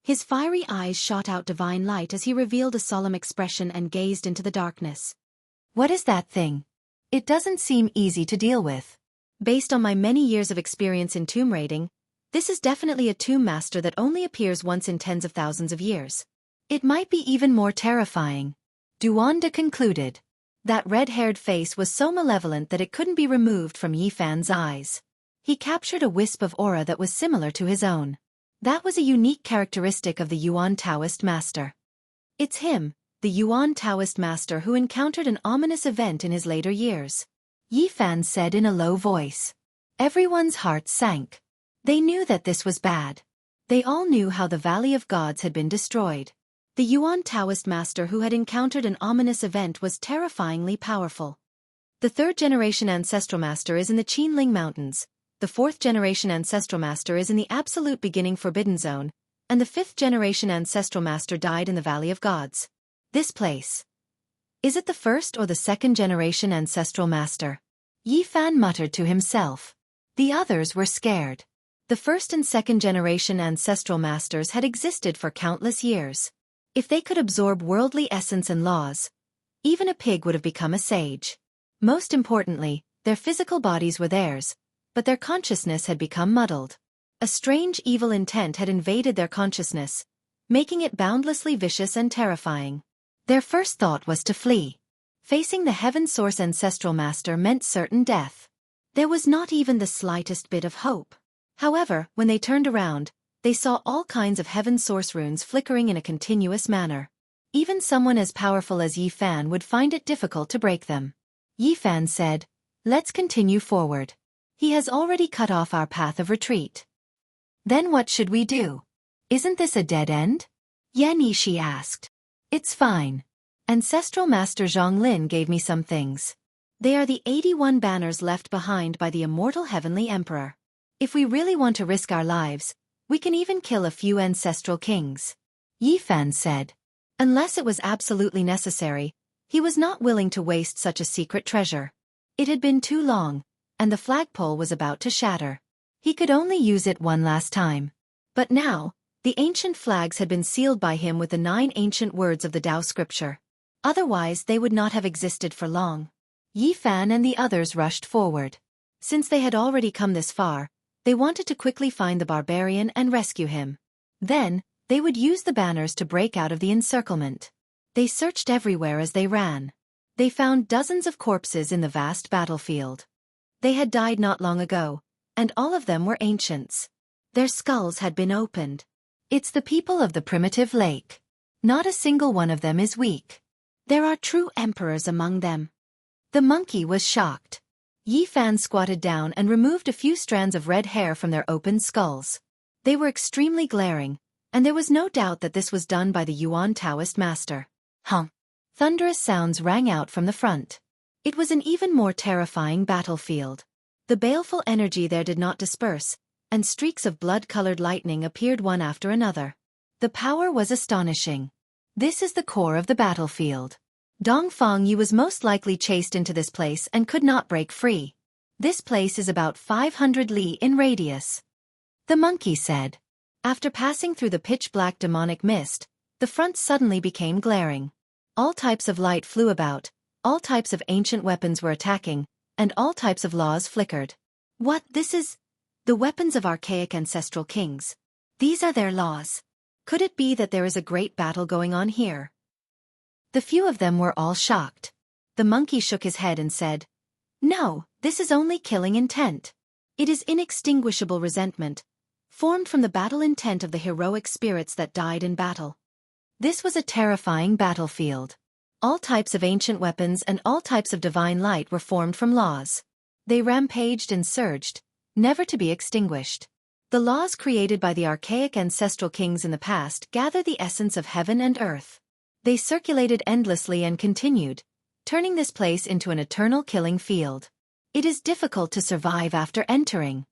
His fiery eyes shot out divine light as he revealed a solemn expression and gazed into the darkness. What is that thing? It doesn't seem easy to deal with. Based on my many years of experience in tomb raiding, this is definitely a tomb master that only appears once in tens of thousands of years. It might be even more terrifying, Duanda concluded. That red-haired face was so malevolent that it couldn't be removed from Yi Fan's eyes. He captured a wisp of aura that was similar to his own. That was a unique characteristic of the Yuan Taoist master. It's him, the Yuan Taoist master who encountered an ominous event in his later years, Yi Fan said in a low voice. Everyone's heart sank. They knew that this was bad. They all knew how the Valley of Gods had been destroyed. The Yuan Taoist master who had encountered an ominous event was terrifyingly powerful. The third-generation ancestral master is in the Qinling Mountains, the fourth-generation ancestral master is in the absolute beginning Forbidden Zone, and the fifth-generation ancestral master died in the Valley of Gods. This place. Is it the first or the second-generation ancestral master? Yi Fan muttered to himself. The others were scared. The first and second-generation ancestral masters had existed for countless years. If they could absorb worldly essence and laws, even a pig would have become a sage. Most importantly, their physical bodies were theirs, but their consciousness had become muddled. A strange evil intent had invaded their consciousness, making it boundlessly vicious and terrifying. Their first thought was to flee. Facing the Heaven Source Ancestral Master meant certain death. There was not even the slightest bit of hope. However, when they turned around, they saw all kinds of Heaven Source runes flickering in a continuous manner. Even someone as powerful as Yi Fan would find it difficult to break them. Yi Fan said, "Let's continue forward. He has already cut off our path of retreat." "Then what should we do? Isn't this a dead end?" Yan Yishi asked. "It's fine. Ancestral Master Zhonglin gave me some things. They are the 81 banners left behind by the immortal Heavenly Emperor. If we really want to risk our lives, we can even kill a few ancestral kings." Yi Fan said. Unless it was absolutely necessary, he was not willing to waste such a secret treasure. It had been too long, and the flagpole was about to shatter. He could only use it one last time. But now, the ancient flags had been sealed by him with the 9 ancient words of the Tao scripture. Otherwise they would not have existed for long. Yi Fan and the others rushed forward. Since they had already come this far, they wanted to quickly find the barbarian and rescue him. Then, they would use the banners to break out of the encirclement. They searched everywhere as they ran. They found dozens of corpses in the vast battlefield. They had died not long ago, and all of them were ancients. Their skulls had been opened. It's the people of the primitive lake. Not a single one of them is weak. There are true emperors among them. The monkey was shocked. Yi Fan squatted down and removed a few strands of red hair from their open skulls. They were extremely glaring, and there was no doubt that this was done by the Yuan Taoist master. Hum! Thunderous sounds rang out from the front. It was an even more terrifying battlefield. The baleful energy there did not disperse, and streaks of blood-colored lightning appeared one after another. The power was astonishing. This is the core of the battlefield. Dongfang Yi was most likely chased into this place and could not break free. This place is about 500 li in radius. The monkey said. After passing through the pitch-black demonic mist, the front suddenly became glaring. All types of light flew about, all types of ancient weapons were attacking, and all types of laws flickered. What, this is the weapons of archaic ancestral kings. These are their laws. Could it be that there is a great battle going on here? The few of them were all shocked. The monkey shook his head and said, "No, this is only killing intent. It is inextinguishable resentment, formed from the battle intent of the heroic spirits that died in battle." This was a terrifying battlefield. All types of ancient weapons and all types of divine light were formed from laws. They rampaged and surged, never to be extinguished. The laws created by the archaic ancestral kings in the past gather the essence of heaven and earth. They circulated endlessly and continued, turning this place into an eternal killing field. It is difficult to survive after entering.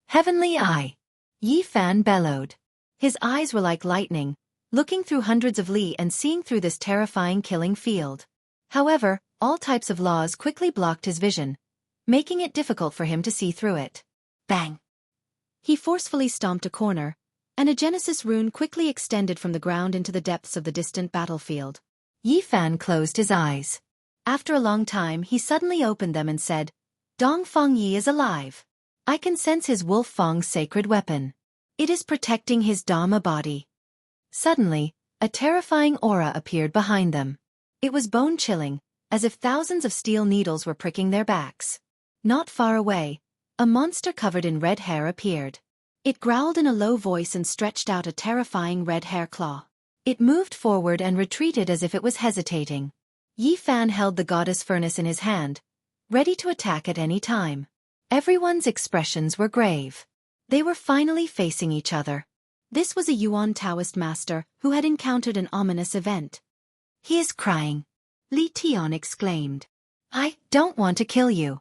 Heavenly Eye! Yi Fan bellowed. His eyes were like lightning, looking through hundreds of li and seeing through this terrifying killing field. However, all types of laws quickly blocked his vision, making it difficult for him to see through it. Bang! He forcefully stomped a corner, and a Genesis rune quickly extended from the ground into the depths of the distant battlefield. Yi Fan closed his eyes. After a long time he suddenly opened them and said, "Dongfang Yi is alive. I can sense his Wolf Fang's sacred weapon. It is protecting his Dharma body." Suddenly, a terrifying aura appeared behind them. It was bone-chilling, as if thousands of steel needles were pricking their backs. Not far away, a monster covered in red hair appeared. It growled in a low voice and stretched out a terrifying red hair claw. It moved forward and retreated as if it was hesitating. Yi Fan held the goddess furnace in his hand, ready to attack at any time. Everyone's expressions were grave. They were finally facing each other. This was a Yuan Taoist master who had encountered an ominous event. "He is crying," Li Tian exclaimed. "I don't want to kill you."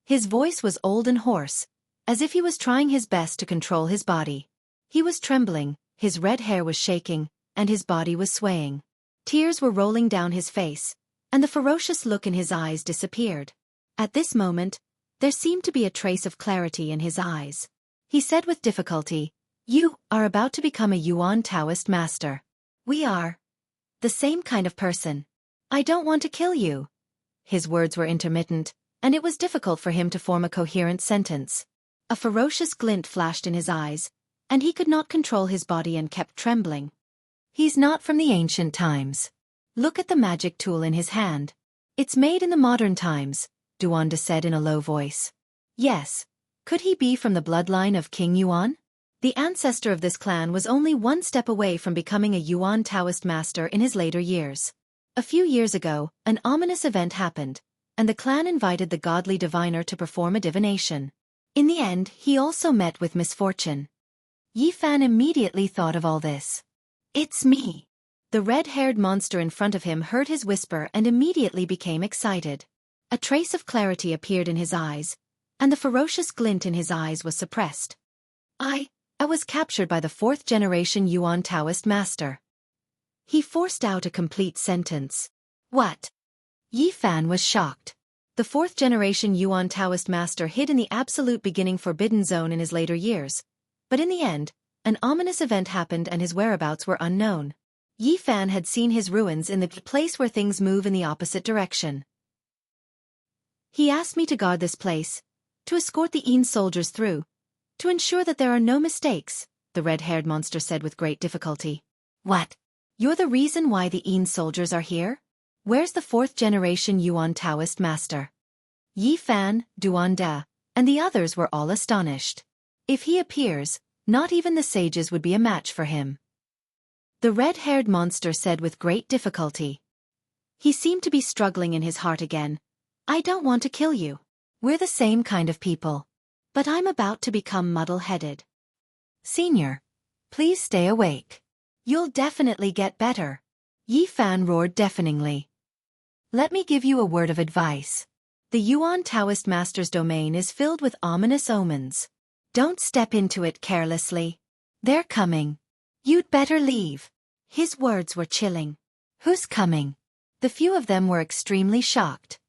His voice was old and hoarse, as if he was trying his best to control his body. He was trembling, his red hair was shaking, and his body was swaying. Tears were rolling down his face, and the ferocious look in his eyes disappeared. At this moment, there seemed to be a trace of clarity in his eyes. He said with difficulty, "You are about to become a Yuan Taoist master. We are the same kind of person. I don't want to kill you." His words were intermittent, and it was difficult for him to form a coherent sentence. A ferocious glint flashed in his eyes, and he could not control his body and kept trembling. He's not from the ancient times. Look at the magic tool in his hand. It's made in the modern times, Duanda said in a low voice. Yes. Could he be from the bloodline of King Yuan? The ancestor of this clan was only one step away from becoming a Yuan Taoist master in his later years. A few years ago, an ominous event happened, and the clan invited the godly diviner to perform a divination. In the end, he also met with misfortune. Yi Fan immediately thought of all this. It's me. The red-haired monster in front of him heard his whisper and immediately became excited. A trace of clarity appeared in his eyes, and the ferocious glint in his eyes was suppressed. I was captured by the fourth-generation Yuan Taoist master. He forced out a complete sentence. What? Yi Fan was shocked. The fourth-generation Yuan Taoist master hid in the absolute beginning forbidden zone in his later years, but in the end, an ominous event happened and his whereabouts were unknown. Yi Fan had seen his ruins in the place where things move in the opposite direction. He asked me to guard this place, to escort the Yin soldiers through, to ensure that there are no mistakes, the red-haired monster said with great difficulty. What? You're the reason why the Yin soldiers are here? Where's the fourth-generation Yuan Taoist master? Yi Fan, Duanda, and the others were all astonished. If he appears, not even the sages would be a match for him. The red-haired monster said with great difficulty. He seemed to be struggling in his heart again. I don't want to kill you. We're the same kind of people. But I'm about to become muddle-headed. Senior, please stay awake. You'll definitely get better. Yi Fan roared deafeningly. Let me give you a word of advice. The Yuan Taoist master's domain is filled with ominous omens. Don't step into it carelessly. They're coming. You'd better leave. His words were chilling. Who's coming? The few of them were extremely shocked.